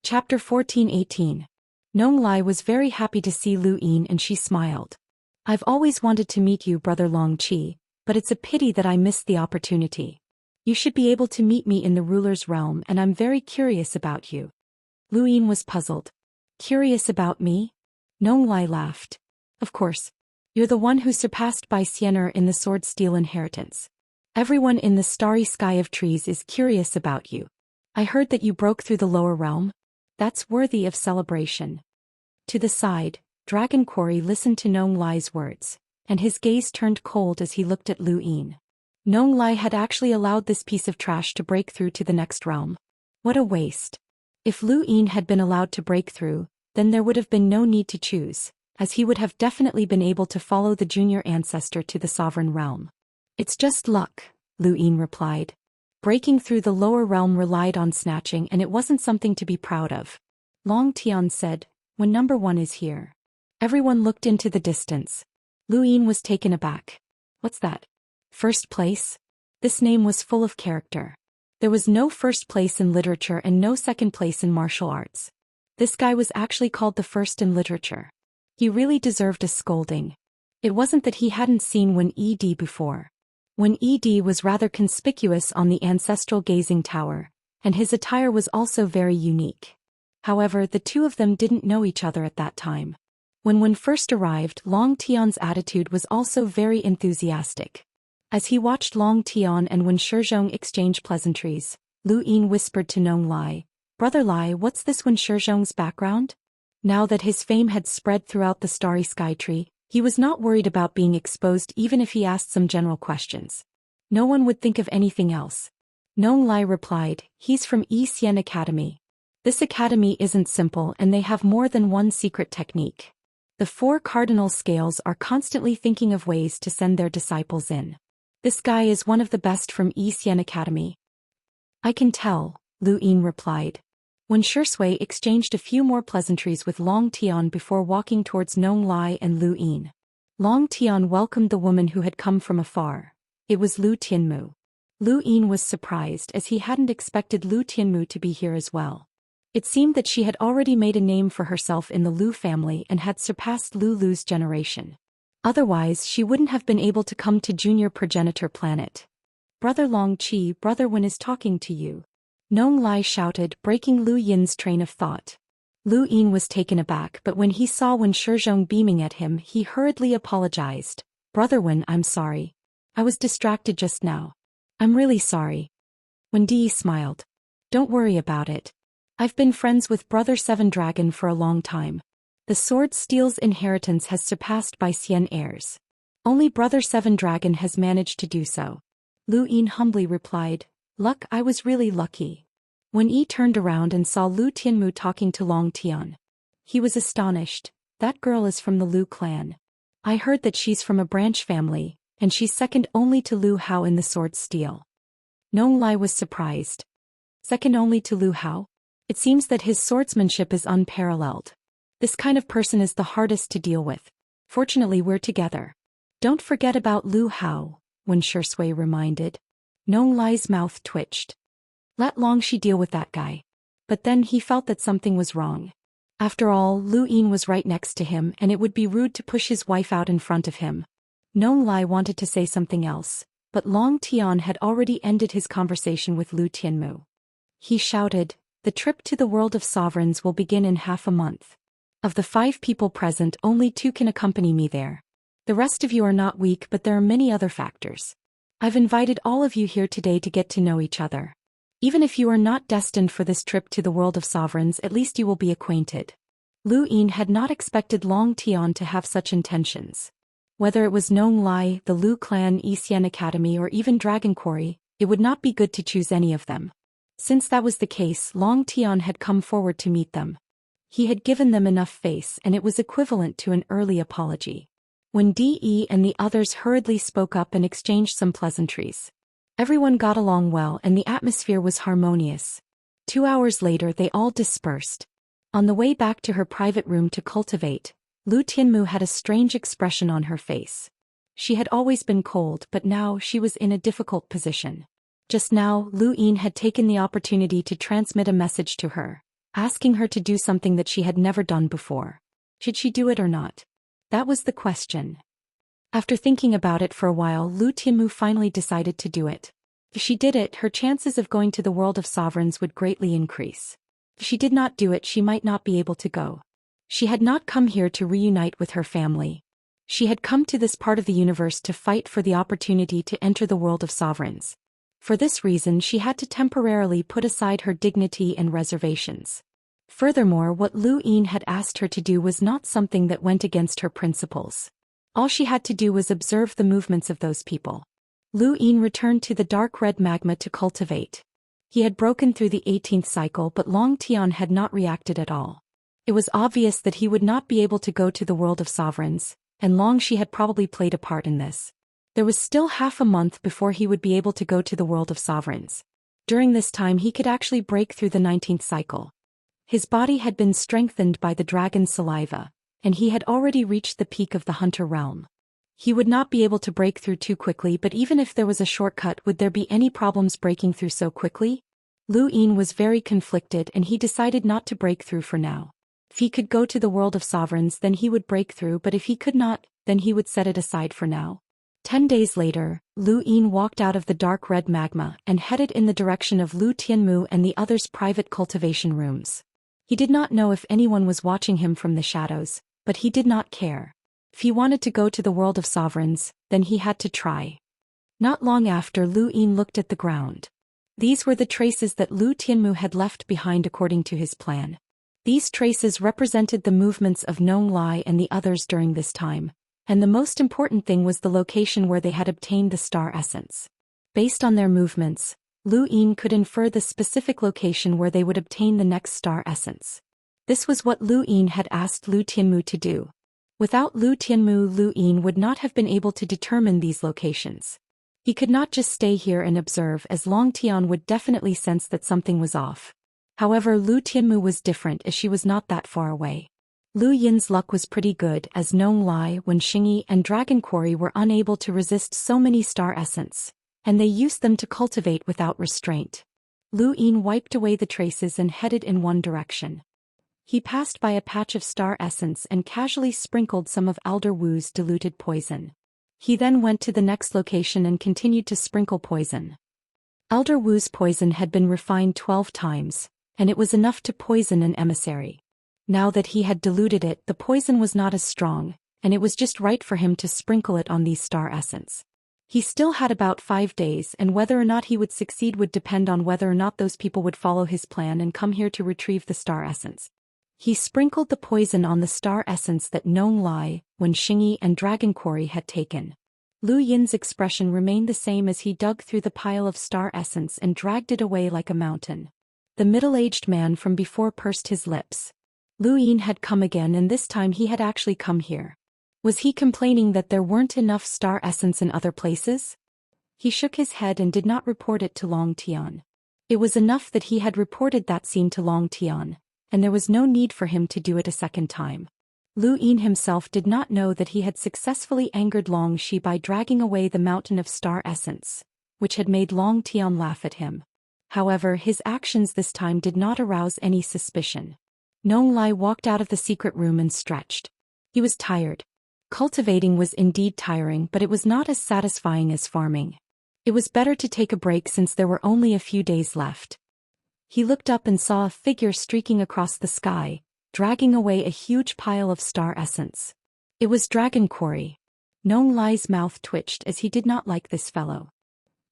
Chapter 14-18. Nong Lai was very happy to see Lu Yin and she smiled. I've always wanted to meet you, Brother Long Qi, but it's a pity that I missed the opportunity. You should be able to meet me in the ruler's realm and I'm very curious about you. Lu Yin was puzzled. Curious about me? Nong Lai laughed. Of course. You're the one who surpassed Bai Xianer in the sword steel inheritance. Everyone in the starry sky of trees is curious about you. I heard that you broke through the lower realm. That's worthy of celebration. To the side, Dragon Quarry listened to Nong Lai's words, and his gaze turned cold as he looked at Lu Yin. Nong Lai had actually allowed this piece of trash to break through to the next realm. What a waste. If Lu Yin had been allowed to break through, then there would have been no need to choose, as he would have definitely been able to follow the junior ancestor to the sovereign realm. It's just luck, Lu Yin replied. Breaking through the lower realm relied on snatching and it wasn't something to be proud of. Long Tian said, when number 1 is here. Everyone looked into the distance. Lu Yin was taken aback. What's that? First place? This name was full of character. There was no first place in literature and no second place in martial arts. This guy was actually called the first in literature. He really deserved a scolding. It wasn't that he hadn't seen Wen Ed before. Wen Ed was rather conspicuous on the ancestral gazing tower, and his attire was also very unique. However, the two of them didn't know each other at that time. When Wen first arrived, Long Tian's attitude was also very enthusiastic. As he watched Long Tian and Wen Shizhong exchange pleasantries, Lu Yin whispered to Nong Lai, Brother Lai, what's this Wen Shizhong's background? Now that his fame had spread throughout the starry sky tree, he was not worried about being exposed even if he asked some general questions. No one would think of anything else. Nong Lai replied, he's from Xian Academy. This academy isn't simple and they have more than one secret technique. The 4 cardinal scales are constantly thinking of ways to send their disciples in. This guy is one of the best from Xian Academy. I can tell, Lu Yin replied. When Shui exchanged a few more pleasantries with Long Tian before walking towards Nong Lai and Lu Yin. Long Tian welcomed the woman who had come from afar. It was Lu Tianmu. Lu Yin was surprised as he hadn't expected Lu Tianmu to be here as well. It seemed that she had already made a name for herself in the Lu family and had surpassed Lu's generation. Otherwise, she wouldn't have been able to come to junior progenitor planet. Brother Long Qi, Brother Wen is talking to you. Nong Lai shouted, breaking Lu Yin's train of thought. Lu Yin was taken aback, but when he saw Wen Shizhong beaming at him, he hurriedly apologized. Brother Wen, I'm sorry. I was distracted just now. I'm really sorry. Wen Di smiled. Don't worry about it. I've been friends with Brother Seven Dragon for a long time. The sword steel's inheritance has surpassed Bai Xian heirs. Only Brother Seven Dragon has managed to do so. Lu Yin humbly replied, Luck, I was really lucky. When Yi turned around and saw Lu Tianmu talking to Long Tian. He was astonished. That girl is from the Lu clan. I heard that she's from a branch family, and she's second only to Lu Hao in the sword steel. Nong Lai was surprised. Second only to Lu Hao? It seems that his swordsmanship is unparalleled. This kind of person is the hardest to deal with. Fortunately, we're together. Don't forget about Lu Hao, Wen Shui reminded. Nong Lai's mouth twitched. Let Long Shi deal with that guy. But then he felt that something was wrong. After all, Lu Yin was right next to him and it would be rude to push his wife out in front of him. Nong Lai wanted to say something else, but Long Tian had already ended his conversation with Lu Tianmu. He shouted, the trip to the world of sovereigns will begin in half a month. Of the 5 people present, only 2 can accompany me there. The rest of you are not weak, but there are many other factors. I've invited all of you here today to get to know each other. Even if you are not destined for this trip to the world of sovereigns, at least you will be acquainted. Lu Yin had not expected Long Tian to have such intentions. Whether it was Nong Lai, the Lu clan, Xian Academy, or even Dragon Quarry, it would not be good to choose any of them. Since that was the case, Long Tian had come forward to meet them. He had given them enough face and it was equivalent to an early apology. When De and the others hurriedly spoke up and exchanged some pleasantries. Everyone got along well and the atmosphere was harmonious. 2 hours later they all dispersed. On the way back to her private room to cultivate, Lu Tianmu had a strange expression on her face. She had always been cold, but now she was in a difficult position. Just now, Lu Yin had taken the opportunity to transmit a message to her. asking her to do something that she had never done before. Should she do it or not? That was the question. After thinking about it for a while, Lu Tianmu finally decided to do it. If she did it, her chances of going to the world of sovereigns would greatly increase. If she did not do it, she might not be able to go. She had not come here to reunite with her family. She had come to this part of the universe to fight for the opportunity to enter the world of sovereigns. For this reason, she had to temporarily put aside her dignity and reservations. Furthermore, what Lu Yin had asked her to do was not something that went against her principles. All she had to do was observe the movements of those people. Lu Yin returned to the dark red magma to cultivate. He had broken through the 18th cycle, but Long Tian had not reacted at all. It was obvious that he would not be able to go to the world of sovereigns, and Long Shi had probably played a part in this. There was still half a month before he would be able to go to the world of sovereigns. During this time he could actually break through the 19th cycle. His body had been strengthened by the dragon's saliva, and he had already reached the peak of the hunter realm. He would not be able to break through too quickly, but even if there was a shortcut, would there be any problems breaking through so quickly? Lu Yin was very conflicted and he decided not to break through for now. If he could go to the world of sovereigns, then he would break through, but if he could not, then he would set it aside for now. 10 days later, Lu Yin walked out of the dark red magma and headed in the direction of Lu Tianmu and the others' private cultivation rooms. He did not know if anyone was watching him from the shadows, but he did not care. If he wanted to go to the world of sovereigns, then he had to try. Not long after, Lu Yin looked at the ground. These were the traces that Lu Tianmu had left behind according to his plan. These traces represented the movements of Nong Lai and the others during this time, and the most important thing was the location where they had obtained the star essence. Based on their movements, Lu Yin could infer the specific location where they would obtain the next star essence. This was what Lu Yin had asked Lu Tianmu to do. Without Lu Tianmu, Lu Yin would not have been able to determine these locations. He could not just stay here and observe, as Long Tian would definitely sense that something was off. However, Lu Tianmu was different as she was not that far away. Lu Yin's luck was pretty good as Nong Lai, Wen Xingyi and Dragon Quarry were unable to resist so many star essence, and they used them to cultivate without restraint. Lu Yin wiped away the traces and headed in one direction. He passed by a patch of star essence and casually sprinkled some of Elder Wu's diluted poison. He then went to the next location and continued to sprinkle poison. Elder Wu's poison had been refined 12 times, and it was enough to poison an emissary. Now that he had diluted it, the poison was not as strong, and it was just right for him to sprinkle it on these star essence. He still had about 5 days, and whether or not he would succeed would depend on whether or not those people would follow his plan and come here to retrieve the star essence. He sprinkled the poison on the star essence that Nong Lai, Wen Xingyi and Dragon Quarry had taken. Lu Yin's expression remained the same as he dug through the pile of star essence and dragged it away like a mountain. The middle-aged man from before pursed his lips. Lu Yin had come again, and this time he had actually come here. Was he complaining that there weren't enough star essence in other places? He shook his head and did not report it to Long Tian. It was enough that he had reported that scene to Long Tian, and there was no need for him to do it a second time. Lu Yin himself did not know that he had successfully angered Long Shi by dragging away the mountain of star essence, which had made Long Tian laugh at him. However, his actions this time did not arouse any suspicion. Nong Lai walked out of the secret room and stretched. He was tired. Cultivating was indeed tiring, but it was not as satisfying as farming. It was better to take a break since there were only a few days left. He looked up and saw a figure streaking across the sky, dragging away a huge pile of star essence. It was Dragon Quarry. Nong Lai's mouth twitched as he did not like this fellow.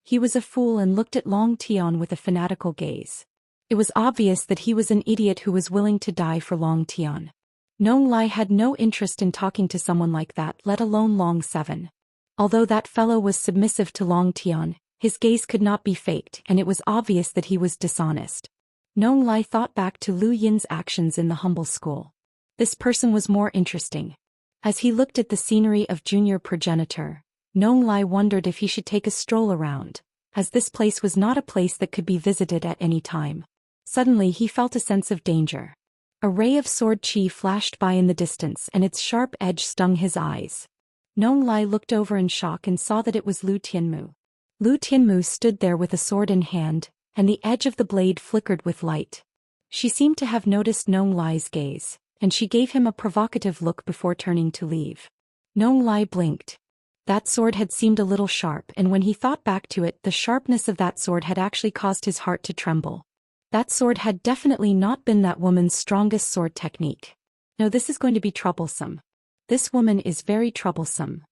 He was a fool and looked at Long Tian with a fanatical gaze. It was obvious that he was an idiot who was willing to die for Long Tian. Nong Lai had no interest in talking to someone like that, let alone Long Seven. Although that fellow was submissive to Long Tian, his gaze could not be faked, and it was obvious that he was dishonest. Nong Lai thought back to Lu Yin's actions in the humble school. This person was more interesting. As he looked at the scenery of Junior Progenitor, Nong Lai wondered if he should take a stroll around, as this place was not a place that could be visited at any time. Suddenly he felt a sense of danger. A ray of sword chi flashed by in the distance and its sharp edge stung his eyes. Nong Lai looked over in shock and saw that it was Lu Tianmu. Lu Tianmu stood there with a sword in hand, and the edge of the blade flickered with light. She seemed to have noticed Nong Lai's gaze, and she gave him a provocative look before turning to leave. Nong Lai blinked. That sword had seemed a little sharp, and when he thought back to it, the sharpness of that sword had actually caused his heart to tremble. That sword had definitely not been that woman's strongest sword technique. No, this is going to be troublesome. This woman is very troublesome.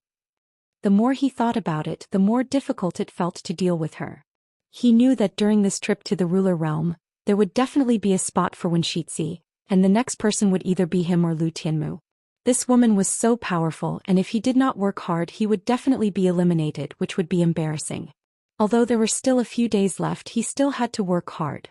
The more he thought about it, the more difficult it felt to deal with her. He knew that during this trip to the ruler realm, there would definitely be a spot for Xianxia, and the next person would either be him or Lu Tianmu. This woman was so powerful, and if he did not work hard he would definitely be eliminated, which would be embarrassing. Although there were still a few days left, he still had to work hard.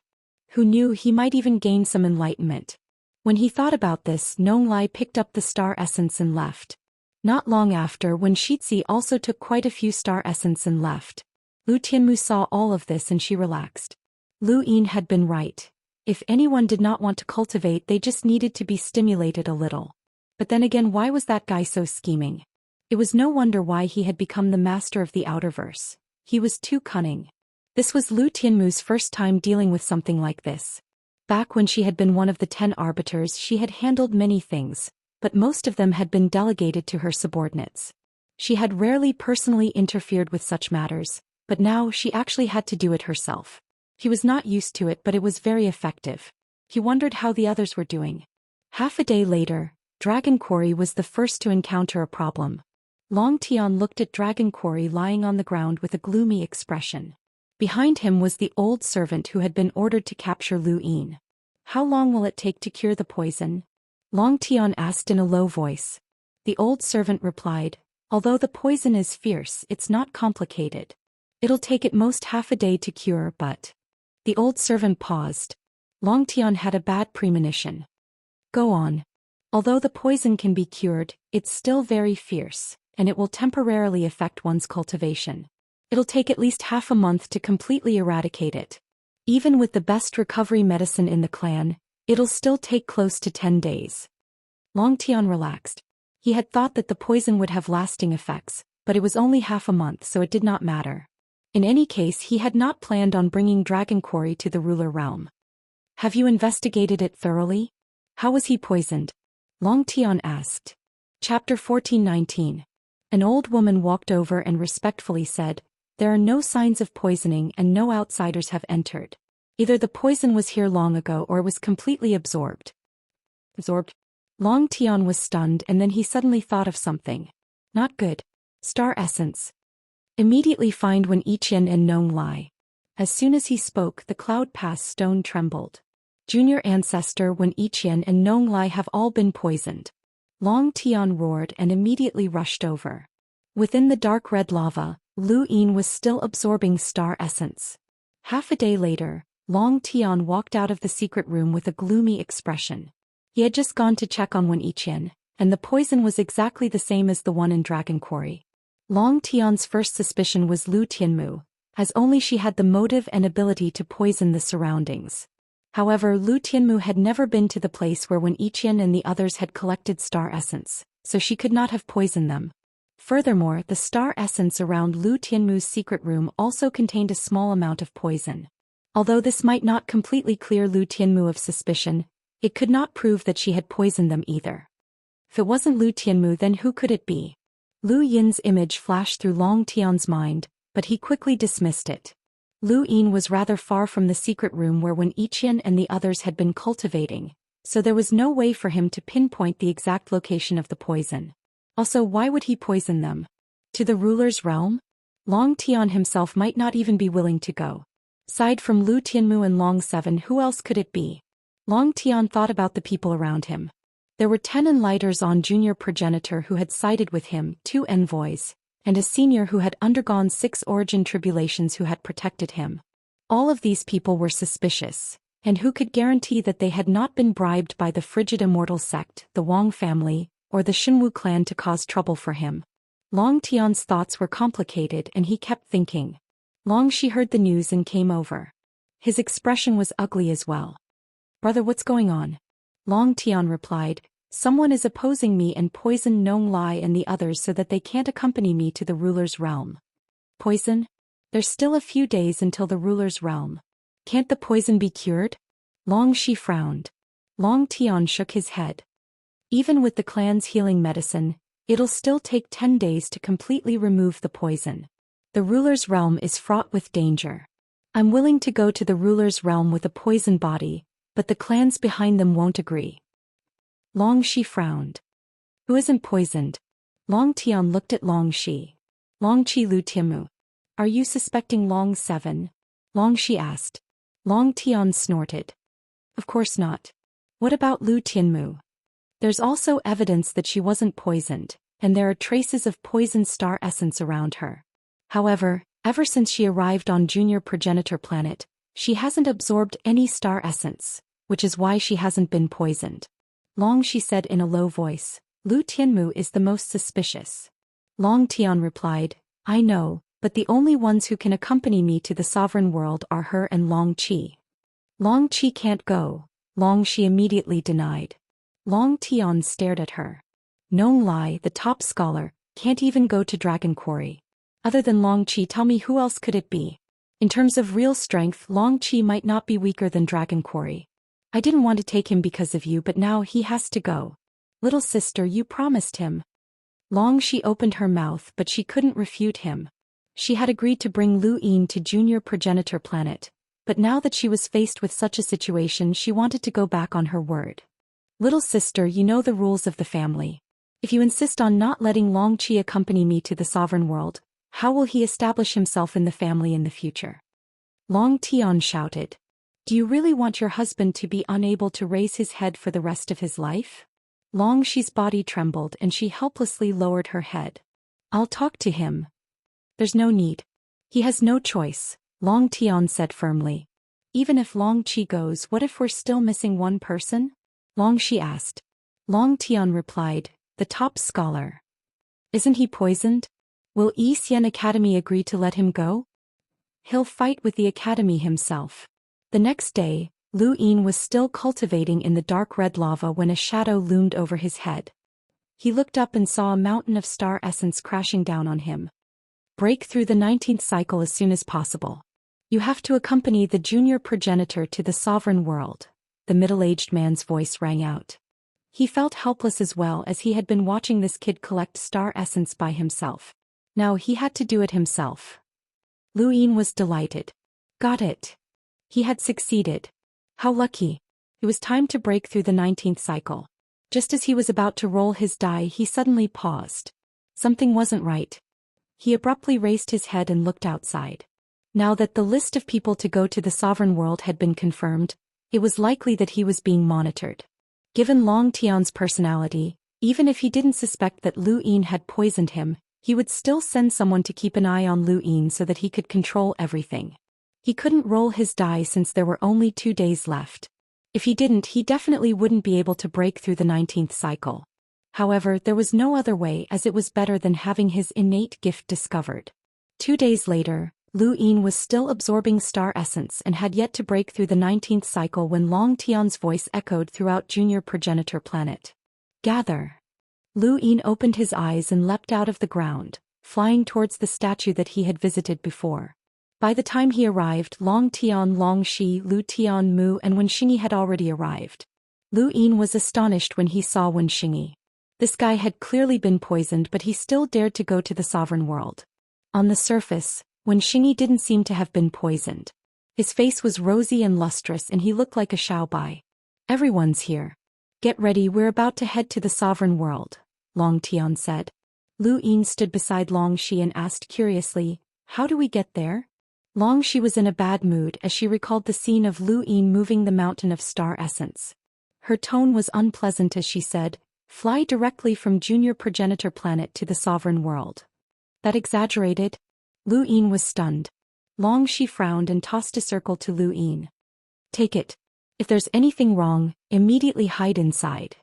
Who knew, he might even gain some enlightenment. When he thought about this, Nong Lai picked up the star essence and left. Not long after, when Xianxia also took quite a few star essence and left. Lu Tianmu saw all of this and she relaxed. Lu Yin had been right. If anyone did not want to cultivate, they just needed to be stimulated a little. But then again, why was that guy so scheming? It was no wonder why he had become the master of the Outerverse. He was too cunning. This was Lu Tianmu's first time dealing with something like this. Back when she had been one of the 10 arbiters, she had handled many things, but most of them had been delegated to her subordinates. She had rarely personally interfered with such matters, but now she actually had to do it herself. He was not used to it, but it was very effective. He wondered how the others were doing. Half a day later, Dragon Quarry was the first to encounter a problem. Long Tian looked at Dragon Quarry lying on the ground with a gloomy expression. Behind him was the old servant who had been ordered to capture Lu Yin. How long will it take to cure the poison? Long Tian asked in a low voice. The old servant replied, although the poison is fierce, it's not complicated. It'll take at most half a day to cure, but... The old servant paused. Long Tian had a bad premonition. Go on. Although the poison can be cured, it's still very fierce, and it will temporarily affect one's cultivation. It'll take at least half a month to completely eradicate it. Even with the best recovery medicine in the clan, it'll still take close to 10 days. Long Tian relaxed. He had thought that the poison would have lasting effects, but it was only half a month, so it did not matter. In any case, he had not planned on bringing Dragon Quarry to the ruler realm. Have you investigated it thoroughly? How was he poisoned? Long Tian asked. Chapter 14:19. An old woman walked over and respectfully said, there are no signs of poisoning and no outsiders have entered. Either the poison was here long ago or was completely absorbed. Long Tian was stunned, and then he suddenly thought of something. Not good. Star essence. Immediately find Wen Yiqian and Nong Lai. As soon as he spoke, the cloud pass stone trembled. Junior ancestor Wen Yiqian and Nong Lai have all been poisoned. Long Tian roared and immediately rushed over. Within the dark red lava, Lu Yin was still absorbing star essence. Half a day later, Long Tian walked out of the secret room with a gloomy expression. He had just gone to check on Wen Yiqian, and the poison was exactly the same as the one in Dragon Quarry. Long Tian's first suspicion was Lu Tianmu, as only she had the motive and ability to poison the surroundings. However, Lu Tianmu had never been to the place where Wen Yiqian and the others had collected star essence, so she could not have poisoned them. Furthermore, the star essence around Lu Tianmu's secret room also contained a small amount of poison. Although this might not completely clear Lu Tianmu of suspicion, it could not prove that she had poisoned them either. If it wasn't Lu Tianmu, then who could it be? Lu Yin's image flashed through Long Tian's mind, but he quickly dismissed it. Lu Yin was rather far from the secret room where Wen Yiqian and the others had been cultivating, so there was no way for him to pinpoint the exact location of the poison. Also, why would he poison them? To the ruler's realm? Long Tian himself might not even be willing to go. Aside from Lu Tianmu and Long Seven, who else could it be? Long Tian thought about the people around him. There were 10 enlighters on junior progenitor who had sided with him, 2 envoys, and a senior who had undergone 6 origin tribulations who had protected him. All of these people were suspicious, and who could guarantee that they had not been bribed by the frigid immortal sect, the Wang family, or the Xinwu clan to cause trouble for him? Long Tian's thoughts were complicated and he kept thinking. Long Shi heard the news and came over. His expression was ugly as well. Brother, what's going on? Long Tian replied, someone is opposing me and poisoned Nong Lai and the others so that they can't accompany me to the ruler's realm. Poison? There's still a few days until the ruler's realm. Can't the poison be cured? Long Shi frowned. Long Tian shook his head. Even with the clan's healing medicine, it'll still take 10 days to completely remove the poison. The ruler's realm is fraught with danger. I'm willing to go to the ruler's realm with a poisoned body, but the clans behind them won't agree. Long Shi frowned. Who isn't poisoned? Long Tian looked at Long Shi. Long Qi Lu Tianmu. Are you suspecting Long 7? Long Shi asked. Long Tian snorted. Of course not. What about Lu Tianmu? There's also evidence that she wasn't poisoned, and there are traces of poison star essence around her. However, ever since she arrived on Junior Progenitor Planet, she hasn't absorbed any star essence, which is why she hasn't been poisoned. Long Shi said in a low voice. Lu Tianmu is the most suspicious. Long Tian replied, I know, but the only ones who can accompany me to the sovereign world are her and Long Qi. Long Qi can't go, Long Shi immediately denied. Long Tian stared at her. Nong Lai, the top scholar, can't even go to Dragon Quarry. Other than Long Qi, tell me who else could it be? In terms of real strength, Long Qi might not be weaker than Dragon Quarry. I didn't want to take him because of you, but now he has to go. Little sister, you promised him. Long Shi opened her mouth, but she couldn't refute him. She had agreed to bring Lu Yin to Junior Progenitor Planet, but now that she was faced with such a situation, she wanted to go back on her word. Little sister, you know the rules of the family. If you insist on not letting Long Qi accompany me to the sovereign world, how will he establish himself in the family in the future? Long Tian shouted. Do you really want your husband to be unable to raise his head for the rest of his life? Long Shi's body trembled and she helplessly lowered her head. I'll talk to him. There's no need. He has no choice, Long Tian said firmly. Even if Long Qi goes, what if we're still missing one person? Long Shi asked. Long Tian replied, the top scholar. Isn't he poisoned? Will Yi Xian Academy agree to let him go? He'll fight with the academy himself. The next day, Lu Yin was still cultivating in the dark red lava when a shadow loomed over his head. He looked up and saw a mountain of star essence crashing down on him. Break through the 19th cycle as soon as possible. You have to accompany the junior progenitor to the sovereign world, the middle-aged man's voice rang out. He felt helpless as well as he had been watching this kid collect star essence by himself. Now he had to do it himself. Lu Yin was delighted. Got it. He had succeeded. How lucky. It was time to break through the 19th cycle. Just as he was about to roll his die, he suddenly paused. Something wasn't right. He abruptly raised his head and looked outside. Now that the list of people to go to the sovereign world had been confirmed, it was likely that he was being monitored. Given Long Tian's personality, even if he didn't suspect that Lu Yin had poisoned him, he would still send someone to keep an eye on Lu Yin so that he could control everything. He couldn't roll his die since there were only 2 days left. If he didn't, he definitely wouldn't be able to break through the 19th cycle. However, there was no other way, as it was better than having his innate gift discovered. 2 days later, Lu Yin was still absorbing star essence and had yet to break through the 19th cycle when Long Tian's voice echoed throughout Junior Progenitor Planet. Gather. Lu Yin opened his eyes and leapt out of the ground, flying towards the statue that he had visited before. By the time he arrived, Long Tian, Long Shi, Lu Tian Mu and Wenxingyi had already arrived. Lu Yin was astonished when he saw Wenxingyi. This guy had clearly been poisoned, but he still dared to go to the sovereign world. On the surface, Wenxingyi didn't seem to have been poisoned. His face was rosy and lustrous and he looked like a Xiaobai. Everyone's here. Get ready, we're about to head to the sovereign world, Long Tian said. Lu Yin stood beside Long Shi and asked curiously, how do we get there? Long Shi was in a bad mood as she recalled the scene of Lu Yin moving the mountain of star essence. Her tone was unpleasant as she said, fly directly from Junior Progenitor Planet to the sovereign world. That exaggerated? Lu Yin was stunned. Long Shi frowned and tossed a circle to Lu Yin. Take it. If there's anything wrong, immediately hide inside.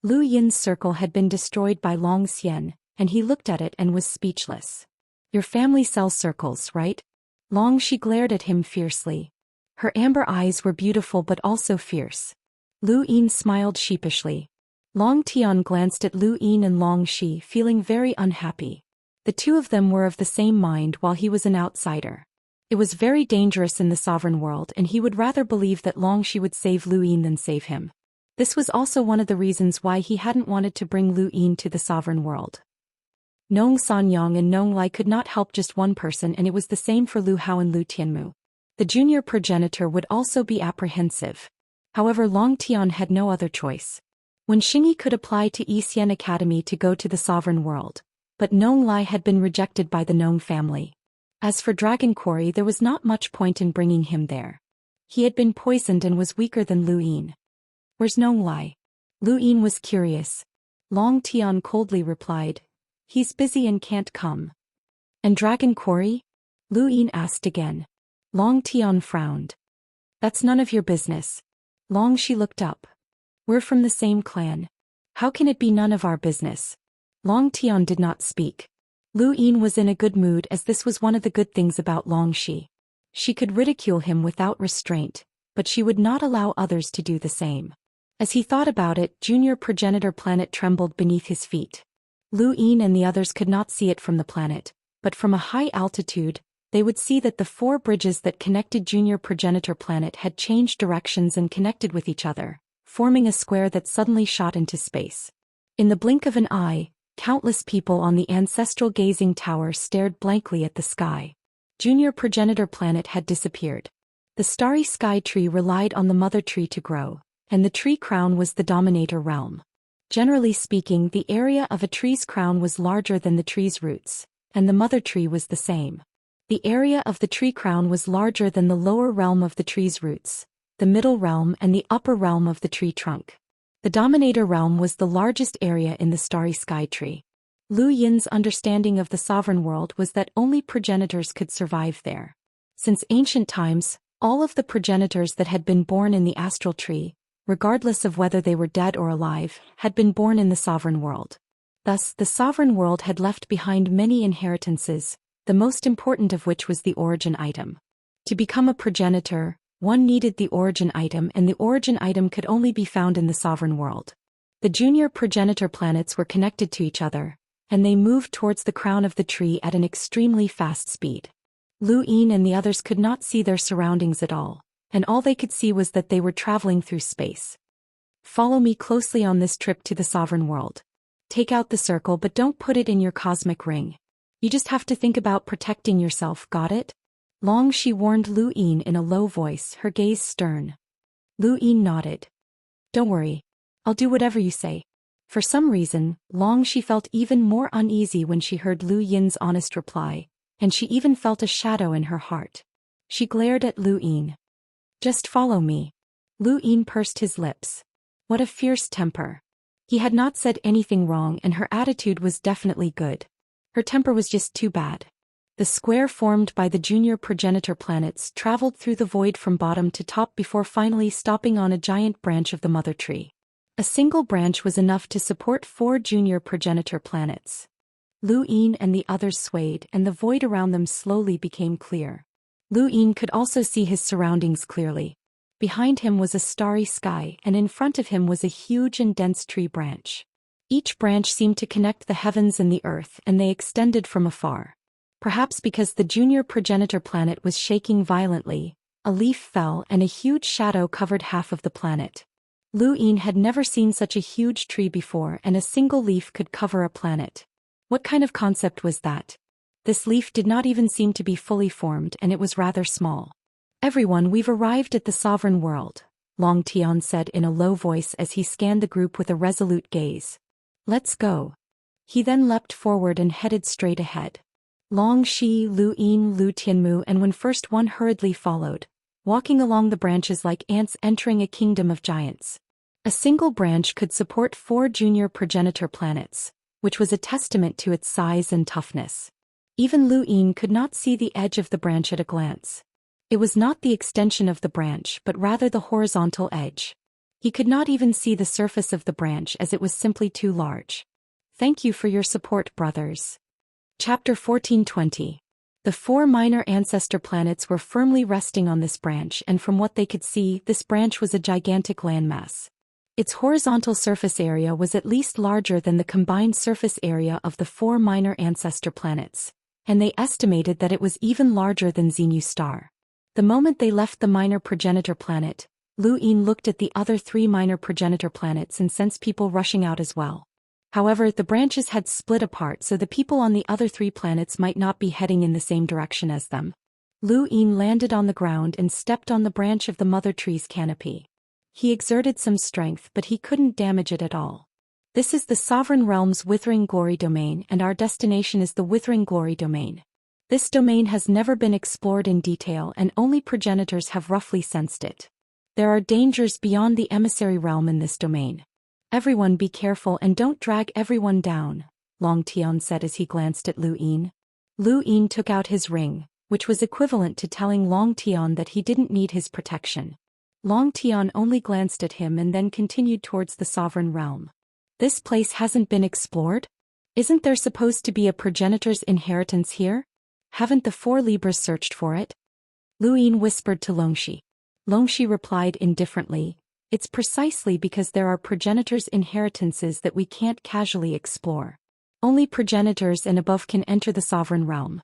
Lu Yin's circle had been destroyed by Long Xian, and he looked at it and was speechless. Your family sells circles, right? Long Shi glared at him fiercely. Her amber eyes were beautiful but also fierce. Lu Yin smiled sheepishly. Long Tian glanced at Lu Yin and Long Shi, feeling very unhappy. The two of them were of the same mind while he was an outsider. It was very dangerous in the sovereign world, and he would rather believe that Longxi would save Lu Yin than save him. This was also one of the reasons why he hadn't wanted to bring Lu Yin to the sovereign world. Nong Sanyang and Nong Lai could not help just one person, and it was the same for Lu Hao and Lu Tianmu. The junior progenitor would also be apprehensive. However, Long Tian had no other choice. When Xingyi could apply to Yixian Academy to go to the sovereign world, but Nong Lai had been rejected by the Nong family. As for Dragon Quarry, there was not much point in bringing him there. He had been poisoned and was weaker than Lu Yin. Where's Nong Lai? Lu Yin was curious. Long Tian coldly replied, he's busy and can't come. And Dragon Quarry? Lu Yin asked again. Long Tian frowned. That's none of your business. Longxi looked up. We're from the same clan. How can it be none of our business? Long Tian did not speak. Lu Yin was in a good mood, as this was one of the good things about Longxi. She could ridicule him without restraint, but she would not allow others to do the same. As he thought about it, junior progenitor planet trembled beneath his feet. Lu Yin and the others could not see it from the planet, but from a high altitude, they would see that the 4 bridges that connected junior progenitor planet had changed directions and connected with each other, forming a square that suddenly shot into space. In the blink of an eye, countless people on the ancestral gazing tower stared blankly at the sky. Junior progenitor planet had disappeared. The starry sky tree relied on the mother tree to grow, and the tree crown was the dominator realm. Generally speaking, the area of a tree's crown was larger than the tree's roots, and the mother tree was the same. The area of the tree crown was larger than the lower realm of the tree's roots, the middle realm and the upper realm of the tree trunk. The dominator realm was the largest area in the starry sky tree. Lu Yin's understanding of the sovereign world was that only progenitors could survive there. Since ancient times, all of the progenitors that had been born in the astral tree, regardless of whether they were dead or alive, had been born in the sovereign world. Thus, the sovereign world had left behind many inheritances, the most important of which was the origin item. To become a progenitor, one needed the origin item, and the origin item could only be found in the sovereign world. The junior progenitor planets were connected to each other, and they moved towards the crown of the tree at an extremely fast speed. Lu Yin and the others could not see their surroundings at all, and all they could see was that they were traveling through space. Follow me closely on this trip to the sovereign world. Take out the circle, but don't put it in your cosmic ring. You just have to think about protecting yourself, got it? Longxi warned Lu Yin in a low voice, her gaze stern. Lu Yin nodded. Don't worry. I'll do whatever you say. For some reason, Longxi felt even more uneasy when she heard Lu Yin's honest reply, and she even felt a shadow in her heart. She glared at Lu Yin. Just follow me. Lu Yin pursed his lips. What a fierce temper. He had not said anything wrong, and her attitude was definitely good. Her temper was just too bad. The square formed by the junior progenitor planets traveled through the void from bottom to top before finally stopping on a giant branch of the mother tree. A single branch was enough to support 4 junior progenitor planets. Lu Yin and the others swayed, and the void around them slowly became clear. Lu Yin could also see his surroundings clearly. Behind him was a starry sky, and in front of him was a huge and dense tree branch. Each branch seemed to connect the heavens and the earth, and they extended from afar. Perhaps because the junior progenitor planet was shaking violently, a leaf fell and a huge shadow covered half of the planet. Lu Yin had never seen such a huge tree before, and a single leaf could cover a planet. What kind of concept was that? This leaf did not even seem to be fully formed, and it was rather small. Everyone, we've arrived at the sovereign world, Long Tian said in a low voice as he scanned the group with a resolute gaze. Let's go. He then leapt forward and headed straight ahead. Longxi, Lu Yin, Lu Tianmu and Wen First One hurriedly followed, walking along the branches like ants entering a kingdom of giants. A single branch could support 4 junior progenitor planets, which was a testament to its size and toughness. Even Lu Yin could not see the edge of the branch at a glance. It was not the extension of the branch but rather the horizontal edge. He could not even see the surface of the branch as it was simply too large. Thank you for your support, brothers. Chapter 1420. The 4 minor ancestor planets were firmly resting on this branch, and from what they could see, this branch was a gigantic landmass. Its horizontal surface area was at least larger than the combined surface area of the 4 minor ancestor planets, and they estimated that it was even larger than Xenu star. The moment they left the minor progenitor planet, Lu Yin looked at the other 3 minor progenitor planets and sensed people rushing out as well. However, the branches had split apart, so the people on the other 3 planets might not be heading in the same direction as them. Lu Yin landed on the ground and stepped on the branch of the mother tree's canopy. He exerted some strength, but he couldn't damage it at all. This is the Sovereign Realm's Withering Glory domain, and our destination is the Withering Glory domain. This domain has never been explored in detail, and only progenitors have roughly sensed it. There are dangers beyond the emissary realm in this domain. Everyone be careful and don't drag everyone down, Long Tian said as he glanced at Lu Yin. Lu Yin took out his ring, which was equivalent to telling Long Tian that he didn't need his protection. Long Tian only glanced at him and then continued towards the Sovereign Realm. This place hasn't been explored? Isn't there supposed to be a progenitor's inheritance here? Haven't the 4 Libras searched for it? Lu Yin whispered to Longxi. Longxi replied indifferently, it's precisely because there are progenitors' inheritances that we can't casually explore. Only progenitors and above can enter the Sovereign Realm.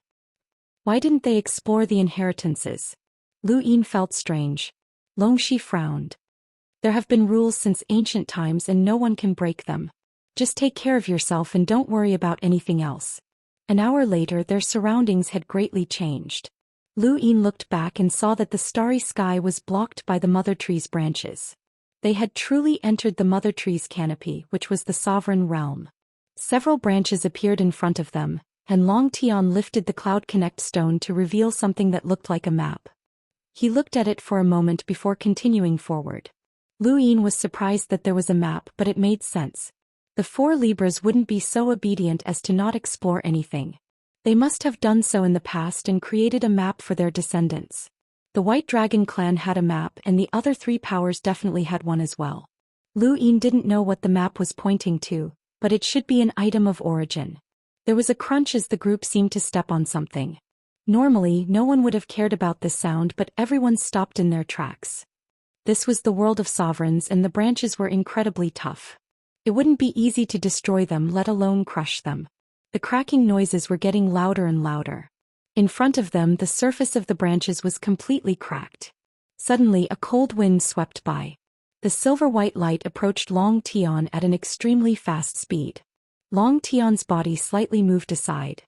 Why didn't they explore the inheritances? Lu Yin felt strange. Longxi frowned. There have been rules since ancient times and no one can break them. Just take care of yourself and don't worry about anything else. An hour later, their surroundings had greatly changed. Lu Yin looked back and saw that the starry sky was blocked by the mother tree's branches. They had truly entered the mother tree's canopy, which was the Sovereign Realm. Several branches appeared in front of them, and Long Tian lifted the Cloud Connect stone to reveal something that looked like a map. He looked at it for a moment before continuing forward. Lu Yin was surprised that there was a map, but it made sense. The 4 Libras wouldn't be so obedient as to not explore anything. They must have done so in the past and created a map for their descendants. The White Dragon clan had a map and the other 3 powers definitely had one as well. Lu Yin didn't know what the map was pointing to, but it should be an item of origin. There was a crunch as the group seemed to step on something. Normally, no one would have cared about this sound, but everyone stopped in their tracks. This was the world of sovereigns and the branches were incredibly tough. It wouldn't be easy to destroy them, let alone crush them. The cracking noises were getting louder and louder. In front of them, the surface of the branches was completely cracked. Suddenly, a cold wind swept by. The silver-white light approached Long Tian at an extremely fast speed. Long Tian's body slightly moved aside.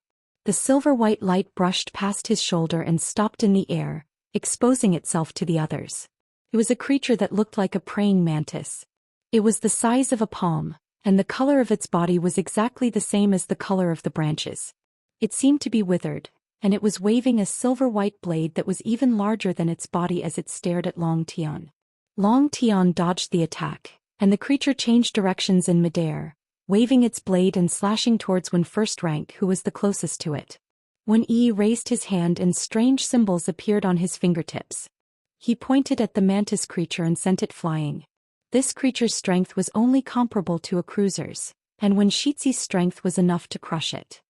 The silver-white light brushed past his shoulder and stopped in the air, exposing itself to the others. It was a creature that looked like a praying mantis. It was the size of a palm, and the color of its body was exactly the same as the color of the branches. It seemed to be withered, and it was waving a silver-white blade that was even larger than its body as it stared at Long Tian. Long Tian dodged the attack, and the creature changed directions in midair, waving its blade and slashing towards Wen First Rank, who was the closest to it. Wen Yi raised his hand and strange symbols appeared on his fingertips. He pointed at the mantis creature and sent it flying. This creature's strength was only comparable to a cruiser's, and Wen Shizi's strength was enough to crush it.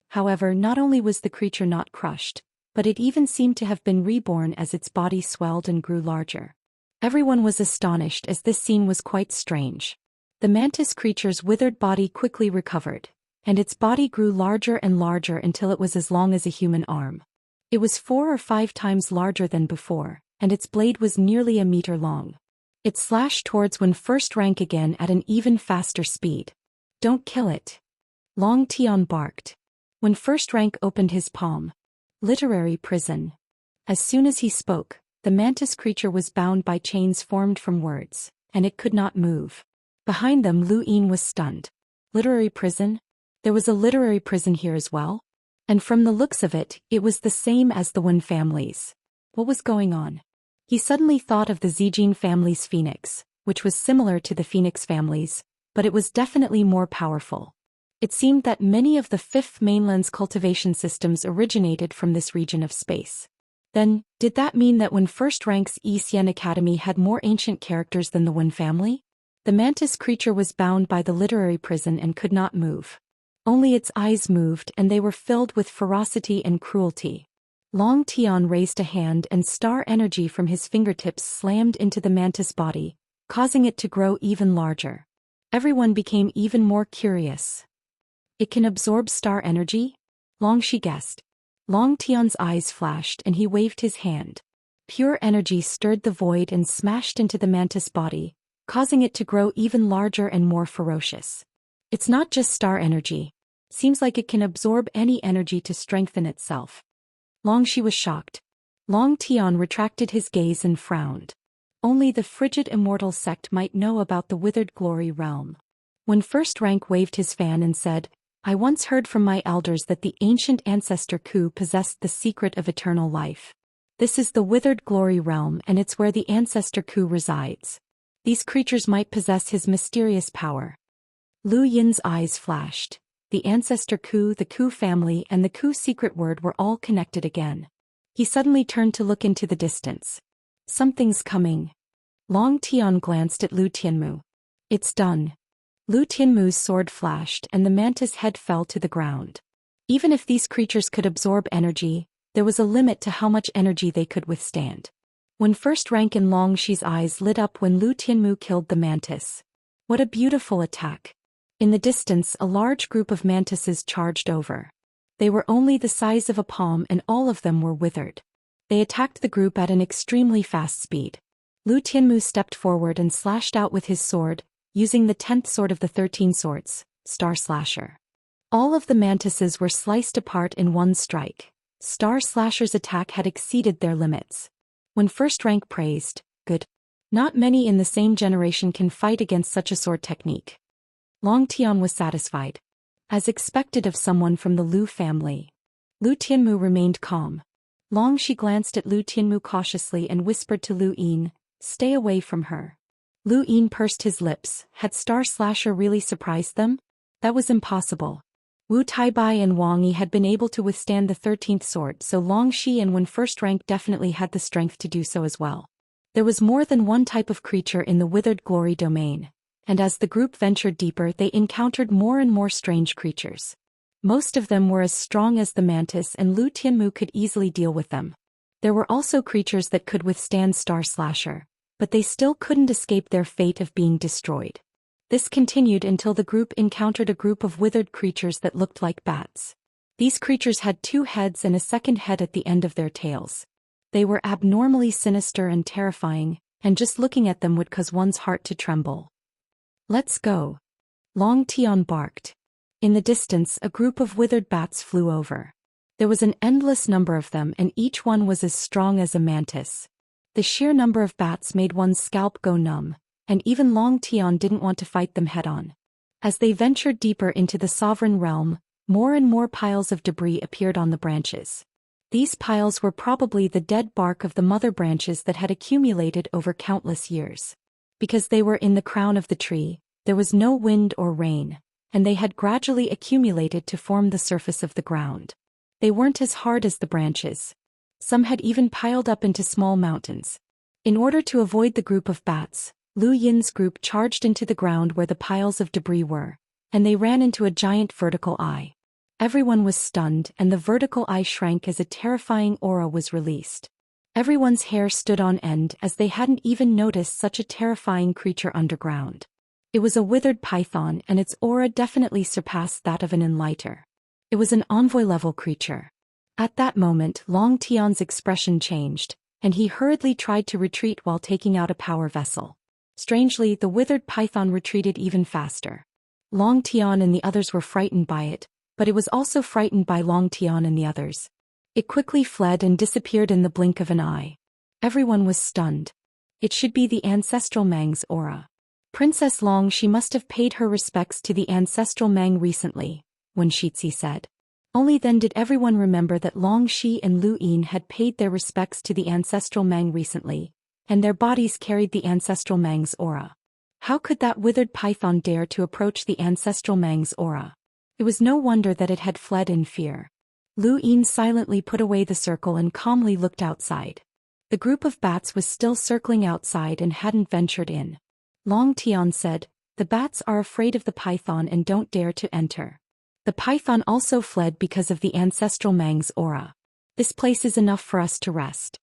However, not only was the creature not crushed, but it even seemed to have been reborn as its body swelled and grew larger. Everyone was astonished as this scene was quite strange. The mantis creature's withered body quickly recovered, and its body grew larger and larger until it was as long as a human arm. It was 4 or 5 times larger than before, and its blade was nearly a meter long. It slashed towards Wen First Rank again at an even faster speed. "Don't kill it," Long Tian barked. Wen First Rank opened his palm. "Literary prison." As soon as he spoke, the mantis creature was bound by chains formed from words, and it could not move. Behind them, Lu Yin was stunned. Literary prison? There was a literary prison here as well? And from the looks of it, it was the same as the Wen family's. What was going on? He suddenly thought of the Zijin family's phoenix, which was similar to the phoenix family's, but it was definitely more powerful. It seemed that many of the Fifth Mainland's cultivation systems originated from this region of space. Then, did that mean that Wen First Rank's Xian Academy had more ancient characters than the Wen family? The mantis creature was bound by the literary prison and could not move. Only its eyes moved, and they were filled with ferocity and cruelty. Long Tian raised a hand and star energy from his fingertips slammed into the mantis body, causing it to grow even larger. Everyone became even more curious. It can absorb star energy? Longxi guessed. Long Tian's eyes flashed and he waved his hand. Pure energy stirred the void and smashed into the mantis body, causing it to grow even larger and more ferocious. It's not just star energy. Seems like it can absorb any energy to strengthen itself. Long Shi was shocked. Long Tian retracted his gaze and frowned. Only the frigid immortal sect might know about the withered glory realm. When First Rank waved his fan and said, I once heard from my elders that the ancient ancestor Ku possessed the secret of eternal life. This is the withered glory realm and it's where the ancestor Ku resides. These creatures might possess his mysterious power. Lu Yin's eyes flashed. The ancestor Ku, the Ku family and the Ku secret word were all connected again. He suddenly turned to look into the distance. Something's coming. Long Tian glanced at Lu Tianmu. It's done. Lu Tianmu's sword flashed and the mantis head fell to the ground. Even if these creatures could absorb energy, there was a limit to how much energy they could withstand. When First Rank in Long Shi's eyes lit up when Lu Tianmu killed the mantis. What a beautiful attack. In the distance a large group of mantises charged over. They were only the size of a palm and all of them were withered. They attacked the group at an extremely fast speed. Lu Tianmu stepped forward and slashed out with his sword, using the 10th sword of the 13 swords, Star Slasher. All of the mantises were sliced apart in one strike. Star Slasher's attack had exceeded their limits. When First Rank praised, good. Not many in the same generation can fight against such a sword technique. Long Tian was satisfied. As expected of someone from the Lu family. Lu Tianmu remained calm. Long Shi glanced at Lu Tianmu cautiously and whispered to Lu Yin, stay away from her. Lu Yin pursed his lips. Had Star Slasher really surprised them? That was impossible. Wu Taibai and Wang Yi had been able to withstand the 13th sword, so Long Shi and when First Rank definitely had the strength to do so as well. There was more than one type of creature in the withered glory domain, and as the group ventured deeper they encountered more and more strange creatures. Most of them were as strong as the mantis and Lu Tianmu could easily deal with them. There were also creatures that could withstand Star Slasher, but they still couldn't escape their fate of being destroyed. This continued until the group encountered a group of withered creatures that looked like bats. These creatures had 2 heads and a second head at the end of their tails. They were abnormally sinister and terrifying, and just looking at them would cause one's heart to tremble. Let's go. Long Tian barked. In the distance a group of withered bats flew over. There was an endless number of them and each one was as strong as a mantis. The sheer number of bats made one's scalp go numb. And even Long Tian didn't want to fight them head-on. As they ventured deeper into the sovereign realm, more and more piles of debris appeared on the branches. These piles were probably the dead bark of the mother branches that had accumulated over countless years. Because they were in the crown of the tree, there was no wind or rain, and they had gradually accumulated to form the surface of the ground. They weren't as hard as the branches. Some had even piled up into small mountains. In order to avoid the group of bats, Lu Yin's group charged into the ground where the piles of debris were, and they ran into a giant vertical eye. Everyone was stunned and the vertical eye shrank as a terrifying aura was released. Everyone's hair stood on end as they hadn't even noticed such a terrifying creature underground. It was a withered python and its aura definitely surpassed that of an enlighter. It was an envoy-level creature. At that moment Long Tian's expression changed, and he hurriedly tried to retreat while taking out a power vessel. Strangely, the withered python retreated even faster. Long Tian and the others were frightened by it, but it was also frightened by Long Tian and the others. It quickly fled and disappeared in the blink of an eye. Everyone was stunned. It should be the ancestral Mang's aura. Princess Long Shi must have paid her respects to the ancestral Mang recently, Wen Shixi said. Only then did everyone remember that Long Shi and Lu Yin had paid their respects to the ancestral Mang recently, and their bodies carried the ancestral Mang's aura. How could that withered python dare to approach the ancestral Mang's aura? It was no wonder that it had fled in fear. Lu Yin silently put away the circle and calmly looked outside. The group of bats was still circling outside and hadn't ventured in. Long Tian said, the bats are afraid of the python and don't dare to enter. The python also fled because of the ancestral Mang's aura. This place is enough for us to rest.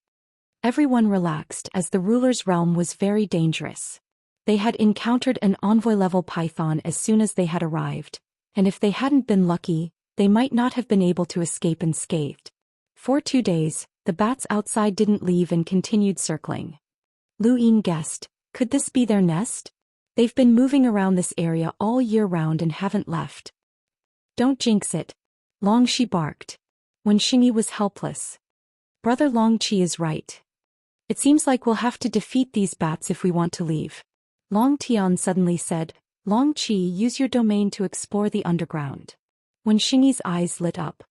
Everyone relaxed as the ruler's realm was very dangerous. They had encountered an envoy-level python as soon as they had arrived, and if they hadn't been lucky, they might not have been able to escape unscathed. For 2 days, the bats outside didn't leave and continued circling. Lu Ying guessed, could this be their nest? They've been moving around this area all year round and haven't left. Don't jinx it. Long Shi barked. When Xingyi was helpless. Brother Long Qi is right. It seems like we'll have to defeat these bats if we want to leave. Long Tian suddenly said, Long Qi, use your domain to explore the underground. When Xingyi's eyes lit up.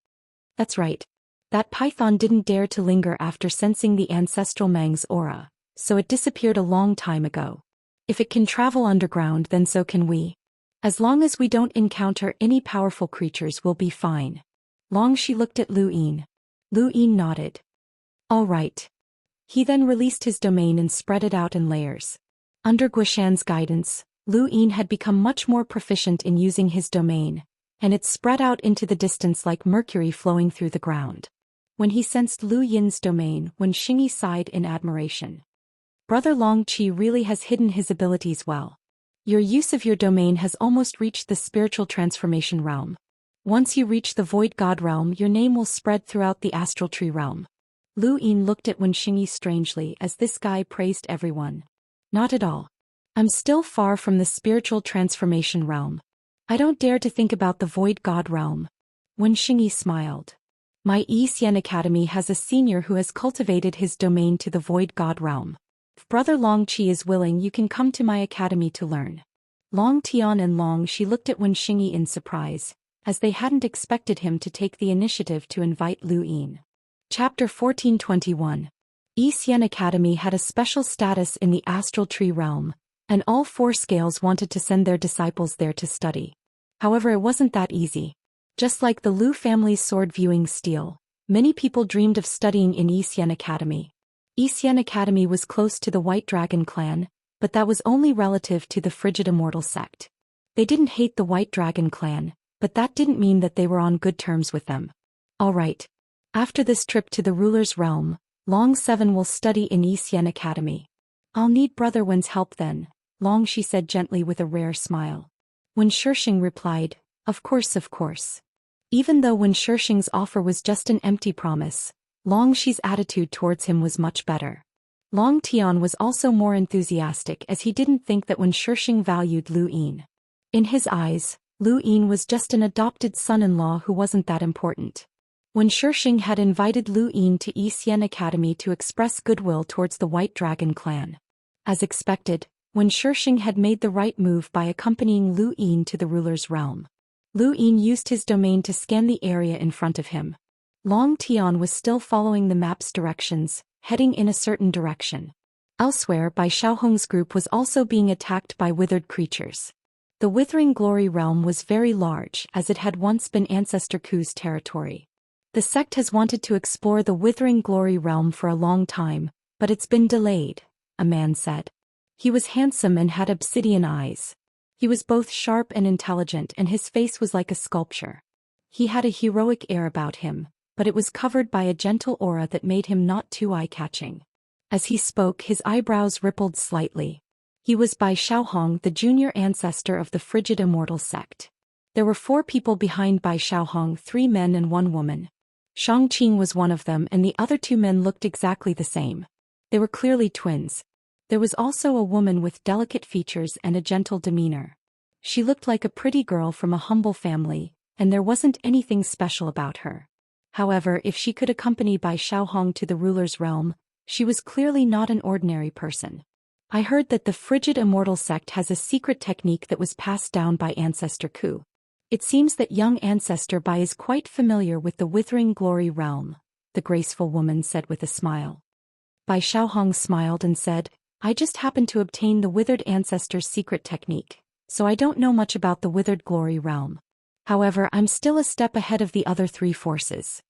That's right. That python didn't dare to linger after sensing the ancestral Mang's aura, so it disappeared a long time ago. If it can travel underground, then so can we. As long as we don't encounter any powerful creatures, we'll be fine. Long Shi looked at Lu Ying. Lu Ying nodded. All right. He then released his domain and spread it out in layers. Under Guishan's guidance, Lu Ying had become much more proficient in using his domain, and it spread out into the distance like mercury flowing through the ground. When he sensed Lu Yin's domain, when Xingyi sighed in admiration. Brother Long Qi really has hidden his abilities well. Your use of your domain has almost reached the spiritual transformation realm. Once you reach the Void God realm, your name will spread throughout the astral tree realm. Lu Ying looked at Wen Xingyi strangely as this guy praised everyone. Not at all. I'm still far from the spiritual transformation realm. I don't dare to think about the Void God realm. Wen Xingyi smiled. My Xian Academy has a senior who has cultivated his domain to the Void God realm. If Brother Long Qi is willing, you can come to my academy to learn. Long Tian and Long Shi looked at Wen Xingyi in surprise, as they hadn't expected him to take the initiative to invite Lu Ying. Chapter 1421. Xian Academy had a special status in the astral tree realm, and all four scales wanted to send their disciples there to study. However, it wasn't that easy. Just like the Lu family's sword viewing steel, many people dreamed of studying in Xian Academy. Xian Academy was close to the White Dragon clan, but that was only relative to the frigid Immortal sect. They didn't hate the White Dragon clan, but that didn't mean that they were on good terms with them. All right. After this trip to the ruler's realm, Long Seven will study in Xian Academy. I'll need Brother Wen's help then, Long Shi said gently with a rare smile. When Shixing replied, of course. Even though Wen Shixing's offer was just an empty promise, Long Shi's attitude towards him was much better. Long Tian was also more enthusiastic as he didn't think that Wen Shixing valued Lu Ying. In his eyes, Lu Ying was just an adopted son-in-law who wasn't that important. Wen Shixing had invited Lu Ying to Xian Academy to express goodwill towards the White Dragon clan. As expected, Wen Shixing had made the right move by accompanying Lu Ying to the ruler's realm. Lu Ying used his domain to scan the area in front of him. Long Tian was still following the map's directions, heading in a certain direction. Elsewhere, Bai Xiaohong's group was also being attacked by withered creatures. The Withering Glory realm was very large as it had once been Ancestor Ku's territory. The sect has wanted to explore the Withering Glory realm for a long time, but it's been delayed, a man said. He was handsome and had obsidian eyes. He was both sharp and intelligent, and his face was like a sculpture. He had a heroic air about him, but it was covered by a gentle aura that made him not too eye-catching. As he spoke, his eyebrows rippled slightly. He was Bai Xiaohong, the junior ancestor of the frigid Immortal sect. There were 4 people behind Bai Xiaohong, 3 men and 1 woman. Shangqing was one of them, and the other 2 men looked exactly the same. They were clearly twins. There was also a woman with delicate features and a gentle demeanor. She looked like a pretty girl from a humble family, and there wasn't anything special about her. However, if she could accompany Bai Xiaohong to the ruler's realm, she was clearly not an ordinary person. I heard that the frigid Immortal sect has a secret technique that was passed down by Ancestor Ku. It seems that young Ancestor Bai is quite familiar with the Withering Glory realm, the graceful woman said with a smile. Bai Xiaohong smiled and said, I just happened to obtain the Withered Ancestor's secret technique, so I don't know much about the Withered Glory realm. However, I'm still a step ahead of the other 3 forces.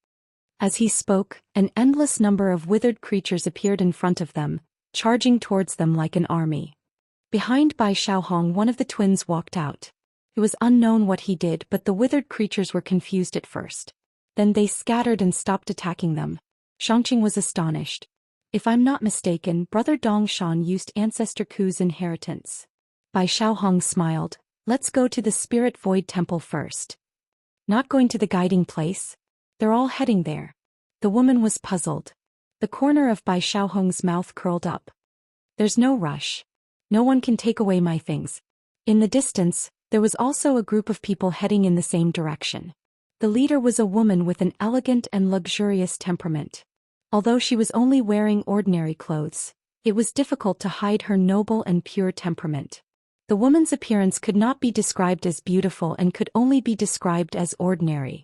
As he spoke, an endless number of withered creatures appeared in front of them, charging towards them like an army. Behind Bai Xiaohong, one of the twins walked out. It was unknown what he did, but the withered creatures were confused at first. Then they scattered and stopped attacking them. Shangqing was astonished. If I'm not mistaken, Brother Dongshan used Ancestor Ku's inheritance. Bai Xiaohong smiled. Let's go to the Spirit Void Temple first. Not going to the guiding place? They're all heading there. The woman was puzzled. The corner of Bai Xiaohong's mouth curled up. There's no rush. No one can take away my things. In the distance, there was also a group of people heading in the same direction. The leader was a woman with an elegant and luxurious temperament. Although she was only wearing ordinary clothes, it was difficult to hide her noble and pure temperament. The woman's appearance could not be described as beautiful and could only be described as ordinary.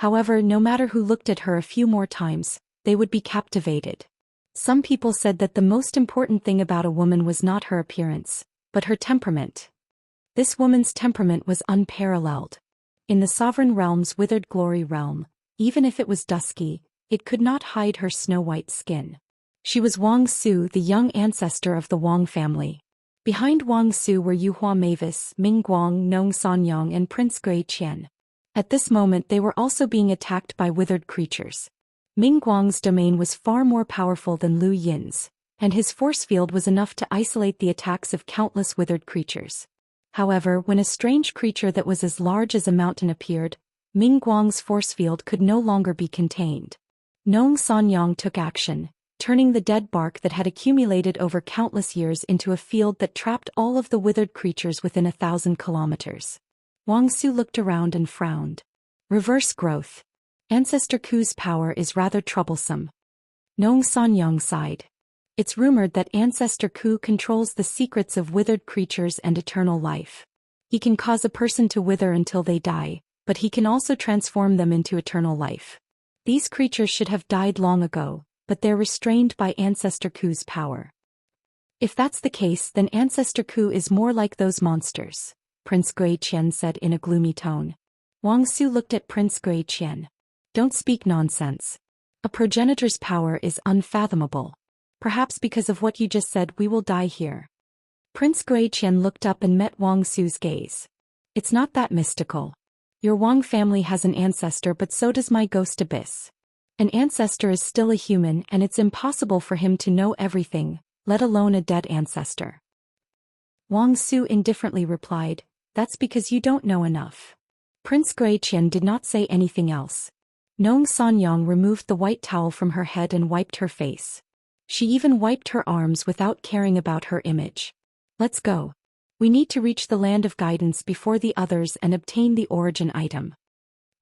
However, no matter who looked at her a few more times, they would be captivated. Some people said that the most important thing about a woman was not her appearance, but her temperament. This woman's temperament was unparalleled. In the sovereign realm's withered glory realm, even if it was dusky, it could not hide her snow-white skin. She was Wang Su, the young ancestor of the Wang family. Behind Wang Su were Yuhua Mavis, Ming Guang, Nong Sanyong and Prince Zhou Xian. At this moment they were also being attacked by withered creatures. Ming Guang's domain was far more powerful than Lu Yin's, and his force field was enough to isolate the attacks of countless withered creatures. However, when a strange creature that was as large as a mountain appeared, Ming Guang's force field could no longer be contained. Nong Sanyong took action, turning the dead bark that had accumulated over countless years into a field that trapped all of the withered creatures within 1,000 kilometers. Wang Su looked around and frowned. Reverse growth. Ancestor Ku's power is rather troublesome. Nong Sanyong sighed. It's rumored that Ancestor Ku controls the secrets of withered creatures and eternal life. He can cause a person to wither until they die, but he can also transform them into eternal life. These creatures should have died long ago, but they're restrained by Ancestor Ku's power. If that's the case, then Ancestor Ku is more like those monsters, Prince Zhou Xian said in a gloomy tone. Wang Su looked at Prince Zhou Xian. Don't speak nonsense. A progenitor's power is unfathomable. Perhaps because of what you just said we will die here. Prince Zhou Xian looked up and met Wang Su's gaze. It's not that mystical. Your Wang family has an ancestor, but so does my ghost Abyss. An ancestor is still a human and it's impossible for him to know everything, let alone a dead ancestor. Wang Su indifferently replied, that's because you don't know enough. Prince Zhou Xian did not say anything else. Nong Sanyong removed the white towel from her head and wiped her face. She even wiped her arms without caring about her image. Let's go. We need to reach the land of guidance before the others and obtain the origin item.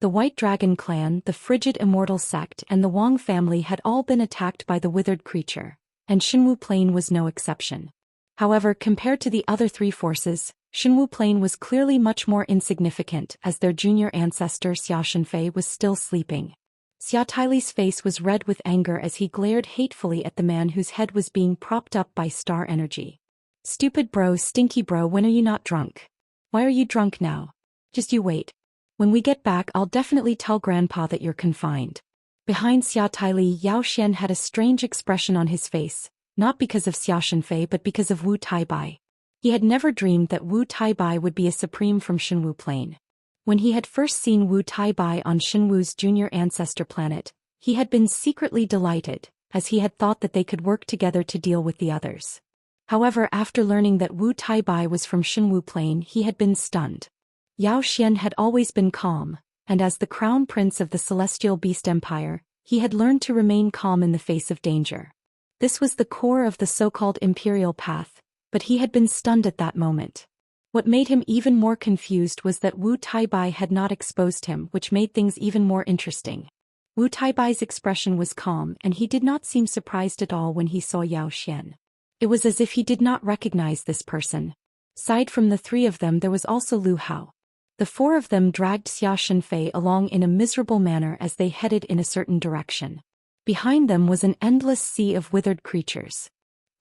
The White Dragon clan, the frigid Immortal sect and the Wang family had all been attacked by the withered creature, and Xinwu Plain was no exception. However, compared to the other three forces, Xinwu Plain was clearly much more insignificant as their junior ancestor Xianxia was still sleeping. Xia Taili's face was red with anger as he glared hatefully at the man whose head was being propped up by star energy. Stupid bro, stinky bro, when are you not drunk? Why are you drunk now? Just you wait. When we get back I'll definitely tell Grandpa that you're confined. Behind Xia Taili, Yao Xian had a strange expression on his face, not because of Xianxia but because of Wu Taibai. He had never dreamed that Wu Taibai would be a supreme from Xinwu Plain. When he had first seen Wu Taibai on Xinwu's junior ancestor planet, he had been secretly delighted, as he had thought that they could work together to deal with the others. However, after learning that Wu Taibai was from Xinwu Plain, he had been stunned. Yao Xian had always been calm, and as the crown prince of the Celestial Beast Empire, he had learned to remain calm in the face of danger. This was the core of the so-called imperial path, but he had been stunned at that moment. What made him even more confused was that Wu Taibai had not exposed him, which made things even more interesting. Wu Taibai's expression was calm and he did not seem surprised at all when he saw Yao Xian. It was as if he did not recognize this person. Aside from the three of them there was also Lu Hao. The four of them dragged Xianxia along in a miserable manner as they headed in a certain direction. Behind them was an endless sea of withered creatures.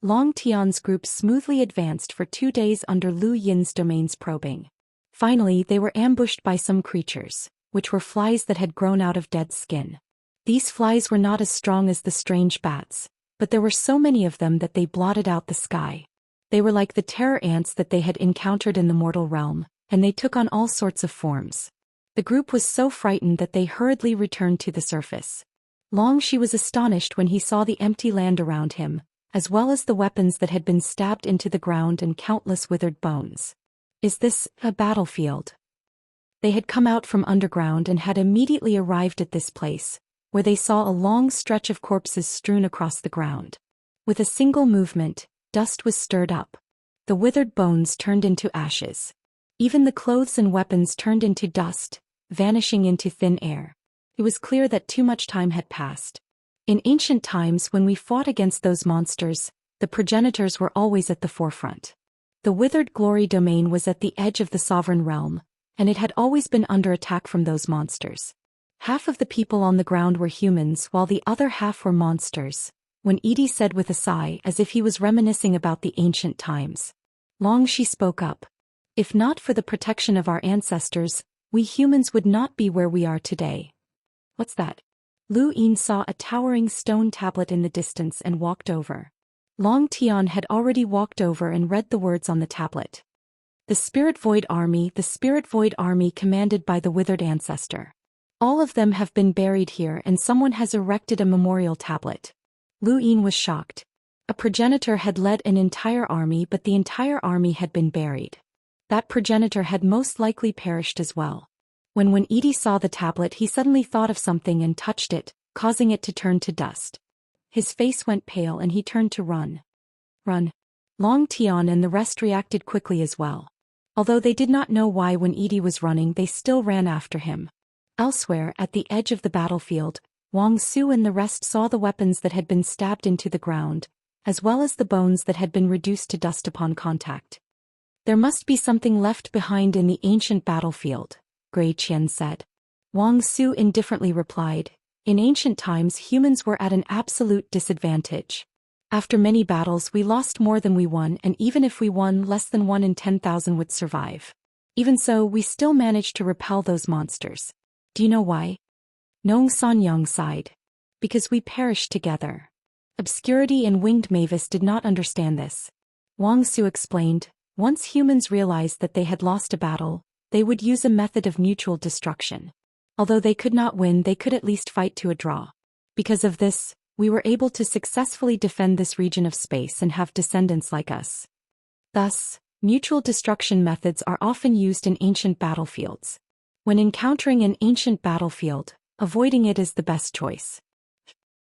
Long Tian's group smoothly advanced for 2 days under Lu Yin's domain's probing. Finally, they were ambushed by some creatures, which were flies that had grown out of dead skin. These flies were not as strong as the strange bats, but there were so many of them that they blotted out the sky. They were like the terror ants that they had encountered in the mortal realm, and they took on all sorts of forms. The group was so frightened that they hurriedly returned to the surface. Long Shi was astonished when he saw the empty land around him, as well as the weapons that had been stabbed into the ground and countless withered bones. Is this a battlefield? They had come out from underground and had immediately arrived at this place, where they saw a long stretch of corpses strewn across the ground. With a single movement, dust was stirred up. The withered bones turned into ashes. Even the clothes and weapons turned into dust, vanishing into thin air. It was clear that too much time had passed. In ancient times, when we fought against those monsters, the progenitors were always at the forefront. The withered glory domain was at the edge of the sovereign realm, and it had always been under attack from those monsters. Half of the people on the ground were humans while the other half were monsters, when Edie said with a sigh as if he was reminiscing about the ancient times. She spoke up. If not for the protection of our ancestors, we humans would not be where we are today. What's that? Lu Yin saw a towering stone tablet in the distance and walked over. Long Tian had already walked over and read the words on the tablet. The Spirit Void Army commanded by the withered ancestor. All of them have been buried here and someone has erected a memorial tablet. Lu Yin was shocked. A progenitor had led an entire army, but the entire army had been buried. That progenitor had most likely perished as well. When Edie saw the tablet, he suddenly thought of something and touched it, causing it to turn to dust. His face went pale and he turned to run. Run. Long Tian and the rest reacted quickly as well. Although they did not know why when Edie was running, they still ran after him. Elsewhere, at the edge of the battlefield, Wang Su and the rest saw the weapons that had been stabbed into the ground, as well as the bones that had been reduced to dust upon contact. There must be something left behind in the ancient battlefield, Gray Qian said. Wang Su indifferently replied, in ancient times humans were at an absolute disadvantage. After many battles we lost more than we won, and even if we won, less than 1 in 10,000 would survive. Even so, we still managed to repel those monsters. Do you know why? Nong Sanyang sighed. Because we perished together. Obscurity and Winged Mavis did not understand this. Wang Su explained, once humans realized that they had lost a battle, they would use a method of mutual destruction. Although they could not win, they could at least fight to a draw. Because of this, we were able to successfully defend this region of space and have descendants like us. Thus, mutual destruction methods are often used in ancient battlefields. When encountering an ancient battlefield, avoiding it is the best choice.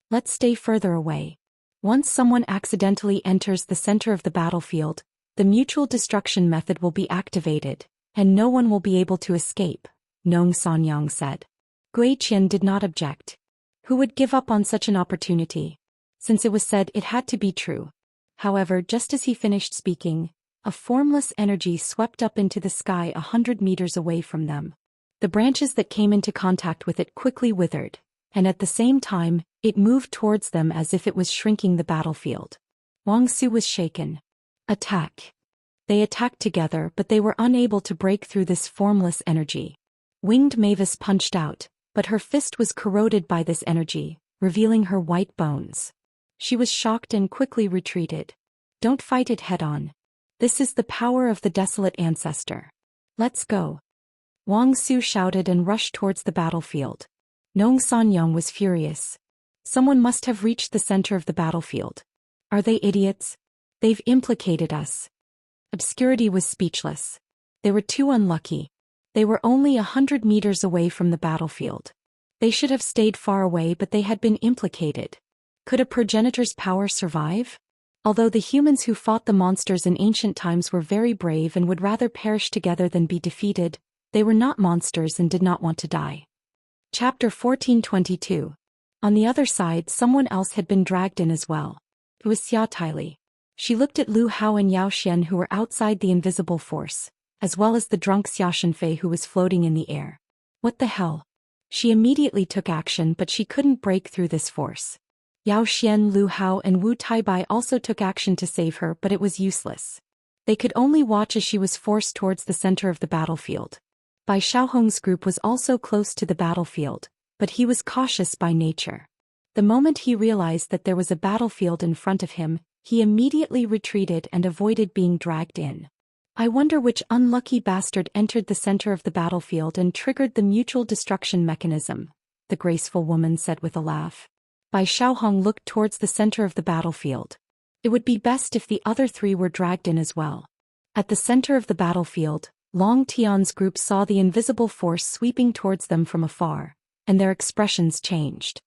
Let's stay further away. Once someone accidentally enters the center of the battlefield, the mutual destruction method will be activated, and no one will be able to escape, Nong Sanyang said. Gui Qian did not object. Who would give up on such an opportunity? Since it was said, it had to be true. However, just as he finished speaking, a formless energy swept up into the sky 100 meters away from them. The branches that came into contact with it quickly withered, and at the same time, it moved towards them as if it was shrinking the battlefield. Wang Su was shaken. Attack. They attacked together, but they were unable to break through this formless energy. Winged Mavis punched out, but her fist was corroded by this energy, revealing her white bones. She was shocked and quickly retreated. Don't fight it head-on. This is the power of the desolate ancestor. Let's go. Wang Su shouted and rushed towards the battlefield. Nong Sanyang was furious. Someone must have reached the center of the battlefield. Are they idiots? They've implicated us. Obscurity was speechless. They were too unlucky. They were only 100 meters away from the battlefield. They should have stayed far away, but they had been implicated. Could a progenitor's power survive? Although the humans who fought the monsters in ancient times were very brave and would rather perish together than be defeated, they were not monsters and did not want to die. Chapter 1422. On the other side, someone else had been dragged in as well. It was Xia Taili. She looked at Lu Hao and Yao Xian, who were outside the invisible force, as well as the drunk Xia Shenfei who was floating in the air. What the hell? She immediately took action, but she couldn't break through this force. Yao Xian, Lu Hao and Wu Taibai also took action to save her, but it was useless. They could only watch as she was forced towards the center of the battlefield. Bai Xiaohong's group was also close to the battlefield, but he was cautious by nature. The moment he realized that there was a battlefield in front of him, he immediately retreated and avoided being dragged in. I wonder which unlucky bastard entered the center of the battlefield and triggered the mutual destruction mechanism, the graceful woman said with a laugh. Bai Xiaohong looked towards the center of the battlefield. It would be best if the other three were dragged in as well. At the center of the battlefield, Long Tian's group saw the invisible force sweeping towards them from afar, and their expressions changed.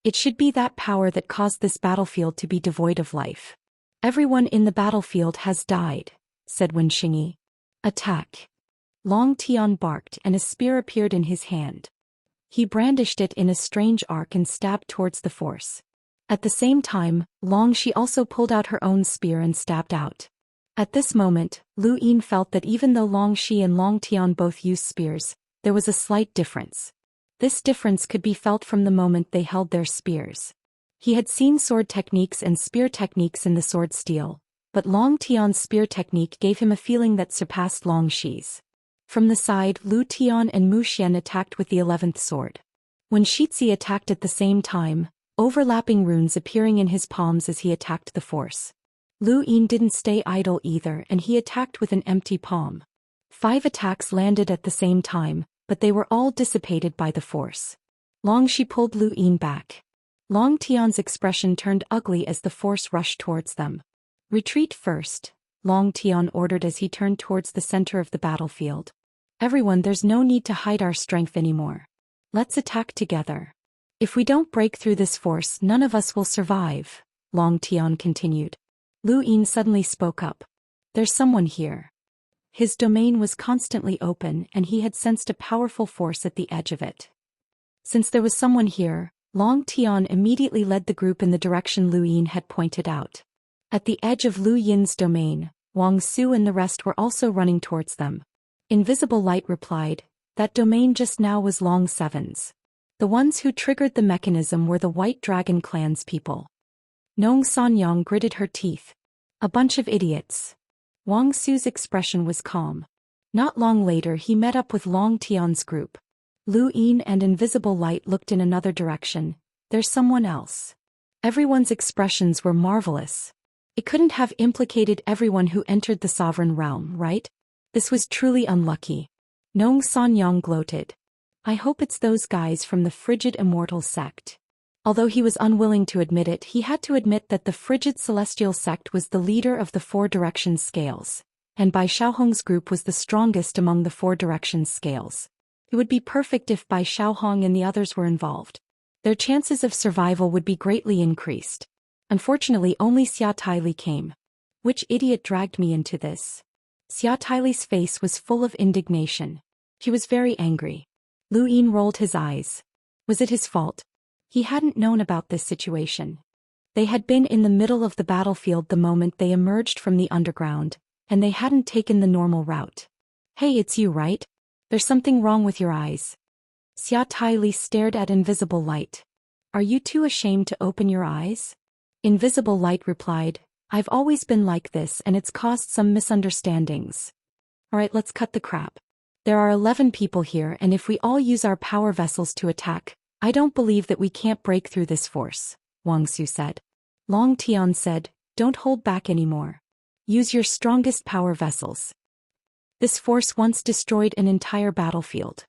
It should be that power that caused this battlefield to be devoid of life. Everyone in the battlefield has died, said Wen Xingyi. Attack. Long Tian barked and a spear appeared in his hand. He brandished it in a strange arc and stabbed towards the force. At the same time, Long Shi also pulled out her own spear and stabbed out. At this moment, Lu Yin felt that even though Long Shi and Long Tian both used spears, there was a slight difference. This difference could be felt from the moment they held their spears. He had seen sword techniques and spear techniques in the sword steel, but Long Tian's spear technique gave him a feeling that surpassed Long Shi's. From the side, Lu Tian and Mu Xian attacked with the 11th sword. When Xianxia attacked at the same time, overlapping runes appearing in his palms as he attacked the force. Lu Yin didn't stay idle either and he attacked with an empty palm. 5 attacks landed at the same time, but they were all dissipated by the force. Long Shi pulled Lu Yin back. Long Tian's expression turned ugly as the force rushed towards them. Retreat first, Long Tian ordered as he turned towards the center of the battlefield. Everyone, there's no need to hide our strength anymore. Let's attack together. If we don't break through this force, none of us will survive, Long Tian continued. Lu Yin suddenly spoke up. There's someone here. His domain was constantly open and he had sensed a powerful force at the edge of it. Since there was someone here, Long Tian immediately led the group in the direction Lu Yin had pointed out. At the edge of Lu Yin's domain, Wang Su and the rest were also running towards them. Invisible Light replied, that domain just now was Long Seven's. The ones who triggered the mechanism were the White Dragon Clan's people. Nong Sanyang gritted her teeth. A bunch of idiots. Wang Su's expression was calm. Not long later he met up with Long Tian's group. Lu Yin and Invisible Light looked in another direction. There's someone else. Everyone's expressions were marvelous. It couldn't have implicated everyone who entered the sovereign realm, right? This was truly unlucky. Nong Sanyang gloated. I hope it's those guys from the frigid Immortal sect. Although he was unwilling to admit it, he had to admit that the frigid celestial sect was the leader of the 4 directions scales, and Bai Xiaohong's group was the strongest among the 4 directions scales. It would be perfect if Bai Xiaohong and the others were involved. Their chances of survival would be greatly increased. Unfortunately, only Xia Taili came. Which idiot dragged me into this? Xia Taili's face was full of indignation. He was very angry. Lu Yin rolled his eyes. Was it his fault? He hadn't known about this situation. They had been in the middle of the battlefield the moment they emerged from the underground, and they hadn't taken the normal route. Hey, it's you, right? There's something wrong with your eyes. Xia Taili stared at Invisible Light. Are you too ashamed to open your eyes? Invisible Light replied, I've always been like this and it's caused some misunderstandings. Alright, let's cut the crap. There are 11 people here and if we all use our power vessels to attack, I don't believe that we can't break through this force, Wang Su said. Long Tian said, don't hold back anymore. Use your strongest power vessels. This force once destroyed an entire battlefield.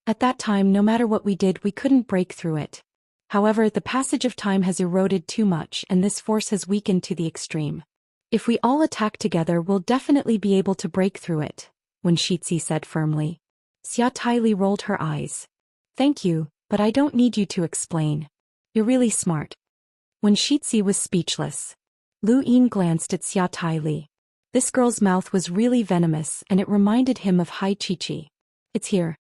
At that time, no matter what we did, we couldn't break through it. However, the passage of time has eroded too much and this force has weakened to the extreme. If we all attack together, we'll definitely be able to break through it, Wen Shixi said firmly. Xia Taili rolled her eyes. Thank you, but I don't need you to explain. You're really smart. Wen Shixi was speechless. Lu Yin glanced at Xia Taili. This girl's mouth was really venomous and it reminded him of Hai Chi-Chi. It's here.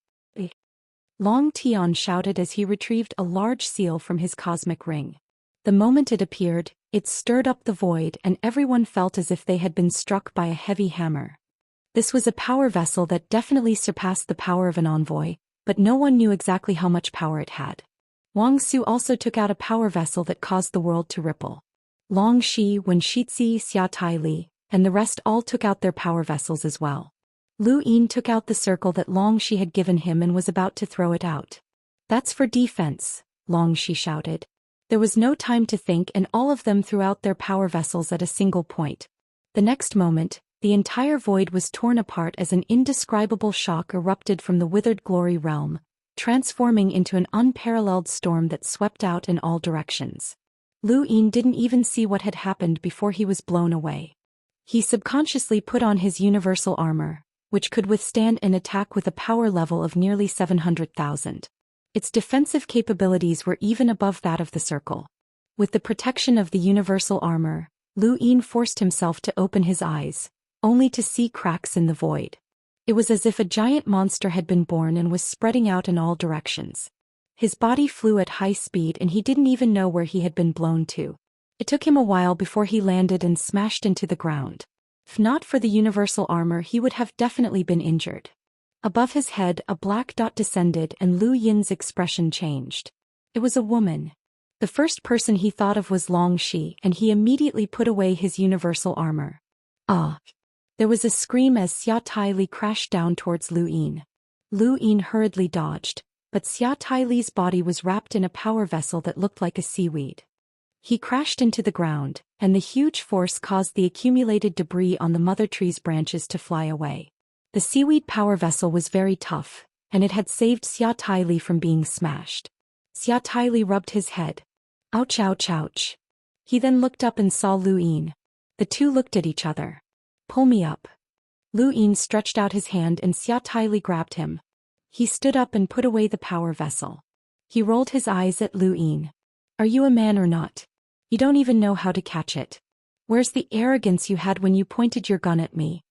Long Tian shouted as he retrieved a large seal from his cosmic ring. The moment it appeared, it stirred up the void and everyone felt as if they had been struck by a heavy hammer. This was a power vessel that definitely surpassed the power of an envoy, but no one knew exactly how much power it had. Wang Su also took out a power vessel that caused the world to ripple. Long Shi, Wen Shixi, Xia Taili, and the rest all took out their power vessels as well. Lu Yin took out the circle that Long Shi had given him and was about to throw it out. That's for defense, Long Shi shouted. There was no time to think and all of them threw out their power vessels at a single point. The next moment, the entire void was torn apart as an indescribable shock erupted from the withered glory realm, transforming into an unparalleled storm that swept out in all directions. Lu Yin didn't even see what had happened before he was blown away. He subconsciously put on his universal armor, which could withstand an attack with a power level of nearly 700,000. Its defensive capabilities were even above that of the circle. With the protection of the universal armor, Lu Yin forced himself to open his eyes, only to see cracks in the void. It was as if a giant monster had been born and was spreading out in all directions. His body flew at high speed and he didn't even know where he had been blown to. It took him a while before he landed and smashed into the ground. If not for the universal armor, he would have definitely been injured. Above his head, a black dot descended and Lu Yin's expression changed. It was a woman. The first person he thought of was Long Shi, and he immediately put away his universal armor. Ah! There was a scream as Xia Taili crashed down towards Lu Yin. Lu Yin hurriedly dodged, but Xia Taili's body was wrapped in a power vessel that looked like a seaweed. He crashed into the ground, and the huge force caused the accumulated debris on the mother tree's branches to fly away. The seaweed power vessel was very tough, and it had saved Xia Taili from being smashed. Xia Taili rubbed his head. Ouch, ouch, ouch. He then looked up and saw Lu Yin. The two looked at each other. Pull me up. Lu Yin stretched out his hand and Xia Taili grabbed him. He stood up and put away the power vessel. He rolled his eyes at Lu Yin. Are you a man or not? You don't even know how to catch it. Where's the arrogance you had when you pointed your gun at me?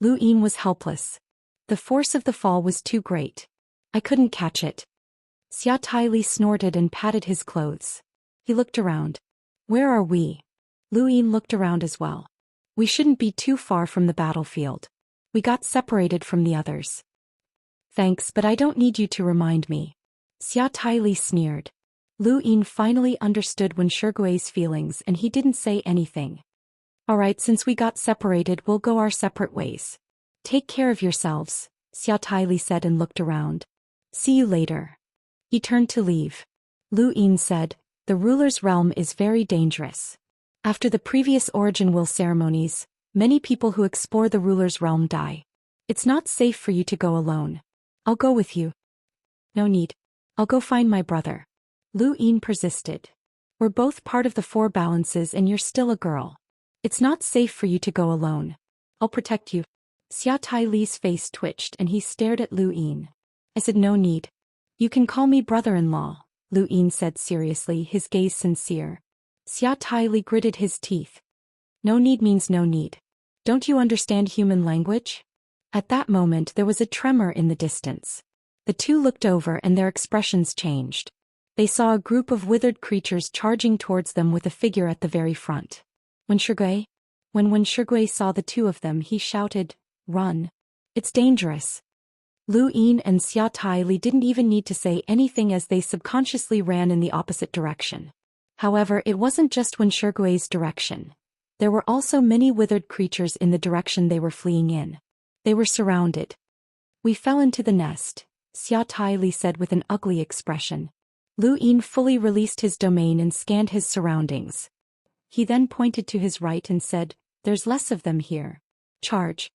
Lu Yin was helpless. The force of the fall was too great. I couldn't catch it. Xia Taili snorted and patted his clothes. He looked around. Where are we? Lu Yin looked around as well. We shouldn't be too far from the battlefield. We got separated from the others. Thanks, but I don't need you to remind me. Xia Taili sneered. Lu Yin finally understood Wen Shigui's feelings and he didn't say anything. Alright, since we got separated, we'll go our separate ways. Take care of yourselves, Xia Taili said and looked around. See you later. He turned to leave. Lu Yin said, the ruler's realm is very dangerous. After the previous origin will ceremonies, many people who explore the ruler's realm die. It's not safe for you to go alone. I'll go with you. No need. I'll go find my brother. Lu Yin persisted. We're both part of the four balances and you're still a girl. It's not safe for you to go alone. I'll protect you. Xia Taili's face twitched and he stared at Lu Yin. I said no need. You can call me brother-in-law, Lu Yin said seriously, his gaze sincere. Xia Taili gritted his teeth. No need means no need. Don't you understand human language? At that moment there was a tremor in the distance. The two looked over and their expressions changed. They saw a group of withered creatures charging towards them with a figure at the very front. Wen Shigui saw the two of them, he shouted, Run. It's dangerous. Lu Yin and Xia Taili didn't even need to say anything as they subconsciously ran in the opposite direction. However, it wasn't just Wen Shigui's direction. There were also many withered creatures in the direction they were fleeing in. They were surrounded. We fell into the nest, Xia Taili said with an ugly expression. Lu Yin fully released his domain and scanned his surroundings. He then pointed to his right and said, There's less of them here. Charge.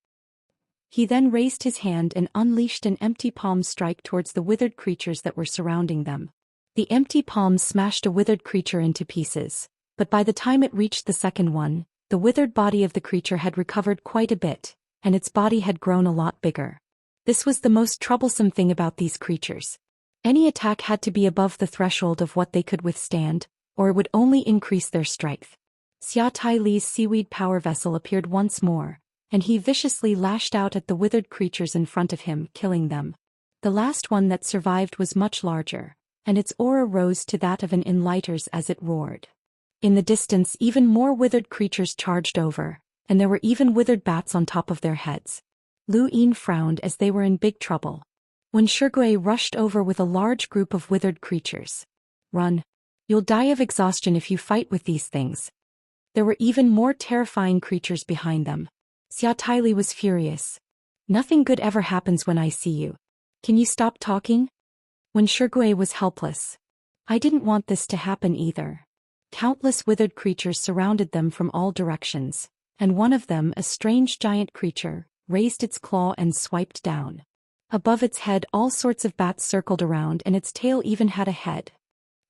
He then raised his hand and unleashed an empty palm strike towards the withered creatures that were surrounding them. The empty palm smashed a withered creature into pieces, but by the time it reached the second one, the withered body of the creature had recovered quite a bit, and its body had grown a lot bigger. This was the most troublesome thing about these creatures. Any attack had to be above the threshold of what they could withstand, or it would only increase their strength. Xia Taili's seaweed power vessel appeared once more, and he viciously lashed out at the withered creatures in front of him, killing them. The last one that survived was much larger, and its aura rose to that of an enlighters as it roared. In the distance, even more withered creatures charged over, and there were even withered bats on top of their heads. Lu Yin frowned as they were in big trouble. Wen Shigui rushed over with a large group of withered creatures. Run. You'll die of exhaustion if you fight with these things. There were even more terrifying creatures behind them. Xia Taili was furious. Nothing good ever happens when I see you. Can you stop talking? Wen Shigui was helpless. I didn't want this to happen either. Countless withered creatures surrounded them from all directions, and one of them, a strange giant creature, raised its claw and swiped down. Above its head all sorts of bats circled around and its tail even had a head.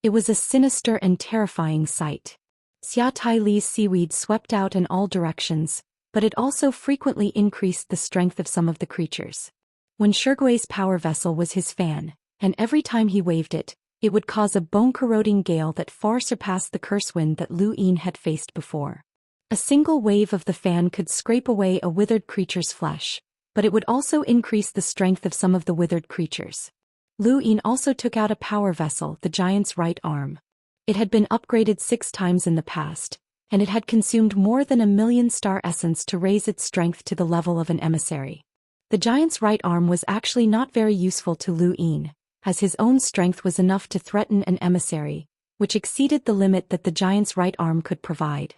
It was a sinister and terrifying sight. Xia Taili's seaweed swept out in all directions, but it also frequently increased the strength of some of the creatures. Wen Shigui's power vessel was his fan, and every time he waved it, it would cause a bone-corroding gale that far surpassed the curse wind that Lu Yin had faced before. A single wave of the fan could scrape away a withered creature's flesh, but it would also increase the strength of some of the withered creatures. Lu Yin also took out a power vessel, the giant's right arm. It had been upgraded 6 times in the past, and it had consumed more than 1,000,000 star essence to raise its strength to the level of an emissary. The giant's right arm was actually not very useful to Lu Yin, as his own strength was enough to threaten an emissary, which exceeded the limit that the giant's right arm could provide.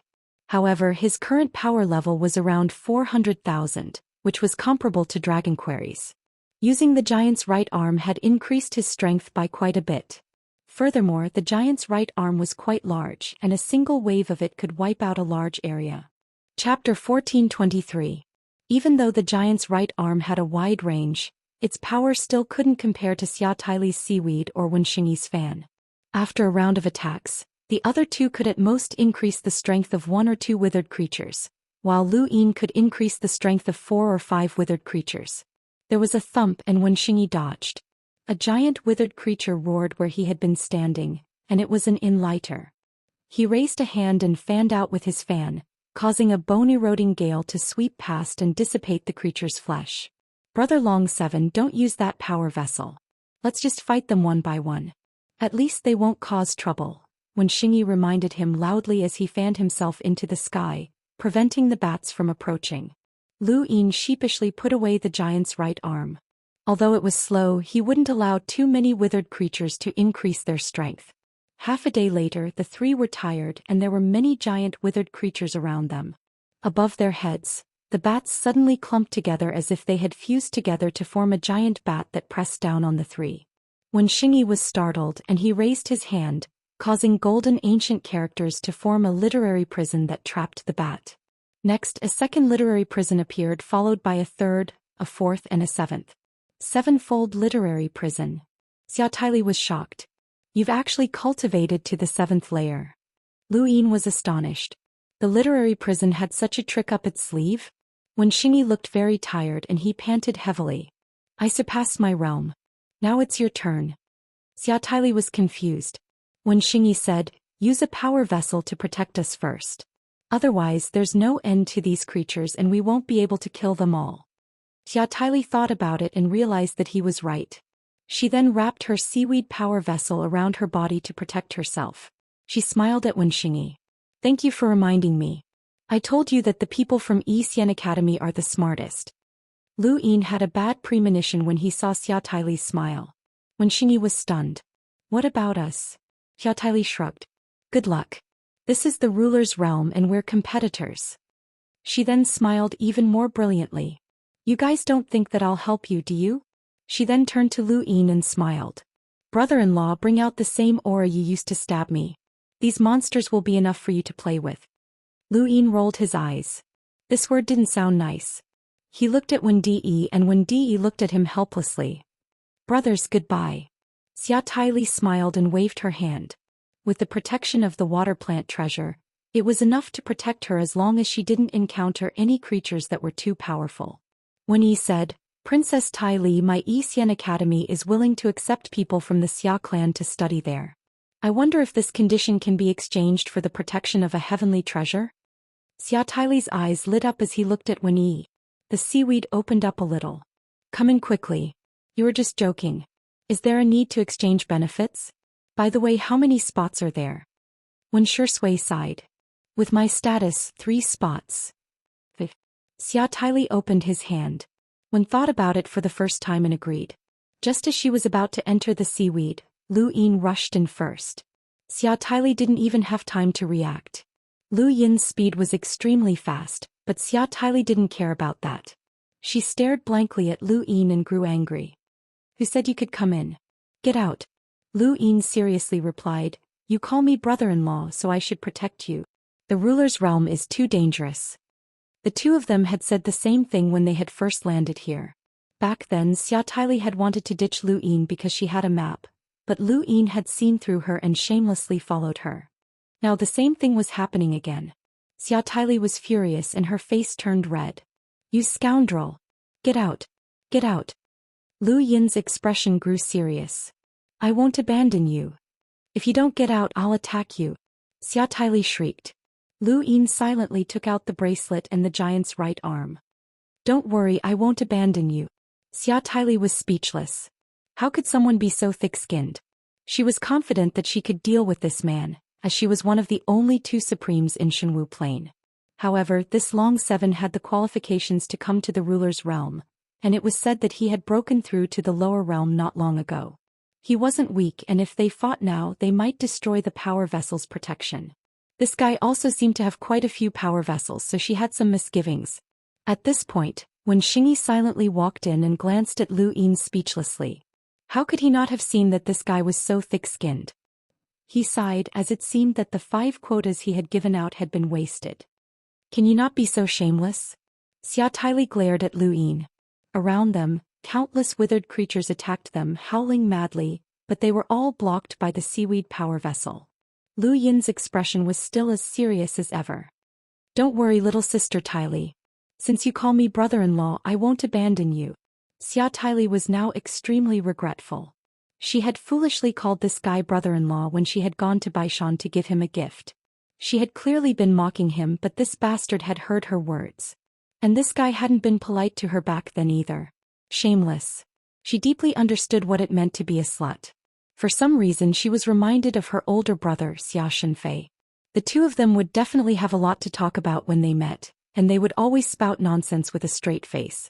However, his current power level was around 400,000, which was comparable to dragon queries. Using the giant's right arm had increased his strength by quite a bit. Furthermore, the giant's right arm was quite large, and a single wave of it could wipe out a large area. Chapter 1423. Even though the giant's right arm had a wide range, its power still couldn't compare to Xia Taili's seaweed or Wenxingyi's fan. After a round of attacks, the other two could at most increase the strength of 1 or 2 withered creatures, while Lu Yin could increase the strength of 4 or 5 withered creatures. There was a thump, and Wenxingyi dodged. A giant withered creature roared where he had been standing, and it was an lighter. He raised a hand and fanned out with his fan, causing a bone-eroding gale to sweep past and dissipate the creature's flesh. Brother Long 7, don't use that power vessel. Let's just fight them one by one. At least they won't cause trouble, Wenxingyi reminded him loudly as he fanned himself into the sky, preventing the bats from approaching. Lu Yin sheepishly put away the giant's right arm. Although it was slow, he wouldn't allow too many withered creatures to increase their strength. Half a day later, the 3 were tired and there were many giant withered creatures around them. Above their heads, the bats suddenly clumped together as if they had fused together to form a giant bat that pressed down on the 3. Wenxingyi was startled and he raised his hand, causing golden ancient characters to form a literary prison that trapped the bat. Next, a second literary prison appeared, followed by a third, a fourth, and a 7th. 7-fold literary prison. Xia Taili was shocked. You've actually cultivated to the 7th layer. Lu Yin was astonished. The literary prison had such a trick up its sleeve? Wenxingyi looked very tired and he panted heavily. I surpassed my realm. Now it's your turn. Xia Taili was confused. Wenxingyi said, use a power vessel to protect us first. Otherwise there's no end to these creatures and we won't be able to kill them all. Xia Taili thought about it and realized that he was right. She then wrapped her seaweed power vessel around her body to protect herself. She smiled at Wenxingyi. Thank you for reminding me. I told you that the people from Xian Academy are the smartest. Lu Yin had a bad premonition when he saw Xia Taili's smile. Wenxingyi was stunned. What about us? Xia Taili shrugged. Good luck. This is the ruler's realm and we're competitors. She then smiled even more brilliantly. You guys don't think that I'll help you, do you? She then turned to Lu Yin and smiled. Brother-in-law, bring out the same aura you used to stab me. These monsters will be enough for you to play with. Lu Yin rolled his eyes. This word didn't sound nice. He looked at Wendiyi and Wendiyi looked at him helplessly. Brothers, goodbye. Xia Taili smiled and waved her hand. With the protection of the water plant treasure, it was enough to protect her as long as she didn't encounter any creatures that were too powerful. When he said, Princess Tai Li, my Xian Academy is willing to accept people from the Xia clan to study there. I wonder if this condition can be exchanged for the protection of a heavenly treasure? Xia Taili's eyes lit up as he looked at Wenyi. The seaweed opened up a little. Come in quickly. You were just joking. Is there a need to exchange benefits? By the way, how many spots are there? Wen Shui sighed. With my status, 3 spots. Xia Taili opened his hand. Wen thought about it for the first time and agreed. Just as she was about to enter the seaweed, Lu Yin rushed in first. Xia Taili didn't even have time to react. Lu Yin's speed was extremely fast, but Xia Taili didn't care about that. She stared blankly at Lu Yin and grew angry. Who said you could come in? Get out. Lu Yin seriously replied, you call me brother-in-law, so I should protect you. The ruler's realm is too dangerous. The two of them had said the same thing when they had first landed here. Back then, Xia Taili had wanted to ditch Lu Yin because she had a map, but Lu Yin had seen through her and shamelessly followed her. Now the same thing was happening again. Xia Taili was furious and her face turned red. You scoundrel! Get out! Get out! Lu Yin's expression grew serious. I won't abandon you. If you don't get out, I'll attack you. Xia Taili shrieked. Lu Yin silently took out the bracelet and the giant's right arm. Don't worry, I won't abandon you. Xia Taili was speechless. How could someone be so thick-skinned? She was confident that she could deal with this man, as she was one of the only two supremes in Shenwu Plain. However, this Long Seven had the qualifications to come to the ruler's realm, and it was said that he had broken through to the lower realm not long ago. He wasn't weak, and if they fought now, they might destroy the power vessel's protection. This guy also seemed to have quite a few power vessels, so she had some misgivings. At this point, when Xingyi silently walked in and glanced at Lu Yin speechlessly. How could he not have seen that this guy was so thick-skinned? He sighed as it seemed that the 5 quotas he had given out had been wasted. Can you not be so shameless? Xia Taili glared at Lu Yin. Around them, countless withered creatures attacked them, howling madly, but they were all blocked by the seaweed power vessel. Lu Yin's expression was still as serious as ever. Don't worry, little sister Taili. Since you call me brother-in-law, I won't abandon you. Xia Taili was now extremely regretful. She had foolishly called this guy brother-in-law when she had gone to Baishan to give him a gift. She had clearly been mocking him, but this bastard had heard her words. And this guy hadn't been polite to her back then either. Shameless. She deeply understood what it meant to be a slut. For some reason she was reminded of her older brother, Xia Shenfei. The two of them would definitely have a lot to talk about when they met, and they would always spout nonsense with a straight face.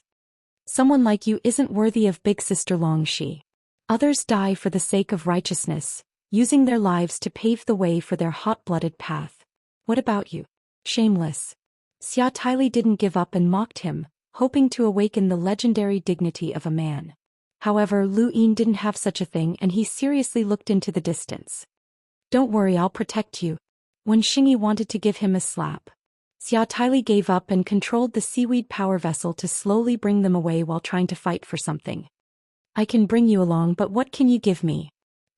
Someone like you isn't worthy of big sister Long Shi. Others die for the sake of righteousness, using their lives to pave the way for their hot-blooded path. What about you? Shameless. Xia Taili didn't give up and mocked him, hoping to awaken the legendary dignity of a man. However, Lu Yin didn't have such a thing, and he seriously looked into the distance. Don't worry, I'll protect you. When Xingyi wanted to give him a slap, Xia Taili gave up and controlled the seaweed power vessel to slowly bring them away while trying to fight for something. I can bring you along, but what can you give me?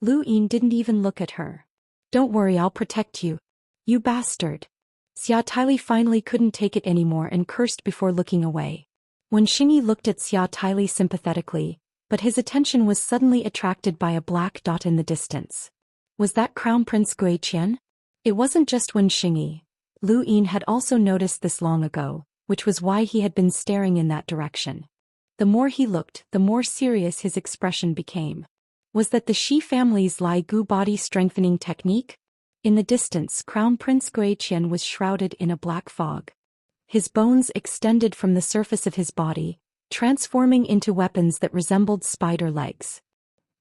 Lu Yin didn't even look at her. Don't worry, I'll protect you. You bastard. Xia Taili finally couldn't take it anymore and cursed before looking away. When Xingyi looked at Xia Taili sympathetically, but his attention was suddenly attracted by a black dot in the distance. Was that Crown Prince Gui Qian? It wasn't just when Xingyi. Lu Yin had also noticed this long ago, which was why he had been staring in that direction. The more he looked, the more serious his expression became. Was that the Shi family's Lai Gu body strengthening technique? In the distance, Crown Prince Gui Qian was shrouded in a black fog. His bones extended from the surface of his body, transforming into weapons that resembled spider legs.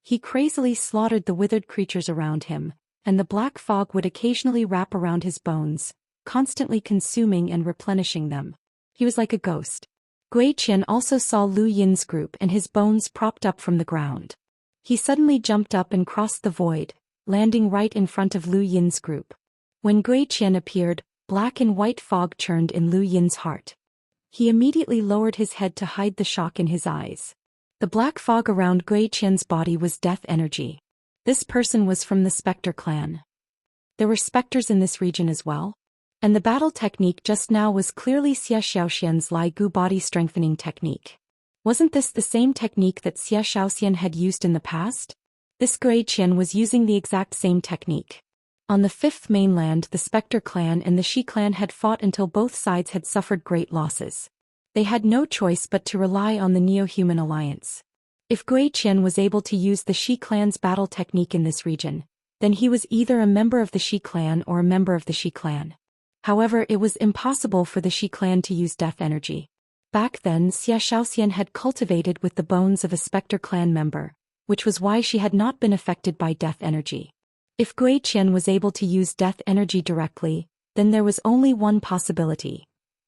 He crazily slaughtered the withered creatures around him, and the black fog would occasionally wrap around his bones, constantly consuming and replenishing them. He was like a ghost. Gui Qian also saw Lu Yin's group and his bones propped up from the ground. He suddenly jumped up and crossed the void, landing right in front of Lu Yin's group. When Gui Qian appeared, black and white fog churned in Lu Yin's heart. He immediately lowered his head to hide the shock in his eyes. The black fog around Gui Qian's body was death energy. This person was from the Spectre clan. There were specters in this region as well? And the battle technique just now was clearly Xia Xiaoxian's Lai Gu body strengthening technique. Wasn't this the same technique that Xia Xiaoxian had used in the past? This Gui Qian was using the exact same technique. On the fifth mainland, the Spectre clan and the Shi clan had fought until both sides had suffered great losses. They had no choice but to rely on the Neo-Human alliance. If Gui Qian was able to use the Shi clan's battle technique in this region, then he was either a member of the Shi clan or a member of the Shi clan. However, it was impossible for the Shi clan to use death energy. Back then, Xia Xiaoxian had cultivated with the bones of a Spectre clan member, which was why she had not been affected by death energy. If Gui Qian was able to use death energy directly, then there was only one possibility.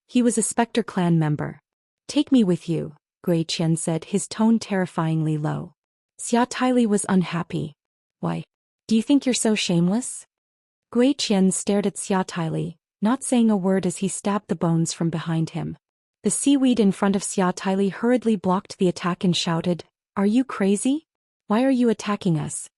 He was a Spectre clan member. Take me with you, Gui Qian said, his tone terrifyingly low. Xia Taili was unhappy. Why? Do you think you're so shameless? Gui Qian stared at Xia Taili, not saying a word as he stabbed the bones from behind him. The seaweed in front of Xia Taili hurriedly blocked the attack and shouted, "Are you crazy? Why are you attacking us?"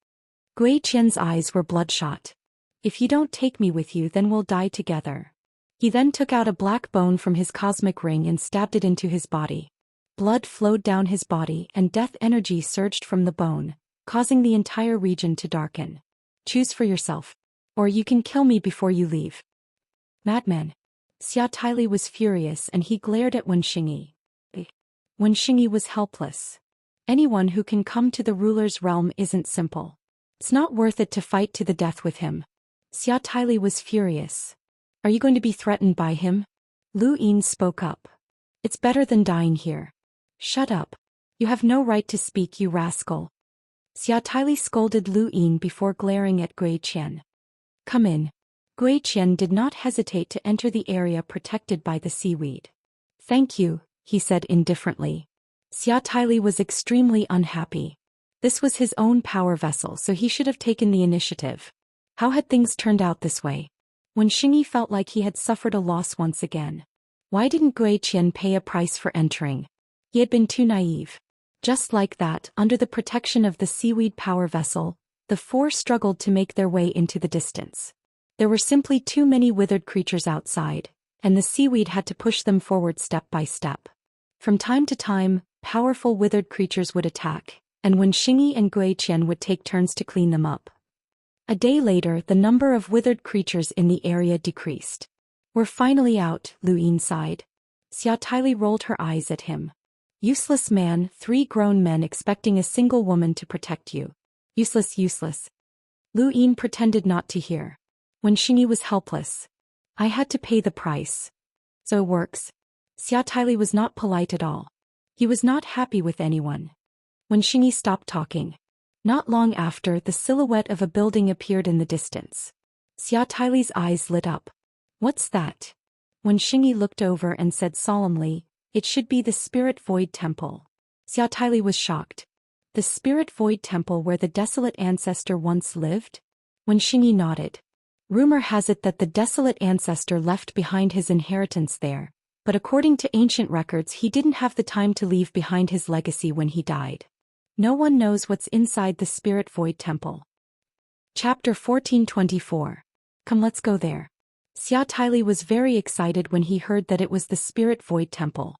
Gui Qian's eyes were bloodshot. "If you don't take me with you, then we'll die together." He then took out a black bone from his cosmic ring and stabbed it into his body. Blood flowed down his body and death energy surged from the bone, causing the entire region to darken. Choose for yourself. Or you can kill me before you leave. Madman. Xia Taili was furious and he glared at Wen Xingyi. Wen Xingyi was helpless. Anyone who can come to the ruler's realm isn't simple. It's not worth it to fight to the death with him. Xia Taili was furious. Are you going to be threatened by him? Lu Yin spoke up. It's better than dying here. Shut up. You have no right to speak, you rascal. Xia Taili scolded Lu Yin before glaring at Gui Qian. Come in. Gui Qian did not hesitate to enter the area protected by the seaweed. Thank you, he said indifferently. Xia Taili was extremely unhappy. This was his own power vessel, so he should have taken the initiative. How had things turned out this way? When Xingyi felt like he had suffered a loss once again. Why didn't Gui Qian pay a price for entering? He had been too naive. Just like that, under the protection of the seaweed power vessel, the four struggled to make their way into the distance. There were simply too many withered creatures outside, and the seaweed had to push them forward step by step. From time to time, powerful withered creatures would attack, and when Xingyi and Gui Qian would take turns to clean them up. A day later, the number of withered creatures in the area decreased. We're finally out, Lu Yin sighed. Xia Taili rolled her eyes at him. Useless man, 3 grown men expecting a single woman to protect you. Useless, useless. Lu Yin pretended not to hear. When Xingyi was helpless. I had to pay the price. So it works. Xia Taili was not polite at all. He was not happy with anyone. When Xingyi stopped talking. Not long after, the silhouette of a building appeared in the distance. Xia Taili's eyes lit up. What's that? When Xingyi looked over and said solemnly, it should be the Spirit Void Temple. Xia Taili was shocked. The Spirit Void Temple where the desolate ancestor once lived? When Xingyi nodded. Rumor has it that the desolate ancestor left behind his inheritance there, but according to ancient records he didn't have the time to leave behind his legacy when he died. No one knows what's inside the Spirit Void Temple. Chapter 1424. Come, let's go there. Xia Taili was very excited when he heard that it was the Spirit Void Temple.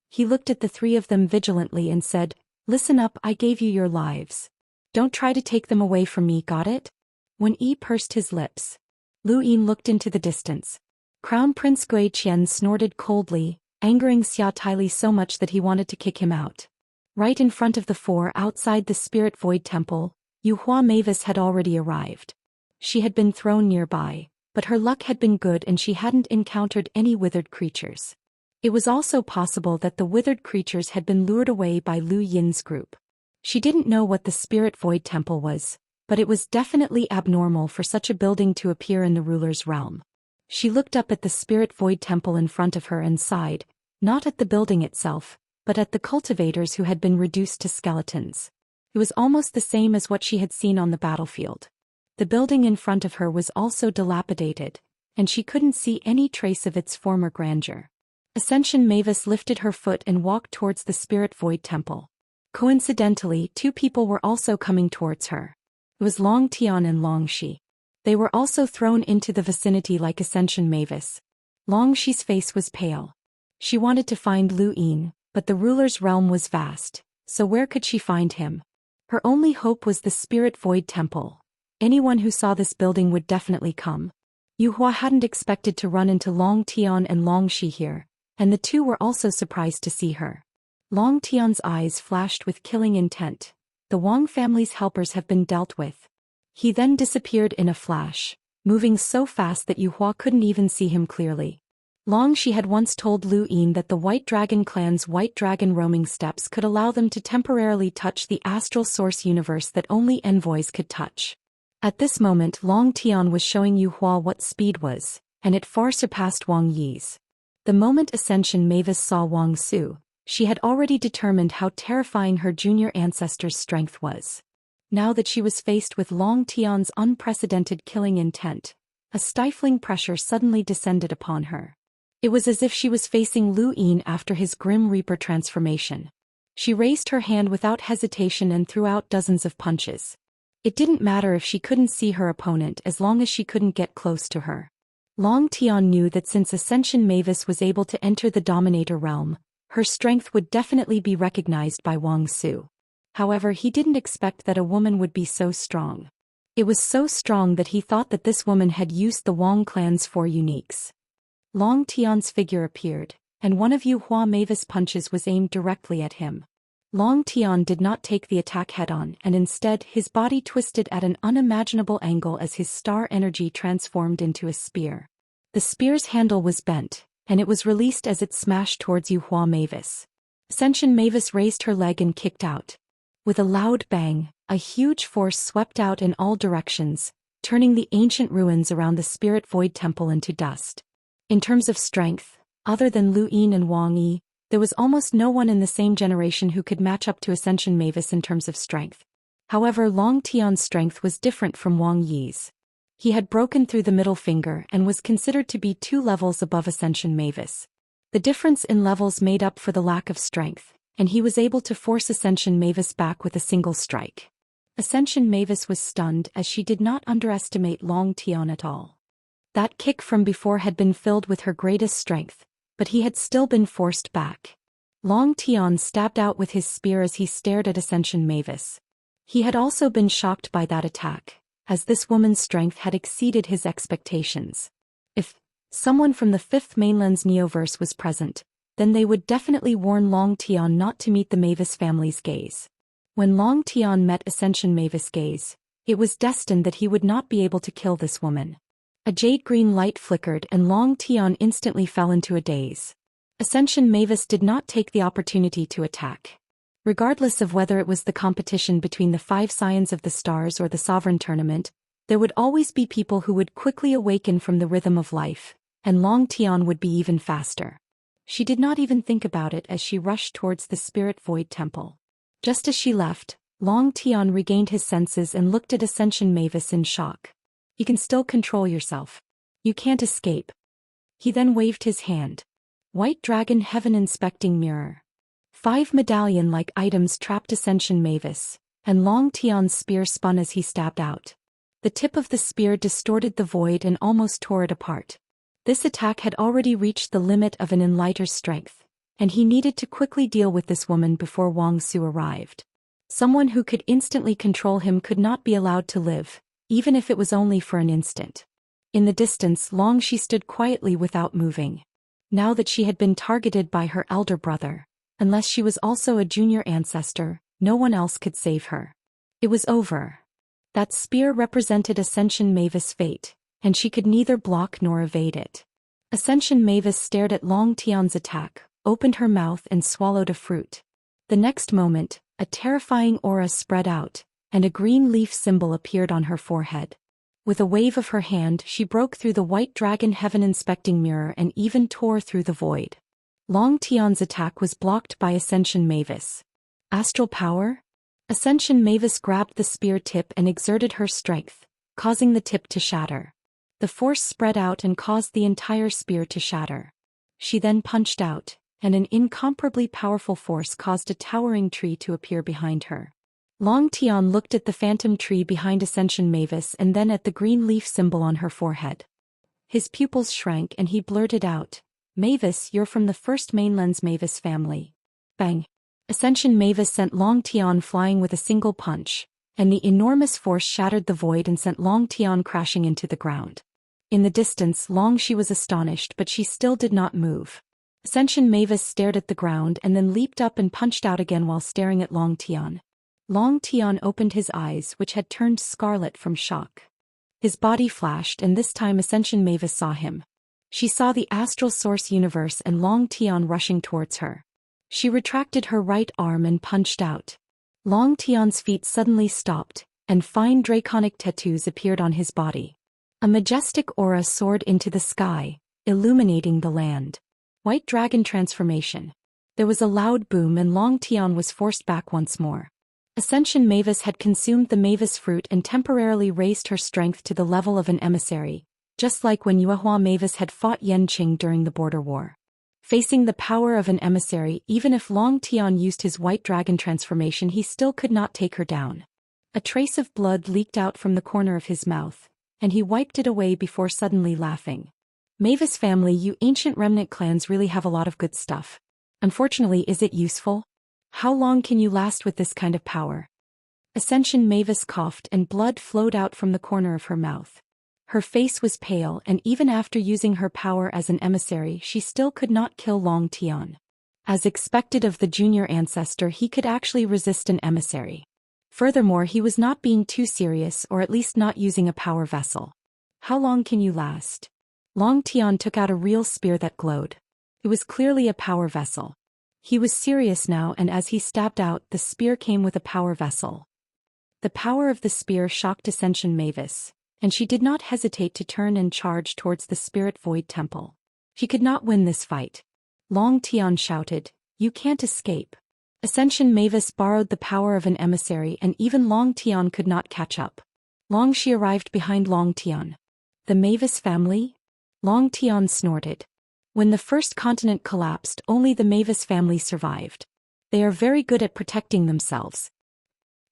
He looked at the 3 of them vigilantly and said, Listen up, I gave you your lives. Don't try to take them away from me, got it? When Yi pursed his lips. Lu Yin looked into the distance. Crown Prince Gui Qian snorted coldly, angering Xia Taili so much that he wanted to kick him out. Right in front of the 4 outside the Spirit Void Temple, Yuhua Mavis had already arrived. She had been thrown nearby, but her luck had been good and she hadn't encountered any withered creatures. It was also possible that the withered creatures had been lured away by Lu Yin's group. She didn't know what the Spirit Void Temple was, but it was definitely abnormal for such a building to appear in the ruler's realm. She looked up at the Spirit Void Temple in front of her and sighed, not at the building itself, but at the cultivators who had been reduced to skeletons. It was almost the same as what she had seen on the battlefield. The building in front of her was also dilapidated, and she couldn't see any trace of its former grandeur. Ascension Mavis lifted her foot and walked towards the Spirit Void Temple. Coincidentally, 2 people were also coming towards her. It was Long Tian and Long Shi. They were also thrown into the vicinity like Ascension Mavis. Long Shi's face was pale. She wanted to find Lu Yin, but the ruler's realm was vast, so where could she find him? Her only hope was the Spirit Void Temple. Anyone who saw this building would definitely come. Yuhua hadn't expected to run into Long Tian and Long Shi here, and the 2 were also surprised to see her. Long Tian's eyes flashed with killing intent. The Wang family's helpers have been dealt with. He then disappeared in a flash, moving so fast that Yuhua couldn't even see him clearly. Long Shi had once told Lu Yin that the White Dragon clan's White Dragon roaming steps could allow them to temporarily touch the astral source universe that only envoys could touch. At this moment Long Tian was showing Yuhua what speed was, and it far surpassed Wang Yi's. The moment Ascension Mavis saw Wang Su, she had already determined how terrifying her junior ancestor's strength was. Now that she was faced with Long Tian's unprecedented killing intent, a stifling pressure suddenly descended upon her. It was as if she was facing Lu Yin after his Grim Reaper transformation. She raised her hand without hesitation and threw out dozens of punches. It didn't matter if she couldn't see her opponent as long as she couldn't get close to her. Long Tian knew that since Ascension Mavis was able to enter the Dominator realm, her strength would definitely be recognized by Wang Su. However, he didn't expect that a woman would be so strong. It was so strong that he thought that this woman had used the Wang clan's 4 uniques. Long Tian's figure appeared, and one of Yu Hua Mavis' punches was aimed directly at him. Long Tian did not take the attack head-on, and instead his body twisted at an unimaginable angle as his star energy transformed into a spear. The spear's handle was bent, and it was released as it smashed towards Yu Hua Mavis. Ascension Mavis raised her leg and kicked out. With a loud bang, a huge force swept out in all directions, turning the ancient ruins around the Spirit Void Temple into dust. In terms of strength, other than Lu Yin and Wang Yi, there was almost no one in the same generation who could match up to Ascension Mavis in terms of strength. However, Long Tian's strength was different from Wang Yi's. He had broken through the middle finger and was considered to be 2 levels above Ascension Mavis. The difference in levels made up for the lack of strength, and he was able to force Ascension Mavis back with a single strike. Ascension Mavis was stunned as she did not underestimate Long Tian at all. That kick from before had been filled with her greatest strength, but he had still been forced back. Long Tian stabbed out with his spear as he stared at Ascension Mavis. He had also been shocked by that attack, as this woman's strength had exceeded his expectations. If someone from the 5th Mainland's Neoverse was present, then they would definitely warn Long Tian not to meet the Mavis family's gaze. When Long Tian met Ascension Mavis' gaze, it was destined that he would not be able to kill this woman. A jade-green light flickered and Long Tian instantly fell into a daze. Ascension Mavis did not take the opportunity to attack. Regardless of whether it was the competition between the 5 Scions of the Stars or the Sovereign Tournament, there would always be people who would quickly awaken from the rhythm of life, and Long Tian would be even faster. She did not even think about it as she rushed towards the Spirit Void Temple. Just as she left, Long Tian regained his senses and looked at Ascension Mavis in shock. You can still control yourself. You can't escape. He then waved his hand. White Dragon Heaven Inspecting Mirror. 5 medallion-like items trapped Ascension Mavis, and Long Tian's spear spun as he stabbed out. The tip of the spear distorted the void and almost tore it apart. This attack had already reached the limit of an enlightened strength, and he needed to quickly deal with this woman before Wang Su arrived. Someone who could instantly control him could not be allowed to live, even if it was only for an instant. In the distance, Long Shi stood quietly without moving. Now that she had been targeted by her elder brother, unless she was also a junior ancestor, no one else could save her. It was over. That spear represented Ascension Mavis' fate, and she could neither block nor evade it. Ascension Mavis stared at Long Tian's attack, opened her mouth and swallowed a fruit. The next moment, a terrifying aura spread out, and a green leaf symbol appeared on her forehead. With a wave of her hand, she broke through the White Dragon Heaven Inspecting Mirror and even tore through the void. Long Tian's attack was blocked by Ascension Mavis. Astral power? Ascension Mavis grabbed the spear tip and exerted her strength, causing the tip to shatter. The force spread out and caused the entire spear to shatter. She then punched out, and an incomparably powerful force caused a towering tree to appear behind her. Long Tian looked at the phantom tree behind Ascension Mavis and then at the green leaf symbol on her forehead. His pupils shrank and he blurted out, "Mavis, you're from the 1st Mainland's Mavis family." Bang! Ascension Mavis sent Long Tian flying with a single punch, and the enormous force shattered the void and sent Long Tian crashing into the ground. In the distance, Long Shi was astonished, but she still did not move. Ascension Mavis stared at the ground and then leaped up and punched out again while staring at Long Tian. Long Tian opened his eyes, which had turned scarlet from shock. His body flashed, and this time Ascension Mavis saw him. She saw the astral source universe and Long Tian rushing towards her. She retracted her right arm and punched out. Long Tian's feet suddenly stopped, and fine draconic tattoos appeared on his body. A majestic aura soared into the sky, illuminating the land. White Dragon Transformation. There was a loud boom and Long Tian was forced back once more. Ascension Mavis had consumed the Mavis fruit and temporarily raised her strength to the level of an emissary, just like when Yuehua Mavis had fought Yanqing during the border war. Facing the power of an emissary, even if Long Tian used his White Dragon transformation, he still could not take her down. A trace of blood leaked out from the corner of his mouth, and he wiped it away before suddenly laughing. "Mavis family, you ancient remnant clans really have a lot of good stuff. Unfortunately, is it useful? How long can you last with this kind of power? Ascension Mavis coughed and blood flowed out from the corner of her mouth. Her face was pale, and even after using her power as an emissary she still could not kill Long Tian. As expected of the junior ancestor, he could actually resist an emissary. Furthermore, he was not being too serious, or at least not using a power vessel. How long can you last? Long Tian took out a real spear that glowed. It was clearly a power vessel. He was serious now, and as he stabbed out, the spear came with a power vessel. The power of the spear shocked Ascension Mavis, and she did not hesitate to turn and charge towards the Spirit Void Temple. She could not win this fight. Long Tian shouted, "You can't escape." Ascension Mavis borrowed the power of an emissary, and even Long Tian could not catch up. Long Shi arrived behind Long Tian. The Mavis family? Long Tian snorted. When the first continent collapsed, only the Mavis family survived. They are very good at protecting themselves.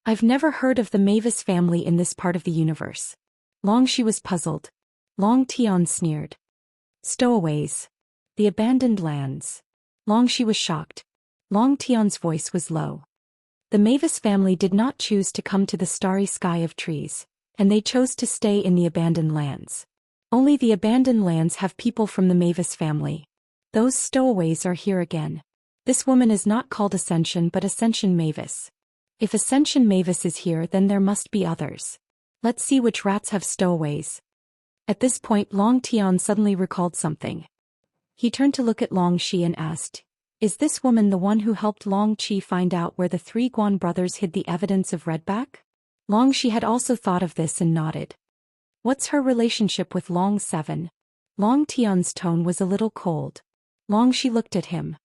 I've never heard of the Mavis family in this part of the universe. Long Shi was puzzled. Long Tian sneered. Stowaways. The abandoned lands. Long Shi was shocked. Long Tian's voice was low. The Mavis family did not choose to come to the starry sky of trees, and they chose to stay in the abandoned lands. Only the abandoned lands have people from the Mavis family. Those stowaways are here again. This woman is not called Ascension but Ascension Mavis. If Ascension Mavis is here, then there must be others. Let's see which rats have stowaways. At this point, Long Tian suddenly recalled something. He turned to look at Long Shi and asked, "Is this woman the one who helped Long Qi find out where the three Guan brothers hid the evidence of Redback?" Long Shi had also thought of this and nodded. "What's her relationship with Long Seven?" Long Tian's tone was a little cold. Long Shi looked at him.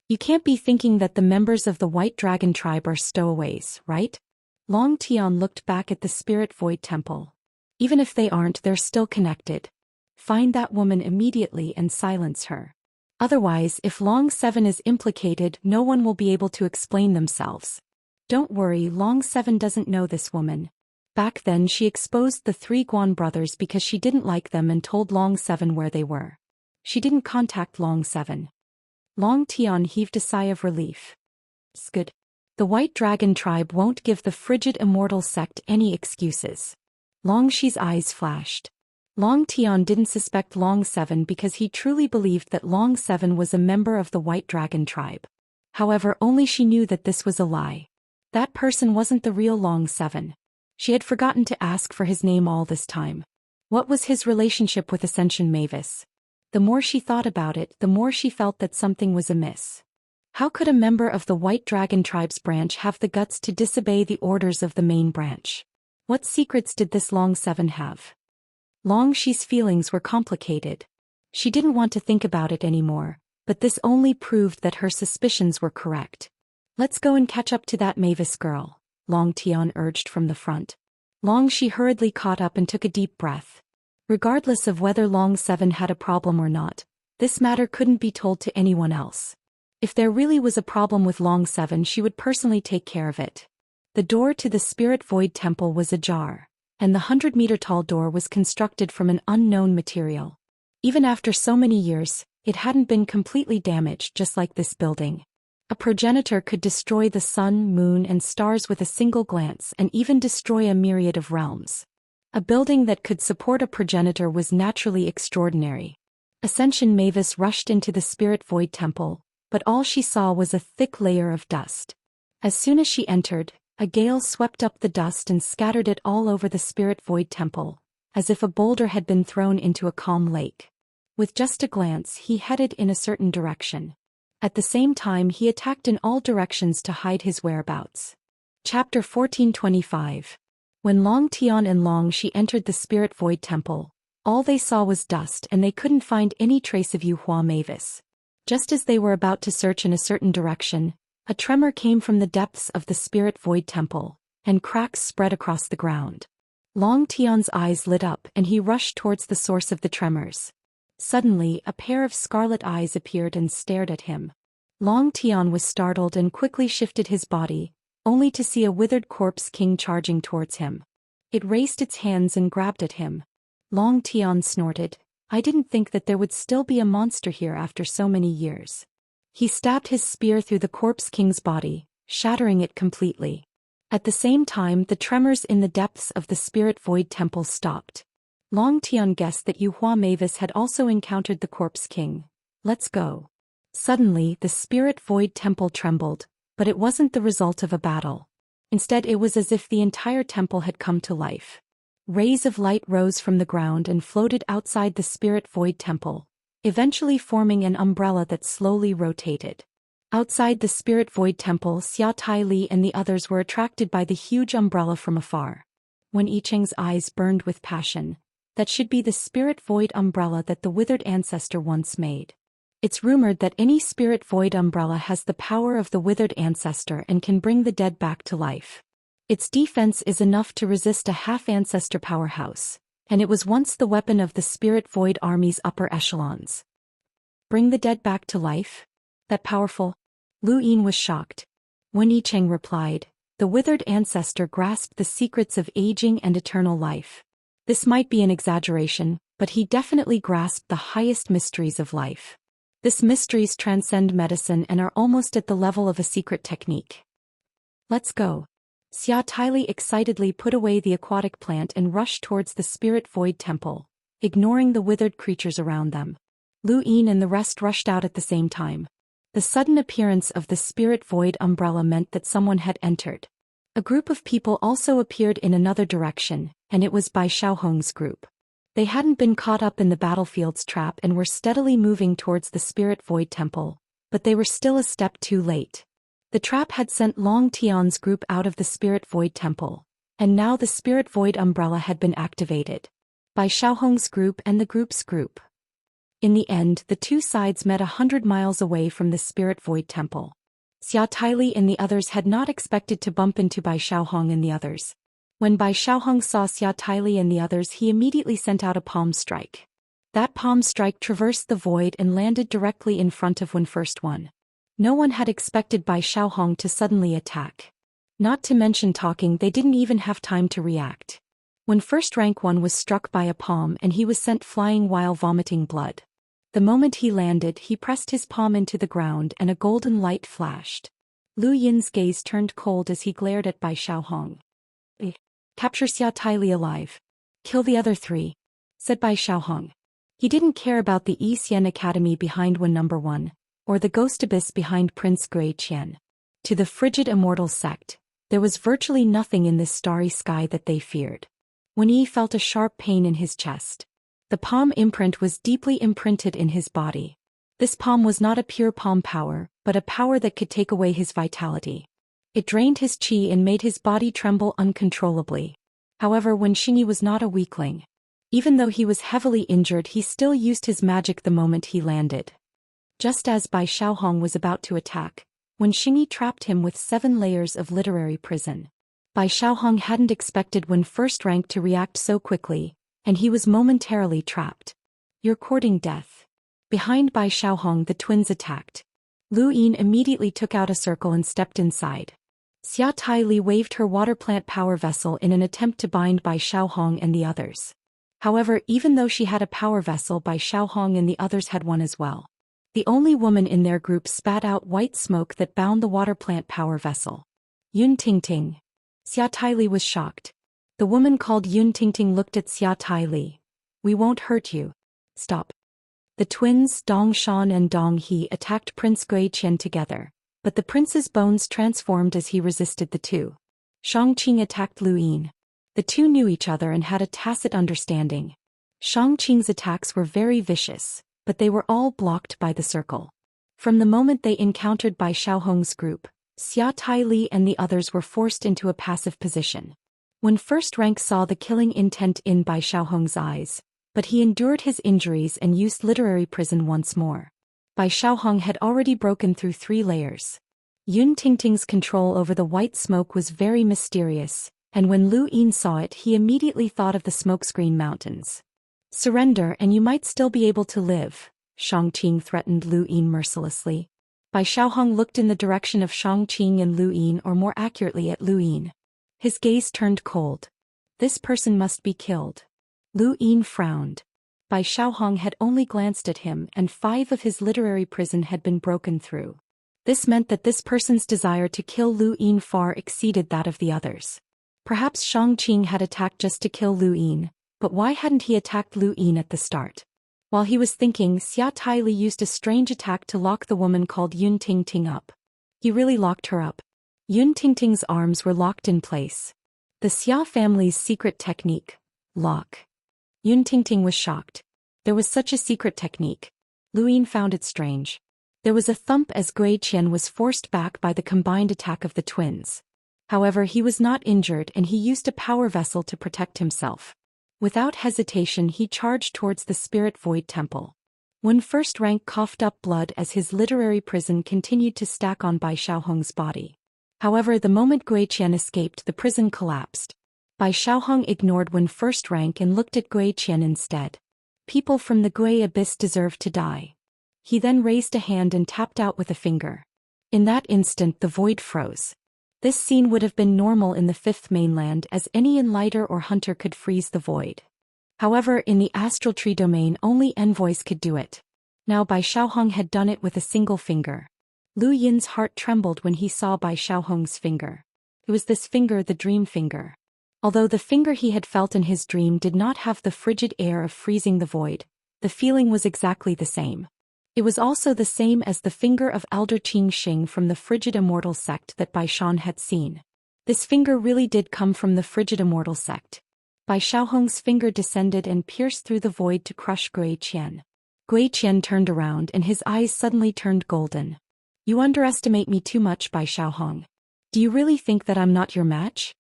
"You can't be thinking that the members of the White Dragon tribe are stowaways, right?" Long Tian looked back at the Spirit Void Temple. "Even if they aren't, they're still connected. Find that woman immediately and silence her. Otherwise, if Long Seven is implicated, no one will be able to explain themselves. Don't worry, Long Seven doesn't know this woman. Back then she exposed the three Guan brothers because she didn't like them and told Long Seven where they were. She didn't contact Long Seven." Long Tian heaved a sigh of relief. "It's good. The White Dragon tribe won't give the frigid Immortal sect any excuses." Long Shi's eyes flashed. Long Tian didn't suspect Long Seven because he truly believed that Long Seven was a member of the White Dragon tribe. However, only she knew that this was a lie. That person wasn't the real Long Seven. She had forgotten to ask for his name all this time. What was his relationship with Ascension Mavis? The more she thought about it, the more she felt that something was amiss. How could a member of the White Dragon tribe's branch have the guts to disobey the orders of the main branch? What secrets did this Long Seven have? Long Shi's feelings were complicated. She didn't want to think about it anymore, but this only proved that her suspicions were correct. "Let's go and catch up to that Mavis girl," Long Tian urged from the front. Long Shi hurriedly caught up and took a deep breath. Regardless of whether Long Seven had a problem or not, this matter couldn't be told to anyone else. If there really was a problem with Long Seven, she would personally take care of it. The door to the Spirit Void Temple was ajar, and the 100-meter-tall door was constructed from an unknown material. Even after so many years, it hadn't been completely damaged, just like this building. A progenitor could destroy the sun, moon, and stars with a single glance, and even destroy a myriad of realms. A building that could support a progenitor was naturally extraordinary. Ascension Mavis rushed into the Spirit Void Temple, but all she saw was a thick layer of dust. As soon as she entered, a gale swept up the dust and scattered it all over the Spirit Void Temple, as if a boulder had been thrown into a calm lake. With just a glance, he headed in a certain direction. At the same time, he attacked in all directions to hide his whereabouts. Chapter 1425. When Long Tian and Long Shi entered the Spirit Void Temple, all they saw was dust, and they couldn't find any trace of Yu Hua Mavis. Just as they were about to search in a certain direction, a tremor came from the depths of the Spirit Void Temple, and cracks spread across the ground. Long Tian's eyes lit up and he rushed towards the source of the tremors. Suddenly, a pair of scarlet eyes appeared and stared at him. Long Tian was startled and quickly shifted his body, only to see a withered corpse king charging towards him. It raised its hands and grabbed at him. Long Tian snorted. "I didn't think that there would still be a monster here after so many years." He stabbed his spear through the corpse king's body, shattering it completely. At the same time, the tremors in the depths of the spirit void temple stopped. Long Tian guessed that Yu Hua Mavis had also encountered the corpse king. Let's go. Suddenly, the spirit void temple trembled, but it wasn't the result of a battle. Instead, it was as if the entire temple had come to life. Rays of light rose from the ground and floated outside the spirit void temple, eventually forming an umbrella that slowly rotated. Outside the spirit void temple, Xia Tai Li and the others were attracted by the huge umbrella from afar. When Yi Cheng's eyes burned with passion, that should be the spirit void umbrella that the withered ancestor once made. It's rumored that any spirit void umbrella has the power of the withered ancestor and can bring the dead back to life. Its defense is enough to resist a half-ancestor powerhouse, and it was once the weapon of the spirit void army's upper echelons. Bring the dead back to life? That powerful? Lu Yin was shocked. When Yi Cheng replied, the withered ancestor grasped the secrets of aging and eternal life. This might be an exaggeration, but he definitely grasped the highest mysteries of life. These mysteries transcend medicine and are almost at the level of a secret technique. Let's go. Xia Taili excitedly put away the aquatic plant and rushed towards the spirit void temple, ignoring the withered creatures around them. Lu Yin and the rest rushed out at the same time. The sudden appearance of the spirit void umbrella meant that someone had entered. A group of people also appeared in another direction, and it was Bai Xiaohong's group. They hadn't been caught up in the battlefield's trap and were steadily moving towards the spirit void temple, but they were still a step too late. The trap had sent Long Tian's group out of the spirit void temple, and now the spirit void umbrella had been activated. Bai Xiaohong's group and the group's group. In the end, the two sides met 100 miles away from the spirit void temple. Xia Taili and the others had not expected to bump into Bai Xiaohong and the others. When Bai Xiaohong saw Xia Taili and the others, he immediately sent out a palm strike. That palm strike traversed the void and landed directly in front of First One. No one had expected Bai Xiaohong to suddenly attack. Not to mention talking, they didn't even have time to react. When first rank 1 was struck by a palm and he was sent flying while vomiting blood. The moment he landed, he pressed his palm into the ground and a golden light flashed. Lu Yin's gaze turned cold as he glared at Bai Xiaohong. Capture Xia Taili alive. Kill the other 3, said Bai Xiaohong. He didn't care about the Yi Xian Academy behind Number 1, or the ghost abyss behind Prince Gui Qian. To the frigid immortal sect, there was virtually nothing in this starry sky that they feared. When Yi felt a sharp pain in his chest. The palm imprint was deeply imprinted in his body. This palm was not a pure palm power, but a power that could take away his vitality. It drained his qi and made his body tremble uncontrollably. However, Wen Xingyi was not a weakling. Even though he was heavily injured, he still used his magic the moment he landed. Just as Bai Xiaohong was about to attack, Wen Xingyi trapped him with 7 layers of literary prison. Bai Xiaohong hadn't expected Wen First Rank to react so quickly, and he was momentarily trapped. You're courting death. Behind Bai Xiaohong, the twins attacked. Lu Yin immediately took out a circle and stepped inside. Xia Taili waved her water plant power vessel in an attempt to bind Bai Xiaohong and the others. However, even though she had a power vessel, Bai Xiaohong and the others had one as well. The only woman in their group spat out white smoke that bound the water plant power vessel. Yun Tingting. Xia Taili was shocked. The woman called Yun Tingting looked at Xia Taili. We won't hurt you. Stop. The twins, Dong Shan and Dong He, attacked Prince Gui Qian together, but the prince's bones transformed as he resisted the two. Shang Qing attacked Lu Yin. The two knew each other and had a tacit understanding. Shang Qing's attacks were very vicious, but they were all blocked by the circle. From the moment they encountered Bai Xiaohong's group, Xia Taili and the others were forced into a passive position. When First Rank saw the killing intent in Bai Xiaohong's eyes, but he endured his injuries and used literary prison once more. Bai Xiaohong had already broken through 3 layers. Yun Tingting's control over the white smoke was very mysterious, and when Lu Yin saw it, he immediately thought of the smokescreen mountains. Surrender and you might still be able to live, Shang Qing threatened Lu Yin mercilessly. Bai Xiaohong looked in the direction of Shang Qing and Lu Yin, or more accurately at Lu Yin. His gaze turned cold. This person must be killed. Lu Yin frowned. Bai Xiaohong had only glanced at him and 5 of his literary prison had been broken through. This meant that this person's desire to kill Lu Yin far exceeded that of the others. Perhaps Shang Qing had attacked just to kill Lu Yin, but why hadn't he attacked Lu Yin at the start? While he was thinking, Xia Taili used a strange attack to lock the woman called Yun Tingting up. He really locked her up. Yun Tingting's arms were locked in place. The Xia family's secret technique. Lock. Yun Tingting was shocked. There was such a secret technique. Lu Yin found it strange. There was a thump as Gui Qian was forced back by the combined attack of the twins. However, he was not injured and he used a power vessel to protect himself. Without hesitation he charged towards the Spirit Void Temple. When First Rank coughed up blood as his literary prison continued to stack on Bai Xiaohong's body. However, the moment Gui Qian escaped, the prison collapsed. Bai Xiaohong ignored when First Rank and looked at Gui Qian instead. People from the Gui Abyss deserve to die. He then raised a hand and tapped out with a finger. In that instant the void froze. This scene would have been normal in the Fifth Mainland as any enlighter or hunter could freeze the void. However, in the Astral Tree domain only envoys could do it. Now Bai Xiaohong had done it with a single finger. Lu Yin's heart trembled when he saw Bai Xiaohong's finger. It was this finger, the dream finger. Although the finger he had felt in his dream did not have the frigid air of freezing the void, the feeling was exactly the same. It was also the same as the finger of Elder Qing Xing from the frigid Immortal sect that Bai Shan had seen. This finger really did come from the frigid Immortal sect. Bai Xiaohong's finger descended and pierced through the void to crush Gui Qian. Gui Qian turned around and his eyes suddenly turned golden. You underestimate me too much, Bai Xiaohong. Do you really think that I'm not your match?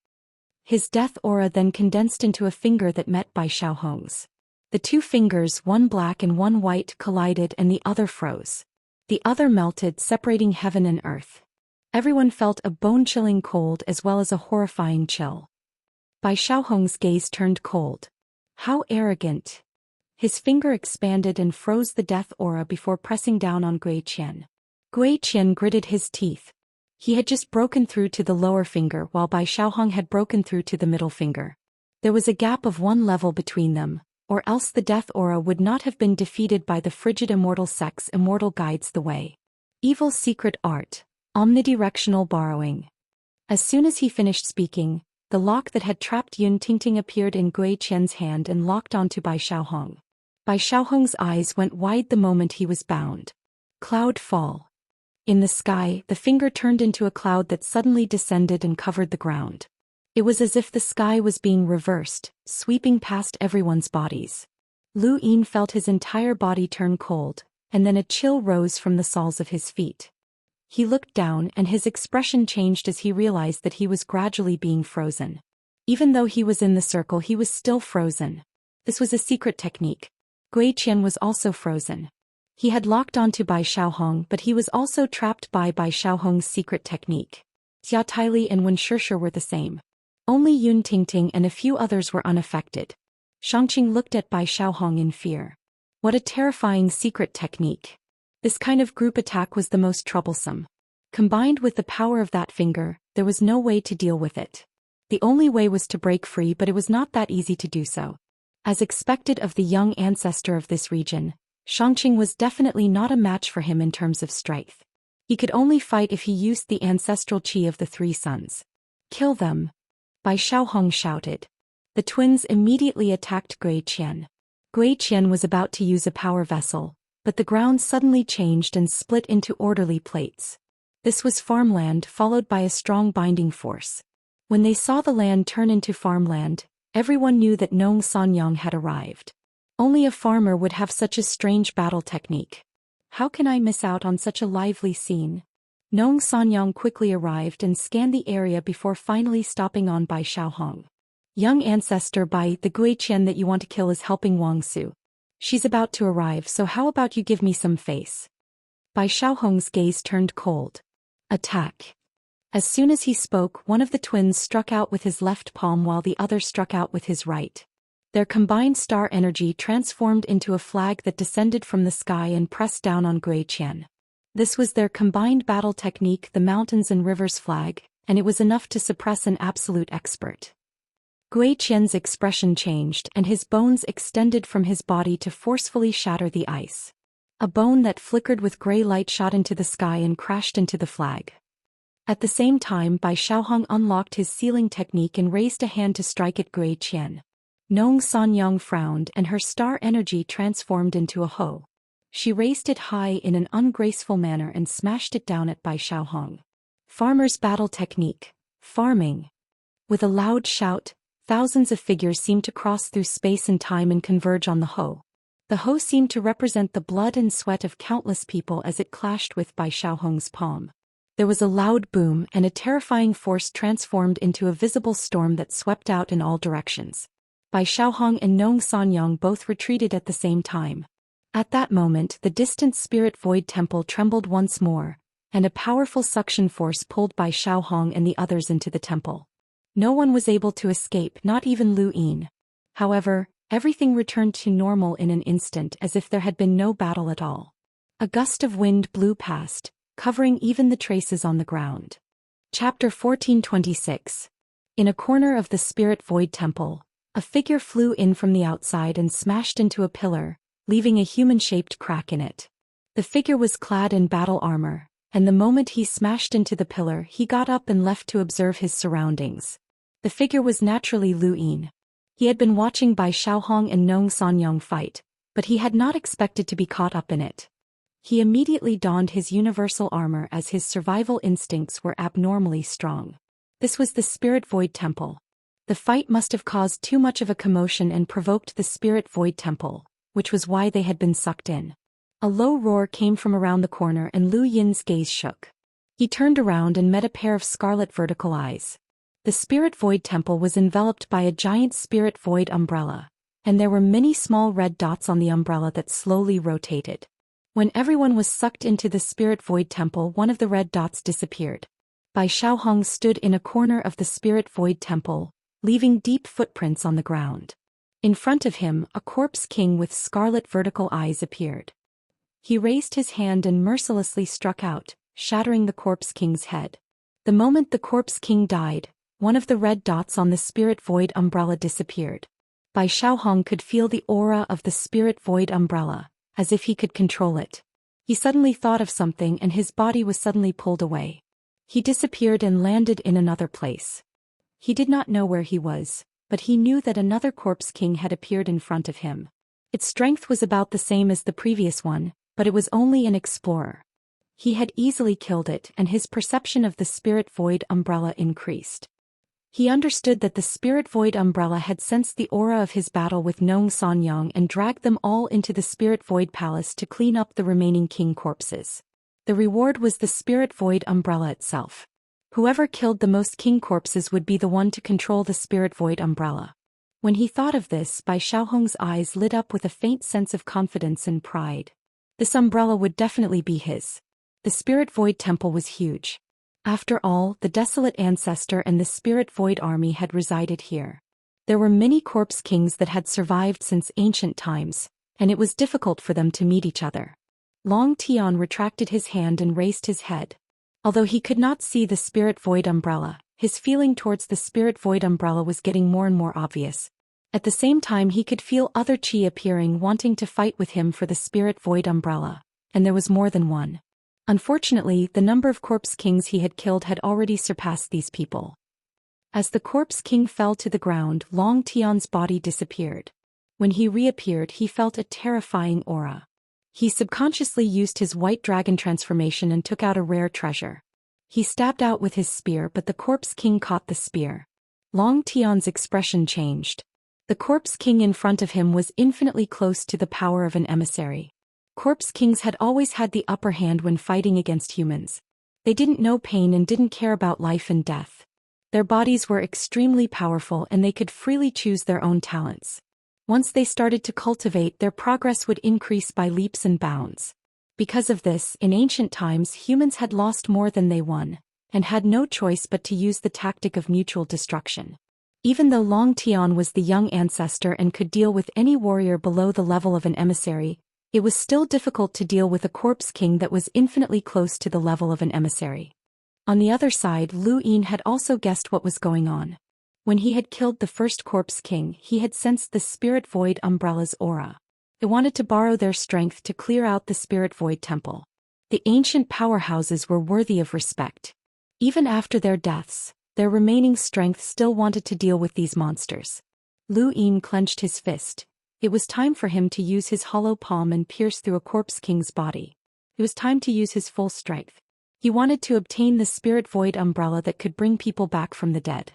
His death aura then condensed into a finger that met Bai Xiaohong's. The 2 fingers, one black and one white, collided and the other froze. The other melted, separating heaven and earth. Everyone felt a bone-chilling cold as well as a horrifying chill. Bai Xiaohong's gaze turned cold. How arrogant. His finger expanded and froze the death aura before pressing down on Gui Qian. Gui Qian gritted his teeth. He had just broken through to the lower finger while Bai Xiaohong had broken through to the middle finger. There was a gap of 1 level between them, or else the death aura would not have been defeated by the frigid Immortal sect's Immortal guides the way. Evil secret art. Omnidirectional borrowing. As soon as he finished speaking, the lock that had trapped Yun Tingting appeared in Gui Qian's hand and locked onto Bai Xiaohong. Bai Xiaohong's eyes went wide the moment he was bound. Cloud fall. In the sky, the finger turned into a cloud that suddenly descended and covered the ground. It was as if the sky was being reversed, sweeping past everyone's bodies. Lu Yin felt his entire body turn cold, and then a chill rose from the soles of his feet. He looked down and his expression changed as he realized that he was gradually being frozen. Even though he was in the circle, he was still frozen. This was a secret technique. Gui Qian was also frozen. He had locked onto Bai Xiaohong, but he was also trapped by Bai Xiaohong's secret technique. Xia Taili and Wen Shishir were the same. Only Yun Tingting and a few others were unaffected. Shangqing looked at Bai Xiaohong in fear. What a terrifying secret technique. This kind of group attack was the most troublesome. Combined with the power of that finger, there was no way to deal with it. The only way was to break free, but it was not that easy to do so. As expected of the young ancestor of this region, Shangqing was definitely not a match for him in terms of strength. He could only fight if he used the ancestral qi of the 3 sons. Kill them. Bai Xiaohong shouted. The twins immediately attacked Gui Qian. Gui Qian was about to use a power vessel, but the ground suddenly changed and split into orderly plates. This was farmland followed by a strong binding force. When they saw the land turn into farmland, everyone knew that Nong Sanyang had arrived. Only a farmer would have such a strange battle technique. How can I miss out on such a lively scene? Nong Sanyang quickly arrived and scanned the area before finally stopping on Bai Xiaohong. Young ancestor Bai, the Gui Qian that you want to kill is helping Wang Su. She's about to arrive, so how about you give me some face? Bai Xiaohong's gaze turned cold. Attack. As soon as he spoke, one of the twins struck out with his left palm while the other struck out with his right. Their combined star energy transformed into a flag that descended from the sky and pressed down on Gui Qian. This was their combined battle technique, the mountains and rivers flag, and it was enough to suppress an absolute expert. Gui Qian's expression changed and his bones extended from his body to forcefully shatter the ice. A bone that flickered with gray light shot into the sky and crashed into the flag. At the same time, Bai Xiaohong unlocked his sealing technique and raised a hand to strike at Gui Qian. Nong Sanyang frowned and her star energy transformed into a hoe. She raised it high in an ungraceful manner and smashed it down at Bai Xiaohong. Farmer's battle technique. Farming. With a loud shout, thousands of figures seemed to cross through space and time and converge on the hoe. The hoe seemed to represent the blood and sweat of countless people as it clashed with Bai Xiaohong's palm. There was a loud boom and a terrifying force transformed into a visible storm that swept out in all directions. Bai Xiaohong and Nong Sanyang both retreated at the same time. At that moment, the distant spirit void temple trembled once more, and a powerful suction force pulled Bai Xiaohong and the others into the temple. No one was able to escape, not even Lu Yin. However, everything returned to normal in an instant as if there had been no battle at all. A gust of wind blew past, covering even the traces on the ground. Chapter 1426. In a corner of the spirit void temple, a figure flew in from the outside and smashed into a pillar, leaving a human-shaped crack in it. The figure was clad in battle armor, and the moment he smashed into the pillar he got up and left to observe his surroundings. The figure was naturally Lu Yin. He had been watching Bai Xiaohong and Nong Sanyang fight, but he had not expected to be caught up in it. He immediately donned his universal armor as his survival instincts were abnormally strong. This was the Spirit Void Temple. The fight must have caused too much of a commotion and provoked the Spirit Void Temple, which was why they had been sucked in. A low roar came from around the corner and Lu Yin's gaze shook. He turned around and met a pair of scarlet vertical eyes. The Spirit Void Temple was enveloped by a giant Spirit Void umbrella, and there were many small red dots on the umbrella that slowly rotated. When everyone was sucked into the Spirit Void Temple, one of the red dots disappeared. Bai Xiaohong stood in a corner of the Spirit Void Temple, leaving deep footprints on the ground. In front of him, a corpse king with scarlet vertical eyes appeared. He raised his hand and mercilessly struck out, shattering the corpse king's head. The moment the corpse king died, one of the red dots on the Spirit Void umbrella disappeared. Bai Xiaohong could feel the aura of the Spirit Void umbrella, as if he could control it. He suddenly thought of something and his body was suddenly pulled away. He disappeared and landed in another place. He did not know where he was, but he knew that another corpse king had appeared in front of him. Its strength was about the same as the previous one, but it was only an explorer. He had easily killed it and his perception of the Spirit Void umbrella increased. He understood that the Spirit Void umbrella had sensed the aura of his battle with Nong Sanyang and dragged them all into the Spirit Void palace to clean up the remaining king corpses. The reward was the Spirit Void umbrella itself. Whoever killed the most king corpses would be the one to control the Spirit Void umbrella. When he thought of this, Bai Xiaohong's eyes lit up with a faint sense of confidence and pride. This umbrella would definitely be his. The Spirit Void Temple was huge. After all, the desolate ancestor and the Spirit Void army had resided here. There were many corpse kings that had survived since ancient times, and it was difficult for them to meet each other. Long Tian retracted his hand and raised his head. Although he could not see the Spirit Void umbrella, his feeling towards the Spirit Void umbrella was getting more and more obvious. At the same time he could feel other chi appearing wanting to fight with him for the Spirit Void umbrella, and there was more than one. Unfortunately, the number of corpse kings he had killed had already surpassed these people. As the corpse king fell to the ground, Long Tian's body disappeared. When he reappeared, he felt a terrifying aura. He subconsciously used his white dragon transformation and took out a rare treasure. He stabbed out with his spear, but the corpse king caught the spear. Long Tian's expression changed. The corpse king in front of him was infinitely close to the power of an emissary. Corpse kings had always had the upper hand when fighting against humans. They didn't know pain and didn't care about life and death. Their bodies were extremely powerful and they could freely choose their own talents. Once they started to cultivate, their progress would increase by leaps and bounds. Because of this, in ancient times humans had lost more than they won, and had no choice but to use the tactic of mutual destruction. Even though Long Tian was the young ancestor and could deal with any warrior below the level of an emissary, it was still difficult to deal with a corpse king that was infinitely close to the level of an emissary. On the other side, Lu Yin had also guessed what was going on. When he had killed the first Corpse King, he had sensed the Spirit Void Umbrella's aura. It wanted to borrow their strength to clear out the Spirit Void Temple. The ancient powerhouses were worthy of respect. Even after their deaths, their remaining strength still wanted to deal with these monsters. Lu Yin clenched his fist. It was time for him to use his hollow palm and pierce through a Corpse King's body. It was time to use his full strength. He wanted to obtain the Spirit Void Umbrella that could bring people back from the dead.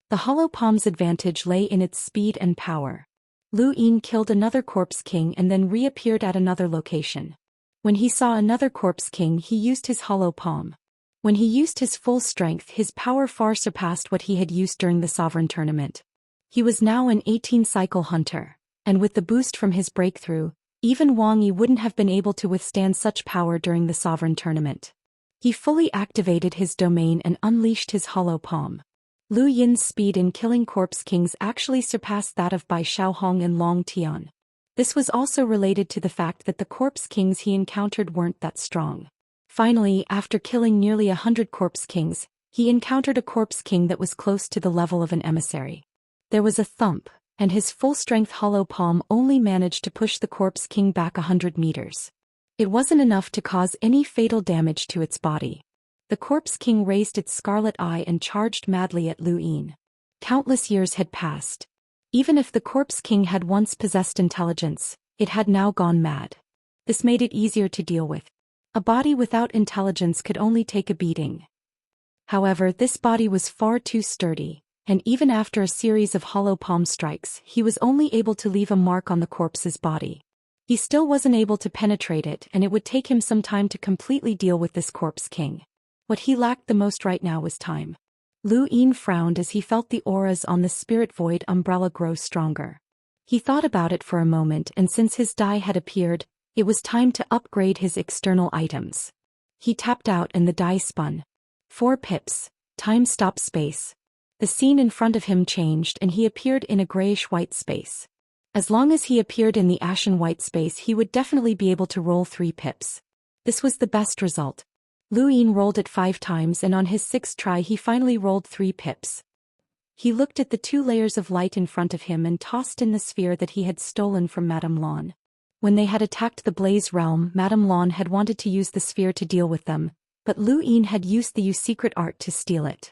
The hollow palm's advantage lay in its speed and power. Lu Yin killed another Corpse King and then reappeared at another location. When he saw another Corpse King, he used his hollow palm. When he used his full strength, his power far surpassed what he had used during the Sovereign Tournament. He was now an 18-cycle hunter, and with the boost from his breakthrough, even Wang Yi wouldn't have been able to withstand such power during the Sovereign Tournament. He fully activated his domain and unleashed his hollow palm. Lu Yin's speed in killing Corpse Kings actually surpassed that of Bai Xiaohong and Long Tian. This was also related to the fact that the Corpse Kings he encountered weren't that strong. Finally, after killing nearly 100 Corpse Kings, he encountered a Corpse King that was close to the level of an emissary. There was a thump, and his full-strength hollow palm only managed to push the Corpse King back 100 meters. It wasn't enough to cause any fatal damage to its body. The Corpse King raised its scarlet eye and charged madly at Lu Yin. Countless years had passed. Even if the Corpse King had once possessed intelligence, it had now gone mad. This made it easier to deal with. A body without intelligence could only take a beating. However, this body was far too sturdy, and even after a series of hollow palm strikes, he was only able to leave a mark on the corpse's body. He still wasn't able to penetrate it, and it would take him some time to completely deal with this Corpse King. What he lacked the most right now was time. Lu Yin frowned as he felt the auras on the Spirit Void Umbrella grow stronger. He thought about it for a moment, and since his die had appeared, it was time to upgrade his external items. He tapped out and the die spun. 4 pips. Time stop space. The scene in front of him changed and he appeared in a grayish-white space. As long as he appeared in the ashen-white space, he would definitely be able to roll 3 pips. This was the best result. Lu Yin rolled it 5 times and on his 6th try he finally rolled 3 pips. He looked at the 2 layers of light in front of him and tossed in the sphere that he had stolen from Madame Lan. When they had attacked the Blaze Realm, Madame Lan had wanted to use the sphere to deal with them, but Lu Yin had used the secret art to steal it.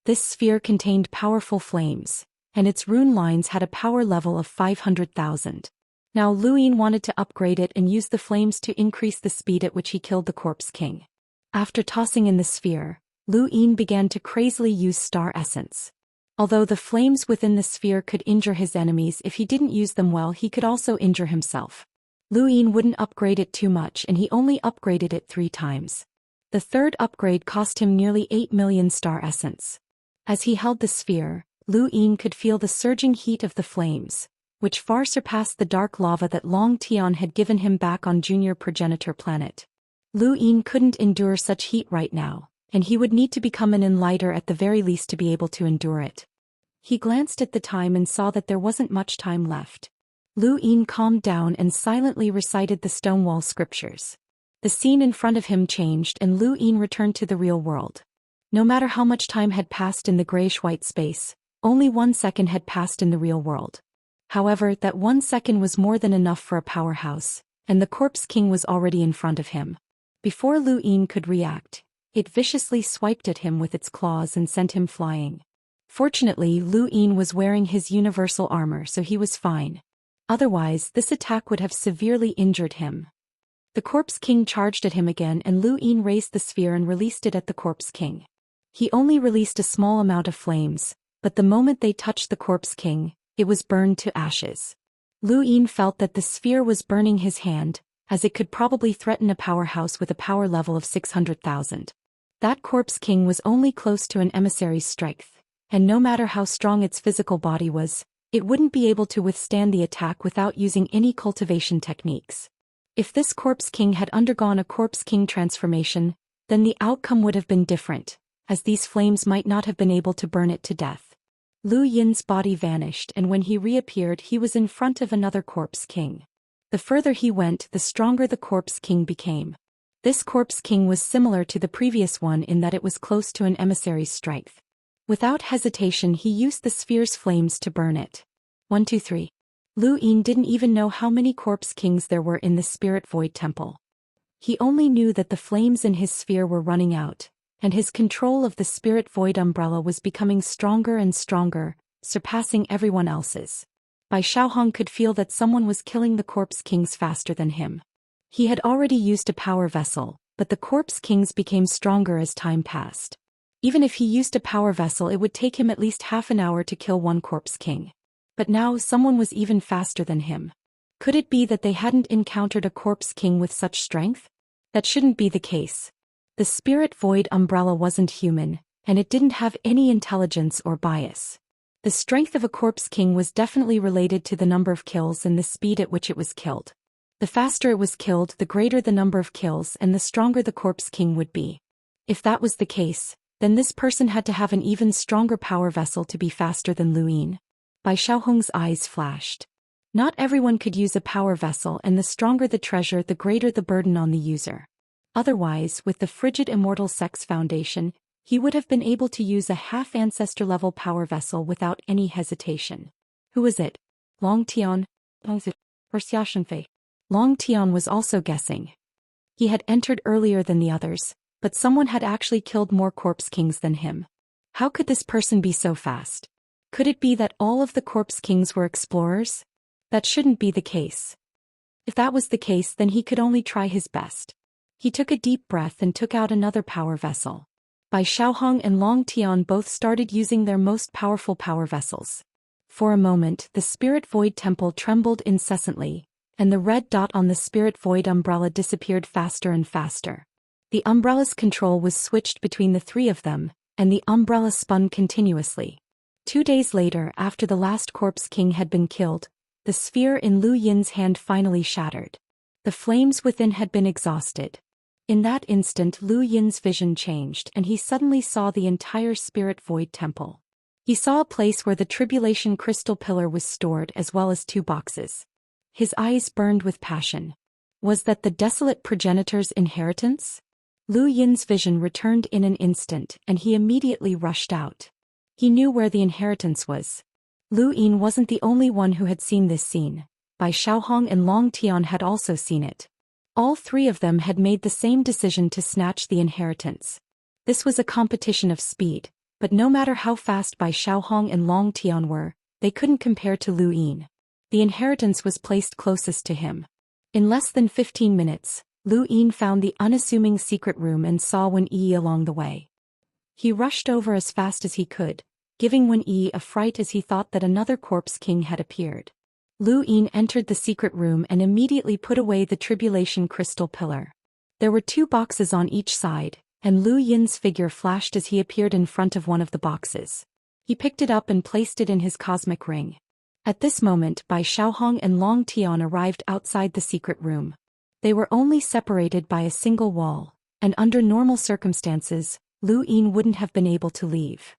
This sphere contained powerful flames, and its rune lines had a power level of 500,000. Now Lu Yin wanted to upgrade it and use the flames to increase the speed at which he killed the Corpse King. After tossing in the sphere, Lu Yin began to crazily use star essence. Although the flames within the sphere could injure his enemies if he didn't use them well, he could also injure himself. Lu Yin wouldn't upgrade it too much and he only upgraded it 3 times. The 3rd upgrade cost him nearly 8 million star essence. As he held the sphere, Lu Yin could feel the surging heat of the flames, which far surpassed the dark lava that Long Tian had given him back on Junior Progenitor Planet. Lu Yin couldn't endure such heat right now, and he would need to become an enlighter at the very least to be able to endure it. He glanced at the time and saw that there wasn't much time left. Lu Yin calmed down and silently recited the Stonewall scriptures. The scene in front of him changed and Lu Yin returned to the real world. No matter how much time had passed in the grayish-white space, only 1 second had passed in the real world. However, that 1 second was more than enough for a powerhouse, and the Corpse King was already in front of him. Before Lu Yin could react, it viciously swiped at him with its claws and sent him flying. Fortunately, Lu Yin was wearing his universal armor, so he was fine. Otherwise, this attack would have severely injured him. The Corpse King charged at him again and Lu Yin raised the sphere and released it at the Corpse King. He only released a small amount of flames, but the moment they touched the Corpse King, it was burned to ashes. Lu Yin felt that the sphere was burning his hand, as it could probably threaten a powerhouse with a power level of 600,000. That Corpse King was only close to an emissary's strength, and no matter how strong its physical body was, it wouldn't be able to withstand the attack without using any cultivation techniques. If this Corpse King had undergone a Corpse King transformation, then the outcome would have been different, as these flames might not have been able to burn it to death. Lu Yin's body vanished and when he reappeared he was in front of another Corpse King. The further he went, the stronger the Corpse King became. This Corpse King was similar to the previous one in that it was close to an emissary's strength. Without hesitation he used the sphere's flames to burn it. 1, 2, 3. Lu Yin didn't even know how many corpse kings there were in the spirit void temple. He only knew that the flames in his sphere were running out, and his control of the spirit void umbrella was becoming stronger and stronger, surpassing everyone else's. Bai Xiaohong could feel that someone was killing the corpse kings faster than him. He had already used a power vessel, but the corpse kings became stronger as time passed. Even if he used a power vessel, it would take him at least half an hour to kill one corpse king. But now someone was even faster than him. Could it be that they hadn't encountered a corpse king with such strength? That shouldn't be the case. The spirit void umbrella wasn't human, and it didn't have any intelligence or bias. The strength of a corpse king was definitely related to the number of kills and the speed at which it was killed. The faster it was killed, the greater the number of kills and the stronger the corpse king would be. If that was the case, then this person had to have an even stronger power vessel to be faster than Lu Yin. Bai Xiaohong's eyes flashed. Not everyone could use a power vessel, and the stronger the treasure, the greater the burden on the user. Otherwise, with the frigid immortal sex foundation, he would have been able to use a half-ancestor-level power vessel without any hesitation. Who was it? Long Tian? Or Xia Shenfei? Long Tian was also guessing. He had entered earlier than the others, but someone had actually killed more corpse kings than him. How could this person be so fast? Could it be that all of the corpse kings were explorers? That shouldn't be the case. If that was the case, then he could only try his best. He took a deep breath and took out another power vessel. Bai Xiaohong and Long Tian both started using their most powerful power vessels. For a moment, the spirit void temple trembled incessantly, and the red dot on the spirit void umbrella disappeared faster and faster. The umbrella's control was switched between the three of them, and the umbrella spun continuously. 2 days later, after the last corpse king had been killed, the sphere in Lu Yin's hand finally shattered. The flames within had been exhausted. In that instant, Lu Yin's vision changed and he suddenly saw the entire spirit void temple. He saw a place where the tribulation crystal pillar was stored as well as 2 boxes. His eyes burned with passion. Was that the desolate progenitor's inheritance? Lu Yin's vision returned in an instant and he immediately rushed out. He knew where the inheritance was. Lu Yin wasn't the only one who had seen this scene. Bai Xiaohong and Long Tian had also seen it. All 3 of them had made the same decision to snatch the inheritance. This was a competition of speed, but no matter how fast Bai Xiaohong and Long Tian were, they couldn't compare to Lu Yin. The inheritance was placed closest to him. In less than 15 minutes, Lu Yin found the unassuming secret room and saw Wen Yi along the way. He rushed over as fast as he could, giving Wen Yi a fright as he thought that another corpse king had appeared. Lu Yin entered the secret room and immediately put away the tribulation crystal pillar. There were 2 boxes on each side, and Lu Yin's figure flashed as he appeared in front of one of the boxes. He picked it up and placed it in his cosmic ring. At this moment, Bai Xiaohong and Long Tian arrived outside the secret room. They were only separated by a single wall, and under normal circumstances, Lu Yin wouldn't have been able to leave.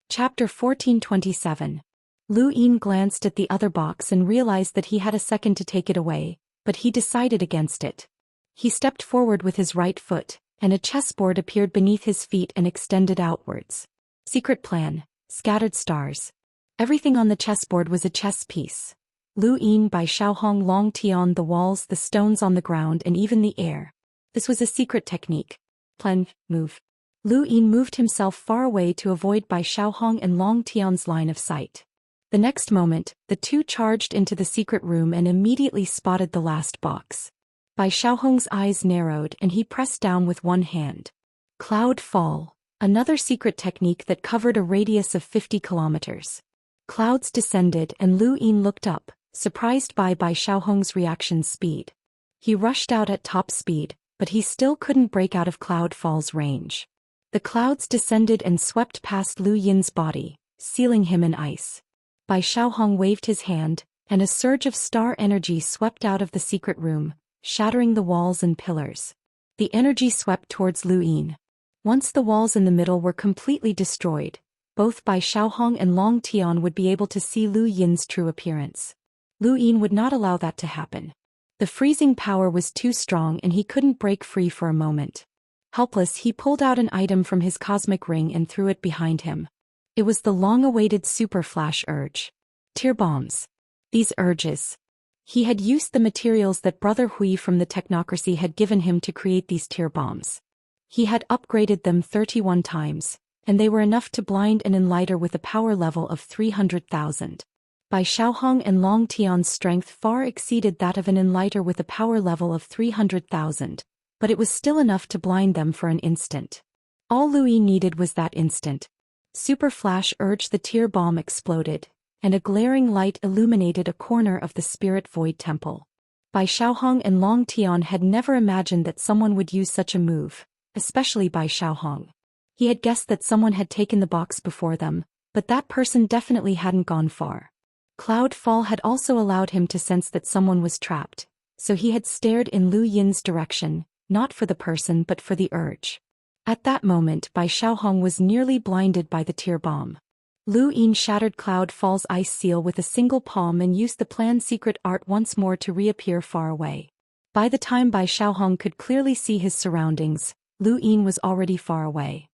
Chapter 1427. Lu Yin glanced at the other box and realized that he had a second to take it away, but he decided against it. He stepped forward with his right foot, and a chessboard appeared beneath his feet and extended outwards. Secret plan, scattered stars. Everything on the chessboard was a chess piece. Lu Yin, Bai Xiaohong, Long Tian, the walls, the stones on the ground, and even the air. This was a secret technique. Plan, move. Lu Yin moved himself far away to avoid Bai Xiaohong and Long Tian's line of sight. The next moment, the 2 charged into the secret room and immediately spotted the last box. Bai Xiaohong's eyes narrowed and he pressed down with one hand. Cloud fall, another secret technique that covered a radius of 50 kilometers. Clouds descended and Lu Yin looked up, surprised by Bai Xiaohong's reaction speed. He rushed out at top speed, but he still couldn't break out of Cloud Fall's range. The clouds descended and swept past Lu Yin's body, sealing him in ice. Bai Xiaohong waved his hand, and a surge of star energy swept out of the secret room, shattering the walls and pillars. The energy swept towards Lu Yin. Once the walls in the middle were completely destroyed, both Bai Xiaohong and Long Tian would be able to see Lu Yin's true appearance. Lu Yin would not allow that to happen. The freezing power was too strong and he couldn't break free for a moment. Helpless, he pulled out an item from his cosmic ring and threw it behind him. It was the long-awaited super flash urge. Tear bombs. These urges. He had used the materials that Brother Hui from the technocracy had given him to create these tear bombs. He had upgraded them 31 times, and they were enough to blind an enlighter with a power level of 300,000. Bai Xiaohong and Long Tian's strength far exceeded that of an enlighter with a power level of 300,000, but it was still enough to blind them for an instant. All Lui needed was that instant. Super flash urged, the tear bomb exploded, and a glaring light illuminated a corner of the Spirit Void Temple. Bai Xiaohong and Long Tian had never imagined that someone would use such a move, especially Bai Xiaohong. He had guessed that someone had taken the box before them, but that person definitely hadn't gone far. Cloud fall had also allowed him to sense that someone was trapped, so he had stared in Lu Yin's direction, not for the person but for the urge. At that moment, Bai Xiaohong was nearly blinded by the tear bomb. Lu Yin shattered Cloud Fall's ice seal with a single palm and used the planned secret art once more to reappear far away. By the time Bai Xiaohong could clearly see his surroundings, Lu Yin was already far away.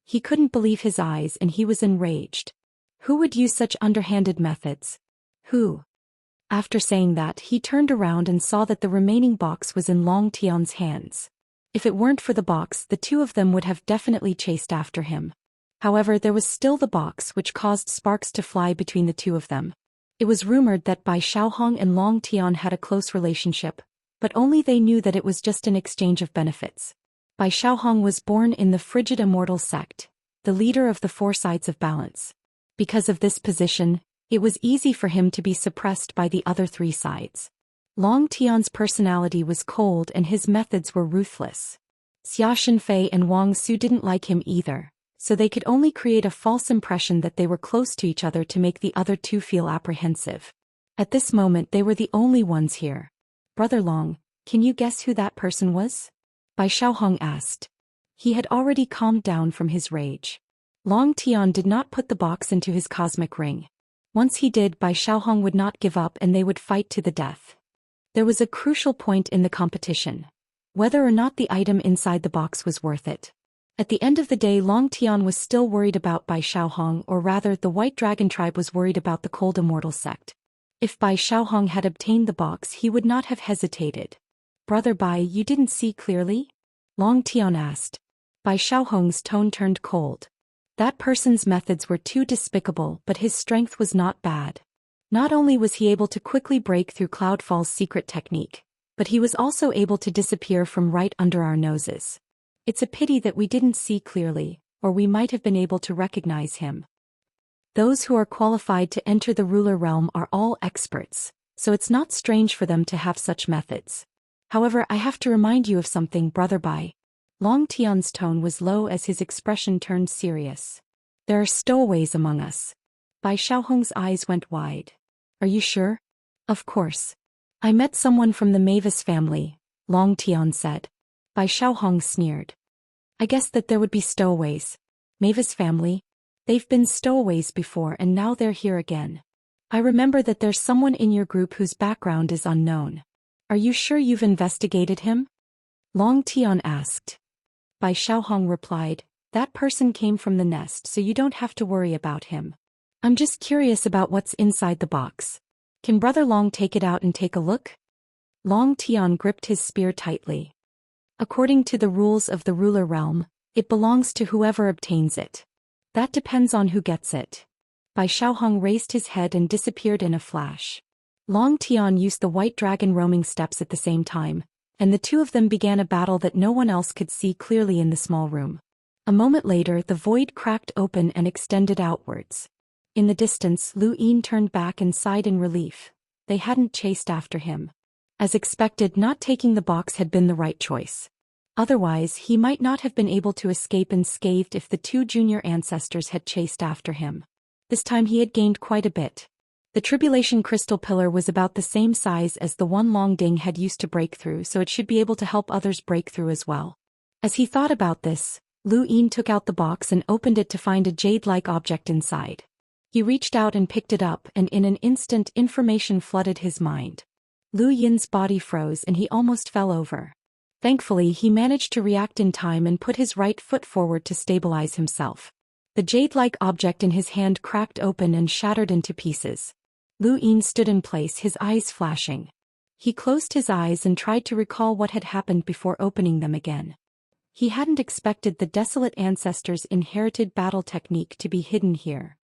He couldn't believe his eyes and he was enraged. Who would use such underhanded methods? Who? After saying that, he turned around and saw that the remaining box was in Long Tian's hands. If it weren't for the box, the two of them would have definitely chased after him. However, there was still the box, which caused sparks to fly between the two of them. It was rumored that Bai Xiaohong and Long Tian had a close relationship, but only they knew that it was just an exchange of benefits. Bai Xiaohong was born in the frigid Immortal sect, the leader of the four sides of balance. Because of this position, it was easy for him to be suppressed by the other three sides. Long Tian's personality was cold and his methods were ruthless. Xia Shenfei and Wang Su didn't like him either, so they could only create a false impression that they were close to each other to make the other two feel apprehensive. At this moment they were the only ones here. Brother Long, can you guess who that person was? Bai Xiaohong asked. He had already calmed down from his rage. Long Tian did not put the box into his cosmic ring. Once he did, Bai Xiaohong would not give up and they would fight to the death. There was a crucial point in the competition: whether or not the item inside the box was worth it. At the end of the day, Long Tian was still worried about Bai Xiaohong, or rather the White Dragon tribe was worried about the cold Immortal sect. If Bai Xiaohong had obtained the box, he would not have hesitated. Brother Bai, you didn't see clearly? Long Tian asked. Bai Xiaohong's tone turned cold. That person's methods were too despicable, but his strength was not bad. Not only was he able to quickly break through Cloudfall's secret technique, but he was also able to disappear from right under our noses. It's a pity that we didn't see clearly, or we might have been able to recognize him. Those who are qualified to enter the ruler realm are all experts, so it's not strange for them to have such methods. However, I have to remind you of something, Brother Bai. Long Tian's tone was low as his expression turned serious. There are stowaways among us. Bai Xiaohong's eyes went wide. Are you sure? Of course. I met someone from the Mavis family, Long Tian said. Bai Xiaohong sneered. I guessed that there would be stowaways. Mavis family? They've been stowaways before and now they're here again. I remember that there's someone in your group whose background is unknown. Are you sure you've investigated him? Long Tian asked. Bai Xiaohong replied, that person came from the nest, so you don't have to worry about him. I'm just curious about what's inside the box. Can Brother Long take it out and take a look? Long Tian gripped his spear tightly. According to the rules of the ruler realm, it belongs to whoever obtains it. That depends on who gets it. Bai Xiaohong raised his head and disappeared in a flash. Long Tian used the White Dragon roaming steps at the same time, and the two of them began a battle that no one else could see clearly in the small room. A moment later, the void cracked open and extended outwards. In the distance, Lu Yin turned back and sighed in relief. They hadn't chased after him. As expected, not taking the box had been the right choice. Otherwise, he might not have been able to escape unscathed if the two junior ancestors had chased after him. This time he had gained quite a bit. The Tribulation Crystal Pillar was about the same size as the one Long Ding had used to break through, so it should be able to help others break through as well. As he thought about this, Lu Yin took out the box and opened it to find a jade-like object inside. He reached out and picked it up, and in an instant information flooded his mind. Lu Yin's body froze and he almost fell over. Thankfully, he managed to react in time and put his right foot forward to stabilize himself. The jade-like object in his hand cracked open and shattered into pieces. Lu Yin stood in place, his eyes flashing. He closed his eyes and tried to recall what had happened before opening them again. He hadn't expected the desolate ancestors' inherited battle technique to be hidden here.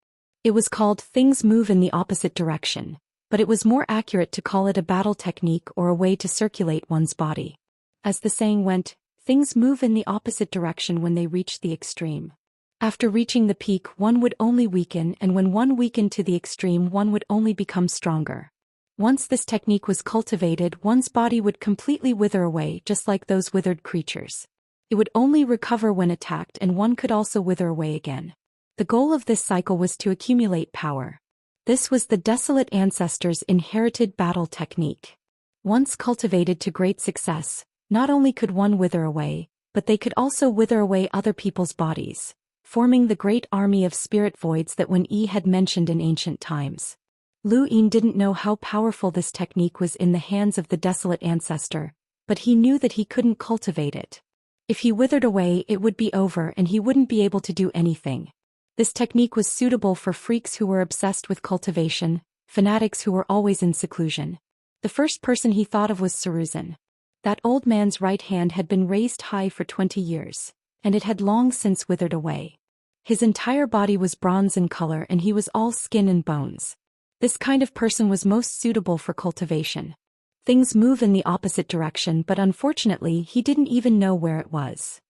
It was called things move in the opposite direction, but it was more accurate to call it a battle technique or a way to circulate one's body. As the saying went, things move in the opposite direction when they reach the extreme. After reaching the peak, one would only weaken, and when one weakened to the extreme, one would only become stronger. Once this technique was cultivated, one's body would completely wither away, just like those withered creatures. It would only recover when attacked, and one could also wither away again. The goal of this cycle was to accumulate power. This was the desolate ancestors' inherited battle technique. Once cultivated to great success, not only could one wither away, but they could also wither away other people's bodies, forming the great army of spirit voids that Wen Yi had mentioned in ancient times. Lu Yin didn't know how powerful this technique was in the hands of the desolate ancestor, but he knew that he couldn't cultivate it. If he withered away, it would be over and he wouldn't be able to do anything. This technique was suitable for freaks who were obsessed with cultivation, fanatics who were always in seclusion. The first person he thought of was Saruzin. That old man's right hand had been raised high for 20 years, and it had long since withered away. His entire body was bronze in color and he was all skin and bones. This kind of person was most suitable for cultivation. Things move in the opposite direction, but unfortunately he didn't even know where it was.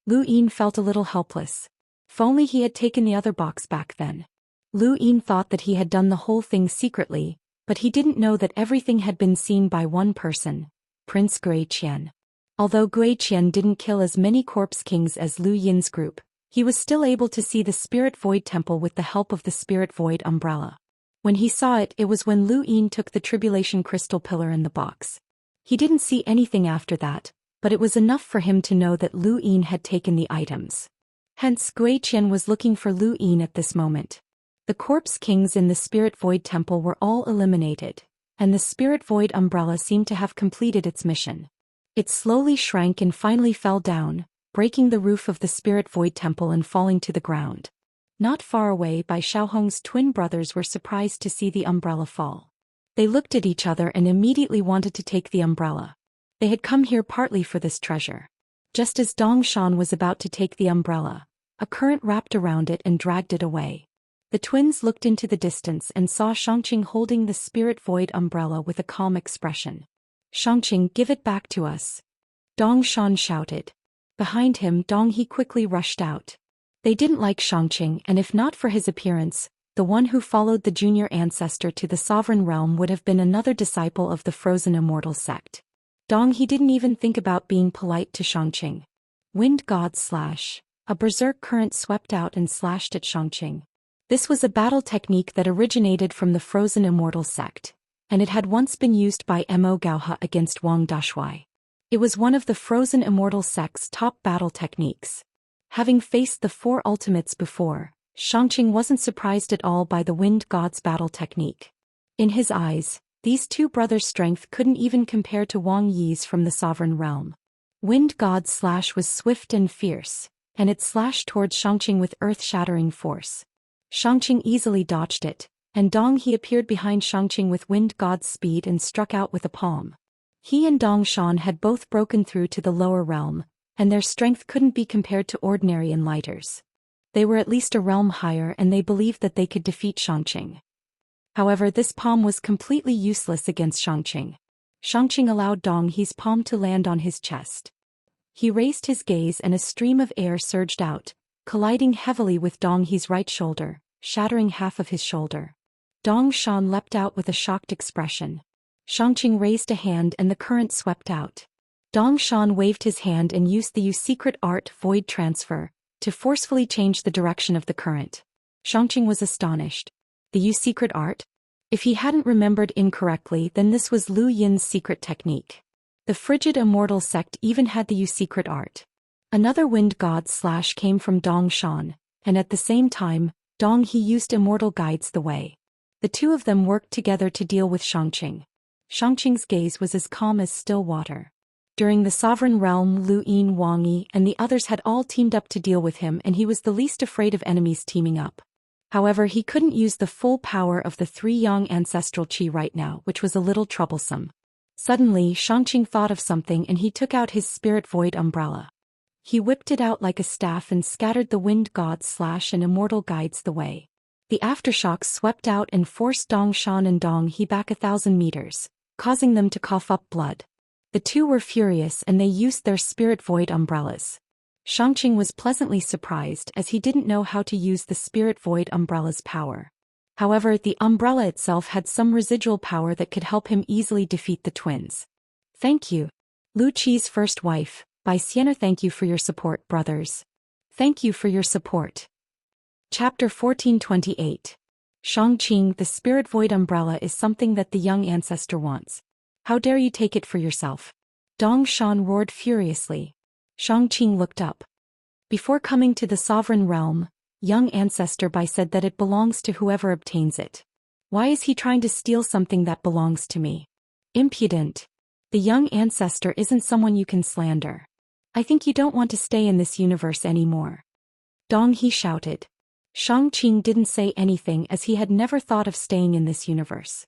Lu Yin felt a little helpless. If only he had taken the other box back then. Lu Yin thought that he had done the whole thing secretly, but he didn't know that everything had been seen by one person, Prince Gui Qian. Although Gui Qian didn't kill as many corpse kings as Lu Yin's group, he was still able to see the Spirit Void Temple with the help of the Spirit Void umbrella. When he saw it, it was when Lu Yin took the Tribulation Crystal Pillar in the box. He didn't see anything after that, but it was enough for him to know that Lu Yin had taken the items. Hence, Gui Qian was looking for Lu Yin at this moment. The corpse kings in the Spirit Void Temple were all eliminated, and the Spirit Void umbrella seemed to have completed its mission. It slowly shrank and finally fell down, breaking the roof of the Spirit Void Temple and falling to the ground. Not far away, Bai Xiaohong's twin brothers were surprised to see the umbrella fall. They looked at each other and immediately wanted to take the umbrella. They had come here partly for this treasure. Just as Dong Shan was about to take the umbrella, a current wrapped around it and dragged it away. The twins looked into the distance and saw Xianxia holding the Spirit Void umbrella with a calm expression. "Xianxia, give it back to us," Dong Shan shouted. Behind him, Dong He quickly rushed out. They didn't like Xianxia, and if not for his appearance, the one who followed the junior ancestor to the sovereign realm would have been another disciple of the frozen immortal sect. Dong He didn't even think about being polite to Xianxia. Wind God slash. A berserk current swept out and slashed at Xianxia. This was a battle technique that originated from the frozen immortal sect, and it had once been used by Mo Gaohe against Wang Dashui. It was one of the frozen immortal sect's top battle techniques. Having faced the four ultimates before, Xianxia wasn't surprised at all by the Wind God's battle technique. In his eyes, these two brothers' strength couldn't even compare to Wang Yi's from the sovereign realm. Wind God's slash was swift and fierce, and it slashed towards Xianxia with earth-shattering force. Xianxia easily dodged it, and Dong He appeared behind Xianxia with Wind God's speed and struck out with a palm. He and Dong Shan had both broken through to the lower realm, and their strength couldn't be compared to ordinary enlighters. They were at least a realm higher and they believed that they could defeat Xianxia. However, this palm was completely useless against Xianxia. Xianxia allowed Dong He's palm to land on his chest. He raised his gaze and a stream of air surged out, colliding heavily with Dong He's right shoulder, shattering half of his shoulder. Dong Shan leapt out with a shocked expression. Xianxia raised a hand and the current swept out. Dong Shan waved his hand and used the secret art Void Transfer to forcefully change the direction of the current. Xianxia was astonished. The secret art? If he hadn't remembered incorrectly, then this was Lu Yin's secret technique. The frigid immortal sect even had the secret art. Another wind god slash came from Dong Shan, and at the same time, Dong He used immortal guides the way. The two of them worked together to deal with Xianxia. Xianxia's gaze was as calm as still water. During the Sovereign Realm, Lu Yin, Wang Yi, and the others had all teamed up to deal with him, and he was the least afraid of enemies teaming up. However, he couldn't use the full power of the 3 young ancestral qi right now, which was a little troublesome. Suddenly, Xianxia thought of something and he took out his spirit void umbrella. He whipped it out like a staff and scattered the wind god / and Immortal guides the way. The aftershocks swept out and forced Dong Shan and Dong He back 1,000 meters, causing them to cough up blood. The two were furious and they used their spirit void umbrellas. Xianxia was pleasantly surprised as he didn't know how to use the spirit void umbrella's power. However, the umbrella itself had some residual power that could help him easily defeat the twins. Thank you. Lu Qi's first wife, Bai Xian'er. Thank you for your support, brothers. Thank you for your support. Chapter 1428. Xianxia, the spirit void umbrella is something that the young ancestor wants. How dare you take it for yourself? Dong Shan roared furiously. Xianxia looked up. Before coming to the sovereign realm, young ancestor Bai said that it belongs to whoever obtains it. Why is he trying to steal something that belongs to me? Impudent. The young ancestor isn't someone you can slander. I think you don't want to stay in this universe anymore. Dong He shouted. Xianxia didn't say anything as he had never thought of staying in this universe.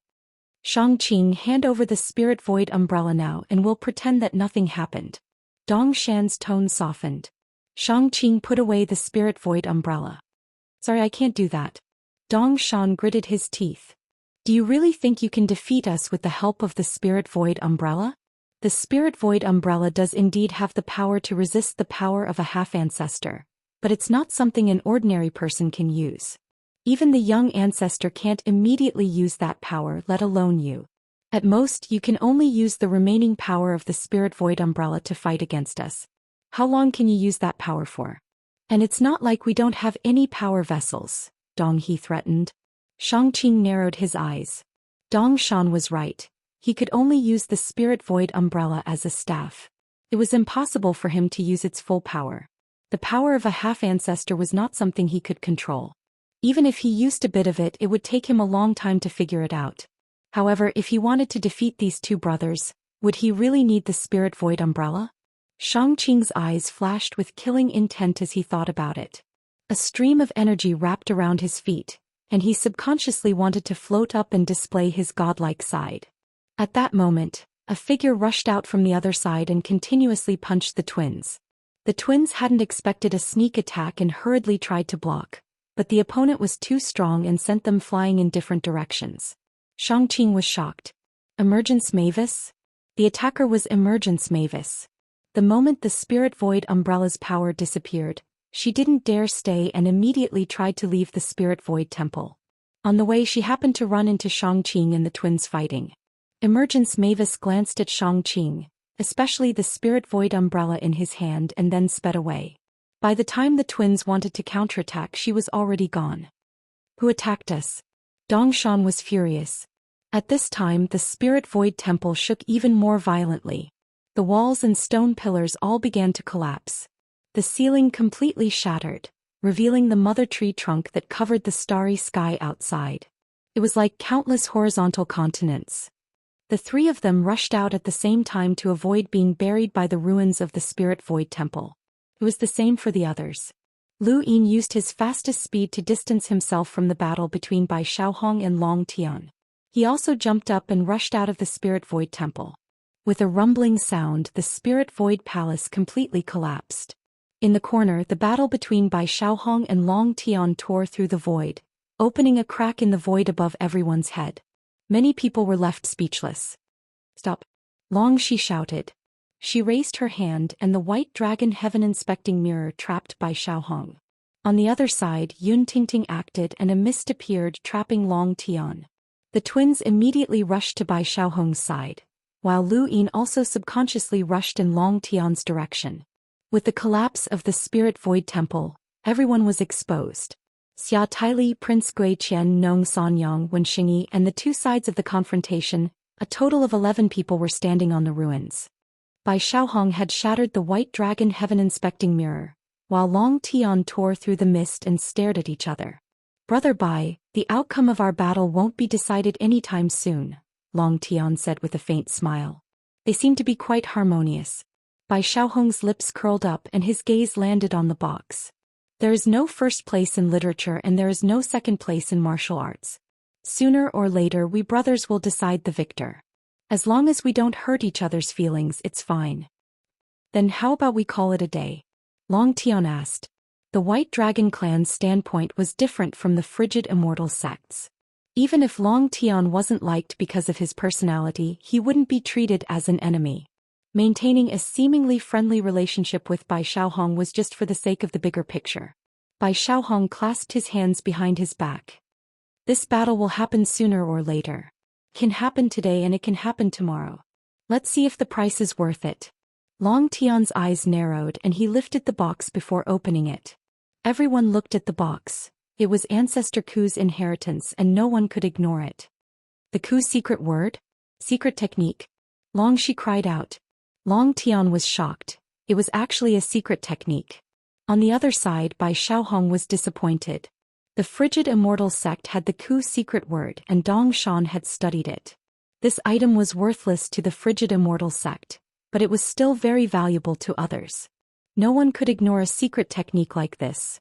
Xianxia, hand over the spirit void umbrella now and we'll pretend that nothing happened. Dong Shan's tone softened. Xianxia put away the spirit void umbrella. Sorry, I can't do that. Dong Shan gritted his teeth. Do you really think you can defeat us with the help of the spirit void umbrella? The spirit void umbrella does indeed have the power to resist the power of a half-ancestor, but it's not something an ordinary person can use. Even the young ancestor can't immediately use that power, let alone you. At most, you can only use the remaining power of the spirit void umbrella to fight against us. How long can you use that power for? And it's not like we don't have any power vessels, Dong He threatened. Xianxia narrowed his eyes. Dong Shan was right. He could only use the spirit void umbrella as a staff. It was impossible for him to use its full power. The power of a half-ancestor was not something he could control. Even if he used a bit of it, it would take him a long time to figure it out. However, if he wanted to defeat these two brothers, would he really need the spirit void umbrella? Xianxia's eyes flashed with killing intent as he thought about it. A stream of energy wrapped around his feet, and he subconsciously wanted to float up and display his godlike side. At that moment, a figure rushed out from the other side and continuously punched the twins. The twins hadn't expected a sneak attack and hurriedly tried to block, but the opponent was too strong and sent them flying in different directions. Xianxia was shocked. Emergence Mavis? The attacker was Emergence Mavis. The moment the spirit void umbrella's power disappeared, she didn't dare stay and immediately tried to leave the spirit void temple. On the way, she happened to run into Xianxia and the twins fighting. Emergence Mavis glanced at Xianxia, especially the spirit void umbrella in his hand, and then sped away. By the time the twins wanted to counterattack, she was already gone. Who attacked us? Dong Shan was furious. At this time, the spirit void temple shook even more violently. The walls and stone pillars all began to collapse. The ceiling completely shattered, revealing the mother tree trunk that covered the starry sky outside. It was like countless horizontal continents. The three of them rushed out at the same time to avoid being buried by the ruins of the spirit void temple. It was the same for the others. Lu Yin used his fastest speed to distance himself from the battle between Bai Xiaohong and Long Tian. He also jumped up and rushed out of the spirit void temple. With a rumbling sound, the spirit void palace completely collapsed. In the corner, the battle between Bai Xiaohong and Long Tian tore through the void, opening a crack in the void above everyone's head. Many people were left speechless. Stop! Long Shi shouted. She raised her hand and the white dragon heaven inspecting mirror trapped Bai Xiaohong. On the other side, Yun Tingting acted and a mist appeared trapping Long Tian. The twins immediately rushed to Bai Xiaohong's side, while Lu Yin also subconsciously rushed in Long Tian's direction. With the collapse of the spirit void temple, everyone was exposed. Xia Taili, Prince Gui Qian, Nong Sanyang, Wen Xingyi, and the two sides of the confrontation, a total of 11 people were standing on the ruins. Bai Xiaohong had shattered the white dragon heaven inspecting mirror, while Long Tian tore through the mist and stared at each other. Brother Bai, the outcome of our battle won't be decided anytime soon, Long Tian said with a faint smile. They seemed to be quite harmonious. Bai Xiaohong's lips curled up and his gaze landed on the box. There is no first place in literature and there is no second place in martial arts. Sooner or later we brothers will decide the victor. As long as we don't hurt each other's feelings, it's fine. Then how about we call it a day? Long Tian asked. The White Dragon clan's standpoint was different from the frigid immortal sects. Even if Long Tian wasn't liked because of his personality, he wouldn't be treated as an enemy. Maintaining a seemingly friendly relationship with Bai Xiaohong was just for the sake of the bigger picture. Bai Xiaohong clasped his hands behind his back. This battle will happen sooner or later. It can happen today and it can happen tomorrow. Let's see if the price is worth it. Long Tian's eyes narrowed and he lifted the box before opening it. Everyone looked at the box. It was Ancestor Ku's inheritance and no one could ignore it. The Ku's secret word? Secret technique? Long Shi cried out. Long Tian was shocked. It was actually a secret technique. On the other side, Bai Xiaohong was disappointed. The frigid immortal sect had the Ku's secret word and Dong Shan had studied it. This item was worthless to the frigid immortal sect, but it was still very valuable to others. No one could ignore a secret technique like this.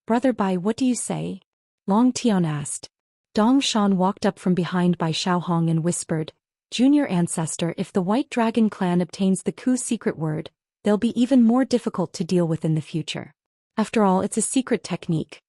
Brother Bai, what do you say? Long Tian asked. Dong Shan walked up from behind Bai Xiaohong and whispered, Junior Ancestor, if the White Dragon clan obtains the Ku's secret word, they'll be even more difficult to deal with in the future. After all, it's a secret technique.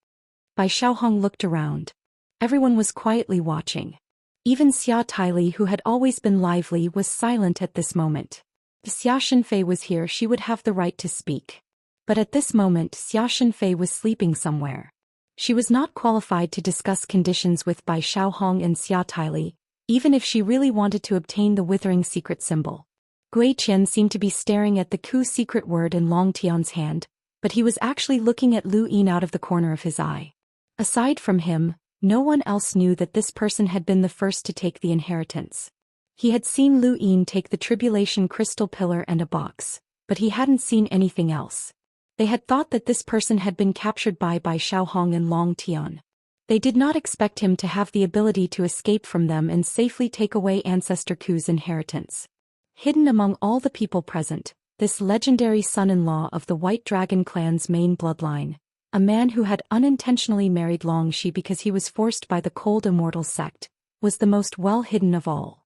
Bai Xiaohong looked around. Everyone was quietly watching. Even Xia Taili, who had always been lively, was silent at this moment. If Xia Shenfei was here, she would have the right to speak. But at this moment, Xia Shenfei was sleeping somewhere. She was not qualified to discuss conditions with Bai Xiaohong and Xia Taili, even if she really wanted to obtain the withering secret symbol. Gui Qian seemed to be staring at the Ku's secret word in Long Tian's hand, but he was actually looking at Lu Yin out of the corner of his eye. Aside from him, no one else knew that this person had been the first to take the inheritance. He had seen Lu Yin take the Tribulation Crystal Pillar and a box, but he hadn't seen anything else. They had thought that this person had been captured by Bai Xiaohong and Long Tian. They did not expect him to have the ability to escape from them and safely take away Ancestor Ku's inheritance. Hidden among all the people present, this legendary son-in-law of the White Dragon clan's main bloodline, a man who had unintentionally married Long Shi because he was forced by the cold immortal sect, was the most well-hidden of all.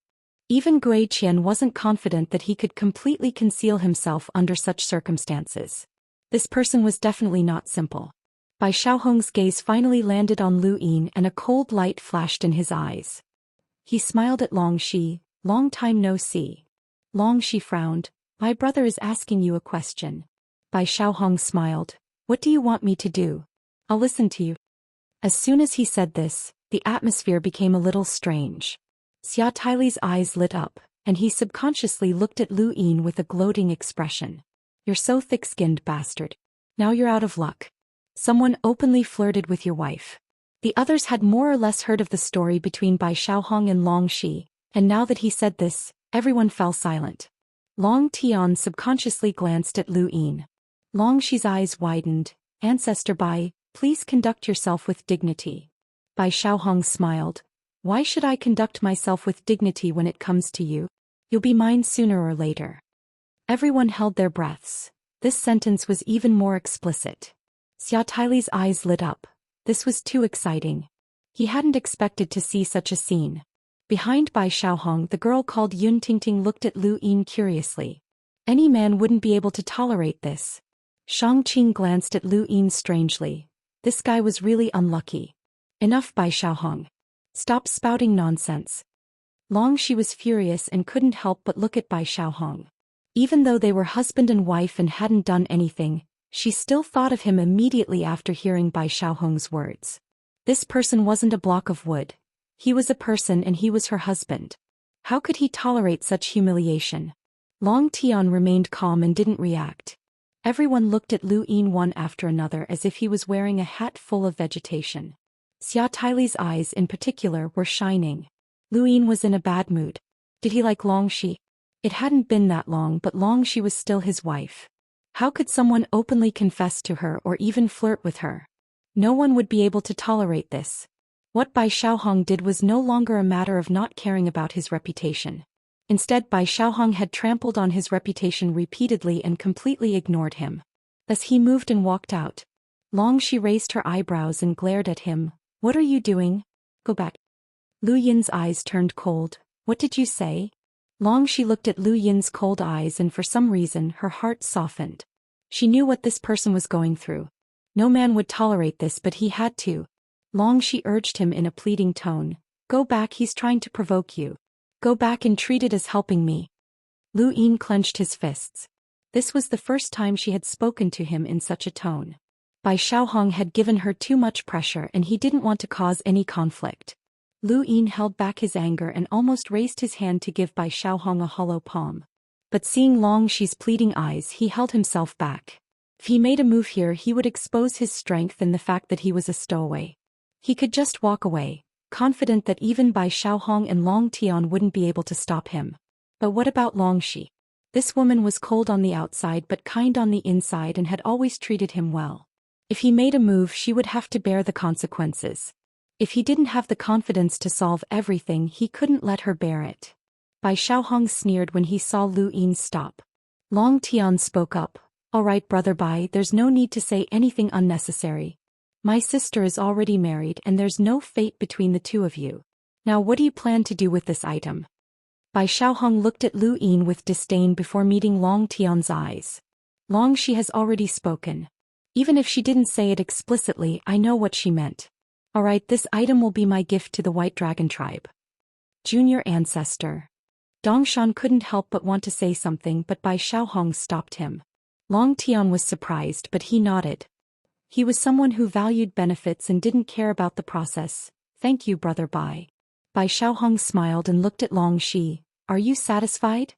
Even Gui Qian wasn't confident that he could completely conceal himself under such circumstances. This person was definitely not simple. Bai Xiaohong's gaze finally landed on Lu Yin and a cold light flashed in his eyes. He smiled at Long Shi. Long time no see. Long Shi frowned. My brother is asking you a question. Bai Xiaohong smiled. What do you want me to do? I'll listen to you. As soon as he said this, the atmosphere became a little strange. Xia Taili's eyes lit up, and he subconsciously looked at Lu Yin with a gloating expression. You're so thick-skinned, bastard. Now you're out of luck. Someone openly flirted with your wife. The others had more or less heard of the story between Bai Xiaohong and Long Shi, and now that he said this, everyone fell silent. Long Tian subconsciously glanced at Lu Yin. Long Shi's eyes widened. Ancestor Bai, please conduct yourself with dignity. Bai Xiaohong smiled. Why should I conduct myself with dignity when it comes to you? You'll be mine sooner or later. Everyone held their breaths. This sentence was even more explicit. Xia Taili's eyes lit up. This was too exciting. He hadn't expected to see such a scene. Behind Bai Xiaohong, the girl called Yun Tingting looked at Lu Yin curiously. Any man wouldn't be able to tolerate this. Shang Qing glanced at Lu Yin strangely. This guy was really unlucky. Enough, Bai Xiaohong. Stop spouting nonsense. Long Shi was furious and couldn't help but look at Bai Xiaohong. Even though they were husband and wife and hadn't done anything, she still thought of him immediately after hearing Bai Xiaohong's words. This person wasn't a block of wood. He was a person and he was her husband. How could he tolerate such humiliation? Long Tian remained calm and didn't react. Everyone looked at Lu Yin one after another as if he was wearing a hat full of vegetation. Xia Taili's eyes in particular were shining. Lu Yin was in a bad mood. Did he like Long Shi? It hadn't been that long, but Long Shi was still his wife. How could someone openly confess to her or even flirt with her? No one would be able to tolerate this. What Bai Xiaohong did was no longer a matter of not caring about his reputation. Instead, Bai Xiaohong had trampled on his reputation repeatedly and completely ignored him. As he moved and walked out, Longxi raised her eyebrows and glared at him. "What are you doing? Go back." Lu Yin's eyes turned cold. "What did you say?" Longxi looked at Lu Yin's cold eyes and for some reason her heart softened. She knew what this person was going through. No man would tolerate this, but he had to. Longxi urged him in a pleading tone. "Go back, he's trying to provoke you. Go back and treat it as helping me." Lu Yin clenched his fists. This was the first time she had spoken to him in such a tone. Bai Xiaohong had given her too much pressure and he didn't want to cause any conflict. Lu Yin held back his anger and almost raised his hand to give Bai Xiaohong a hollow palm. But seeing Longxi's pleading eyes, he held himself back. If he made a move here, he would expose his strength and the fact that he was a stowaway. He could just walk away, confident that even Bai Xiaohong and Long Tian wouldn't be able to stop him. But what about Longxi? This woman was cold on the outside but kind on the inside and had always treated him well. If he made a move, she would have to bear the consequences. If he didn't have the confidence to solve everything, he couldn't let her bear it. Bai Xiaohong sneered when he saw Lu Yin stop. Long Tian spoke up. "All right, brother Bai, there's no need to say anything unnecessary. My sister is already married and there's no fate between the two of you. Now what do you plan to do with this item?" Bai Xiaohong looked at Lu Yin with disdain before meeting Long Tian's eyes. "Longxi has already spoken. Even if she didn't say it explicitly, I know what she meant. All right, this item will be my gift to the White Dragon tribe." Junior ancestor. Dongshan couldn't help but want to say something, but Bai Xiaohong stopped him. Long Tian was surprised, but he nodded. He was someone who valued benefits and didn't care about the process. "Thank you, brother Bai." Bai Xiaohong smiled and looked at Longxi. "Are you satisfied?"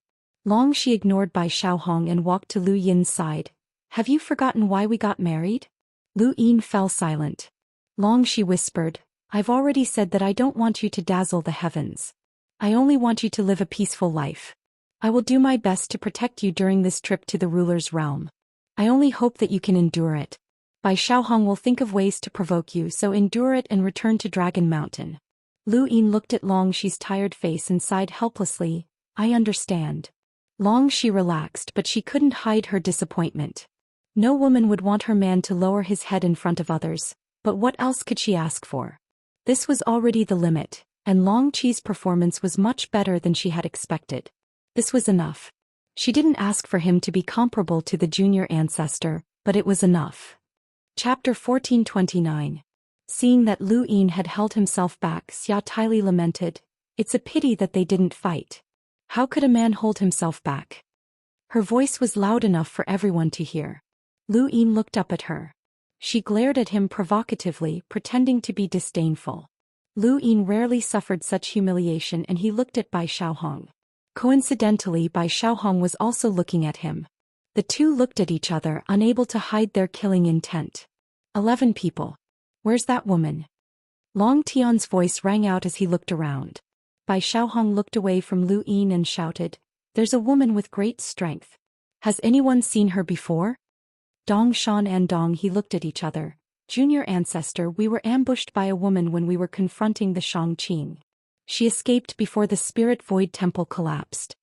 Longxi ignored Bai Xiaohong and walked to Lu Yin's side. "Have you forgotten why we got married?" Lu Yin fell silent. Longxi whispered, "I've already said that I don't want you to dazzle the heavens. I only want you to live a peaceful life. I will do my best to protect you during this trip to the ruler's realm. I only hope that you can endure it. Bai Xiaohong will think of ways to provoke you, so endure it and return to Dragon Mountain." Lu Yin looked at Longxi's tired face and sighed helplessly. "I understand." Longxi relaxed, but she couldn't hide her disappointment. No woman would want her man to lower his head in front of others, but what else could she ask for? This was already the limit, and Longxi's performance was much better than she had expected. This was enough. She didn't ask for him to be comparable to the junior ancestor, but it was enough. Chapter 1429. Seeing that Lu Yin had held himself back, Xia Taili lamented, "It's a pity that they didn't fight. How could a man hold himself back?" Her voice was loud enough for everyone to hear. Lu Yin looked up at her. She glared at him provocatively, pretending to be disdainful. Lu Yin rarely suffered such humiliation, and he looked at Bai Xiaohong. Coincidentally, Bai Xiaohong was also looking at him. The two looked at each other, unable to hide their killing intent. 11 people. Where's that woman? Long Tian's voice rang out as he looked around. Bai Xiaohong looked away from Lu Yin and shouted, "There's a woman with great strength. Has anyone seen her before?" Dong Shan and Dong He looked at each other. "Junior ancestor, we were ambushed by a woman when we were confronting the Shangqing. She escaped before the Spirit Void Temple collapsed.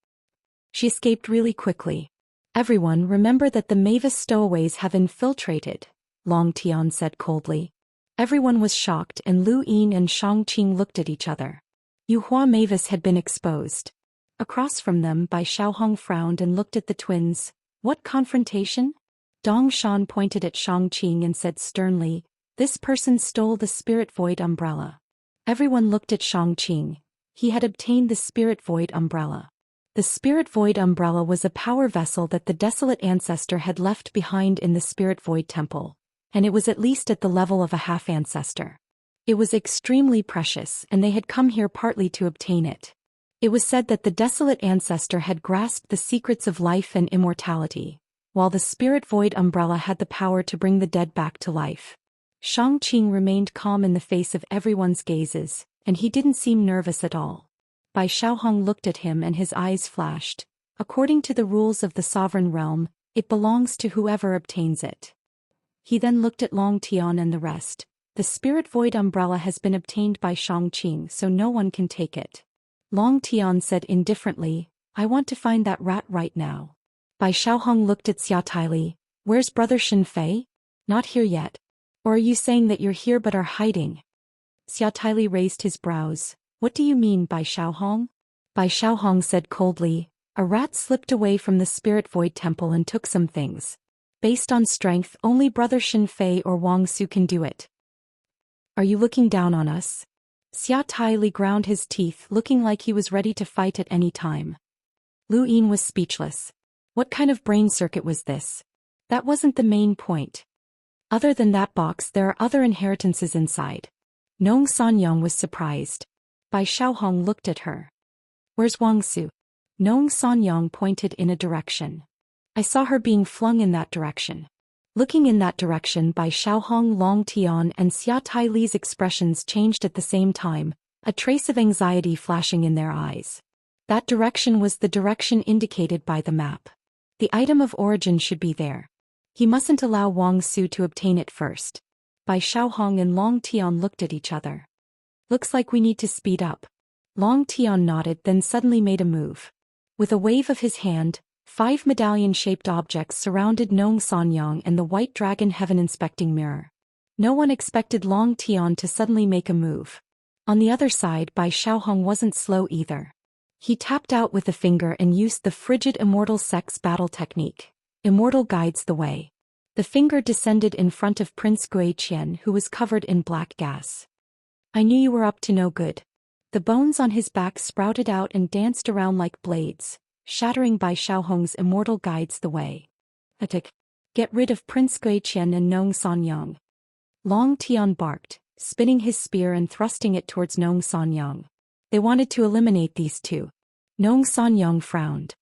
She escaped really quickly. Everyone, remember that the Mavis stowaways have infiltrated," Long Tian said coldly. Everyone was shocked, and Lu Yin and Shangqing looked at each other. Yuhua Mavis had been exposed. Across from them, Bai Xiaohong frowned and looked at the twins. "What confrontation?" Dong Shan pointed at Shangqing and said sternly, "This person stole the Spirit Void umbrella." Everyone looked at Shangqing. He had obtained the Spirit Void umbrella. The Spirit Void umbrella was a power vessel that the desolate ancestor had left behind in the Spirit Void Temple, and it was at least at the level of a half-ancestor. It was extremely precious, and they had come here partly to obtain it. It was said that the desolate ancestor had grasped the secrets of life and immortality, while the Spirit Void umbrella had the power to bring the dead back to life. Shangqing remained calm in the face of everyone's gazes, and he didn't seem nervous at all. Bai Xiaohong looked at him and his eyes flashed. "According to the rules of the sovereign realm, it belongs to whoever obtains it." He then looked at Long Tian and the rest. "The Spirit Void umbrella has been obtained by Shangqing, so no one can take it." Long Tian said indifferently, I want to find that rat right now. Bai Xiaohong looked at Xia Taili. Where's brother Shen Fei? Not here yet. Or are you saying that you're here but are hiding? Xia Taili raised his brows. What do you mean, Bai Xiaohong? Bai Xiaohong said coldly, a rat slipped away from the Spirit Void Temple and took some things. Based on strength, only brother Shen Fei or Wang Su can do it. Are you looking down on us? Xia Taili ground his teeth, looking like he was ready to fight at any time. Lu Yin was speechless. What kind of brain circuit was this? That wasn't the main point. Other than that box, there are other inheritances inside. Nong Sanyang was surprised. Bai Xiaohong looked at her. Where's Wang Su? Nong Sanyang pointed in a direction. I saw her being flung in that direction. Looking in that direction, Bai Xiaohong, Long Tian and Xia Taili's expressions changed at the same time, a trace of anxiety flashing in their eyes. That direction was the direction indicated by the map. The item of origin should be there. He mustn't allow Wang Su to obtain it first. Bai Xiaohong and Long Tian looked at each other. Looks like we need to speed up. Long Tian nodded, then suddenly made a move. With a wave of his hand, 5 medallion-shaped objects surrounded Nong Sanyang and the White Dragon Heaven Inspecting Mirror. No one expected Long Tian to suddenly make a move. On the other side, Bai Xiaohong wasn't slow either. He tapped out with a finger and used the frigid Immortal sex battle technique. Immortal guides the way. The finger descended in front of Prince Zhou Xian, who was covered in black gas. I knew you were up to no good. The bones on his back sprouted out and danced around like blades, shattering Bai Xiaohong's Immortal guides the way. Attack! Get rid of Prince Zhou Xian and Nong Sanyang. Long Tian barked, spinning his spear and thrusting it towards Nong Sanyang. They wanted to eliminate these two. Nong Sanyang frowned.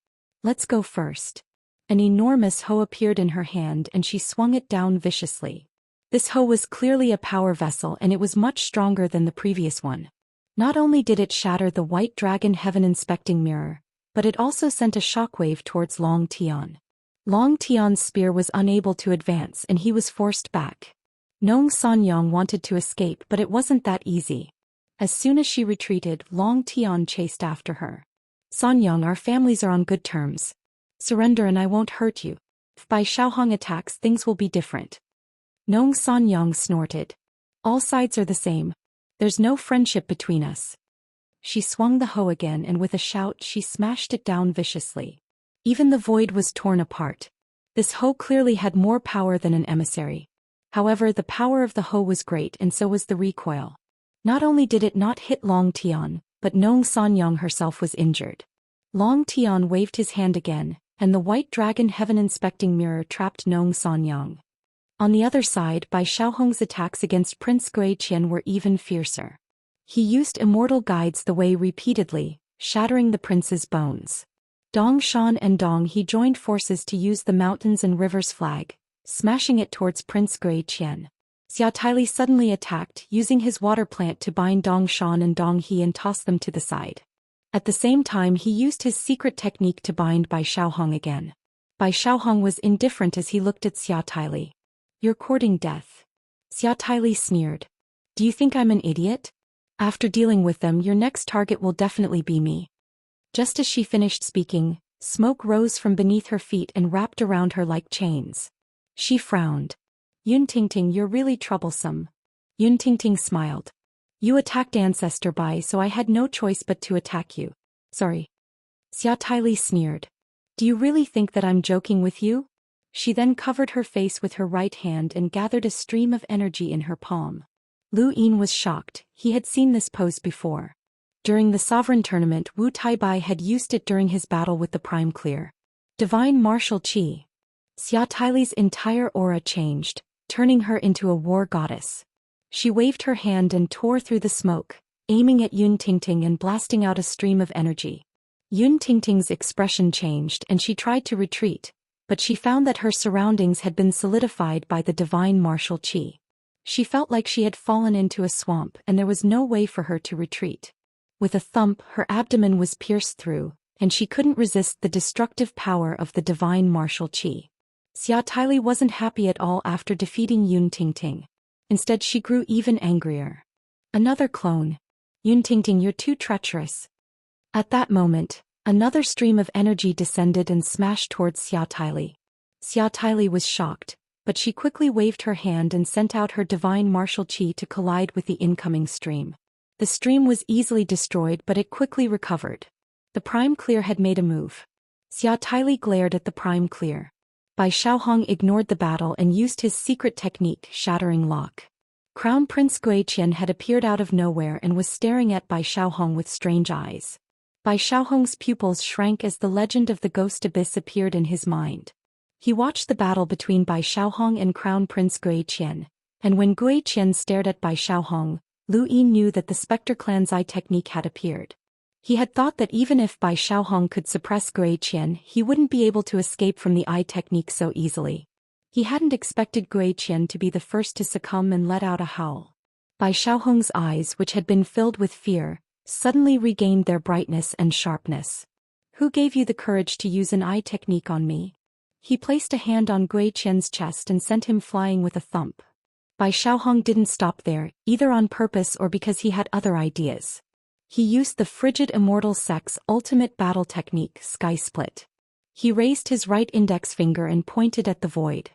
Let's go first. An enormous hoe appeared in her hand and she swung it down viciously. This hoe was clearly a power vessel and it was much stronger than the previous one. Not only did it shatter the White Dragon Heaven Inspecting Mirror, but it also sent a shockwave towards Long Tian. Long Tian's spear was unable to advance and he was forced back. Nong Sanyang wanted to escape, but it wasn't that easy. As soon as she retreated, Long Tian chased after her. Sanyang, our families are on good terms. Surrender and I won't hurt you. If Bai Xiaohong attacks, things will be different. Nong Sanyang snorted. All sides are the same. There's no friendship between us. She swung the hoe again and with a shout she smashed it down viciously. Even the void was torn apart. This hoe clearly had more power than an emissary. However, the power of the hoe was great and so was the recoil. Not only did it not hit Long Tian, but Nong Sanyang herself was injured. Long Tian waved his hand again, and the White Dragon Heaven Inspecting Mirror trapped Nong Sanyang. On the other side, Bai Xiaohong's attacks against Prince Zhou Xian were even fiercer. He used Immortal guides the way repeatedly, shattering the prince's bones. Dong Shan and Dong He joined forces to use the mountains and rivers flag, smashing it towards Prince Zhou Xian. Xia Taili suddenly attacked, using his water plant to bind Dong Shan and Dong He and toss them to the side. At the same time he used his secret technique to bind Bai Xiaohong again. Bai Xiaohong was indifferent as he looked at Xia Taili. You're courting death. Xia Taili sneered. Do you think I'm an idiot? After dealing with them, your next target will definitely be me. Just as she finished speaking, smoke rose from beneath her feet and wrapped around her like chains. She frowned. Yun Tingting, you're really troublesome. Yun Tingting smiled. You attacked Ancestor Bai, so I had no choice but to attack you. Sorry. Xia Taili sneered. Do you really think that I'm joking with you? She then covered her face with her right hand and gathered a stream of energy in her palm. Lu Yin was shocked. He had seen this pose before. During the Sovereign Tournament, Wu Taibai had used it during his battle with the Prime Clear. Divine Martial Qi. Xia Taili's entire aura changed, turning her into a war goddess. She waved her hand and tore through the smoke, aiming at Yun Tingting and blasting out a stream of energy. Yun Tingting's expression changed and she tried to retreat, but she found that her surroundings had been solidified by the divine martial qi. She felt like she had fallen into a swamp and there was no way for her to retreat. With a thump, her abdomen was pierced through, and she couldn't resist the destructive power of the divine martial qi. Xia Taili wasn't happy at all after defeating Yun Tingting. Instead she grew even angrier. Another clone. Yun Tingting, you're too treacherous. At that moment, Another stream of energy descended and smashed towards Xia Taili. Xia Taili was shocked, but she quickly waved her hand and sent out her divine martial qi to collide with the incoming stream. The stream was easily destroyed, but it quickly recovered. The Prime Clear had made a move. Xia Taili glared at the Prime Clear. Bai Xiaohong ignored the battle and used his secret technique, Shattering Lock. Crown Prince Zhou Xian had appeared out of nowhere and was staring at Bai Xiaohong with strange eyes. Bai Xiaohong's pupils shrank as the legend of the Ghost Abyss appeared in his mind. He watched the battle between Bai Xiaohong and Crown Prince Zhou Xian, and when Zhou Xian stared at Bai Xiaohong, Lu Yin knew that the Spectre Clan's eye technique had appeared. He had thought that even if Bai Xiaohong could suppress Zhou Xian, he wouldn't be able to escape from the eye technique so easily. He hadn't expected Zhou Xian to be the first to succumb and let out a howl. Bai Xiaohong's eyes, which had been filled with fear, suddenly regained their brightness and sharpness. "Who gave you the courage to use an eye technique on me?" He placed a hand on Zhou Qian's chest and sent him flying with a thump. Bai Xiaohong didn't stop there, either on purpose or because he had other ideas. He used the frigid Immortal Sect's ultimate battle technique, Sky Split. He raised his right index finger and pointed at the void.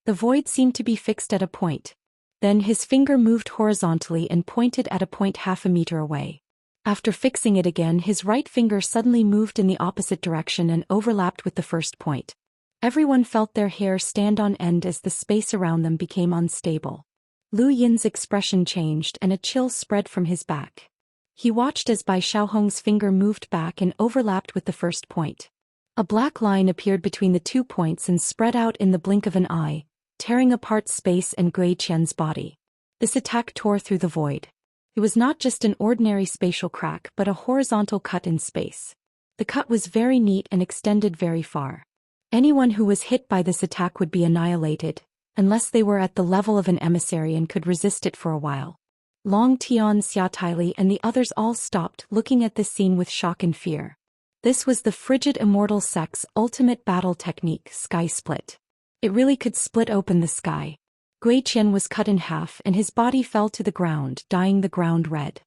The void seemed to be fixed at a point. Then his finger moved horizontally and pointed at a point half a meter away. After fixing it again, his right finger suddenly moved in the opposite direction and overlapped with the first point. Everyone felt their hair stand on end as the space around them became unstable. Lu Yin's expression changed and a chill spread from his back. He watched as Bai Xiaohong's finger moved back and overlapped with the first point. A black line appeared between the 2 points and spread out in the blink of an eye, tearing apart space and Zhou Qian's body. This attack tore through the void. It was not just an ordinary spatial crack but a horizontal cut in space. The cut was very neat and extended very far. Anyone who was hit by this attack would be annihilated, unless they were at the level of an emissary and could resist it for a while. Long Tian, Xia Taili and the others all stopped, looking at this scene with shock and fear. This was the frigid Immortal Sect's ultimate battle technique, Sky Split. It really could split open the sky. Zhou Qian was cut in half and his body fell to the ground, dyeing the ground red.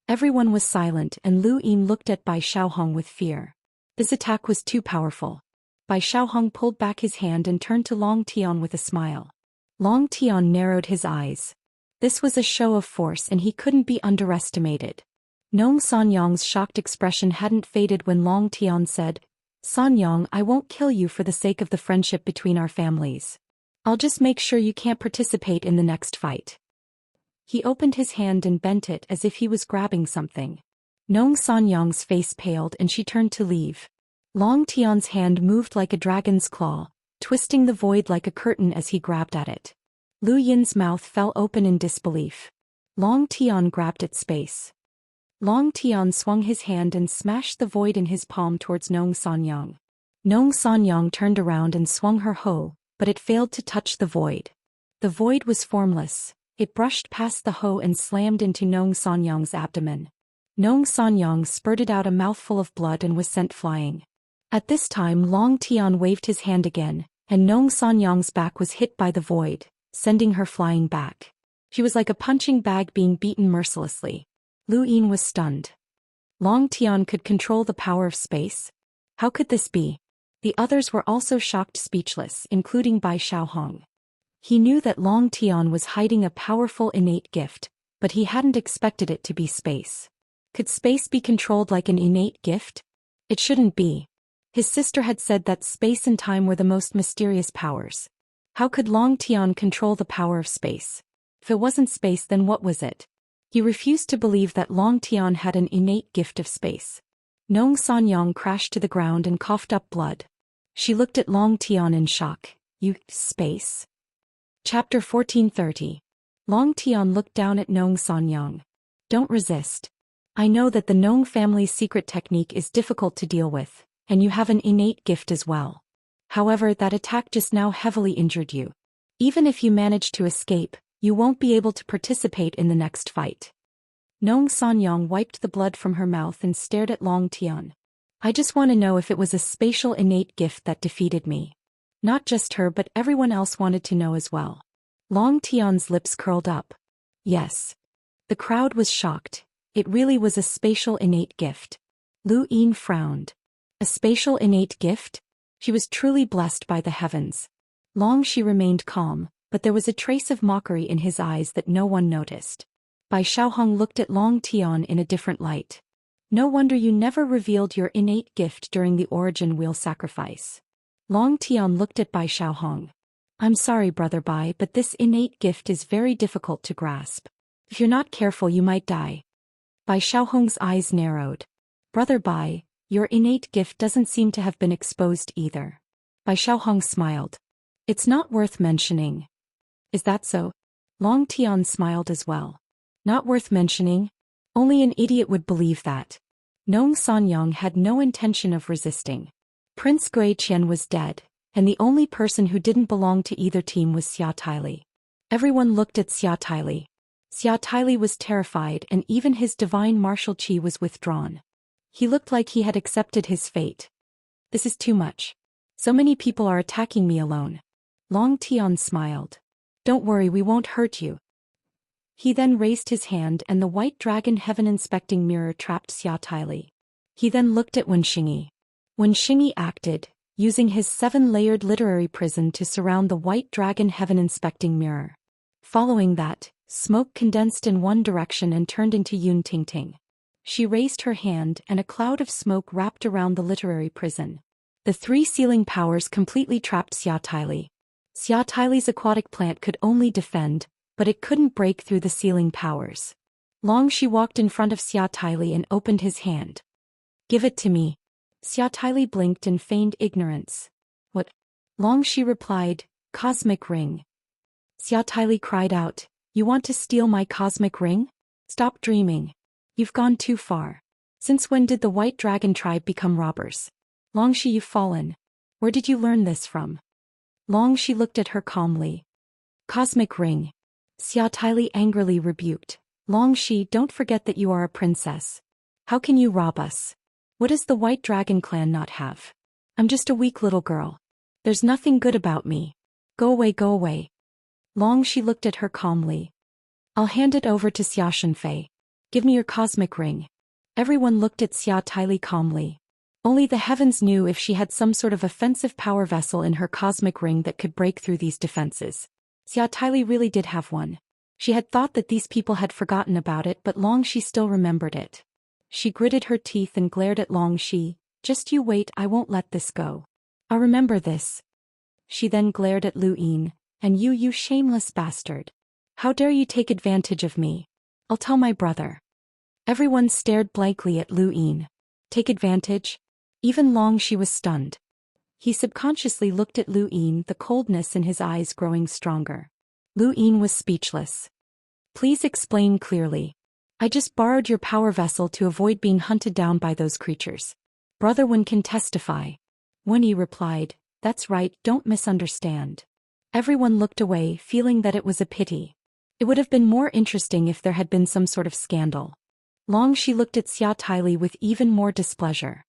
Everyone was silent and Lu Yin looked at Bai Xiaohong with fear. This attack was too powerful. Bai Xiaohong pulled back his hand and turned to Long Tian with a smile. Long Tian narrowed his eyes. This was a show of force and he couldn't be underestimated. Nong Sanyang's shocked expression hadn't faded when Long Tian said, "Sanyang, I won't kill you for the sake of the friendship between our families. I'll just make sure you can't participate in the next fight." He opened his hand and bent it as if he was grabbing something. Nong Sanyang's face paled and she turned to leave. Long Tian's hand moved like a dragon's claw, twisting the void like a curtain as he grabbed at it. Lu Yin's mouth fell open in disbelief. Long Tian grabbed at space. Long Tian swung his hand and smashed the void in his palm towards Nong Sanyang. Nong Sanyang turned around and swung her hoe, but it failed to touch the void. The void was formless. It brushed past the hoe and slammed into Nong Sanyang's abdomen. Nong Sanyang spurted out a mouthful of blood and was sent flying. At this time Long Tian waved his hand again, and Nong Sanyang's back was hit by the void, sending her flying back. She was like a punching bag being beaten mercilessly. Lu Yin was stunned. Long Tian could control the power of space? How could this be? The others were also shocked, speechless, including Bai Xiaohong. He knew that Long Tian was hiding a powerful innate gift, but he hadn't expected it to be space. Could space be controlled like an innate gift? It shouldn't be. His sister had said that space and time were the most mysterious powers. How could Long Tian control the power of space? If it wasn't space, then what was it? He refused to believe that Long Tian had an innate gift of space. Nong Sanyang crashed to the ground and coughed up blood. She looked at Long Tian in shock. "You, space?" Chapter 1430. Long Tian looked down at Nong Sanyang. "Don't resist. I know that the Nong family's secret technique is difficult to deal with, and you have an innate gift as well. However, that attack just now heavily injured you. Even if you manage to escape, you won't be able to participate in the next fight." Nong Sanyang wiped the blood from her mouth and stared at Long Tian. "I just want to know if it was a spatial innate gift that defeated me." Not just her but everyone else wanted to know as well. Long Tian's lips curled up. Yes. The crowd was shocked. It really was a spatial innate gift. Lu Yin frowned. A spatial innate gift? She was truly blessed by the heavens. Long Shi remained calm, but there was a trace of mockery in his eyes that no one noticed. Bai Xiaohong looked at Long Tian in a different light. No wonder you never revealed your innate gift during the origin wheel sacrifice. Long Tian looked at Bai Xiaohong. I'm sorry, Brother Bai, but this innate gift is very difficult to grasp. If you're not careful, you might die. Bai Xiaohong's eyes narrowed. Brother Bai, your innate gift doesn't seem to have been exposed either. Bai Xiaohong smiled. It's not worth mentioning. Is that so? Long Tian smiled as well. Not worth mentioning? Only an idiot would believe that. Nong Sanyang had no intention of resisting. Prince Gui Qian was dead, and the only person who didn't belong to either team was Xia Taili. Everyone looked at Xia Taili. Xia Taili was terrified, and even his divine martial qi was withdrawn. He looked like he had accepted his fate. This is too much. So many people are attacking me alone. Long Tian smiled. Don't worry, we won't hurt you. He then raised his hand and the white dragon heaven inspecting mirror trapped Xia Taili. He then looked at Wen Xingyi. Wen Xingyi acted, using his 7-layered literary prison to surround the white dragon heaven inspecting mirror. Following that, smoke condensed in one direction and turned into Yun Tingting. She raised her hand and a cloud of smoke wrapped around the literary prison. The 3 sealing powers completely trapped Xia Taili. Xia Taili's aquatic plant could only defend, but it couldn't break through the sealing powers. Long Shi walked in front of Xia Taili and opened his hand. Give it to me. Xia Taili blinked and feigned ignorance. What? Long Shi replied, Cosmic ring. Xia Taili cried out, You want to steal my cosmic ring? Stop dreaming. You've gone too far. Since when did the White Dragon tribe become robbers? Long Shi, you've fallen. Where did you learn this from? Long Shi looked at her calmly. Cosmic ring. Xia Taili angrily rebuked. Long Shi, don't forget that you are a princess. How can you rob us? What does the White Dragon clan not have? I'm just a weak little girl. There's nothing good about me. Go away, go away. Long Shi looked at her calmly. I'll hand it over to Xia Shenfei. Give me your cosmic ring. Everyone looked at Xia Taili calmly. Only the heavens knew if she had some sort of offensive power vessel in her cosmic ring that could break through these defenses. Xia Taili really did have one. She had thought that these people had forgotten about it, but Long Shi still remembered it. She gritted her teeth and glared at Long Shi. Just you wait, I won't let this go. I'll remember this. She then glared at Lu Yin. And you shameless bastard. How dare you take advantage of me? I'll tell my brother. Everyone stared blankly at Lu Yin. Take advantage? Even Long Shi was stunned. He subconsciously looked at Lu Yin, the coldness in his eyes growing stronger. Lu Yin was speechless. Please explain clearly. I just borrowed your power vessel to avoid being hunted down by those creatures. Brother Wen can testify. Wen Yi replied, That's right, don't misunderstand. Everyone looked away, feeling that it was a pity. It would have been more interesting if there had been some sort of scandal. Long Shi looked at Xia Taili with even more displeasure.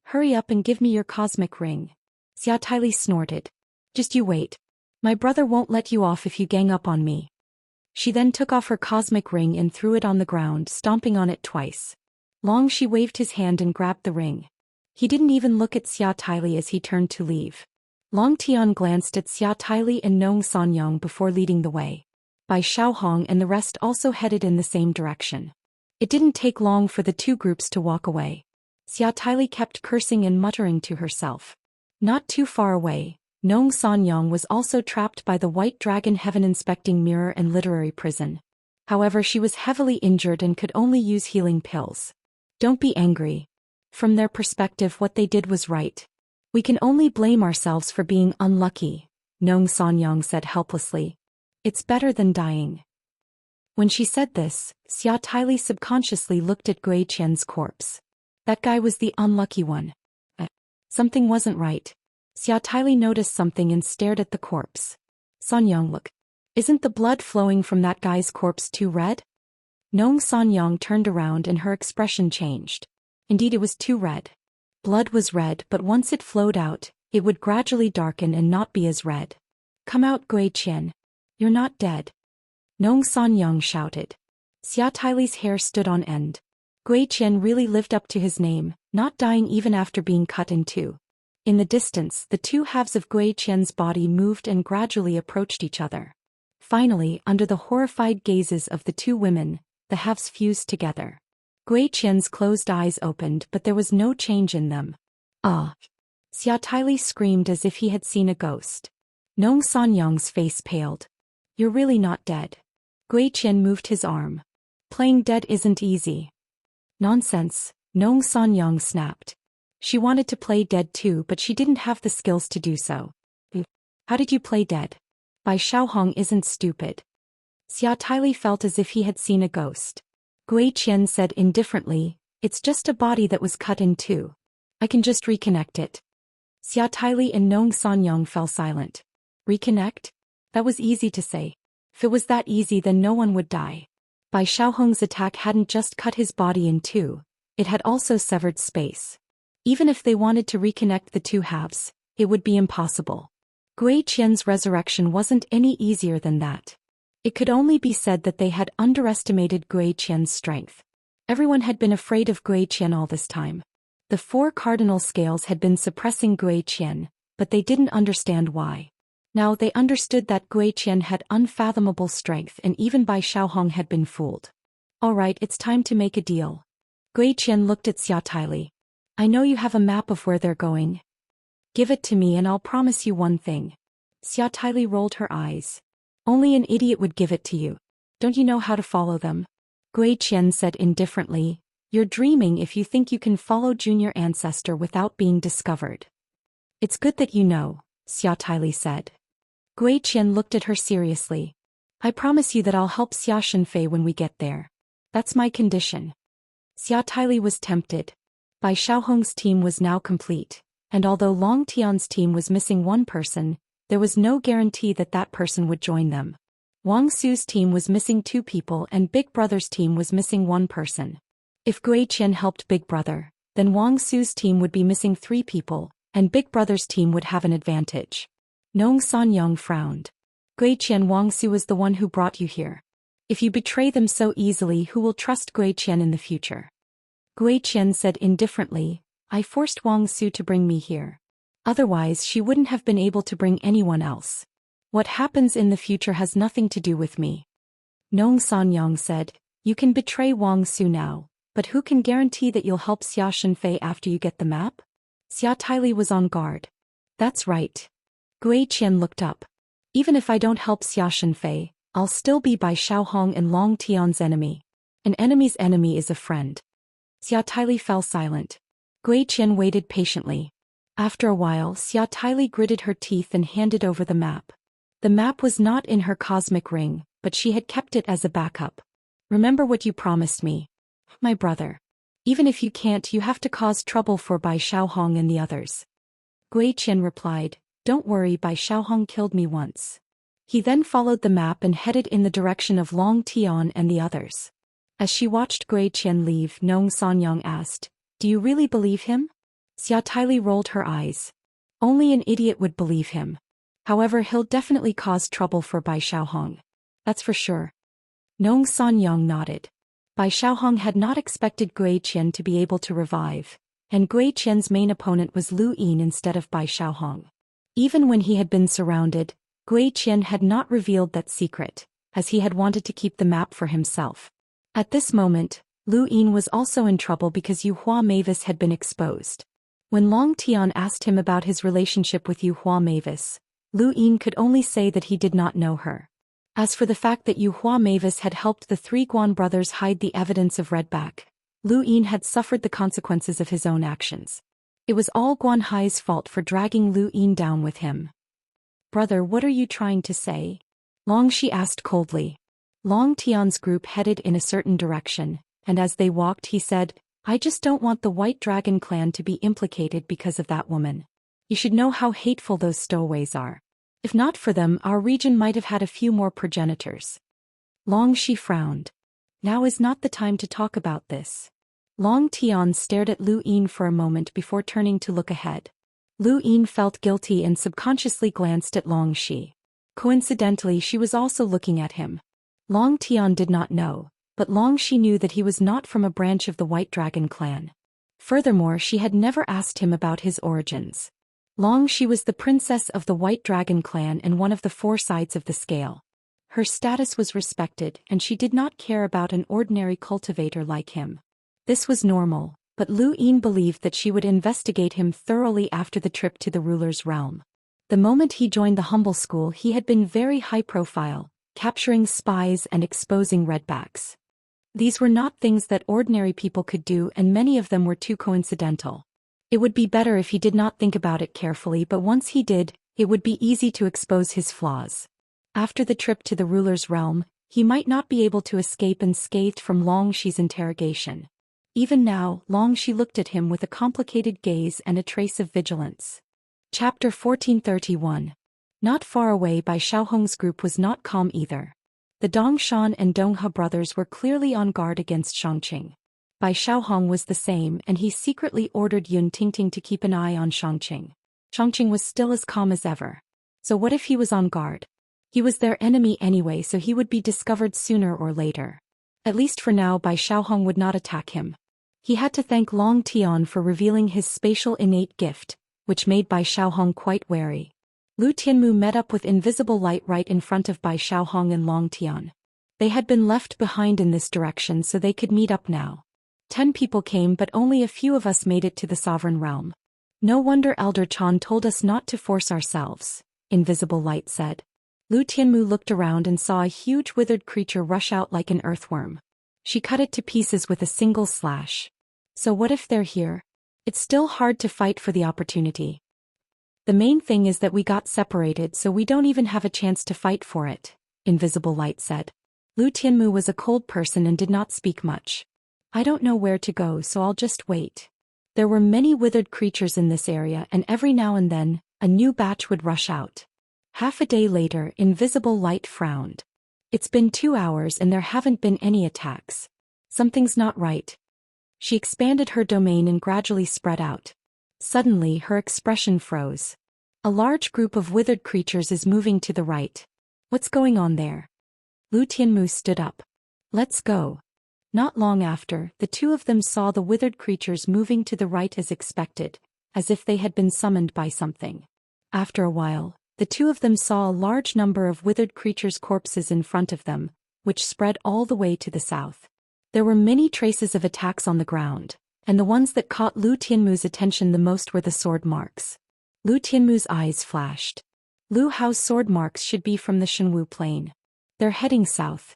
Hurry up and give me your cosmic ring. Xia Taili snorted. Just you wait. My brother won't let you off if you gang up on me. She then took off her cosmic ring and threw it on the ground, stomping on it twice. Long Shi waved his hand and grabbed the ring. He didn't even look at Xia Taili as he turned to leave. Long Tian glanced at Xia Taili and Nong Sanyang before leading the way. Bai Xiaohong and the rest also headed in the same direction. It didn't take long for the 2 groups to walk away. Xia Taili kept cursing and muttering to herself. Not too far away, Nong Sanyang was also trapped by the White Dragon Heaven inspecting mirror and literary prison. However, she was heavily injured and could only use healing pills. Don't be angry. From their perspective, what they did was right. We can only blame ourselves for being unlucky, Nong Sanyang said helplessly. It's better than dying. When she said this, Xia Taili subconsciously looked at Gui Qian's corpse. That guy was the unlucky one. Something wasn't right. Xia Taili noticed something and stared at the corpse. Sanyang, look. Isn't the blood flowing from that guy's corpse too red? Nong Sanyang turned around and her expression changed. Indeed, it was too red. Blood was red, but once it flowed out, it would gradually darken and not be as red. Come out, Gui Qian. You're not dead. Nong Sanyang shouted. Xia Taili's hair stood on end. Gui Qian really lived up to his name, not dying even after being cut in two. In the distance, the two halves of Gui Qian's body moved and gradually approached each other. Finally, under the horrified gazes of the two women, the halves fused together. Gui Qian's closed eyes opened, but there was no change in them. Ah! Xia Taili screamed as if he had seen a ghost. Nong Sanyang's face paled. You're really not dead. Gui Qian moved his arm. Playing dead isn't easy. Nonsense, Nong Sanyang snapped. She wanted to play dead too, but she didn't have the skills to do so. How did you play dead? Bai Xiaohong isn't stupid. Xia Taili felt as if he had seen a ghost. Gui Qian said indifferently, it's just a body that was cut in two. I can just reconnect it. Xia Taili and Nong Sanyang fell silent. Reconnect? That was easy to say. If it was that easy, then no one would die. Bai Xiaohong's attack hadn't just cut his body in two, it had also severed space. Even if they wanted to reconnect the two halves, it would be impossible. Gui Qian's resurrection wasn't any easier than that. It could only be said that they had underestimated Gui Qian's strength. Everyone had been afraid of Gui Qian all this time. The four cardinal scales had been suppressing Gui Qian, but they didn't understand why. Now they understood that Gui Qian had unfathomable strength, and even Bai Xiaohong had been fooled. All right, it's time to make a deal. Gui Qian looked at Xia Taili. I know you have a map of where they're going. Give it to me and I'll promise you one thing. Xia Taili rolled her eyes. Only an idiot would give it to you. Don't you know how to follow them? Gui Qian said indifferently, you're dreaming if you think you can follow Junior Ancestor without being discovered. It's good that you know, Xia Taili said. Gui Qian looked at her seriously. I promise you that I'll help Xia Shenfei when we get there. That's my condition. Xia Taili was tempted. Bai Xiaohong's team was now complete, and although Long Tian's team was missing one person, there was no guarantee that that person would join them. Wang Su's team was missing two people and Big Brother's team was missing one person. If Gui Qian helped Big Brother, then Wang Su's team would be missing three people, and Big Brother's team would have an advantage. Nong Sanyang frowned. Gui Qian, Wang Su was the one who brought you here. If you betray them so easily, who will trust Gui Qian in the future? Gui Qian said indifferently, I forced Wang Su to bring me here. Otherwise she wouldn't have been able to bring anyone else. What happens in the future has nothing to do with me. Nong Sanyang said, you can betray Wang Su now, but who can guarantee that you'll help Xia Shenfei after you get the map? Xia Taili was on guard. That's right. Gui Qian looked up. Even if I don't help Xia Shenfei, I'll still be Bai Xiaohong and Long Tian's enemy. An enemy's enemy is a friend. Xia Taili fell silent. Gui Qian waited patiently. After a while, Xia Taili gritted her teeth and handed over the map. The map was not in her cosmic ring, but she had kept it as a backup. Remember what you promised me. My brother. Even if you can't, you have to cause trouble for Bai Xiaohong and the others. Gui Qian replied, don't worry, Bai Xiaohong killed me once. He then followed the map and headed in the direction of Long Tian and the others. As she watched Gui Qian leave, Nong Sanyang asked, do you really believe him? Xia Taili rolled her eyes. Only an idiot would believe him. However, he'll definitely cause trouble for Bai Xiaohong. That's for sure. Nong Sanyang nodded. Bai Xiaohong had not expected Gui Qian to be able to revive, and Gui Qian's main opponent was Lu Yin instead of Bai Xiaohong. Even when he had been surrounded, Gui Qian had not revealed that secret, as he had wanted to keep the map for himself. At this moment, Lu Yin was also in trouble because Yu Hua Mavis had been exposed. When Long Tian asked him about his relationship with Yu Hua Mavis, Lu Yin could only say that he did not know her. As for the fact that Yu Hua Mavis had helped the three Guan brothers hide the evidence of Redback, Lu Yin had suffered the consequences of his own actions. It was all Guan Hai's fault for dragging Lu Yin down with him. Brother, what are you trying to say? Long Shi asked coldly. Long Tian's group headed in a certain direction, and as they walked he said, I just don't want the White Dragon clan to be implicated because of that woman. You should know how hateful those stowaways are. If not for them, our region might have had a few more progenitors. Long Shi frowned. Now is not the time to talk about this. Long Tian stared at Lu Yin for a moment before turning to look ahead. Lu Yin felt guilty and subconsciously glanced at Long Shi. Coincidentally, she was also looking at him. Long Tian did not know, but Long Shi knew that he was not from a branch of the White Dragon clan. Furthermore, she had never asked him about his origins. Long Xi was the princess of the White Dragon clan and one of the four sides of the scale. Her status was respected, and she did not care about an ordinary cultivator like him. This was normal, but Lu Yin believed that she would investigate him thoroughly after the trip to the ruler's realm. The moment he joined the humble school, he had been very high profile, capturing spies and exposing redbacks. These were not things that ordinary people could do, and many of them were too coincidental. It would be better if he did not think about it carefully, but once he did, it would be easy to expose his flaws. After the trip to the ruler's realm, he might not be able to escape unscathed from Long Xi's interrogation. Even now, Long Xi looked at him with a complicated gaze and a trace of vigilance. Chapter 1431. Not far away, Bai Xiaohong's group was not calm either. The Dongshan and Donghe brothers were clearly on guard against Shangqing. Bai Xiaohong was the same, and he secretly ordered Yun Tingting to keep an eye on Shangqing. Shangqing was still as calm as ever. So what if he was on guard? He was their enemy anyway, so he would be discovered sooner or later. At least for now, Bai Xiaohong would not attack him. He had to thank Long Tian for revealing his spatial innate gift, which made Bai Xiaohong quite wary. Lu Tianmu met up with invisible light right in front of Bai Xiaohong and Long Tian. They had been left behind in this direction, so they could meet up now. 10 people came, but only a few of us made it to the sovereign realm. No wonder Elder Chan told us not to force ourselves, Invisible Light said. Lu Tianmu looked around and saw a huge withered creature rush out like an earthworm. She cut it to pieces with a single slash. So what if they're here? It's still hard to fight for the opportunity. The main thing is that we got separated, so we don't even have a chance to fight for it, Invisible Light said. Lu Tianmu was a cold person and did not speak much. I don't know where to go, so I'll just wait. There were many withered creatures in this area, and every now and then, a new batch would rush out. Half a day later, Invisible Light frowned. It's been 2 hours and there haven't been any attacks. Something's not right. She expanded her domain and gradually spread out. Suddenly, her expression froze. A large group of withered creatures is moving to the right. What's going on there? Lu Tianmu stood up. Let's go. Not long after, the two of them saw the withered creatures moving to the right as expected, as if they had been summoned by something. After a while, the two of them saw a large number of withered creatures' corpses in front of them, which spread all the way to the south. There were many traces of attacks on the ground, and the ones that caught Lu Tianmu's attention the most were the sword marks. Lu Tianmu's eyes flashed. Lu Hao's sword marks should be from the Shenwu plain. They're heading south.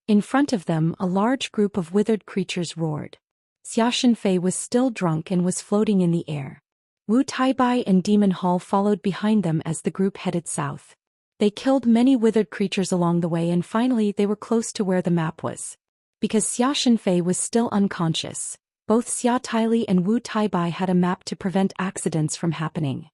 In front of them, a large group of withered creatures roared. Xia Shenfei was still drunk and was floating in the air. Wu Taibai and Demon Hall followed behind them as the group headed south. They killed many withered creatures along the way, and finally they were close to where the map was. Because Xia Shenfei was still unconscious, both Xia Taili and Wu Taibai had a map to prevent accidents from happening.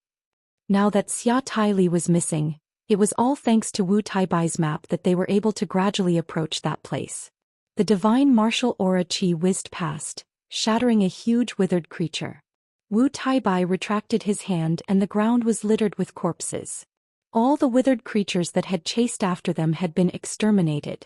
Now that Xia Taili was missing, it was all thanks to Wu Taibai's map that they were able to gradually approach that place. The divine martial aura qi whizzed past, shattering a huge withered creature. Wu Taibai retracted his hand and the ground was littered with corpses. All the withered creatures that had chased after them had been exterminated.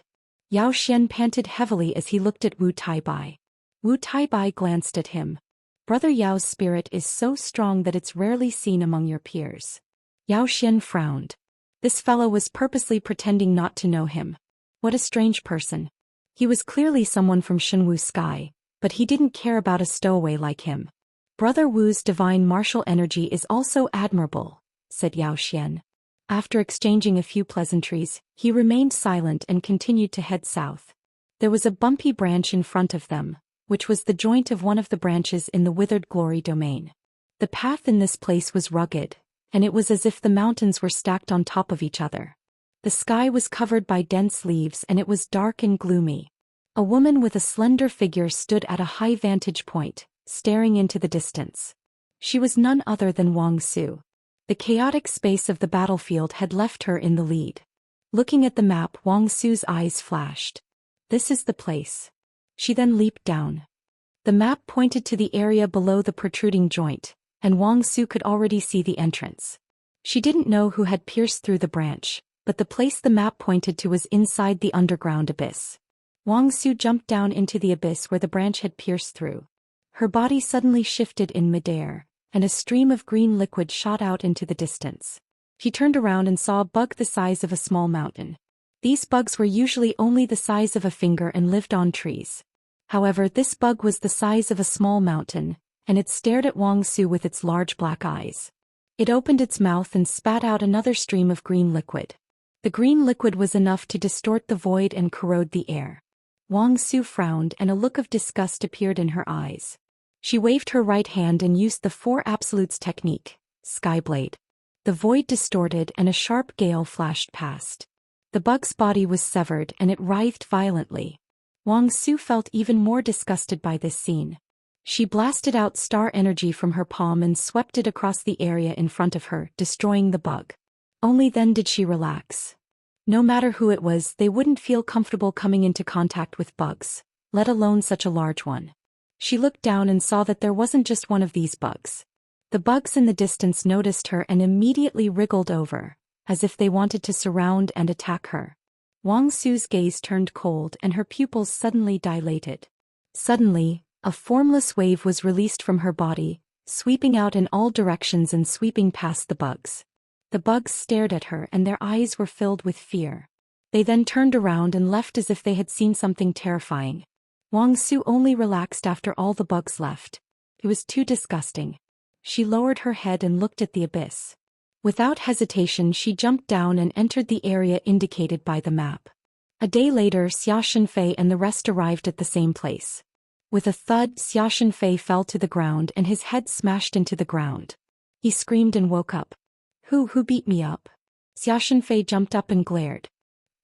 Yao Xian panted heavily as he looked at Wu Taibai. Wu Taibai glanced at him. Brother Yao's spirit is so strong that it's rarely seen among your peers. Yao Xian frowned. This fellow was purposely pretending not to know him. What a strange person. He was clearly someone from Shenwu Sky, but he didn't care about a stowaway like him. Brother Wu's divine martial energy is also admirable, said Yao Xian. After exchanging a few pleasantries, he remained silent and continued to head south. There was a bumpy branch in front of them, which was the joint of one of the branches in the withered glory domain. The path in this place was rugged, and it was as if the mountains were stacked on top of each other. The sky was covered by dense leaves and it was dark and gloomy. A woman with a slender figure stood at a high vantage point, staring into the distance. She was none other than Wang Su. The chaotic space of the battlefield had left her in the lead. Looking at the map, Wang Su's eyes flashed. This is the place. She then leaped down. The map pointed to the area below the protruding joint, and Wang Su could already see the entrance. She didn't know who had pierced through the branch, but the place the map pointed to was inside the underground abyss. Wang Su jumped down into the abyss where the branch had pierced through. Her body suddenly shifted in midair, and a stream of green liquid shot out into the distance. She turned around and saw a bug the size of a small mountain. These bugs were usually only the size of a finger and lived on trees. However, this bug was the size of a small mountain, and it stared at Wang Su with its large black eyes. It opened its mouth and spat out another stream of green liquid. The green liquid was enough to distort the void and corrode the air. Wang Su frowned and a look of disgust appeared in her eyes. She waved her right hand and used the Four Absolutes technique, Skyblade. The void distorted and a sharp gale flashed past. The bug's body was severed and it writhed violently. Wang Su felt even more disgusted by this scene. She blasted out star energy from her palm and swept it across the area in front of her, destroying the bug. Only then did she relax. No matter who it was, they wouldn't feel comfortable coming into contact with bugs, let alone such a large one. She looked down and saw that there wasn't just one of these bugs. The bugs in the distance noticed her and immediately wriggled over, as if they wanted to surround and attack her. Wang Su's gaze turned cold and her pupils suddenly dilated. Suddenly, a formless wave was released from her body, sweeping out in all directions and sweeping past the bugs. The bugs stared at her and their eyes were filled with fear. They then turned around and left as if they had seen something terrifying. Wang Su only relaxed after all the bugs left. It was too disgusting. She lowered her head and looked at the abyss. Without hesitation she jumped down and entered the area indicated by the map. A day later Xianxia and the rest arrived at the same place. With a thud, Xianxia fell to the ground and his head smashed into the ground. He screamed and woke up. Who beat me up? Xianxia jumped up and glared.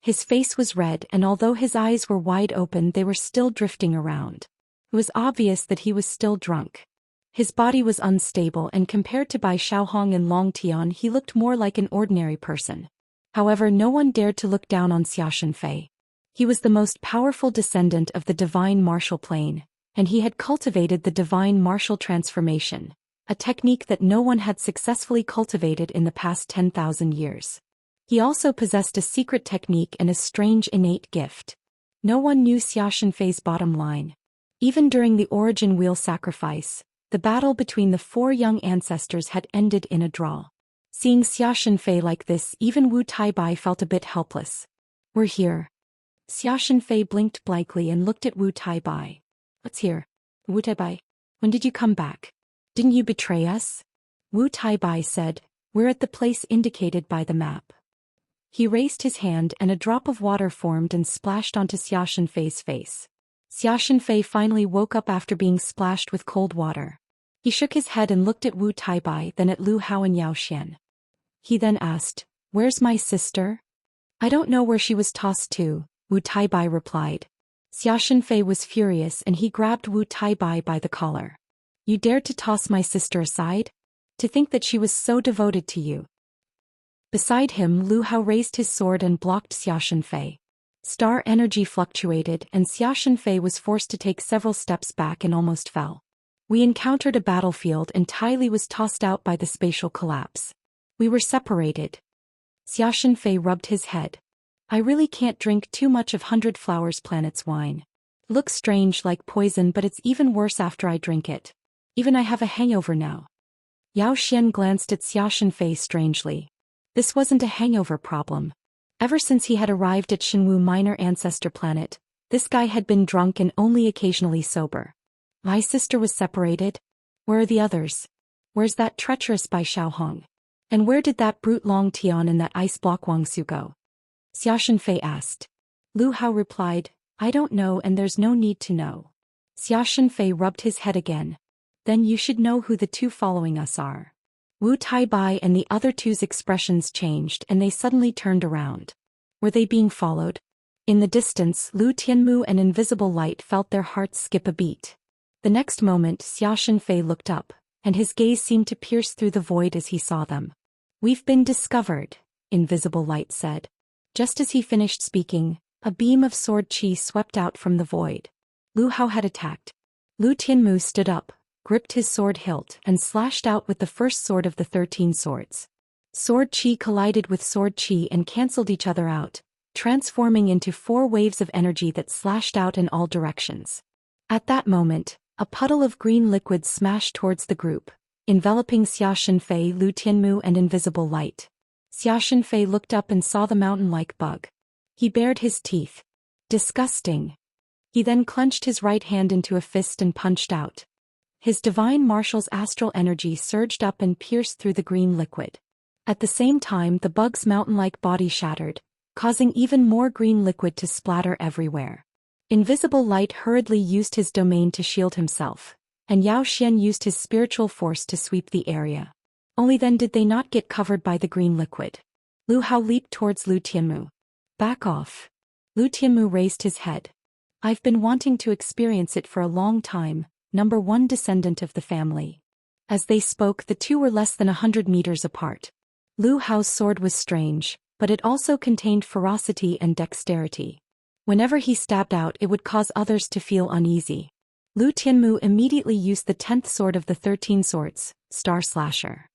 His face was red and although his eyes were wide open they were still drifting around. It was obvious that he was still drunk. His body was unstable and compared to Bai Xiaohong and Long Tian he looked more like an ordinary person. However, no one dared to look down on Xianxia. He was the most powerful descendant of the divine martial plane, and he had cultivated the divine martial transformation, a technique that no one had successfully cultivated in the past 10,000 years. He also possessed a secret technique and a strange innate gift. No one knew Xianxia's bottom line. Even during the origin wheel sacrifice, the battle between the four young ancestors had ended in a draw. Seeing Xianxia like this, even Wu Taibai felt a bit helpless. "We're here." Xianxia blinked blankly and looked at Wu Taibai. "What's here? Wu Taibai, when did you come back? Didn't you betray us?" Wu Taibai said, "We're at the place indicated by the map." He raised his hand and a drop of water formed and splashed onto Xianxia's face. Xianxia finally woke up after being splashed with cold water. He shook his head and looked at Wu Taibai, then at Lu Hao and Yao Xian. He then asked, "Where's my sister?" "I don't know where she was tossed to," Wu Taibai replied. Xianxia was furious and he grabbed Wu Taibai by the collar. "You dared to toss my sister aside? To think that she was so devoted to you." Beside him, Lu Hao raised his sword and blocked Xianxia. Star energy fluctuated and Xianxia was forced to take several steps back and almost fell. "We encountered a battlefield and Tai Li was tossed out by the spatial collapse. We were separated." Xianxia rubbed his head. "I really can't drink too much of 100 Flowers Planet's wine. It looks strange like poison but it's even worse after I drink it. Even I have a hangover now." Yao Xian glanced at Xianxia strangely. This wasn't a hangover problem. Ever since he had arrived at Shenwu Minor Ancestor Planet, this guy had been drunk and only occasionally sober. "My sister was separated? Where are the others? Where's that treacherous Bai Xiaohong? And where did that brute Long Tian and that ice block Wang Su go?" Xianxia asked. Lu Hao replied, "I don't know and there's no need to know." Xianxia rubbed his head again. "Then you should know who the two following us are." Wu Taibai and the other two's expressions changed and they suddenly turned around. Were they being followed? In the distance, Lu Tianmu and Invisible Light felt their hearts skip a beat. The next moment Xianxia looked up, and his gaze seemed to pierce through the void as he saw them. "We've been discovered," Invisible Light said. Just as he finished speaking, a beam of sword qi swept out from the void. Lu Hao had attacked. Lu Tianmu stood up, gripped his sword hilt and slashed out with the first sword of the 13 swords. Sword qi collided with sword qi and cancelled each other out, transforming into 4 waves of energy that slashed out in all directions. At that moment, A puddle of green liquid smashed towards the group, enveloping Xianxia, Lu Tianmu and Invisible Light. Xianxia looked up and saw the mountain-like bug. He bared his teeth. Disgusting. He then clenched his right hand into a fist and punched out. His divine marshal's astral energy surged up and pierced through the green liquid. At the same time, the bug's mountain-like body shattered, causing even more green liquid to splatter everywhere. Invisible Light hurriedly used his domain to shield himself, and Zhou Xian used his spiritual force to sweep the area. Only then did they not get covered by the green liquid. Lu Hao leaped towards Lu Tianmu. Back off. Lu Tianmu raised his head. I've been wanting to experience it for a long time, number one descendant of the family. As they spoke, the two were less than 100 meters apart. Lu Hao's sword was strange, but it also contained ferocity and dexterity. Whenever he stabbed out, it would cause others to feel uneasy. Lu Tianmu immediately used the 10th sword of the 13 swords, Star Slasher.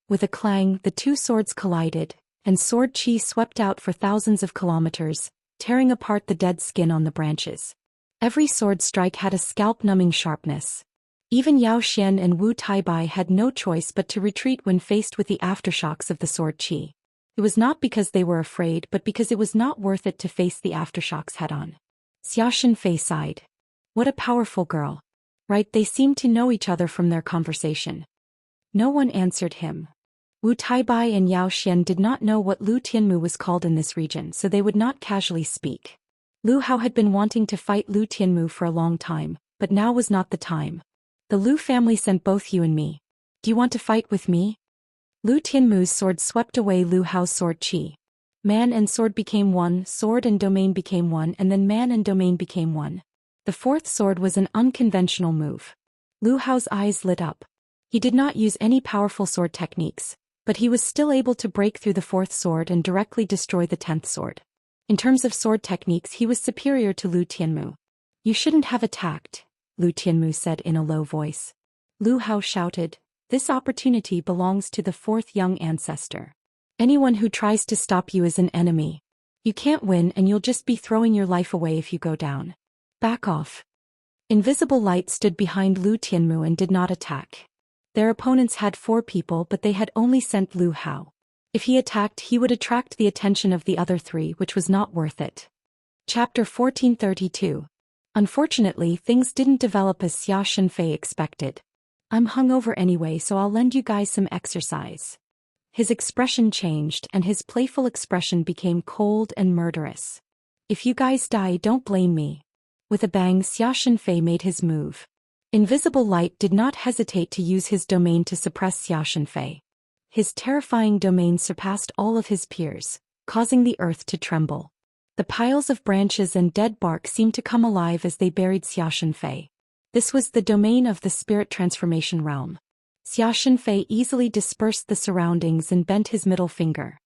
With a clang, the two swords collided, and sword chi swept out for thousands of kilometers, tearing apart the dead skin on the branches. Every sword strike had a scalp-numbing sharpness. Even Zhou Xian and Wu Taibai had no choice but to retreat when faced with the aftershocks of the sword chi. It was not because they were afraid, but because it was not worth it to face the aftershocks head-on. Xianxia sighed. What a powerful girl. Right, they seemed to know each other from their conversation. No one answered him. Wu Taibai and Zhou Xian did not know what Lu Tianmu was called in this region, so they would not casually speak. Lu Hao had been wanting to fight Lu Tianmu for a long time, but now was not the time. The Lu family sent both you and me. Do you want to fight with me? Lu Tianmu's sword swept away Lu Hao's sword chi. Man and sword became one, sword and domain became one, and then man and domain became one. The fourth sword was an unconventional move. Lu Hao's eyes lit up. He did not use any powerful sword techniques, but he was still able to break through the fourth sword and directly destroy the 10th sword. In terms of sword techniques, he was superior to Lu Tianmu. You shouldn't have attacked, Lu Tianmu said in a low voice. Lu Hao shouted, this opportunity belongs to the fourth young ancestor. Anyone who tries to stop you is an enemy. You can't win and you'll just be throwing your life away if you go down. Back off. Invisible Light stood behind Lu Tianmu and did not attack. Their opponents had 4 people, but they had only sent Lu Hao. If he attacked, he would attract the attention of the other 3, which was not worth it. Chapter 1432. Unfortunately, things didn't develop as Xianxia expected. I'm hungover anyway, so I'll lend you guys some exercise. His expression changed, and his playful expression became cold and murderous. If you guys die, don't blame me. With a bang, Xianxia made his move. Invisible Light did not hesitate to use his domain to suppress Xianxia. His terrifying domain surpassed all of his peers, causing the earth to tremble. The piles of branches and dead bark seemed to come alive as they buried Xianxia. This was the domain of the spirit transformation realm. Xianxia easily dispersed the surroundings and bent his middle finger.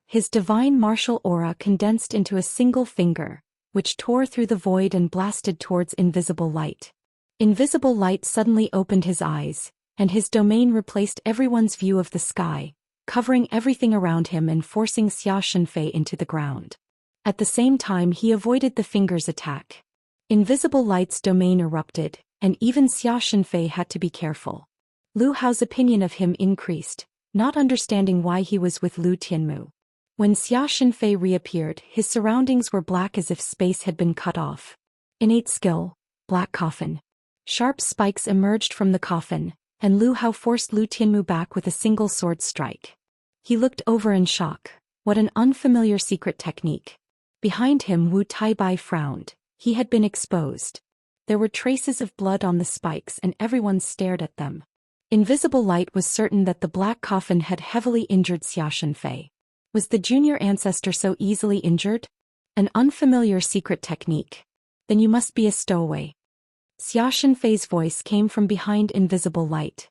His divine martial aura condensed into a single finger, which tore through the void and blasted towards Invisible Light. Invisible Light suddenly opened his eyes, and his domain replaced everyone's view of the sky, covering everything around him and forcing Xianxia into the ground. At the same time, he avoided the finger's attack. Invisible Light's domain erupted, and even Xianxia had to be careful. Lu Hao's opinion of him increased, not understanding why he was with Lu Tianmu. When Xianxia reappeared, his surroundings were black as if space had been cut off. Innate skill, black coffin. Sharp spikes emerged from the coffin, and Lu Hao forced Lu Tianmu back with a single sword strike. He looked over in shock. What an unfamiliar secret technique. Behind him, Wu Taibai frowned. He had been exposed. There were traces of blood on the spikes and everyone stared at them. Invisible Light was certain that the black coffin had heavily injured Xianxia. Was the junior ancestor so easily injured? An unfamiliar secret technique. Then you must be a stowaway. Xianxia's voice came from behind Invisible Light.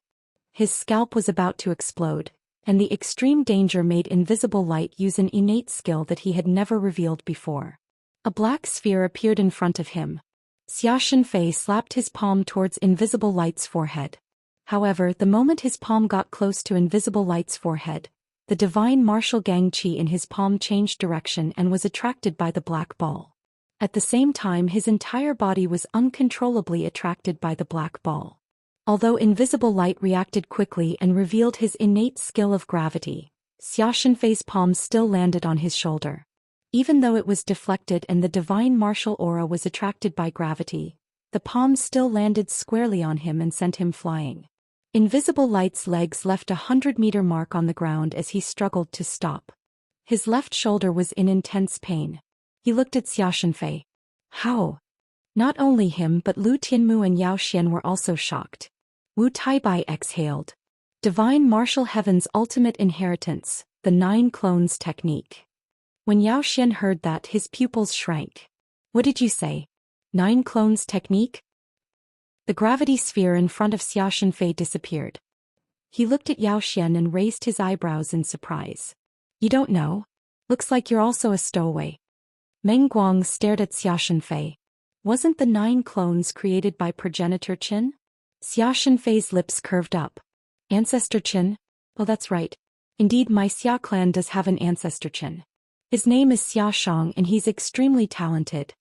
His scalp was about to explode, and the extreme danger made Invisible Light use an innate skill that he had never revealed before. A black sphere appeared in front of him. Xianxia slapped his palm towards Invisible Light's forehead. However, the moment his palm got close to Invisible Light's forehead, the divine martial gang chi in his palm changed direction and was attracted by the black ball. At the same time, his entire body was uncontrollably attracted by the black ball. Although invisible light reacted quickly and revealed his innate skill of gravity, Xianxia's palm still landed on his shoulder. Even though it was deflected and the divine martial aura was attracted by gravity, the palm still landed squarely on him and sent him flying. Invisible Light's legs left a 100-meter mark on the ground as he struggled to stop. His left shoulder was in intense pain. He looked at Xianxia. How? Not only him but Lu Tianmu and Zhou Xian were also shocked. Wu Taibai exhaled. Divine Martial Heaven's ultimate inheritance, the 9 Clones technique. When Zhou Xian heard that, his pupils shrank. What did you say? 9 Clones technique? The gravity sphere in front of Xianxia disappeared. He looked at Zhou Xian and raised his eyebrows in surprise. You don't know? Looks like you're also a stowaway. Meng Guang stared at Xianxia. Wasn't the 9 clones created by progenitor Qin? Xianxia's lips curved up. Ancestor Qin? Oh, that's right. Indeed, my Xia clan does have an ancestor Qin. His name is Xia Shang and he's extremely talented.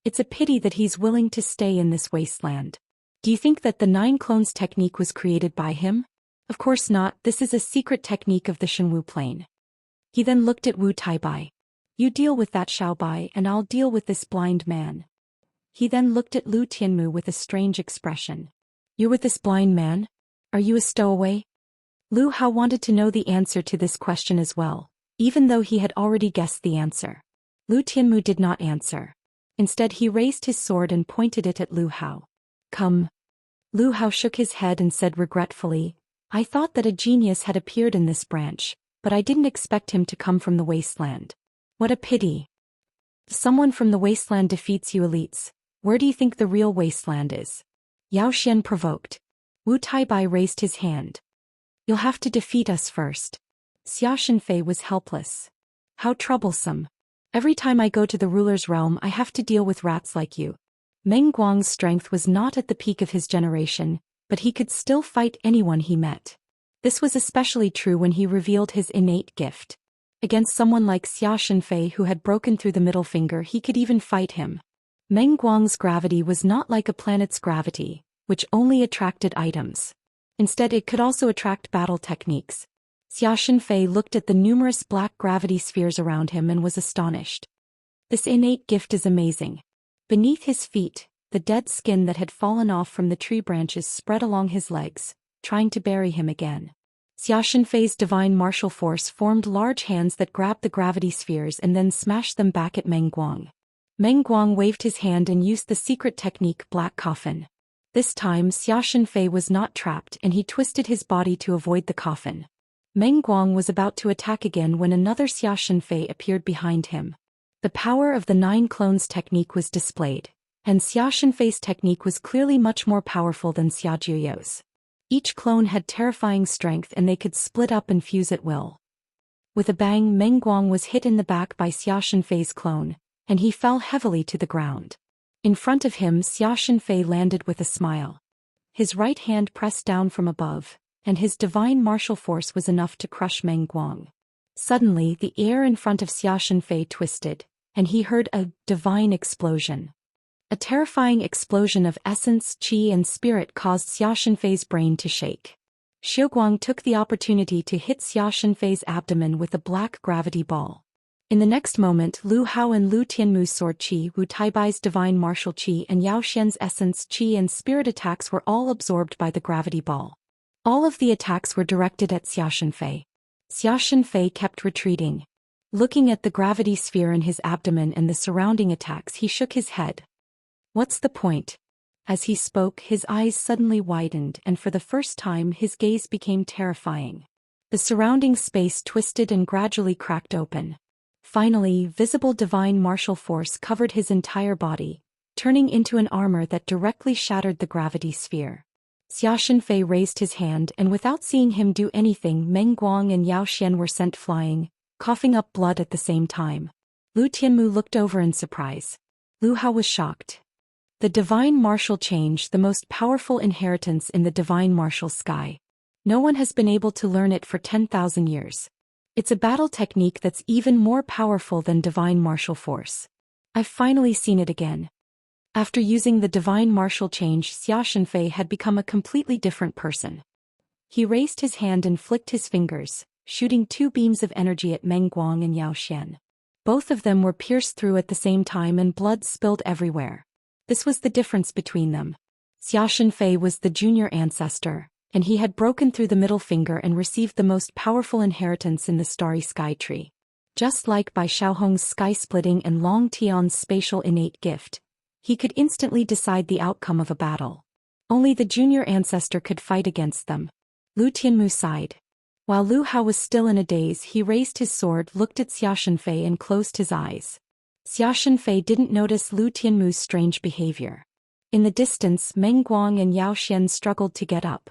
It's a pity that he's willing to stay in this wasteland. Do you think that the 9 clones technique was created by him? Of course not, this is a secret technique of the Shenwu plane. He then looked at Wu Taibai. You deal with that Xiaobai and I'll deal with this blind man. He then looked at Lu Tianmu with a strange expression. You're with this blind man? Are you a stowaway? Lu Hao wanted to know the answer to this question as well, even though he had already guessed the answer. Lu Tianmu did not answer. Instead, he raised his sword and pointed it at Lu Hao. Come. Lu Hao shook his head and said regretfully, I thought that a genius had appeared in this branch, but I didn't expect him to come from the wasteland. What a pity. Someone from the wasteland defeats you elites. Where do you think the real wasteland is? Zhou Xian provoked. Wu Taibai raised his hand. You'll have to defeat us first. Xianxia was helpless. How troublesome. Every time I go to the ruler's realm I have to deal with rats like you. Meng Guang's strength was not at the peak of his generation, but he could still fight anyone he met. This was especially true when he revealed his innate gift. Against someone like Xianxia who had broken through the middle finger, he could even fight him. Meng Guang's gravity was not like a planet's gravity, which only attracted items. Instead, it could also attract battle techniques. Xianxia looked at the numerous black gravity spheres around him and was astonished. This innate gift is amazing. Beneath his feet, the dead skin that had fallen off from the tree branches spread along his legs, trying to bury him again. Xianxia's divine martial force formed large hands that grabbed the gravity spheres and then smashed them back at Meng Guang. Meng Guang waved his hand and used the secret technique Black Coffin. This time Xianxia was not trapped and he twisted his body to avoid the coffin. Meng Guang was about to attack again when another Xianxia appeared behind him. The power of the 9 clones technique was displayed, and Xianxia's technique was clearly much more powerful than Xia Zhuyou's. Each clone had terrifying strength and they could split up and fuse at will. With a bang, Meng Guang was hit in the back by Xianxia's clone, and he fell heavily to the ground. In front of him, Xianxia landed with a smile. His right hand pressed down from above, and his divine martial force was enough to crush Meng Guang. Suddenly, the air in front of Xianxia twisted, and he heard a divine explosion. A terrifying explosion of essence, qi and spirit caused Xianxia's brain to shake. Xiaoguang took the opportunity to hit Xianxia's abdomen with a black gravity ball. In the next moment, Lu Hao and Lu Tianmu's sword qi, Wu Taibai's divine martial qi and Zhou Xian's essence qi and spirit attacks were all absorbed by the gravity ball. All of the attacks were directed at Xianxia. Xianxia kept retreating. Looking at the gravity sphere in his abdomen and the surrounding attacks, he shook his head. What's the point? As he spoke, his eyes suddenly widened and for the first time his gaze became terrifying. The surrounding space twisted and gradually cracked open. Finally, visible divine martial force covered his entire body, turning into an armor that directly shattered the gravity sphere. Xianxia raised his hand and without seeing him do anything, Meng Guang and Zhou Xian were sent flying, coughing up blood at the same time. Lu Tianmu looked over in surprise. Lu Hao was shocked. The divine martial change, the most powerful inheritance in the divine martial sky. No one has been able to learn it for 10,000 years. It's a battle technique that's even more powerful than divine martial force. I've finally seen it again. After using the divine martial change, Xianxia had become a completely different person. He raised his hand and flicked his fingers, shooting two beams of energy at Meng Guang and Yao Xian. Both of them were pierced through at the same time and blood spilled everywhere. This was the difference between them. Xianxia was the junior ancestor, and he had broken through the middle finger and received the most powerful inheritance in the starry sky tree. Just like Bai Xiaohong's sky-splitting and Long Tian's spatial innate gift, he could instantly decide the outcome of a battle. Only the junior ancestor could fight against them. Lu Tianmu sighed. While Lu Hao was still in a daze, he raised his sword, looked at Xianxia and closed his eyes. Xianxia didn't notice Lu Tianmu's strange behavior. In the distance, Meng Guang and Yao Xian struggled to get up.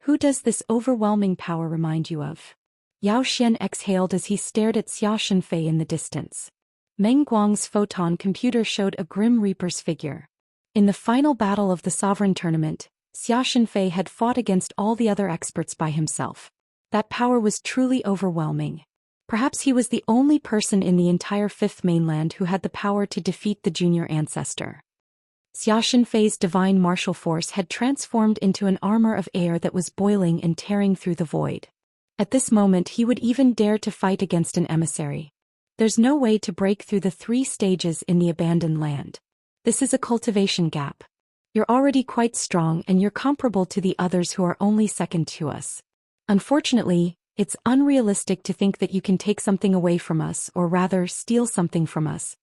Who does this overwhelming power remind you of? Yao Xian exhaled as he stared at Xianxia in the distance. Meng Guang's photon computer showed a Grim Reaper's figure. In the final battle of the Sovereign Tournament, Xianxia had fought against all the other experts by himself. That power was truly overwhelming. Perhaps he was the only person in the entire Fifth Mainland who had the power to defeat the junior ancestor. Xianxia's divine martial force had transformed into an armor of air that was boiling and tearing through the void. At this moment he would even dare to fight against an emissary. There's no way to break through the 3 stages in the abandoned land. This is a cultivation gap. You're already quite strong and you're comparable to the others who are only second to us. Unfortunately, it's unrealistic to think that you can take something away from us, or rather steal something from us.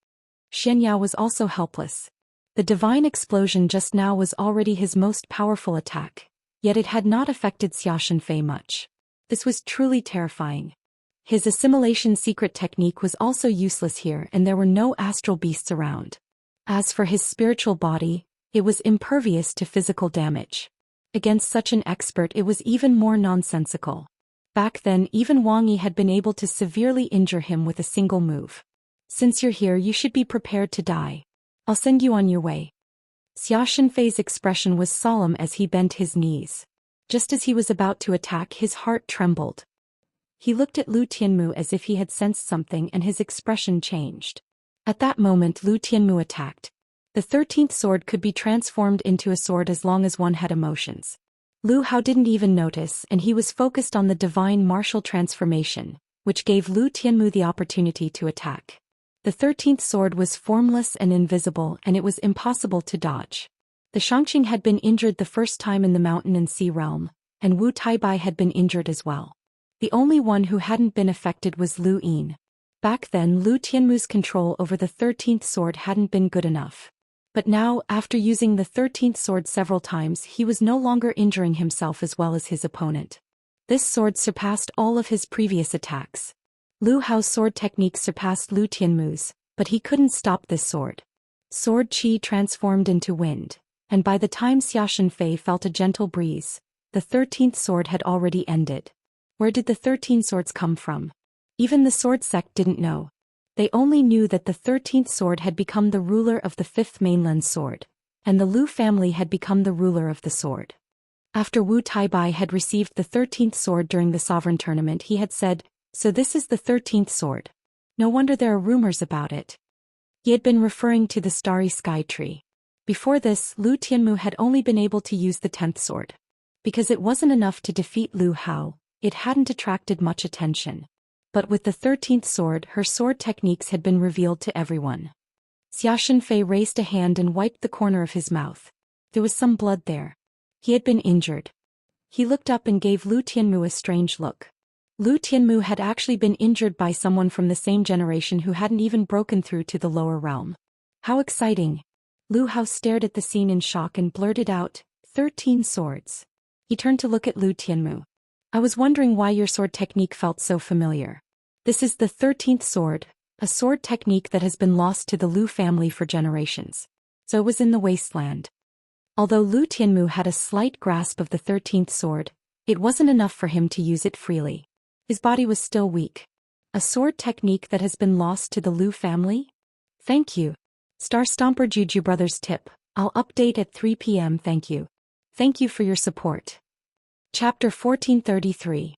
Xianxia was also helpless. The divine explosion just now was already his most powerful attack, yet it had not affected Xianxia much. This was truly terrifying. His assimilation secret technique was also useless here, and there were no astral beasts around. As for his spiritual body, it was impervious to physical damage. Against such an expert it was even more nonsensical. Back then even Wang Yi had been able to severely injure him with a single move. Since you're here, you should be prepared to die. I'll send you on your way. Xianxia's expression was solemn as he bent his knees. Just as he was about to attack, his heart trembled. He looked at Lu Tianmu as if he had sensed something, and his expression changed. At that moment Lu Tianmu attacked. The 13th sword could be transformed into a sword as long as one had emotions. Lu Hao didn't even notice, and he was focused on the divine martial transformation, which gave Lu Tianmu the opportunity to attack. The 13th sword was formless and invisible, and it was impossible to dodge. The Xianxia had been injured the first time in the mountain and sea realm, and Wu Taibai had been injured as well. The only one who hadn't been affected was Lu Yin. Back then Lu Tianmu's control over the 13th sword hadn't been good enough. But now, after using the 13th sword several times, he was no longer injuring himself as well as his opponent. This sword surpassed all of his previous attacks. Lu Hao's sword technique surpassed Lu Tianmu's, but he couldn't stop this sword. Sword qi transformed into wind, and by the time Xianxia felt a gentle breeze, the 13th sword had already ended. Where did the 13 swords come from? Even the sword sect didn't know. They only knew that the 13th sword had become the ruler of the 5th mainland sword, and the Lu family had become the ruler of the sword. After Wu Taibai had received the 13th sword during the Sovereign Tournament, he had said, "So this is the 13th sword. No wonder there are rumors about it." He had been referring to the starry sky tree. Before this, Lu Tianmu had only been able to use the 10th sword. Because it wasn't enough to defeat Lu Hao, it hadn't attracted much attention. But with the 13th sword, her sword techniques had been revealed to everyone. Xianxia raised a hand and wiped the corner of his mouth. There was some blood there. He had been injured. He looked up and gave Lu Tianmu a strange look. Lu Tianmu had actually been injured by someone from the same generation who hadn't even broken through to the lower realm. How exciting! Lu Hao stared at the scene in shock and blurted out, 13 swords. He turned to look at Lu Tianmu. I was wondering why your sword technique felt so familiar. This is the 13th sword, a sword technique that has been lost to the Lu family for generations. So it was in the wasteland. Although Lu Tianmu had a slight grasp of the 13th sword, it wasn't enough for him to use it freely. His body was still weak. A sword technique that has been lost to the Lu family? Thank you. Star Stomper Juju Brothers tip, I'll update at 3 p.m. Thank you. Thank you for your support. Chapter 1433.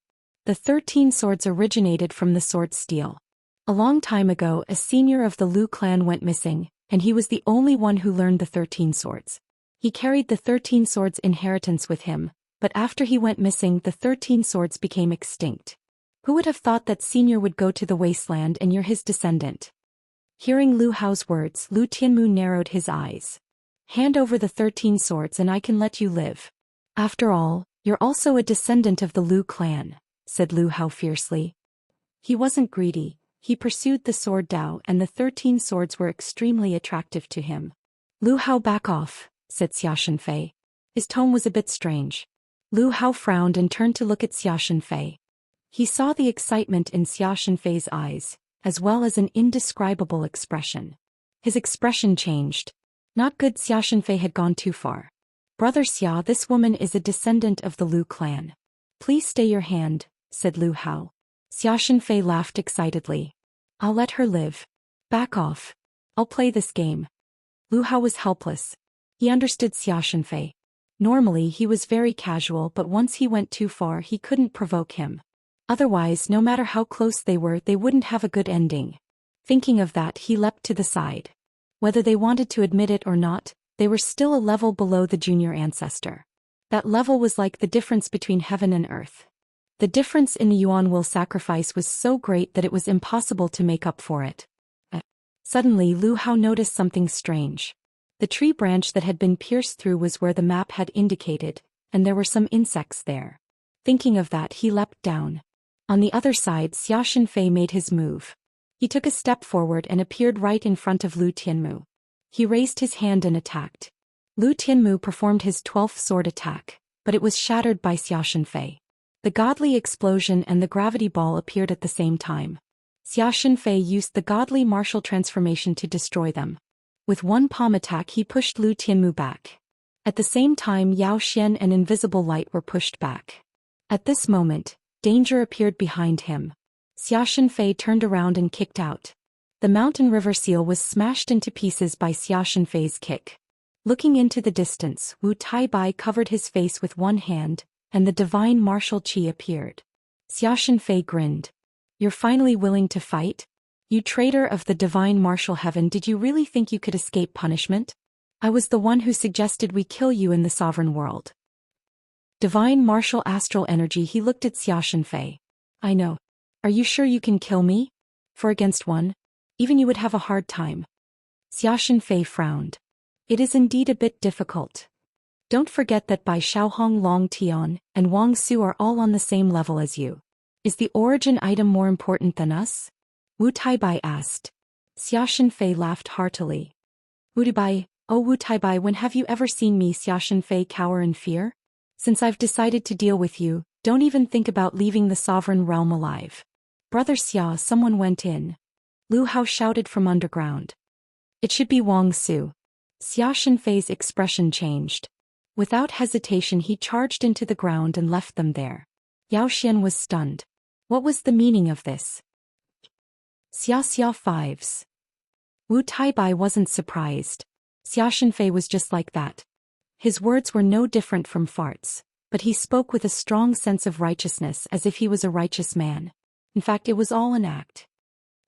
The 13 swords originated from the sword steel. A long time ago, a senior of the Lu clan went missing, and he was the only one who learned the 13 swords. He carried the 13 swords inheritance with him, but after he went missing the 13 swords became extinct. Who would have thought that Senior would go to the wasteland and you're his descendant? Hearing Lu Hao's words, Lu Tianmu narrowed his eyes. Hand over the 13 swords and I can let you live. After all, you're also a descendant of the Lu clan, said Lu Hao fiercely. He wasn't greedy, he pursued the sword Dao and the 13 swords were extremely attractive to him. Lu Hao, back off, said Xianxia. His tone was a bit strange. Lu Hao frowned and turned to look at Xianxia. He saw the excitement in Xianxia's eyes, as well as an indescribable expression. His expression changed. Not good. Xianxia had gone too far. Brother Xia, this woman is a descendant of the Lu clan. Please stay your hand, said Lu Hao. Xianxia laughed excitedly. I'll let her live. Back off. I'll play this game. Lu Hao was helpless. He understood Xianxia. Normally he was very casual, but once he went too far he couldn't provoke him. Otherwise, no matter how close they were, they wouldn't have a good ending. Thinking of that, he leapt to the side. Whether they wanted to admit it or not, they were still a level below the junior ancestor. That level was like the difference between heaven and earth. The difference in the yuan will sacrifice was so great that it was impossible to make up for it. Suddenly Lu Hao noticed something strange. The tree branch that had been pierced through was where the map had indicated, and there were some insects there. Thinking of that, he leapt down. On the other side, Xianxia made his move. He took a step forward and appeared right in front of Lu Tianmu. He raised his hand and attacked. Lu Tianmu performed his 12th sword attack, but it was shattered by Xianxia. The godly explosion and the gravity ball appeared at the same time. Xianxia used the godly martial transformation to destroy them. With one palm attack he pushed Lu Tianmu back. At the same time Zhou Xian and invisible light were pushed back. At this moment, danger appeared behind him. Xianxia turned around and kicked out. The mountain river seal was smashed into pieces by Xianxia's kick. Looking into the distance, Wu Taibai covered his face with one hand, and the divine martial qi appeared. Xianxia grinned. You're finally willing to fight? You traitor of the divine martial heaven, did you really think you could escape punishment? I was the one who suggested we kill you in the sovereign world. Divine martial astral energy. He looked at Xianxia. I know. Are you sure you can kill me? For against one? Even you would have a hard time. Xianxia frowned. It is indeed a bit difficult. Don't forget that Bai Xiaohong, Long Tian, and Wang Su are all on the same level as you. Is the origin item more important than us? Wu Taibai asked. Xianxia laughed heartily. Wu Taibai, oh Wu Taibai, when have you ever seen me? Xianxia cower in fear? Since I've decided to deal with you, don't even think about leaving the sovereign realm alive. Brother Xia, someone went in. Lu Hao shouted from underground. It should be Wang Su. Xianxia's expression changed. Without hesitation he charged into the ground and left them there. Zhou Xian was stunned. What was the meaning of this? Xiaxia fives. Wu Taibai wasn't surprised. Xianxia was just like that. His words were no different from farts, but he spoke with a strong sense of righteousness as if he was a righteous man. In fact, it was all an act.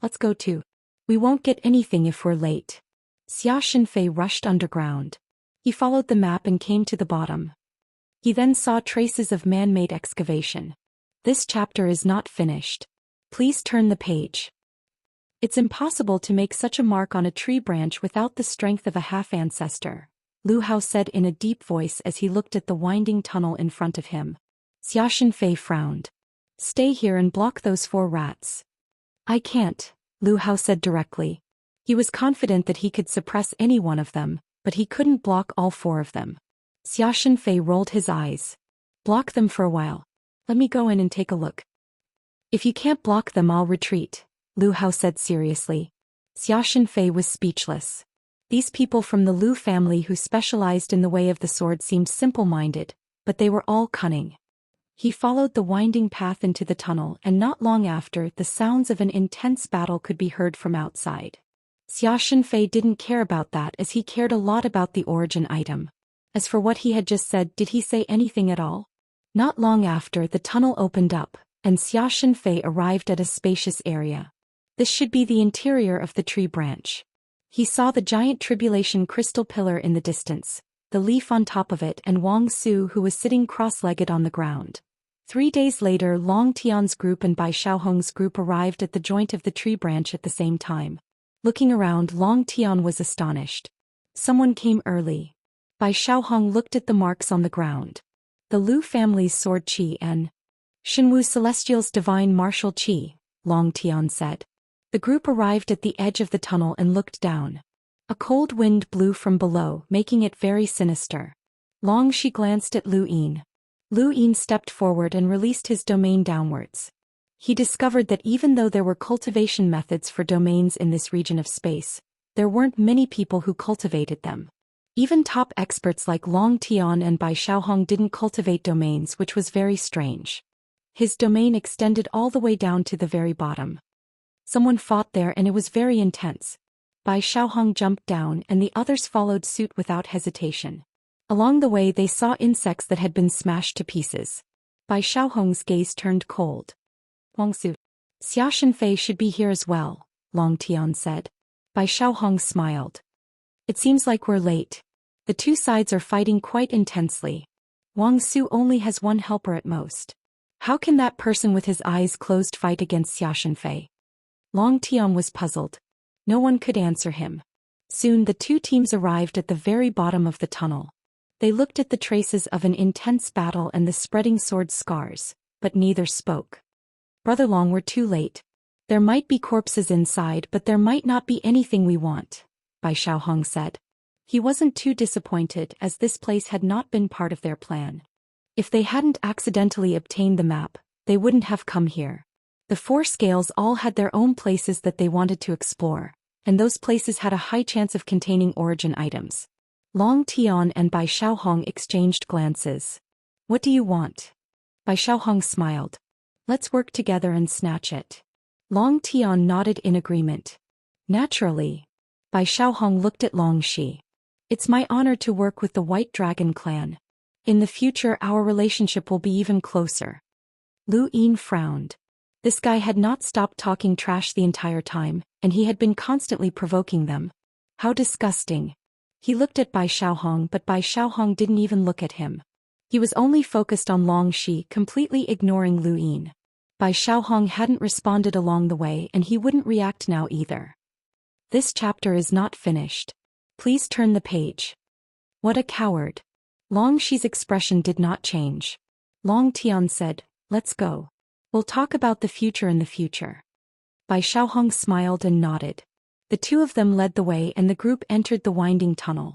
Let's go too. We won't get anything if we're late. Xianxia rushed underground. He followed the map and came to the bottom. He then saw traces of man-made excavation. This chapter is not finished. Please turn the page. It's impossible to make such a mark on a tree branch without the strength of a half-ancestor, Lu Hao said in a deep voice as he looked at the winding tunnel in front of him. Xianxia frowned. Stay here and block those 4 rats. I can't, Lu Hao said directly. He was confident that he could suppress any one of them, but he couldn't block all 4 of them. Xianxia rolled his eyes. Block them for a while. Let me go in and take a look. If you can't block them, I'll retreat, Lu Hao said seriously. Xianxia was speechless. These people from the Lu family who specialized in the way of the sword seemed simple-minded, but they were all cunning. He followed the winding path into the tunnel, and not long after, the sounds of an intense battle could be heard from outside. Xianxia didn't care about that, as he cared a lot about the origin item. As for what he had just said, did he say anything at all? Not long after, the tunnel opened up, and Xianxia arrived at a spacious area. This should be the interior of the tree branch. He saw the giant tribulation crystal pillar in the distance, the leaf on top of it, and Wang Su, who was sitting cross-legged on the ground. 3 days later, Long Tian's group and Bai Xiaohong's group arrived at the joint of the tree branch at the same time. Looking around, Long Tian was astonished. Someone came early. Bai Xiaohong looked at the marks on the ground. The Lu family's sword qi and Shenwu Celestial's divine martial qi, Long Tian said. The group arrived at the edge of the tunnel and looked down. A cold wind blew from below, making it very sinister. Long Shi glanced at Lu Yin. Lu Yin stepped forward and released his domain downwards. He discovered that even though there were cultivation methods for domains in this region of space, there weren't many people who cultivated them. Even top experts like Long Tian and Bai Xiaohong didn't cultivate domains, which was very strange. His domain extended all the way down to the very bottom. Someone fought there and it was very intense. Bai Xiaohong jumped down and the others followed suit without hesitation. Along the way they saw insects that had been smashed to pieces. Bai Xiaohong's gaze turned cold. Wang Su. Xianxia should be here as well, Long Tian said. Bai Xiaohong smiled. It seems like we're late. The two sides are fighting quite intensely. Wang Su only has one helper at most. How can that person with his eyes closed fight against Xianxia? Long Tian was puzzled. No one could answer him. Soon the two teams arrived at the very bottom of the tunnel. They looked at the traces of an intense battle and the spreading sword scars, but neither spoke. Brother Long, we're too late. There might be corpses inside, but there might not be anything we want, Bai Xiaohong said. He wasn't too disappointed, as this place had not been part of their plan. If they hadn't accidentally obtained the map, they wouldn't have come here. The 4 scales all had their own places that they wanted to explore, and those places had a high chance of containing origin items. Long Tian and Bai Xiaohong exchanged glances. What do you want? Bai Xiaohong smiled. Let's work together and snatch it. Long Tian nodded in agreement. Naturally. Bai Xiaohong looked at Long Shi. It's my honor to work with the White Dragon clan. In the future our relationship will be even closer. Lu Yin frowned. This guy had not stopped talking trash the entire time, and he had been constantly provoking them. How disgusting. He looked at Bai Xiaohong, but Bai Xiaohong didn't even look at him. He was only focused on Long Shi, completely ignoring Lu Yin. Bai Xiaohong hadn't responded along the way, and he wouldn't react now either. This chapter is not finished. Please turn the page. What a coward. Long Shi's expression did not change. Long Tian said, let's go. We'll talk about the future in the future. Bai Xiaohong smiled and nodded. The two of them led the way and the group entered the winding tunnel.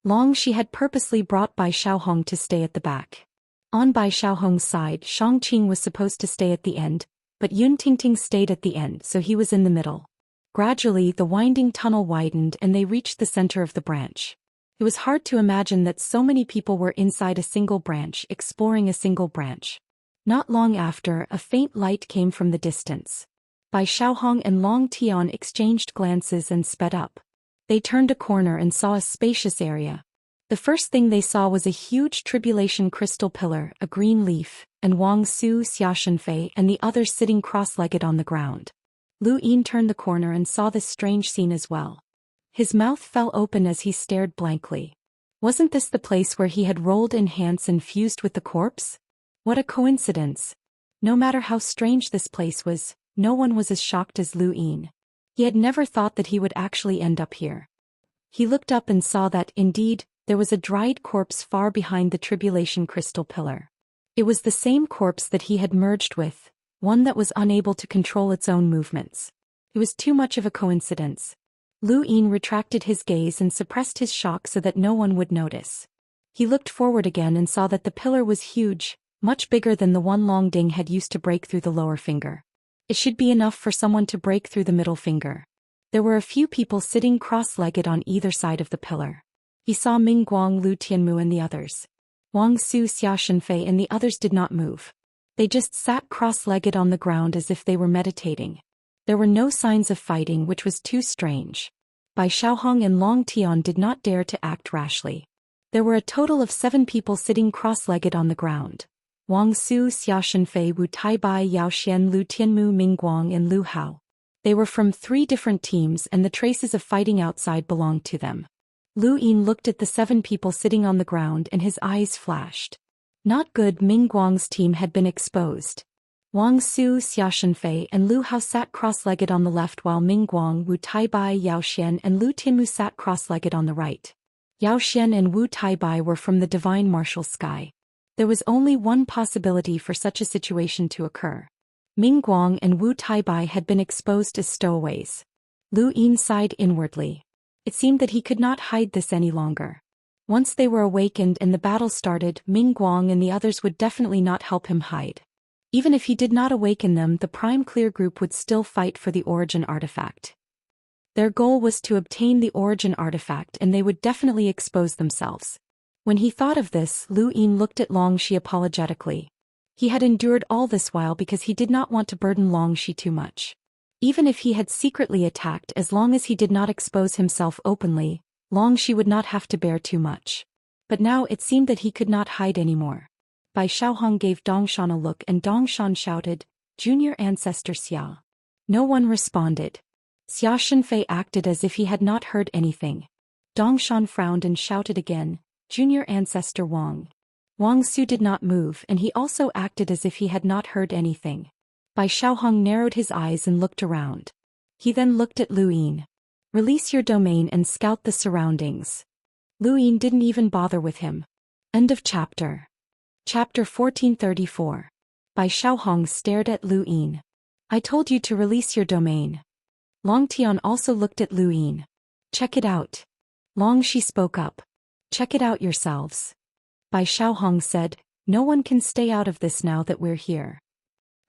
Long Shi had purposely brought Bai Xiaohong to stay at the back. On Bai Xiaohong's side, Shangqing was supposed to stay at the end, but Yun Tingting stayed at the end, so he was in the middle. Gradually the winding tunnel widened and they reached the center of the branch. It was hard to imagine that so many people were inside a single branch, exploring a single branch. Not long after, a faint light came from the distance. Bai Xiaohong and Long Tian exchanged glances and sped up. They turned a corner and saw a spacious area. The first thing they saw was a huge tribulation crystal pillar, a green leaf, and Wang Su, Xianxia, and the others sitting cross-legged on the ground. Lu Yin turned the corner and saw this strange scene as well. His mouth fell open as he stared blankly. Wasn't this the place where he had rolled in Hans and fused with the corpse? What a coincidence. No matter how strange this place was, no one was as shocked as Lu Yin. He had never thought that he would actually end up here. He looked up and saw that, indeed, there was a dried corpse far behind the tribulation crystal pillar. It was the same corpse that he had merged with, one that was unable to control its own movements. It was too much of a coincidence. Lu Yin retracted his gaze and suppressed his shock so that no one would notice. He looked forward again and saw that the pillar was huge, much bigger than the one Long Ding had used to break through the lower finger. It should be enough for someone to break through the middle finger. There were a few people sitting cross-legged on either side of the pillar. He saw Ming Guang, Lu Tianmu and the others. Wang Su, Xianxia and the others did not move. They just sat cross-legged on the ground as if they were meditating. There were no signs of fighting, which was too strange. Bai Xiaohong and Long Tian did not dare to act rashly. There were a total of 7 people sitting cross-legged on the ground. Wang Su, Xianxia, Wu Taibai, Yao Xian, Lu Tianmu, Ming Guang and Lu Hao. They were from 3 different teams and the traces of fighting outside belonged to them. Lu Yin looked at the 7 people sitting on the ground and his eyes flashed. Not good. Ming Guang's team had been exposed. Wang Su, Xia Shenfei and Lu Hao sat cross-legged on the left while Ming Guang, Wu Taibai, Yao Xian and Lu Tinmu sat cross-legged on the right. Yao Xian and Wu Taibai were from the divine martial sky. There was only one possibility for such a situation to occur. Ming Guang and Wu Taibai had been exposed as stowaways. Lu Yin sighed inwardly. It seemed that he could not hide this any longer. Once they were awakened and the battle started, Ming Guang and the others would definitely not help him hide. Even if he did not awaken them, the Prime Clear group would still fight for the origin artifact. Their goal was to obtain the origin artifact and they would definitely expose themselves. When he thought of this, Lu Yin looked at Long Shi apologetically. He had endured all this while because he did not want to burden Long Shi too much. Even if he had secretly attacked, as long as he did not expose himself openly, Long Shi would not have to bear too much. But now it seemed that he could not hide anymore. Bai Xiaohong gave Dongshan a look and Dongshan shouted, "Junior Ancestor Xia." No one responded. Xia Shenfei acted as if he had not heard anything. Dongshan frowned and shouted again, "Junior Ancestor Wang." Wang Su did not move and he also acted as if he had not heard anything. Bai Xiaohong narrowed his eyes and looked around. He then looked at Lu Yin. "Release your domain and scout the surroundings." Lu Yin didn't even bother with him. End of chapter. Chapter 1434. Bai Xiaohong stared at Lu Yin. "I told you to release your domain." Long Tian also looked at Lu Yin. "Check it out." Long Shi spoke up. "Check it out yourselves." Bai Xiaohong said, "No one can stay out of this now that we're here."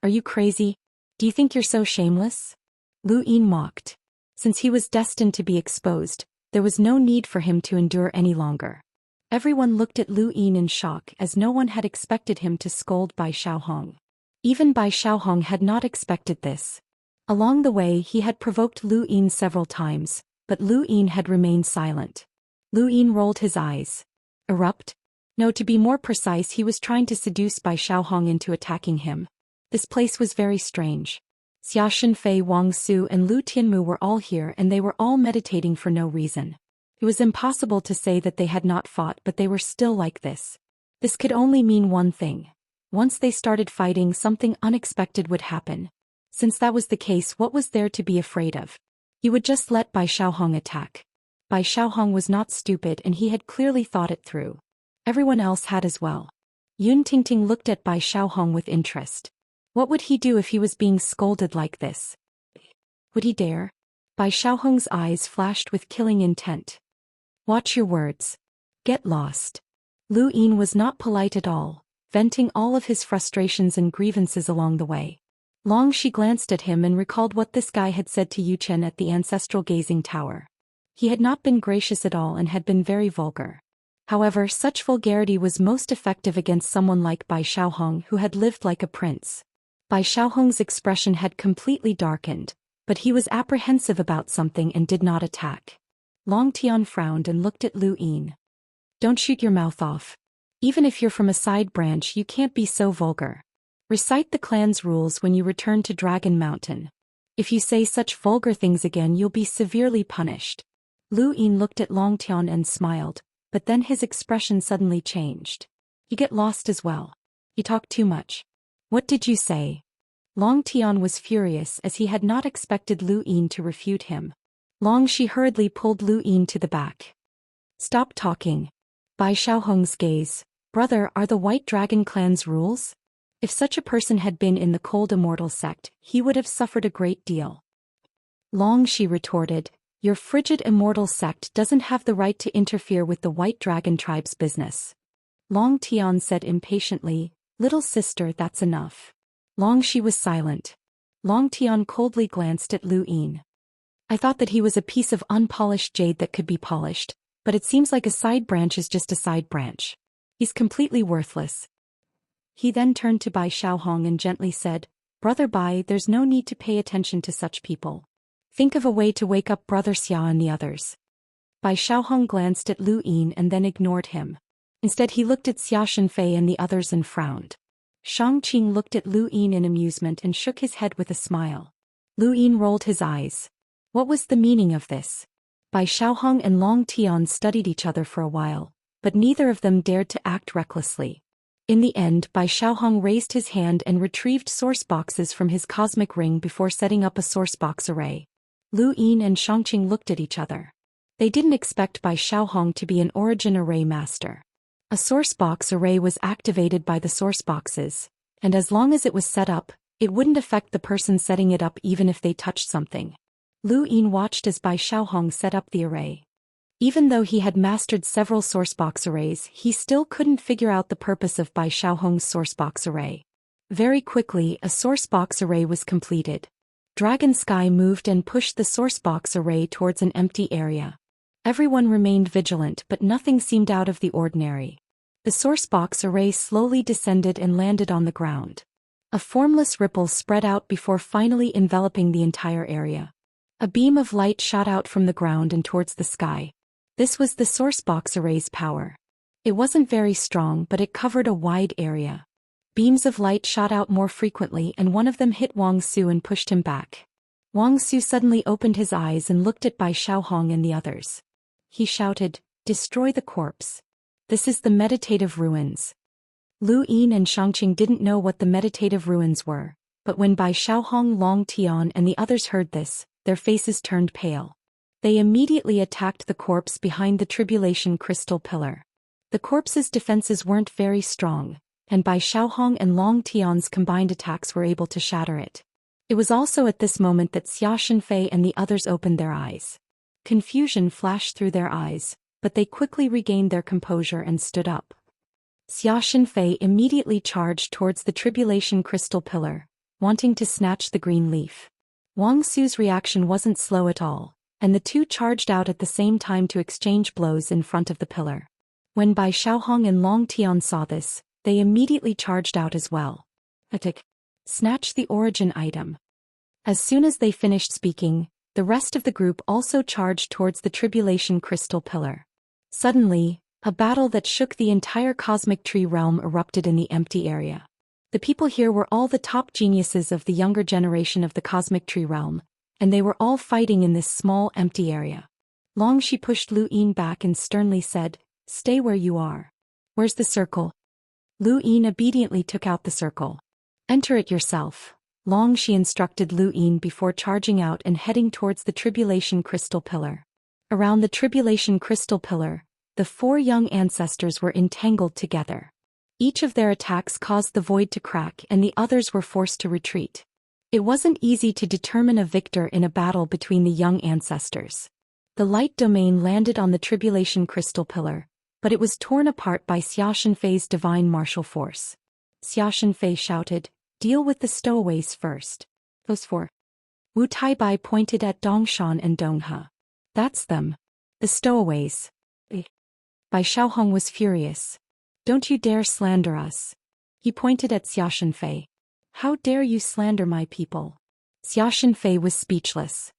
"Are you crazy? Do you think you're so shameless?" Lu Yin mocked. Since he was destined to be exposed, there was no need for him to endure any longer. Everyone looked at Lu Yin in shock as no one had expected him to scold Bai Xiaohong. Even Bai Xiaohong had not expected this. Along the way he had provoked Lu Yin several times, but Lu Yin had remained silent. Lu Yin rolled his eyes. Erupt? No, to be more precise, he was trying to seduce Bai Xiaohong into attacking him. This place was very strange. Xia Shenfei, Wang Su and Lu Tianmu were all here and they were all meditating for no reason. It was impossible to say that they had not fought, but they were still like this. This could only mean one thing. Once they started fighting, something unexpected would happen. Since that was the case, what was there to be afraid of? He would just let Bai Xiaohong attack. Bai Xiaohong was not stupid and he had clearly thought it through. Everyone else had as well. Yun Tingting looked at Bai Xiaohong with interest. What would he do if he was being scolded like this? Would he dare? Bai Xiaohong's eyes flashed with killing intent. "Watch your words. Get lost." Lu Yin was not polite at all, venting all of his frustrations and grievances along the way. Long Shi glanced at him and recalled what this guy had said to Yu Chen at the ancestral gazing tower. He had not been gracious at all and had been very vulgar. However, such vulgarity was most effective against someone like Bai Xiaohong who had lived like a prince. Bai Xiaohong's expression had completely darkened, but he was apprehensive about something and did not attack. Long Tian frowned and looked at Lu Yin. "Don't shoot your mouth off. Even if you're from a side branch, you can't be so vulgar. Recite the clan's rules when you return to Dragon Mountain. If you say such vulgar things again, you'll be severely punished." Lu Yin looked at Long Tian and smiled, but then his expression suddenly changed. "You get lost as well. You talk too much." "What did you say?" Long Tian was furious as he had not expected Lu Yin to refute him. Long Shi hurriedly pulled Lu Yin to the back. "Stop talking." Bai Xiaohong's gaze. "Brother, are the White Dragon clan's rules?" If such a person had been in the cold Immortal sect, he would have suffered a great deal. Long Shi retorted, "Your frigid Immortal sect doesn't have the right to interfere with the White Dragon tribe's business." Long Tian said impatiently, "Little sister, that's enough." Long Shi was silent. Long Tian coldly glanced at Lu Yin. "I thought that he was a piece of unpolished jade that could be polished, but it seems like a side branch is just a side branch. He's completely worthless." He then turned to Bai Xiaohong and gently said, "Brother Bai, there's no need to pay attention to such people. Think of a way to wake up Brother Xia and the others." Bai Xiaohong glanced at Lu Yin and then ignored him. Instead he looked at Xia Shenfei and the others and frowned. Shang Qing looked at Lu Yin in amusement and shook his head with a smile. Lu Yin rolled his eyes. What was the meaning of this? Bai Xiaohong and Long Tian studied each other for a while, but neither of them dared to act recklessly. In the end, Bai Xiaohong raised his hand and retrieved source boxes from his cosmic ring before setting up a source box array. Lu Yin and Xiangqing looked at each other. They didn't expect Bai Xiaohong to be an origin array master. A source box array was activated by the source boxes, and as long as it was set up, it wouldn't affect the person setting it up even if they touched something. Lu Yin watched as Bai Xiaohong set up the array. Even though he had mastered several sourcebox arrays, he still couldn't figure out the purpose of Bai Xiaohong's sourcebox array. Very quickly, a sourcebox array was completed. Dragon Sky moved and pushed the sourcebox array towards an empty area. Everyone remained vigilant, but nothing seemed out of the ordinary. The sourcebox array slowly descended and landed on the ground. A formless ripple spread out before finally enveloping the entire area. A beam of light shot out from the ground and towards the sky. This was the sourcebox array's power. It wasn't very strong, but it covered a wide area. Beams of light shot out more frequently, and one of them hit Wang Su and pushed him back. Wang Su suddenly opened his eyes and looked at Bai Xiaohong and the others. He shouted, "Destroy the corpse. This is the meditative ruins." Lu Yin and Xiangqing didn't know what the meditative ruins were, but when Bai Xiaohong, Long Tian and the others heard this, their faces turned pale. They immediately attacked the corpse behind the Tribulation Crystal Pillar. The corpse's defenses weren't very strong, and Bai Xiaohong and Long Tian's combined attacks were able to shatter it. It was also at this moment that Xianxia and the others opened their eyes. Confusion flashed through their eyes, but they quickly regained their composure and stood up. Xianxia immediately charged towards the Tribulation Crystal Pillar, wanting to snatch the green leaf. Wang Su's reaction wasn't slow at all, and the two charged out at the same time to exchange blows in front of the pillar. When Bai Xiaohong and Long Tian saw this, they immediately charged out as well. Attack! Snatch the origin item. As soon as they finished speaking, the rest of the group also charged towards the Tribulation Crystal Pillar. Suddenly, a battle that shook the entire cosmic tree realm erupted in the empty area. The people here were all the top geniuses of the younger generation of the cosmic tree realm, and they were all fighting in this small empty area. Long Shi pushed Lu Yin back and sternly said, "Stay where you are." "Where's the circle?" Lu Yin obediently took out the circle. "Enter it yourself," Long Shi instructed Lu Yin before charging out and heading towards the Tribulation Crystal Pillar. Around the Tribulation Crystal Pillar, the four young ancestors were entangled together. Each of their attacks caused the void to crack and the others were forced to retreat. It wasn't easy to determine a victor in a battle between the young ancestors. The light domain landed on the Tribulation Crystal Pillar, but it was torn apart by Xianxia's divine martial force. Xianxia shouted, "Deal with the stowaways first." Those four. Wu Taibai pointed at Dongshan and Donghe. "That's them. The stowaways." Bai Xiaohong was furious. "Don't you dare slander us." He pointed at Xianxia. "How dare you slander my people?" Xianxia was speechless.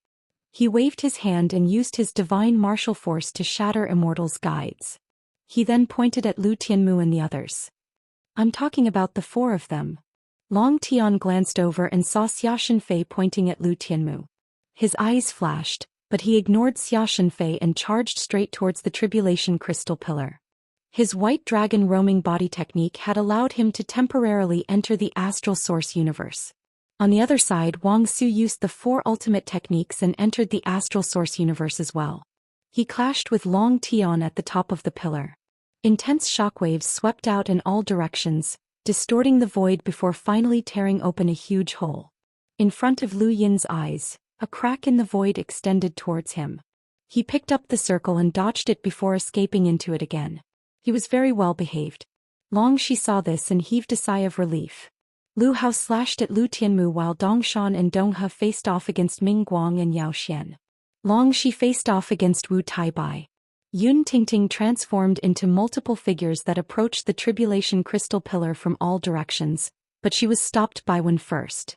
He waved his hand and used his divine martial force to shatter Immortal's guides. He then pointed at Lu Tianmu and the others. "I'm talking about the four of them." Long Tian glanced over and saw Xianxia pointing at Lu Tianmu. His eyes flashed, but he ignored Xianxia and charged straight towards the Tribulation Crystal Pillar. His white dragon roaming body technique had allowed him to temporarily enter the astral source universe. On the other side, Wang Su used the four ultimate techniques and entered the astral source universe as well. He clashed with Long Tian at the top of the pillar. Intense shockwaves swept out in all directions, distorting the void before finally tearing open a huge hole. In front of Lu Yin's eyes, a crack in the void extended towards him. He picked up the circle and dodged it before escaping into it again. He was very well behaved. Long Shi saw this and heaved a sigh of relief. Lu Hao slashed at Lu Tianmu while Dongshan and Donghe faced off against Ming Guang and Yao Xian. Long Shi faced off against Wu Taibai. Yun Tingting transformed into multiple figures that approached the Tribulation Crystal Pillar from all directions, but she was stopped by one first.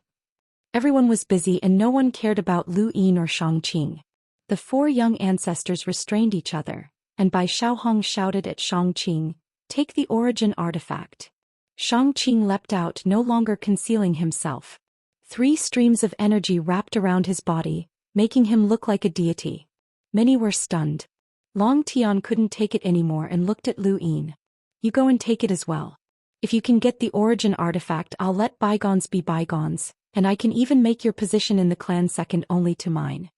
Everyone was busy and no one cared about Lu Yin or Xiangqing. The four young ancestors restrained each other, and Bai Xiaohong shouted at Xiangqing, "Take the origin artifact." Xiangqing leapt out, no longer concealing himself. 3 streams of energy wrapped around his body, making him look like a deity. Many were stunned. Long Tian couldn't take it anymore and looked at Lu Yin. You go and take it as well. If you can get the origin artifact, I'll let bygones be bygones, and I can even make your position in the clan second only to mine.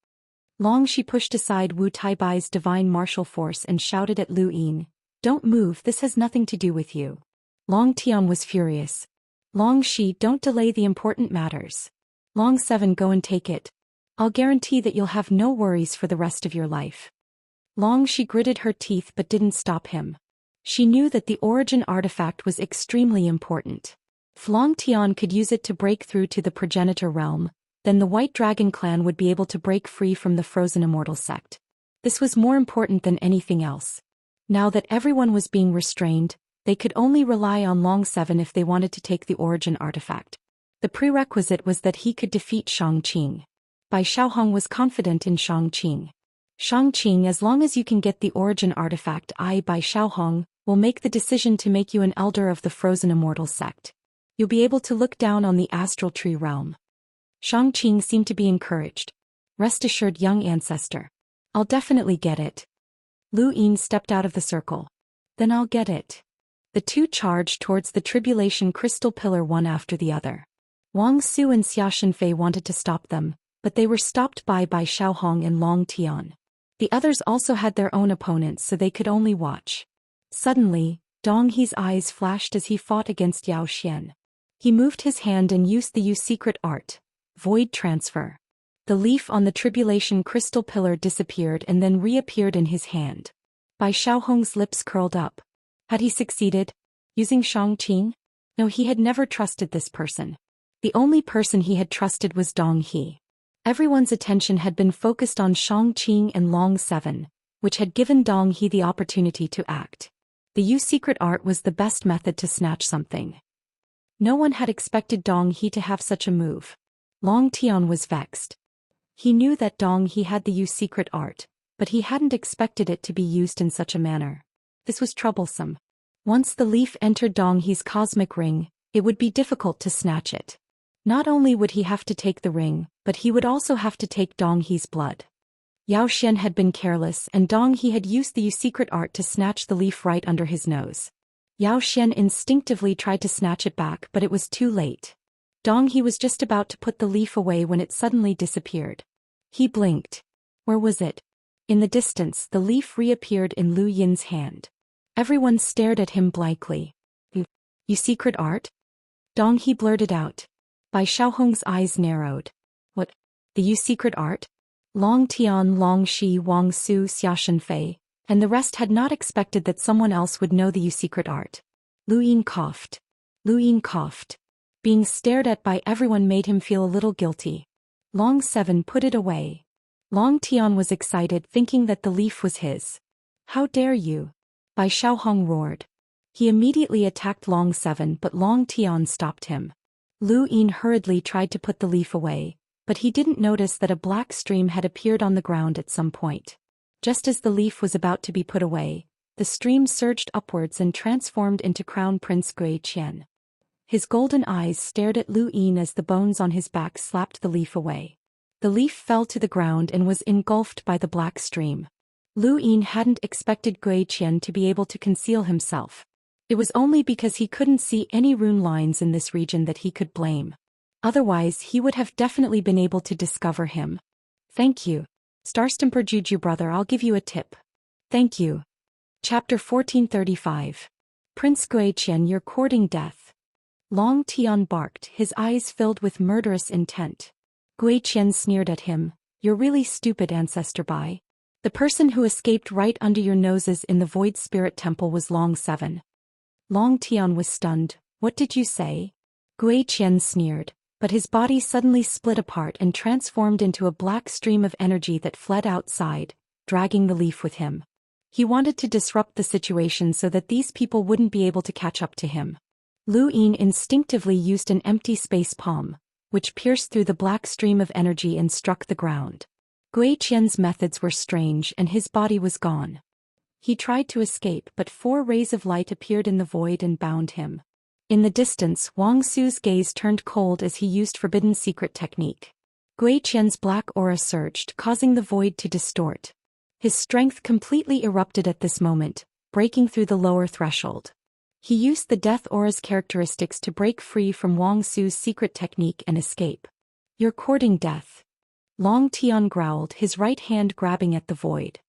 Long Shi pushed aside Wu Taibai's divine martial force and shouted at Lu Yin, "Don't move, this has nothing to do with you." Long Tian was furious. Long Shi, don't delay the important matters. Long 7, go and take it. I'll guarantee that you'll have no worries for the rest of your life. Long Shi gritted her teeth but didn't stop him. She knew that the origin artifact was extremely important. If Long Tian could use it to break through to the progenitor realm, then the White Dragon clan would be able to break free from the frozen immortal sect. This was more important than anything else. Now that everyone was being restrained, they could only rely on Long 7 if they wanted to take the origin artifact. The prerequisite was that he could defeat Shangqing. Bai Xiaohong was confident in Shangqing. Shangqing, as long as you can get the origin artifact, I, Bai Xiaohong, will make the decision to make you an elder of the frozen immortal sect. You'll be able to look down on the astral tree realm. Shangqing seemed to be encouraged. Rest assured, young ancestor. I'll definitely get it. Lu Yin stepped out of the circle. Then I'll get it. The two charged towards the tribulation crystal pillar one after the other. Wang Su and Xia Shenfei wanted to stop them, but they were stopped by Xiaohong and Long Tian. The others also had their own opponents, so they could only watch. Suddenly, Dong He's eyes flashed as he fought against Zhou Xian. He moved his hand and used the secret art, Void Transfer. The leaf on the tribulation crystal pillar disappeared and then reappeared in his hand. Bai Xiaohong's lips curled up. Had he succeeded? Using Shangqing? No, he had never trusted this person. The only person he had trusted was Dong He. Everyone's attention had been focused on Shangqing and Long 7, which had given Dong He the opportunity to act. The secret art was the best method to snatch something. No one had expected Dong He to have such a move. Long Tian was vexed. He knew that Dong He had the secret art, but he hadn't expected it to be used in such a manner. This was troublesome. Once the leaf entered Dong He's cosmic ring, it would be difficult to snatch it. Not only would he have to take the ring, but he would also have to take Dong He's blood. Zhou Xian had been careless and Dong He had used the secret art to snatch the leaf right under his nose. Zhou Xian instinctively tried to snatch it back, but it was too late. Dong He was just about to put the leaf away when it suddenly disappeared. He blinked. Where was it? In the distance, the leaf reappeared in Lu Yin's hand. Everyone stared at him blankly. You secret art? Dong He blurted out. Bai Xiaohong's eyes narrowed. What? The secret art? Long Tian, Long Shi, Wang Su, Xia Shenfei, and the rest had not expected that someone else would know the secret art. Lu Yin coughed. Lu Yin coughed. Being stared at by everyone made him feel a little guilty. Long 7 put it away. Long Tian was excited, thinking that the leaf was his. How dare you? Bai Xiaohong roared. He immediately attacked Long 7, but Long Tian stopped him. Lu Yin hurriedly tried to put the leaf away, but he didn't notice that a black stream had appeared on the ground at some point. Just as the leaf was about to be put away, the stream surged upwards and transformed into Crown Prince Zhou Xian. His golden eyes stared at Lu Yin as the bones on his back slapped the leaf away. The leaf fell to the ground and was engulfed by the black stream. Lu Yin hadn't expected Zhou Xian to be able to conceal himself. It was only because he couldn't see any rune lines in this region that he could blame. Otherwise, he would have definitely been able to discover him. Thank you. Starstamper Juju brother, I'll give you a tip. Thank you. Chapter 1435. Prince Zhou Xian, you're courting death. Long Tian barked, his eyes filled with murderous intent. Zhou Xian sneered at him. You're really stupid, Ancestor Bai. The person who escaped right under your noses in the Void Spirit Temple was Long 7. Long Tian was stunned. What did you say? Zhou Xian sneered, but his body suddenly split apart and transformed into a black stream of energy that fled outside, dragging the leaf with him. He wanted to disrupt the situation so that these people wouldn't be able to catch up to him. Lu Yin instinctively used an empty space palm, which pierced through the black stream of energy and struck the ground. Zhou Xian's methods were strange and his body was gone. He tried to escape, but 4 rays of light appeared in the void and bound him. In the distance, Wang Su's gaze turned cold as he used forbidden secret technique. Gui Qian's black aura surged, causing the void to distort. His strength completely erupted at this moment, breaking through the lower threshold. He used the death aura's characteristics to break free from Wang Su's secret technique and escape. "You're courting death." Long Tian growled, his right hand grabbing at the void.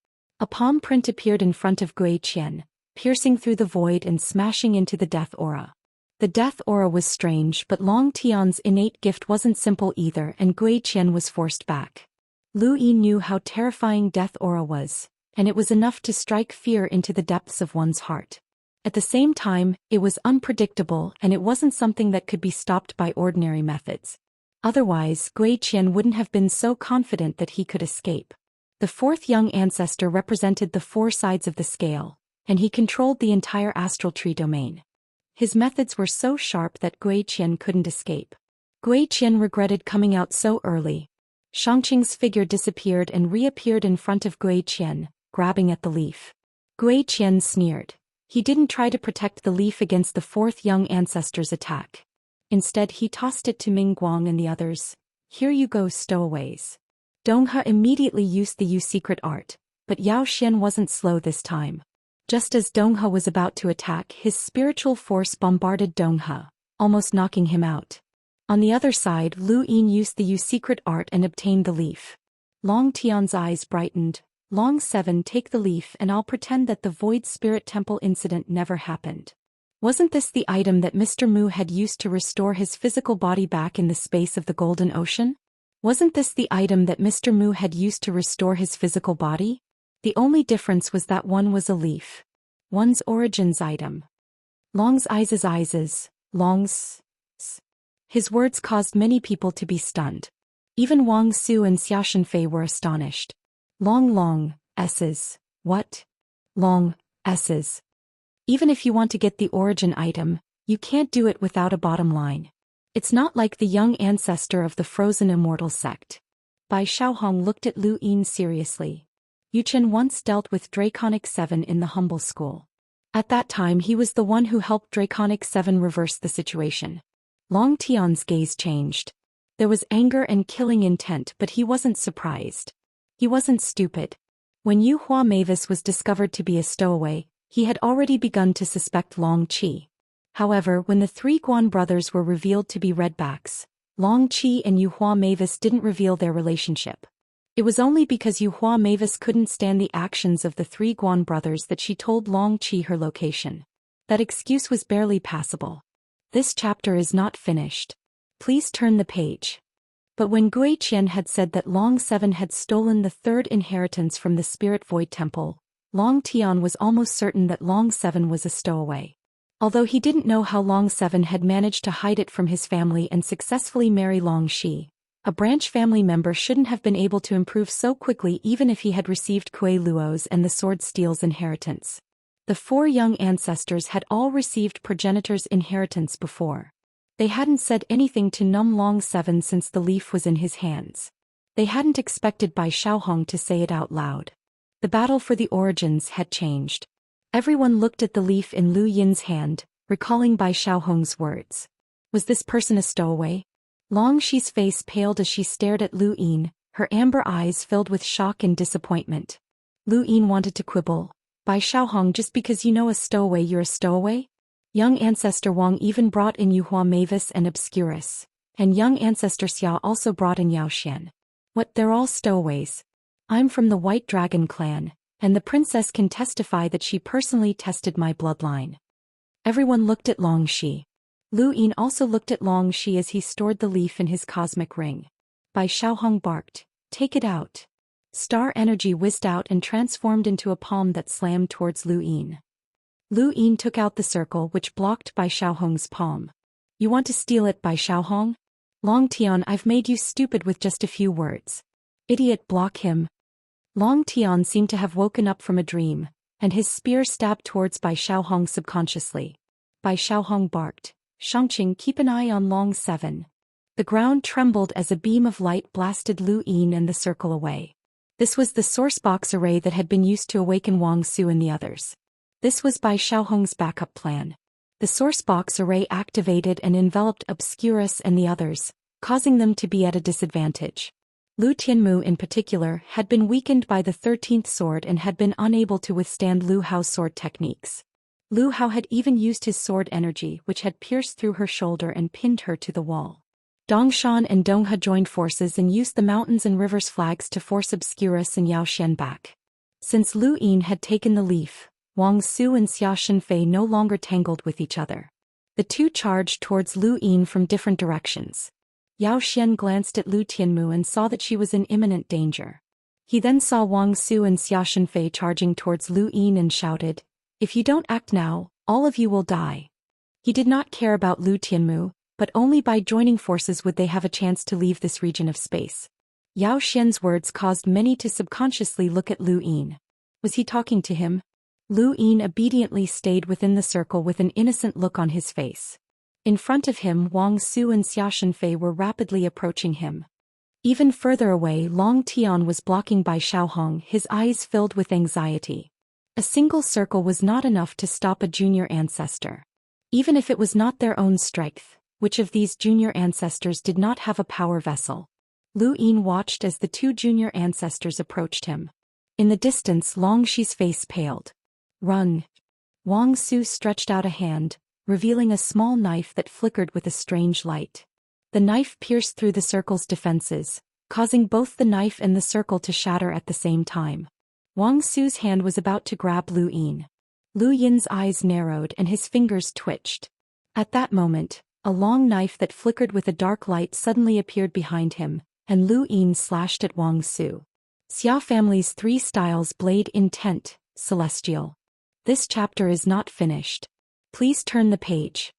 A palm print appeared in front of Gui Qian, piercing through the void and smashing into the death aura. The death aura was strange, but Long Tian's innate gift wasn't simple either, and Gui Qian was forced back. Lu Yi knew how terrifying death aura was, and it was enough to strike fear into the depths of one's heart. At the same time, it was unpredictable, and it wasn't something that could be stopped by ordinary methods. Otherwise, Gui Qian wouldn't have been so confident that he could escape. The fourth young ancestor represented the four sides of the scale, and he controlled the entire astral tree domain. His methods were so sharp that Gui Qian couldn't escape. Gui Qian regretted coming out so early. Xianxia's figure disappeared and reappeared in front of Gui Qian, grabbing at the leaf. Gui Qian sneered. He didn't try to protect the leaf against the fourth young ancestor's attack. Instead, he tossed it to Ming Guang and the others. "Here you go, stowaways." Donghe immediately used the Yu secret art, but Yao Xian wasn't slow this time. Just as Donghe was about to attack, his spiritual force bombarded Donghe, almost knocking him out. On the other side, Lu Yin used the Yu secret art and obtained the leaf. Long Tian's eyes brightened. "Long 7, take the leaf and I'll pretend that the Void Spirit Temple incident never happened." Wasn't this the item that Mr. Mu had used to restore his physical body back in the space of the Golden Ocean? Wasn't this the item that Mr. Mu had used to restore his physical body? The only difference was that one was a leaf. One's origins item. Long's eyes, Long's. His words caused many people to be stunned. Even Wang Su and Xia Shenfei were astonished. Long S's. What? Long S's. Even if you want to get the origin item, you can't do it without a bottom line. It's not like the young ancestor of the frozen immortal sect. Bai Xiaohong looked at Lu Yin seriously. Yu Chen once dealt with Draconic 7 in the humble school. At that time he was the one who helped Draconic 7 reverse the situation. Long Tian's gaze changed. There was anger and killing intent, but he wasn't surprised. He wasn't stupid. When Yu Hua Mavis was discovered to be a stowaway, he had already begun to suspect Long Qi. However, when the three Guan brothers were revealed to be redbacks, Long Qi and Yu Hua Mavis didn't reveal their relationship. It was only because Yu Hua Mavis couldn't stand the actions of the three Guan brothers that she told Long Qi her location. That excuse was barely passable. This chapter is not finished. Please turn the page. But when Gui Qian had said that Long 7 had stolen the third inheritance from the Spirit Void Temple, Long Tian was almost certain that Long 7 was a stowaway. Although he didn't know how Long 7 had managed to hide it from his family and successfully marry Long Shi, a branch family member shouldn't have been able to improve so quickly even if he had received Kuei Luo's and the Sword Steel's inheritance. The four young ancestors had all received progenitor's inheritance before. They hadn't said anything to Num Long 7 since the leaf was in his hands. They hadn't expected Bai Xiaohong to say it out loud. The battle for the origins had changed. Everyone looked at the leaf in Lu Yin's hand, recalling Bai Xiaohong's words. Was this person a stowaway? Long Shi's face paled as she stared at Lu Yin, her amber eyes filled with shock and disappointment. Lu Yin wanted to quibble. Bai Xiaohong, just because you know a stowaway you're a stowaway? Young ancestor Wang even brought in Yu Hua Mavis and Obscurus, and young ancestor Xia also brought in Yao Xian. What, they're all stowaways? I'm from the White Dragon clan, and the princess can testify that she personally tested my bloodline. Everyone looked at Long Shi. Lu Yin also looked at Long Shi as he stored the leaf in his cosmic ring. Bai Xiaohong barked, "Take it out." Star energy whizzed out and transformed into a palm that slammed towards Lu Yin. Lu Yin took out the circle which blocked Bai Xiaohong's palm. "You want to steal it, Bai Xiaohong? Long Tian, I've made you stupid with just a few words. Idiot, block him." Long Tian seemed to have woken up from a dream, and his spear stabbed towards Bai Xiaohong subconsciously. Bai Xiaohong barked, "Xiangqing, keep an eye on Long 7. The ground trembled as a beam of light blasted Lu Yin and the circle away. This was the source box array that had been used to awaken Wang Su and the others. This was Bai Xiaohong's backup plan. The source box array activated and enveloped Obscurus and the others, causing them to be at a disadvantage. Lu Tianmu in particular had been weakened by the 13th sword and had been unable to withstand Lu Hao's sword techniques. Lu Hao had even used his sword energy, which had pierced through her shoulder and pinned her to the wall. Dongshan and Donghe joined forces and used the mountains and rivers flags to force Obscurus and Yao Xian back. Since Lu Yin had taken the leaf, Wang Su and Xia Shenfei no longer tangled with each other. The two charged towards Lu Yin from different directions. Yao Xian glanced at Lu Tianmu and saw that she was in imminent danger. He then saw Wang Su and Xia Shenfei charging towards Lu Yin and shouted, "If you don't act now, all of you will die." He did not care about Lu Tianmu, but only by joining forces would they have a chance to leave this region of space. Yao Xian's words caused many to subconsciously look at Lu Yin. Was he talking to him? Lu Yin obediently stayed within the circle with an innocent look on his face. In front of him, Wang Su and Xia Shenfei were rapidly approaching him. Even further away, Long Tian was blocking by Xiaohong, his eyes filled with anxiety. A single circle was not enough to stop a junior ancestor. Even if it was not their own strength, which of these junior ancestors did not have a power vessel? Lu Yin watched as the two junior ancestors approached him. In the distance, Long Shi's face paled. "Run!" Wang Su stretched out a hand, revealing a small knife that flickered with a strange light. The knife pierced through the circle's defenses, causing both the knife and the circle to shatter at the same time. Wang Su's hand was about to grab Lu Yin. Lu Yin's eyes narrowed and his fingers twitched. At that moment, a long knife that flickered with a dark light suddenly appeared behind him, and Lu Yin slashed at Wang Su. Xia family's 3 styles blade intent, celestial. This chapter is not finished. Please turn the page.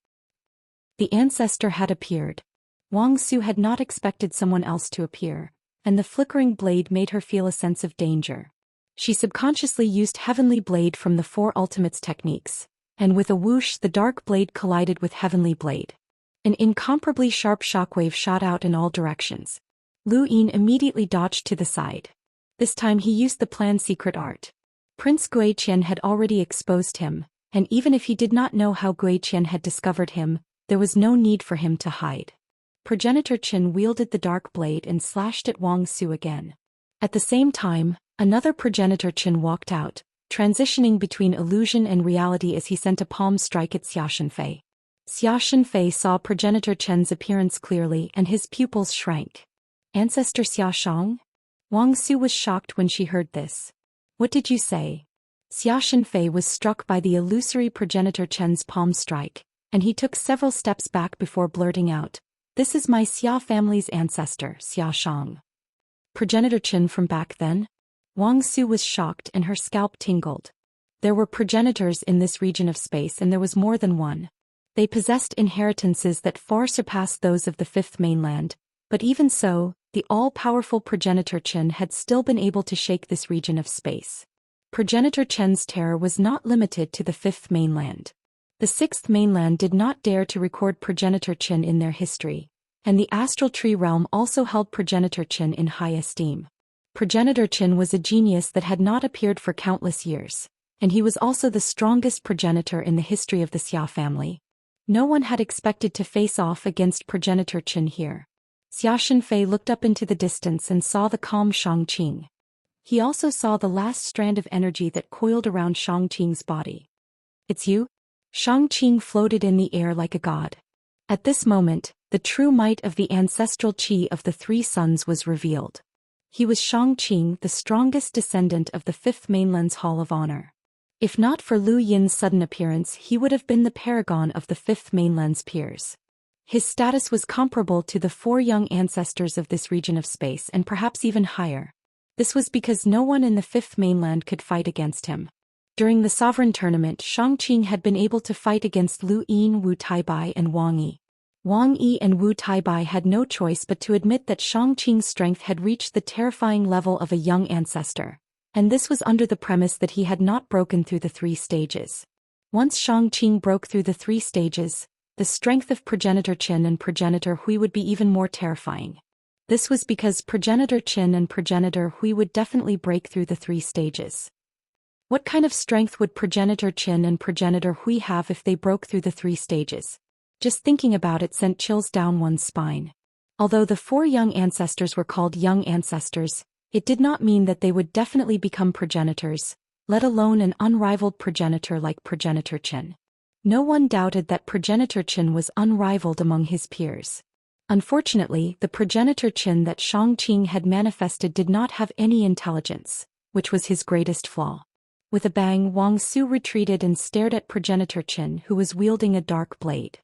The ancestor had appeared. Wang Su had not expected someone else to appear, and the flickering blade made her feel a sense of danger. She subconsciously used Heavenly Blade from the 4 Ultimates techniques, and with a whoosh the dark blade collided with Heavenly Blade. An incomparably sharp shockwave shot out in all directions. Lu Yin immediately dodged to the side. This time he used the planned secret art. Prince Gui Qian had already exposed him, and even if he did not know how Gui Qian had discovered him, there was no need for him to hide. Progenitor Qin wielded the dark blade and slashed at Wang Su again. At the same time, another Progenitor Qin walked out, transitioning between illusion and reality as he sent a palm strike at Xia Shenfei. Xia Shenfei saw Progenitor Chen's appearance clearly and his pupils shrank. Ancestor Xia Shang? Wang Su was shocked when she heard this. What did you say? Xia Shenfei was struck by the illusory Progenitor Chen's palm strike, and he took several steps back before blurting out, "This is my Xia family's ancestor, Xia Shang." Progenitor Chen from back then? Wang Su was shocked and her scalp tingled. There were progenitors in this region of space and there was more than one. They possessed inheritances that far surpassed those of the 5th mainland, but even so, the all-powerful Progenitor Chen had still been able to shake this region of space. Progenitor Chen's terror was not limited to the 5th mainland. The 6th mainland did not dare to record Progenitor Chen in their history, and the Astral Tree realm also held Progenitor Chen in high esteem. Progenitor Chen was a genius that had not appeared for countless years, and he was also the strongest progenitor in the history of the Xia family. No one had expected to face off against Progenitor Chen here. Xia Shenfei looked up into the distance and saw the calm Shangqing. He also saw the last strand of energy that coiled around Shangqing's body. "It's you?" Shangqing floated in the air like a god. At this moment, the true might of the ancestral qi of the 3 sons was revealed. He was Shangqing, the strongest descendant of the 5th mainland's Hall of Honor. If not for Lu Yin's sudden appearance, he would have been the paragon of the 5th mainland's peers. His status was comparable to the 4 young ancestors of this region of space and perhaps even higher. This was because no one in the 5th mainland could fight against him. During the Sovereign Tournament, Shangqing had been able to fight against Lu Yin, Wu Taibai and Wang Yi. Wang Yi and Wu Taibai had no choice but to admit that Shangqing's strength had reached the terrifying level of a young ancestor, and this was under the premise that he had not broken through the 3 stages. Once Shangqing broke through the 3 stages, the strength of Progenitor Qin and Progenitor Hui would be even more terrifying. This was because Progenitor Qin and Progenitor Hui would definitely break through the 3 stages. What kind of strength would progenitor Qin and progenitor Hui have if they broke through the 3 stages? Just thinking about it sent chills down one's spine. Although the 4 young ancestors were called young ancestors, it did not mean that they would definitely become progenitors, let alone an unrivaled progenitor like progenitor Qin. No one doubted that progenitor Qin was unrivaled among his peers. Unfortunately, the progenitor Qin that Shangqing had manifested did not have any intelligence, which was his greatest flaw. With a bang, Wang Su retreated and stared at progenitor Qin, who was wielding a dark blade.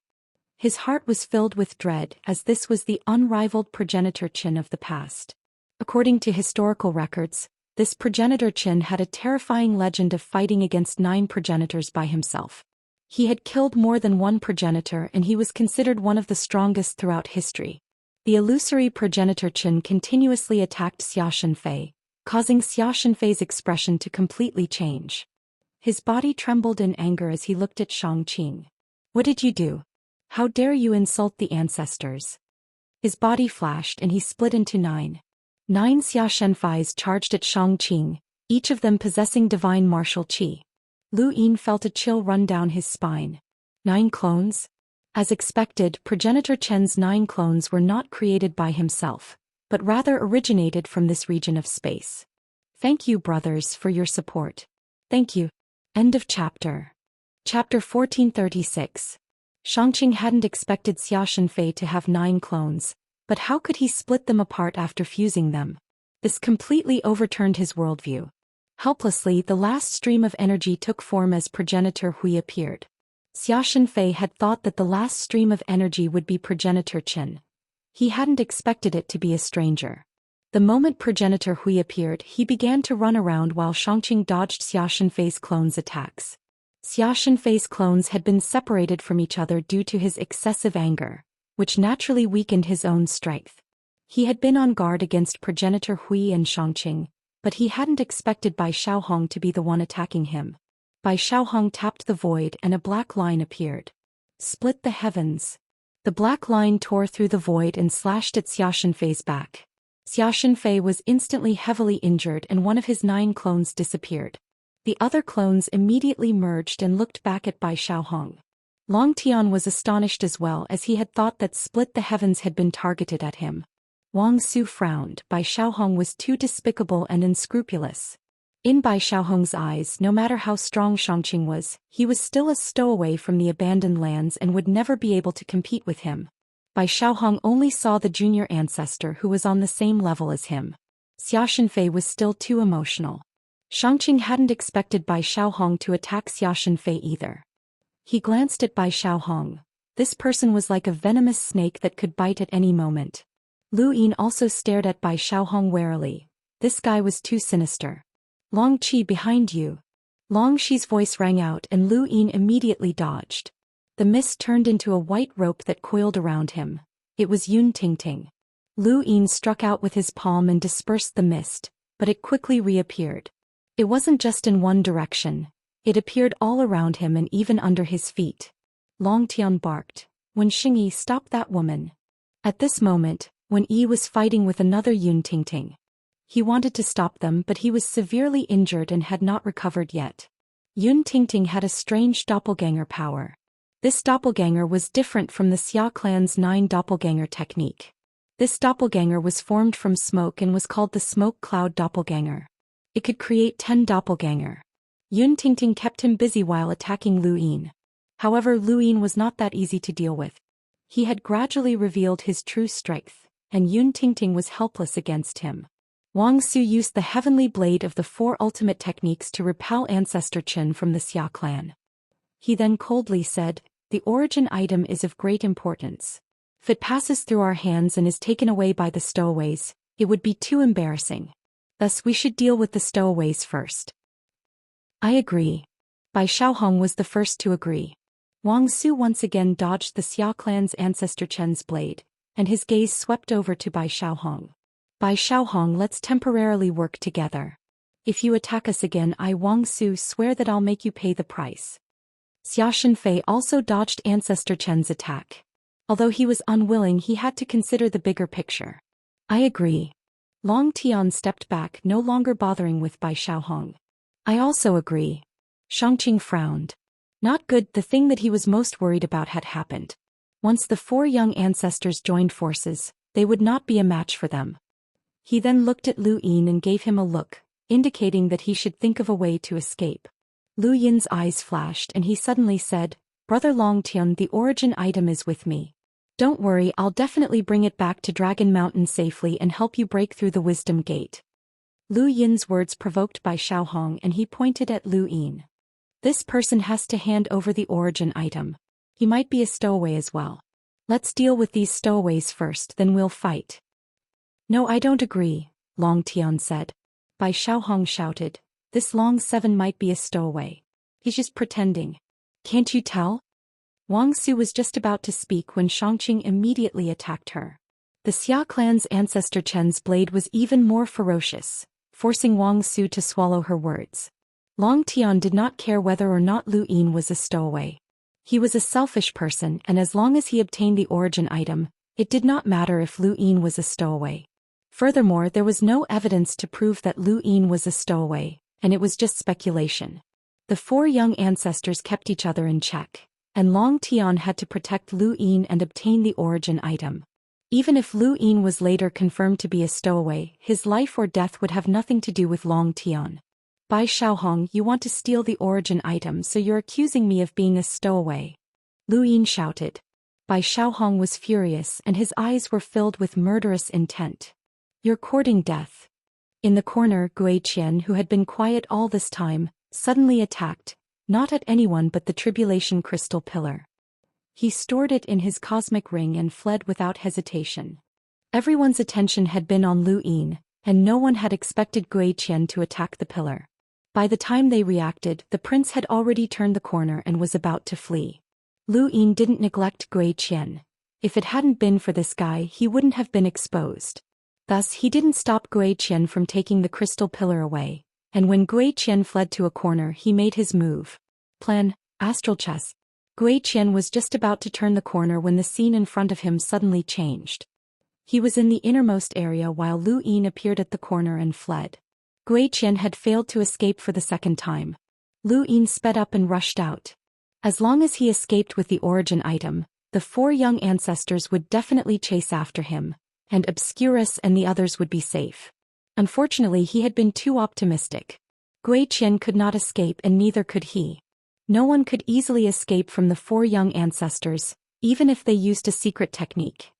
His heart was filled with dread, as this was the unrivaled progenitor Qin of the past. According to historical records, this progenitor Qin had a terrifying legend of fighting against 9 progenitors by himself. He had killed more than 1 progenitor and he was considered one of the strongest throughout history. The illusory progenitor Qin continuously attacked Xianxia, causing Xianxia's expression to completely change. His body trembled in anger as he looked at Shangqing. "What did you do? How dare you insult the ancestors?" His body flashed and he split into 9. 9 Xianxias charged at Shangqing, each of them possessing divine martial qi. Lu Yin felt a chill run down his spine. 9 clones? As expected, progenitor Chen's 9 clones were not created by himself, but rather originated from this region of space. Thank you, brothers, for your support. Thank you. End of chapter. Chapter 1436. Shangqing hadn't expected Xianxia to have 9 clones, but how could he split them apart after fusing them? This completely overturned his worldview. Helplessly, the last stream of energy took form as progenitor Hui appeared. Xianxia had thought that the last stream of energy would be progenitor Qin. He hadn't expected it to be a stranger. The moment progenitor Hui appeared, he began to run around while Shangqing dodged Xianxia's clones' attacks. Xianxia's clones had been separated from each other due to his excessive anger, which naturally weakened his own strength. He had been on guard against progenitor Hui and Shangqing, but he hadn't expected Bai Xiaohong to be the one attacking him. Bai Xiaohong tapped the void and a black line appeared. Split the heavens. The black line tore through the void and slashed at Xianxia's back. Xianxia was instantly heavily injured and one of his 9 clones disappeared. The other clones immediately merged and looked back at Bai Xiaohong. Long Tian was astonished as well, as he had thought that Split the Heavens had been targeted at him. Wang Su frowned. Bai Xiaohong was too despicable and unscrupulous. In Bai Xiaohong's eyes, no matter how strong Shangqing was, he was still a stowaway from the abandoned lands and would never be able to compete with him. Bai Xiaohong only saw the junior ancestor who was on the same level as him. Xianxia was still too emotional. Shangqing hadn't expected Bai Xiaohong to attack Xianxia either. He glanced at Bai Xiaohong. This person was like a venomous snake that could bite at any moment. Lu Yin also stared at Bai Xiaohong warily. This guy was too sinister. Long Qi, behind you. Long Qi's voice rang out and Lu Yin immediately dodged. The mist turned into a white rope that coiled around him. It was Yun Tingting. Lu Yin struck out with his palm and dispersed the mist, but it quickly reappeared. It wasn't just in one direction. It appeared all around him and even under his feet. Long Tian barked. When Xingyi, stop that woman. At this moment, when Yi was fighting with another Yun Tingting. He wanted to stop them, but he was severely injured and had not recovered yet. Yun Tingting had a strange doppelganger power. This doppelganger was different from the Xia clan's 9 doppelganger technique. This doppelganger was formed from smoke and was called the smoke cloud doppelganger. It could create 10 doppelganger. Yun Tingting kept him busy while attacking Lu Yin. However, Lu Yin was not that easy to deal with. He had gradually revealed his true strength, and Yun Tingting was helpless against him. Wang Su used the heavenly blade of the 4 ultimate techniques to repel Ancestor Qin from the Xia clan. He then coldly said, "The origin item is of great importance. If it passes through our hands and is taken away by the stowaways, it would be too embarrassing. Thus we should deal with the stowaways first." "I agree." Bai Xiaohong was the first to agree. Wang Su once again dodged the Xia clan's Ancestor Chen's blade, and his gaze swept over to Bai Xiaohong. "Bai Xiaohong, let's temporarily work together. If you attack us again, I Wang Su swear that I'll make you pay the price." Xianxia also dodged Ancestor Chen's attack. Although he was unwilling, he had to consider the bigger picture. "I agree." Long Tian stepped back, no longer bothering with Bai Xiaohong. I also agree. Xianxia frowned. Not good, the thing that he was most worried about had happened. Once the four young ancestors joined forces, they would not be a match for them. He then looked at Lu Yin and gave him a look, indicating that he should think of a way to escape. Lu Yin's eyes flashed and he suddenly said, Brother Long Tian, the origin item is with me. Don't worry, I'll definitely bring it back to Dragon Mountain safely and help you break through the Wisdom Gate. Lu Yin's words provoked Bai Xiaohong and he pointed at Lu Yin. This person has to hand over the origin item. He might be a stowaway as well. Let's deal with these stowaways first, then we'll fight. No, I don't agree, Long Tian said. Bai Xiaohong shouted, this Long Seven might be a stowaway. He's just pretending. Can't you tell? Wang Su was just about to speak when Xianxia immediately attacked her. The Xia clan's ancestor Chen's blade was even more ferocious, forcing Wang Su to swallow her words. Long Tian did not care whether or not Lu Yin was a stowaway. He was a selfish person, and as long as he obtained the origin item, it did not matter if Lu Yin was a stowaway. Furthermore, there was no evidence to prove that Lu Yin was a stowaway, and it was just speculation. The four young ancestors kept each other in check, and Long Tian had to protect Lu Yin and obtain the origin item. Even if Lu Yin was later confirmed to be a stowaway, his life or death would have nothing to do with Long Tian. Bai Xiaohong, you want to steal the origin item, so you're accusing me of being a stowaway. Lu Yin shouted. Bai Xiaohong was furious and his eyes were filled with murderous intent. You're courting death. In the corner, Zhou Xian, who had been quiet all this time, suddenly attacked, not at anyone but the Tribulation Crystal Pillar. He stored it in his cosmic ring and fled without hesitation. Everyone's attention had been on Lu Yin, and no one had expected Zhou Xian to attack the pillar. By the time they reacted, the prince had already turned the corner and was about to flee. Lu Yin didn't neglect Zhou Xian. If it hadn't been for this guy, he wouldn't have been exposed. Thus, he didn't stop Zhou Xian from taking the crystal pillar away, and when Zhou Xian fled to a corner, he made his move. Plan, Astral Chess. Zhou Xian was just about to turn the corner when the scene in front of him suddenly changed. He was in the innermost area while Lu Yin appeared at the corner and fled. Zhou Xian had failed to escape for the second time. Lu Yin sped up and rushed out. As long as he escaped with the origin item, the four young ancestors would definitely chase after him, and Obscurus and the others would be safe. Unfortunately, he had been too optimistic. Zhou Xian could not escape and neither could he. No one could easily escape from the four young ancestors, even if they used a secret technique.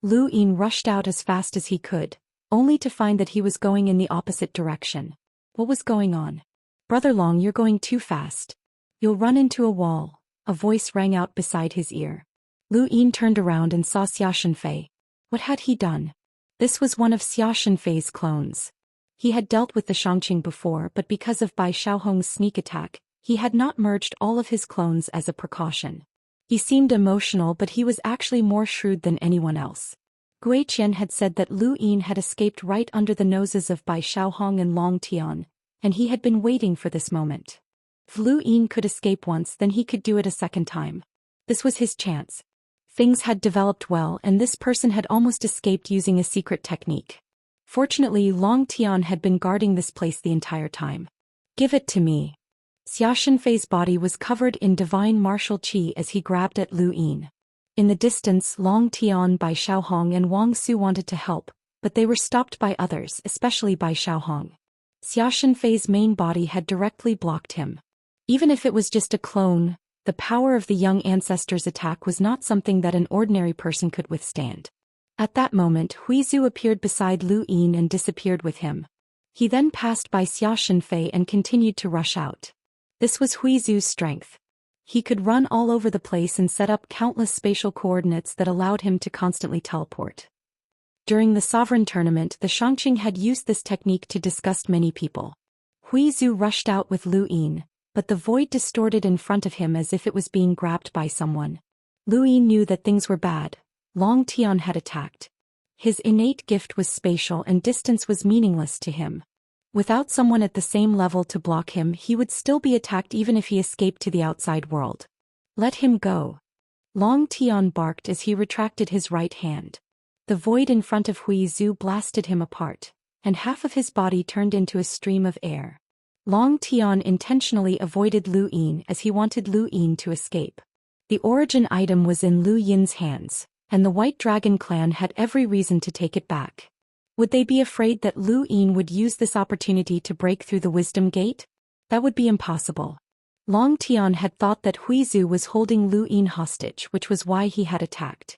Lu Yin rushed out as fast as he could, only to find that he was going in the opposite direction. What was going on? Brother Long, you're going too fast. You'll run into a wall, a voice rang out beside his ear. Lu Yin turned around and saw Xia Shenfei. What had he done? This was one of Xia Shenfei's clones. He had dealt with the Xianxia before, but because of Bai Xiaohong's sneak attack, he had not merged all of his clones as a precaution. He seemed emotional, but he was actually more shrewd than anyone else. Zhou Xian had said that Lu Yin had escaped right under the noses of Bai Xiaohong and Long Tian, and he had been waiting for this moment. If Lu Yin could escape once, then he could do it a second time. This was his chance. Things had developed well, and this person had almost escaped using a secret technique. Fortunately, Long Tian had been guarding this place the entire time. Give it to me. Xia Shenfei's body was covered in divine martial qi as he grabbed at Lu Yin. In the distance, Long Tian, Bai Xiaohong and Wang Su wanted to help, but they were stopped by others, especially Bai Xiaohong. Xia Shenfei's main body had directly blocked him. Even if it was just a clone, the power of the young ancestor's attack was not something that an ordinary person could withstand. At that moment, Huizhu appeared beside Lu Yin and disappeared with him. He then passed by Xia Shenfei and continued to rush out. This was Huizhu's strength. He could run all over the place and set up countless spatial coordinates that allowed him to constantly teleport. During the Sovereign Tournament, the Xianxia had used this technique to disgust many people. Huizhu rushed out with Lu Yin, but the void distorted in front of him as if it was being grabbed by someone. Lu Yin knew that things were bad. Long Tian had attacked. His innate gift was spatial and distance was meaningless to him. Without someone at the same level to block him, he would still be attacked even if he escaped to the outside world. Let him go. Long Tian barked as he retracted his right hand. The void in front of Huizhu blasted him apart, and half of his body turned into a stream of air. Long Tian intentionally avoided Lu Yin as he wanted Lu Yin to escape. The origin item was in Lu Yin's hands, and the White Dragon clan had every reason to take it back. Would they be afraid that Lu Yin would use this opportunity to break through the Wisdom Gate? That would be impossible. Long Tian had thought that Huizu was holding Lu Yin hostage, which was why he had attacked.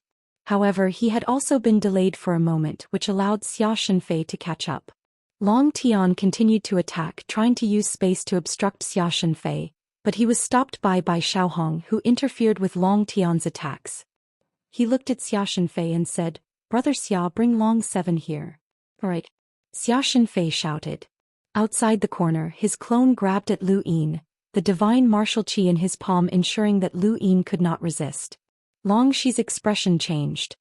However, he had also been delayed for a moment, which allowed Xianxia to catch up. Long Tian continued to attack, trying to use space to obstruct Xianxia, but he was stopped by Xiaohong, who interfered with Long Tian's attacks. He looked at Xianxia and said, "Brother Xia, bring Long 7 here." "Alright." Xianxia shouted. Outside the corner, his clone grabbed at Lu Yin, the divine martial qi in his palm, ensuring that Lu Yin could not resist. Long Xi's expression changed.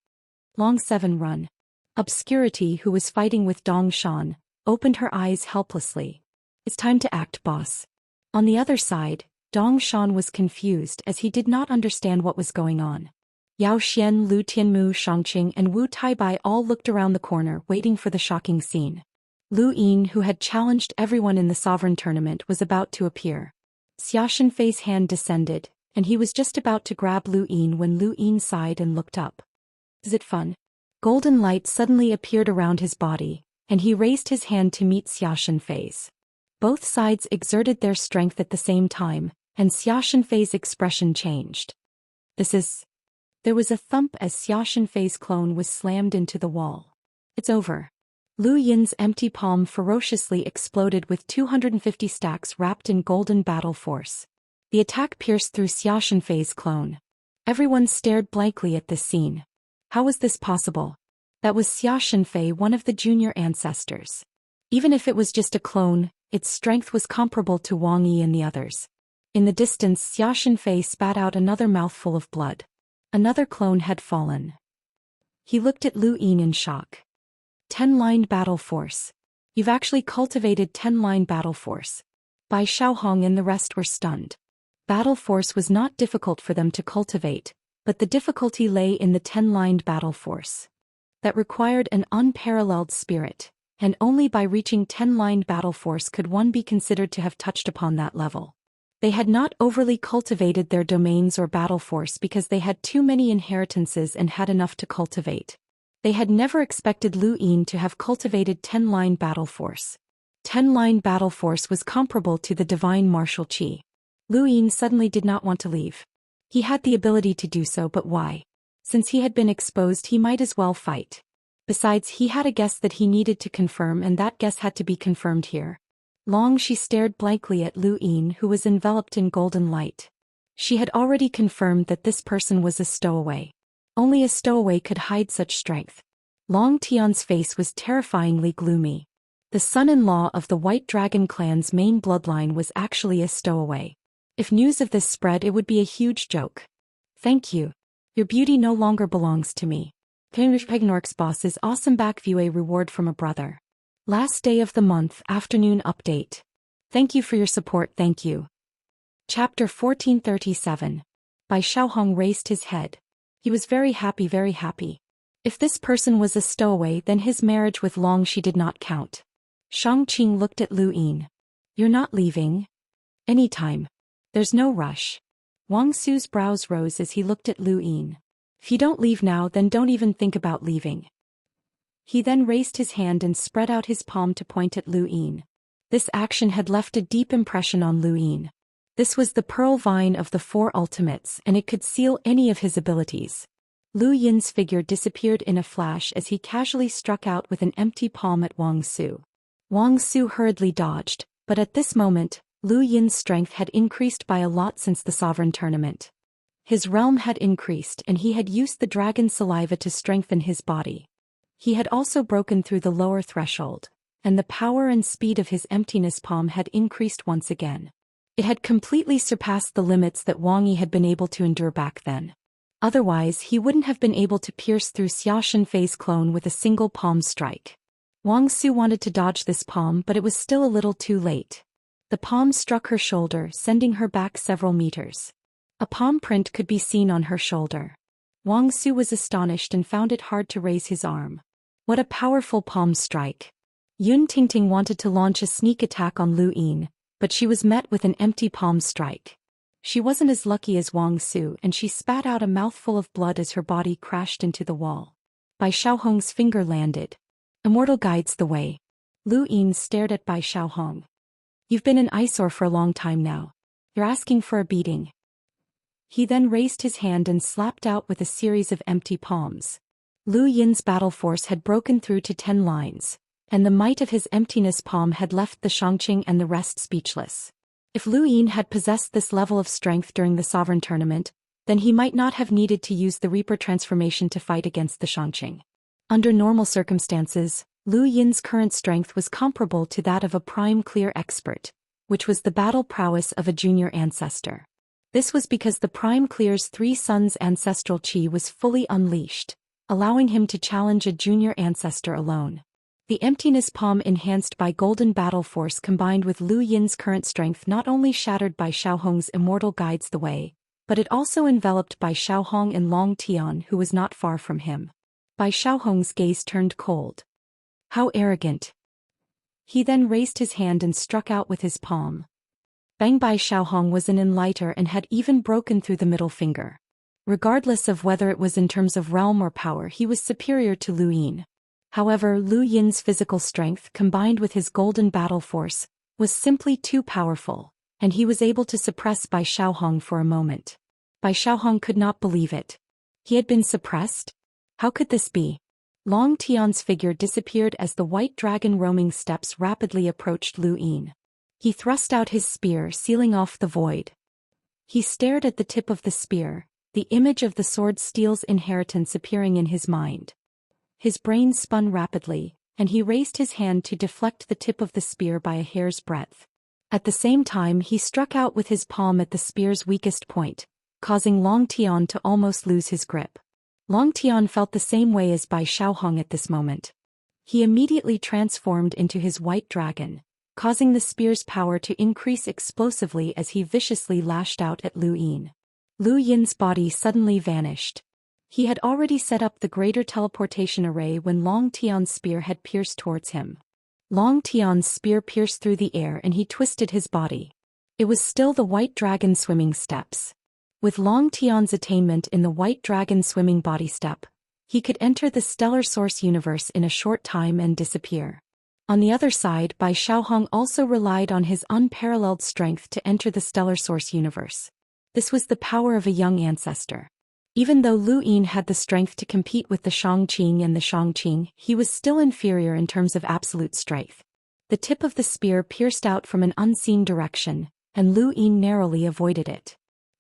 Long 7 run. Obscurity, who was fighting with Dong Shan, opened her eyes helplessly. "It's time to act, boss." On the other side, Dong Shan was confused as he did not understand what was going on. Yao Xian, Lu Tianmu, Shangqing, and Wu Taibai all looked around the corner waiting for the shocking scene. Lu Yin, who had challenged everyone in the sovereign tournament, was about to appear. Xianxia's hand descended, and he was just about to grab Lu Yin when Lu Yin sighed and looked up. "Is it fun?" Golden light suddenly appeared around his body, and he raised his hand to meet Xianxia's. Both sides exerted their strength at the same time, and Xianxia's expression changed. "This is..." There was a thump as Xianxia's clone was slammed into the wall. "It's over." Lu Yin's empty palm ferociously exploded with 250 stacks wrapped in golden battle force. The attack pierced through Xianxia's clone. Everyone stared blankly at this scene. How was this possible? That was Xianxia, one of the junior ancestors. Even if it was just a clone, its strength was comparable to Wang Yi and the others. In the distance, Xianxia spat out another mouthful of blood. Another clone had fallen. He looked at Lu Yin in shock. 10-lined battle force. You've actually cultivated 10-line battle force. Bai Xiaohong and the rest were stunned. Battle force was not difficult for them to cultivate, but the difficulty lay in the 10-lined battle force. That required an unparalleled spirit, and only by reaching 10-lined battle force could one be considered to have touched upon that level. They had not overly cultivated their domains or battle force because they had too many inheritances and had enough to cultivate. They had never expected Lu Yin to have cultivated 10-line battle force. 10-line battle force was comparable to the divine martial qi. Lu Yin suddenly did not want to leave. He had the ability to do so, but why? Since he had been exposed, he might as well fight. Besides, he had a guess that he needed to confirm, and that guess had to be confirmed here. Long Xi stared blankly at Lu Yin, who was enveloped in golden light. She had already confirmed that this person was a stowaway. Only a stowaway could hide such strength. Long Tian's face was terrifyingly gloomy. The son-in-law of the White Dragon clan's main bloodline was actually a stowaway. If news of this spread, it would be a huge joke. "Thank you. Your beauty no longer belongs to me." Pegnork's boss's awesome back view, a reward from a brother. Last day of the month, afternoon update. Thank you for your support, thank you. Chapter 1437. Bai Xiaohong raised his head. He was very happy, very happy. If this person was a stowaway, then his marriage with Long Xi did not count. Shangqing looked at Lu Yin. "You're not leaving?" "Anytime. There's no rush." Wang Su's brows rose as he looked at Lu Yin. "If you don't leave now, then don't even think about leaving." He then raised his hand and spread out his palm to point at Lu Yin. This action had left a deep impression on Lu Yin. This was the pearl vine of the 4 ultimates, and it could seal any of his abilities. Lu Yin's figure disappeared in a flash as he casually struck out with an empty palm at Wang Su. Wang Su hurriedly dodged, but at this moment, Lu Yin's strength had increased by a lot since the sovereign tournament. His realm had increased, and he had used the dragon saliva to strengthen his body. He had also broken through the lower threshold, and the power and speed of his emptiness palm had increased once again. It had completely surpassed the limits that Wang Yi had been able to endure back then. Otherwise, he wouldn't have been able to pierce through Xianxin's clone with a single palm strike. Wang Su wanted to dodge this palm, but it was still a little too late. The palm struck her shoulder, sending her back several meters. A palm print could be seen on her shoulder. Wang Su was astonished and found it hard to raise his arm. What a powerful palm strike. Yun Tingting wanted to launch a sneak attack on Lu Yin, but she was met with an empty palm strike. She wasn't as lucky as Wang Su, and she spat out a mouthful of blood as her body crashed into the wall. Bai Xiaohong's finger landed. Immortal guides the way. Lu Yin stared at Bai Xiaohong. You've been an eyesore for a long time now. You're asking for a beating. He then raised his hand and slapped out with a series of empty palms. Lu Yin's battle force had broken through to 10 lines, and the might of his emptiness palm had left the Xianxia and the rest speechless. If Lu Yin had possessed this level of strength during the Sovereign Tournament, then he might not have needed to use the Reaper transformation to fight against the Xianxia. Under normal circumstances, Lu Yin's current strength was comparable to that of a prime clear expert, which was the battle prowess of a junior ancestor. This was because the prime clear's 3 sons' ancestral qi was fully unleashed, allowing him to challenge a junior ancestor alone. The emptiness palm enhanced by golden battle force combined with Lu Yin's current strength not only shattered Bai Xiaohong's immortal guides the way, but it also enveloped Bai Xiaohong and Long Tian, who was not far from him. Bai Xiaohong's gaze turned cold. How arrogant. He then raised his hand and struck out with his palm. Bang! Bai Xiaohong was an enlighter and had even broken through the middle finger. Regardless of whether it was in terms of realm or power, he was superior to Lu Yin. However, Lu Yin's physical strength combined with his golden battle force was simply too powerful, and he was able to suppress Bai Xiaohong for a moment. Bai Xiaohong could not believe it. He had been suppressed? How could this be? Long Tian's figure disappeared as the white dragon roaming steps rapidly approached Lu Yin. He thrust out his spear, sealing off the void. He stared at the tip of the spear, the image of the sword steel's inheritance appearing in his mind. His brain spun rapidly, and he raised his hand to deflect the tip of the spear by a hair's breadth. At the same time, he struck out with his palm at the spear's weakest point, causing Long Tian to almost lose his grip. Long Tian felt the same way as Bai Xiaohong at this moment. He immediately transformed into his white dragon, causing the spear's power to increase explosively as he viciously lashed out at Lu Yin. Lu Yin's body suddenly vanished. He had already set up the greater teleportation array when Long Tian's spear had pierced towards him. Long Tian's spear pierced through the air and he twisted his body. It was still the white dragon swimming steps. With Long Tian's attainment in the white dragon swimming body step, he could enter the stellar source universe in a short time and disappear. On the other side, Bai Xiaohong also relied on his unparalleled strength to enter the stellar source universe. This was the power of a young ancestor. Even though Lu Yin had the strength to compete with the Xianxia and the Xianxia, he was still inferior in terms of absolute strength. The tip of the spear pierced out from an unseen direction, and Lu Yin narrowly avoided it.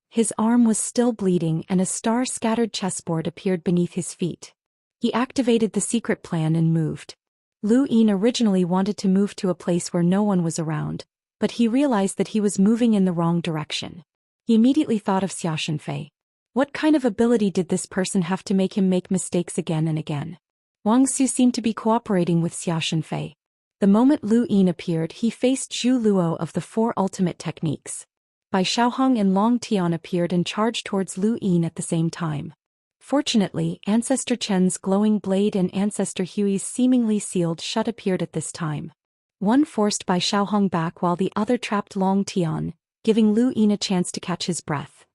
His arm was still bleeding and a star-scattered chessboard appeared beneath his feet. He activated the secret plan and moved. Lu Yin originally wanted to move to a place where no one was around, but he realized that he was moving in the wrong direction. He immediately thought of Xianxia. What kind of ability did this person have to make him make mistakes again and again? Wang Su seemed to be cooperating with Xianxia. The moment Lu Yin appeared, he faced Zhu Luo of the 4 ultimate techniques. Bai Xiaohong and Long Tian appeared and charged towards Lu Yin at the same time. Fortunately, Ancestor Chen's glowing blade and Ancestor Hui's seemingly sealed shut appeared at this time. One forced Bai Xiaohong back while the other trapped Long Tian, giving Lu Yin a chance to catch his breath.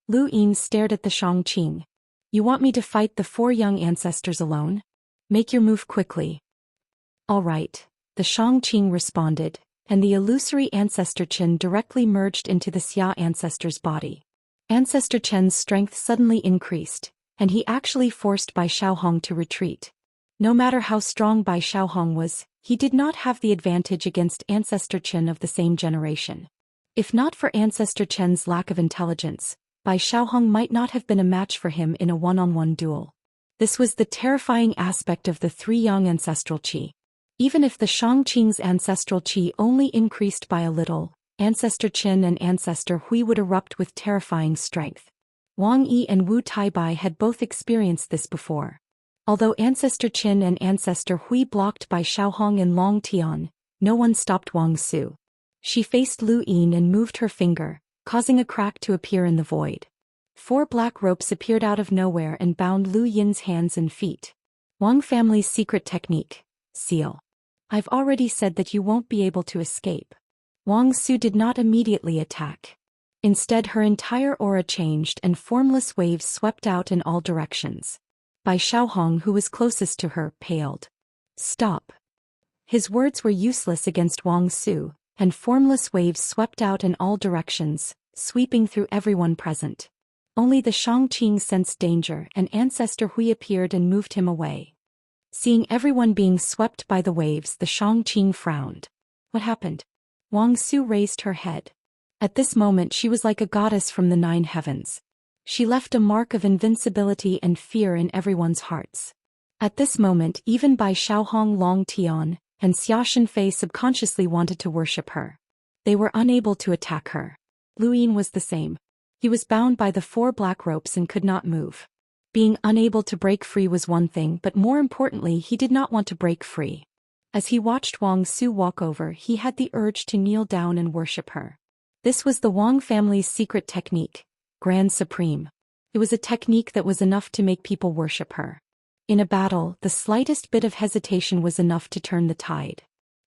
Lu Yin stared at the Xianxia. You want me to fight the 4 young ancestors alone? Make your move quickly. All right, the Xianxia responded, and the illusory Ancestor Chen directly merged into the Xia ancestor's body. Ancestor Chen's strength suddenly increased, and he actually forced Bai Xiaohong to retreat. No matter how strong Bai Xiaohong was, he did not have the advantage against Ancestor Chen of the same generation. If not for Ancestor Chen's lack of intelligence, Bai Xiaohong might not have been a match for him in a one-on-one duel. This was the terrifying aspect of the 3 young ancestral qi. Even if the Xianxia's ancestral qi only increased by a little, Ancestor Chen and Ancestor Hui would erupt with terrifying strength. Wang Yi and Wu Taibai had both experienced this before. Although Ancestor Chen and Ancestor Hui blocked Bai Xiaohong and Long Tian, no one stopped Wang Su. She faced Lu Yin and moved her finger, causing a crack to appear in the void. 4 black ropes appeared out of nowhere and bound Lu Yin's hands and feet. Wang family's secret technique, seal. I've already said that you won't be able to escape. Wang Su did not immediately attack. Instead, her entire aura changed and formless waves swept out in all directions. Bai Xiaohong, who was closest to her, paled. Stop. His words were useless against Wang Su, and formless waves swept out in all directions, sweeping through everyone present. Only the Shangqing sensed danger, and Ancestor Hui appeared and moved him away. Seeing everyone being swept by the waves, the Shangqing frowned. What happened? Wang Su raised her head. At this moment she was like a goddess from the 9 heavens. She left a mark of invincibility and fear in everyone's hearts. At this moment even Bai Xiaohong, Long Tian, and Xia Shenfei subconsciously wanted to worship her. They were unable to attack her. Lu Yin was the same. He was bound by the 4 black ropes and could not move. Being unable to break free was one thing, but more importantly he did not want to break free. As he watched Wang Su walk over, he had the urge to kneel down and worship her. This was the Wang family's secret technique, Grand Supreme. It was a technique that was enough to make people worship her. In a battle, the slightest bit of hesitation was enough to turn the tide.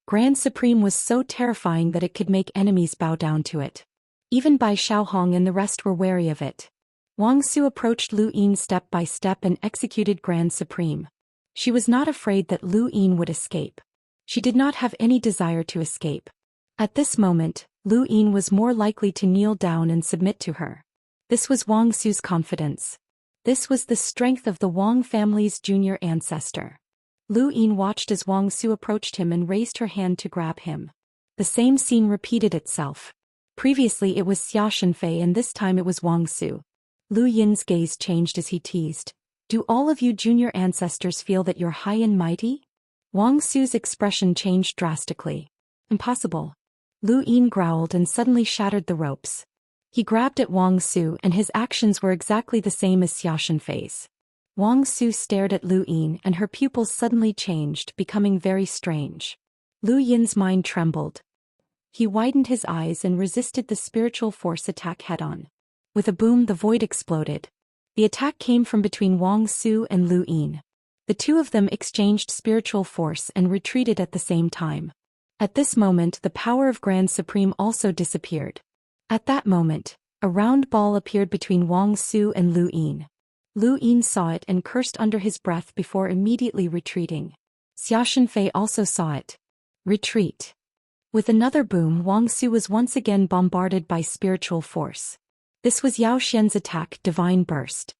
Grand Supreme was so terrifying that it could make enemies bow down to it. Even Bai Xiaohong and the rest were wary of it. Wang Su approached Lu Yin step by step and executed Grand Supreme. She was not afraid that Lu Yin would escape. She did not have any desire to escape. At this moment, Lu Yin was more likely to kneel down and submit to her. This was Wang Su's confidence. This was the strength of the Wang family's junior ancestor. Lu Yin watched as Wang Su approached him and raised her hand to grab him. The same scene repeated itself. Previously it was Xia Shenfei and this time it was Wang Su. Lu Yin's gaze changed as he teased. Do all of you junior ancestors feel that you're high and mighty? Wang Su's expression changed drastically. Impossible. Lu Yin growled and suddenly shattered the ropes. He grabbed at Wang Su and his actions were exactly the same as Xia Shenfei's. Wang Su stared at Lu Yin and her pupils suddenly changed, becoming very strange. Lu Yin's mind trembled. He widened his eyes and resisted the spiritual force attack head-on. With a boom, the void exploded. The attack came from between Wang Su and Lu Yin. The two of them exchanged spiritual force and retreated at the same time. At this moment, the power of Grand Supreme also disappeared. At that moment, a round ball appeared between Wang Su and Lu Yin. Lu Yin saw it and cursed under his breath before immediately retreating. Xia Shenfei also saw it. Retreat. With another boom, Wang Su was once again bombarded by spiritual force. This was Yao Xian's attack, Divine Burst.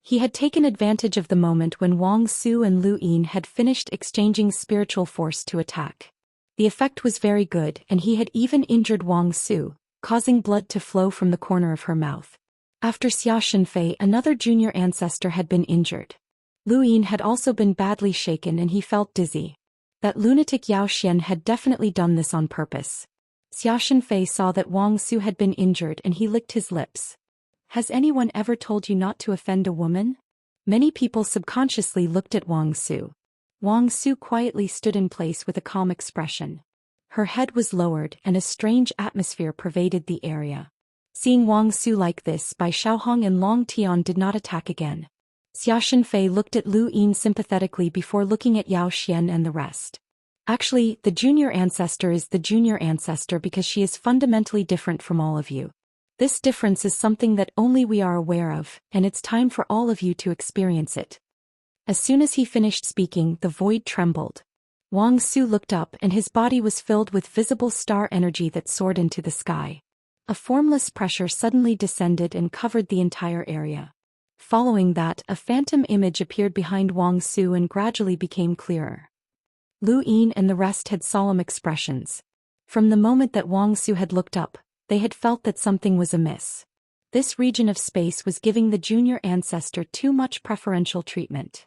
He had taken advantage of the moment when Wang Su and Lu Yin had finished exchanging spiritual force to attack. The effect was very good and he had even injured Wang Su, causing blood to flow from the corner of her mouth. After Xia Shenfei, another junior ancestor had been injured. Lu Yin had also been badly shaken and he felt dizzy. That lunatic Yao Xian had definitely done this on purpose. Xia Shenfei saw that Wang Su had been injured and he licked his lips. Has anyone ever told you not to offend a woman? Many people subconsciously looked at Wang Su. Wang Su quietly stood in place with a calm expression. Her head was lowered and a strange atmosphere pervaded the area. Seeing Wang Su like this, Bai Xiaohong and Long Tian did not attack again. Xia Shenfei looked at Lu Yin sympathetically before looking at Yao Xian and the rest. Actually, the junior ancestor is the junior ancestor because she is fundamentally different from all of you. This difference is something that only we are aware of, and it's time for all of you to experience it. As soon as he finished speaking, the void trembled. Wang Su looked up and his body was filled with visible star energy that soared into the sky. A formless pressure suddenly descended and covered the entire area. Following that, a phantom image appeared behind Wang Su and gradually became clearer. Lu Yin and the rest had solemn expressions. From the moment that Wang Su had looked up, they had felt that something was amiss. This region of space was giving the junior ancestor too much preferential treatment.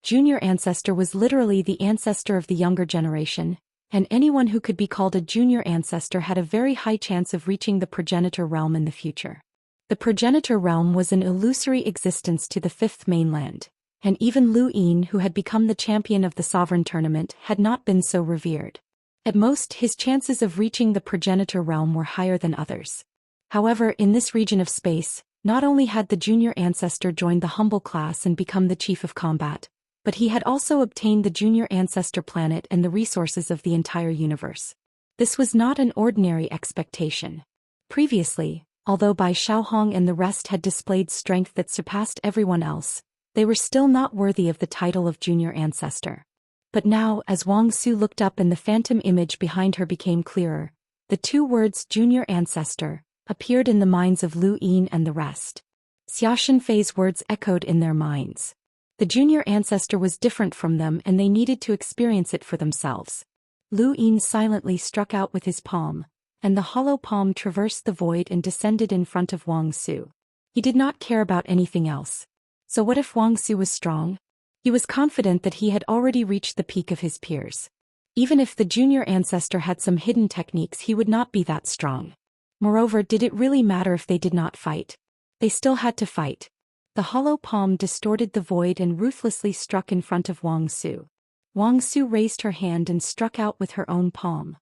Junior ancestor was literally the ancestor of the younger generation, and anyone who could be called a junior ancestor had a very high chance of reaching the progenitor realm in the future. The progenitor realm was an illusory existence to the fifth mainland, and even Lu Yin, who had become the champion of the sovereign tournament, had not been so revered. At most, his chances of reaching the progenitor realm were higher than others. However, in this region of space, not only had the junior ancestor joined the humble class and become the chief of combat, but he had also obtained the junior ancestor planet and the resources of the entire universe. This was not an ordinary expectation. Previously, although Bai Xiaohong and the rest had displayed strength that surpassed everyone else, they were still not worthy of the title of junior ancestor. But now, as Wang Su looked up and the phantom image behind her became clearer, the two words junior ancestor appeared in the minds of Lu Yin and the rest. Xia Shenfei's words echoed in their minds. The junior ancestor was different from them and they needed to experience it for themselves. Lu Yin silently struck out with his palm, and the hollow palm traversed the void and descended in front of Wang Su. He did not care about anything else. So what if Wang Su was strong? He was confident that he had already reached the peak of his peers. Even if the junior ancestor had some hidden techniques, he would not be that strong. Moreover, did it really matter if they did not fight? They still had to fight. The hollow palm distorted the void and ruthlessly struck in front of Wang Su. Wang Su raised her hand and struck out with her own palm.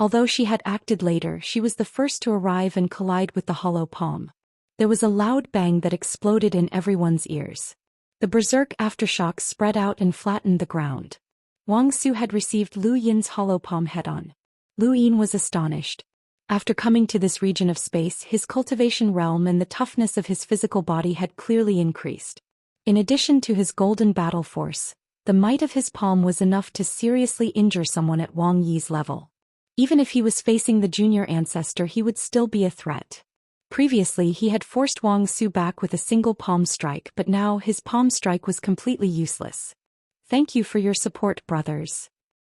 Although she had acted later, she was the first to arrive and collide with the hollow palm. There was a loud bang that exploded in everyone's ears. The berserk aftershocks spread out and flattened the ground. Wang Su had received Lu Yin's hollow palm head-on. Lu Yin was astonished. After coming to this region of space, his cultivation realm and the toughness of his physical body had clearly increased. In addition to his golden battle force, the might of his palm was enough to seriously injure someone at Wang Yi's level. Even if he was facing the junior ancestor, he would still be a threat. Previously, he had forced Wang Su back with a single palm strike, but now his palm strike was completely useless. Thank you for your support, brothers.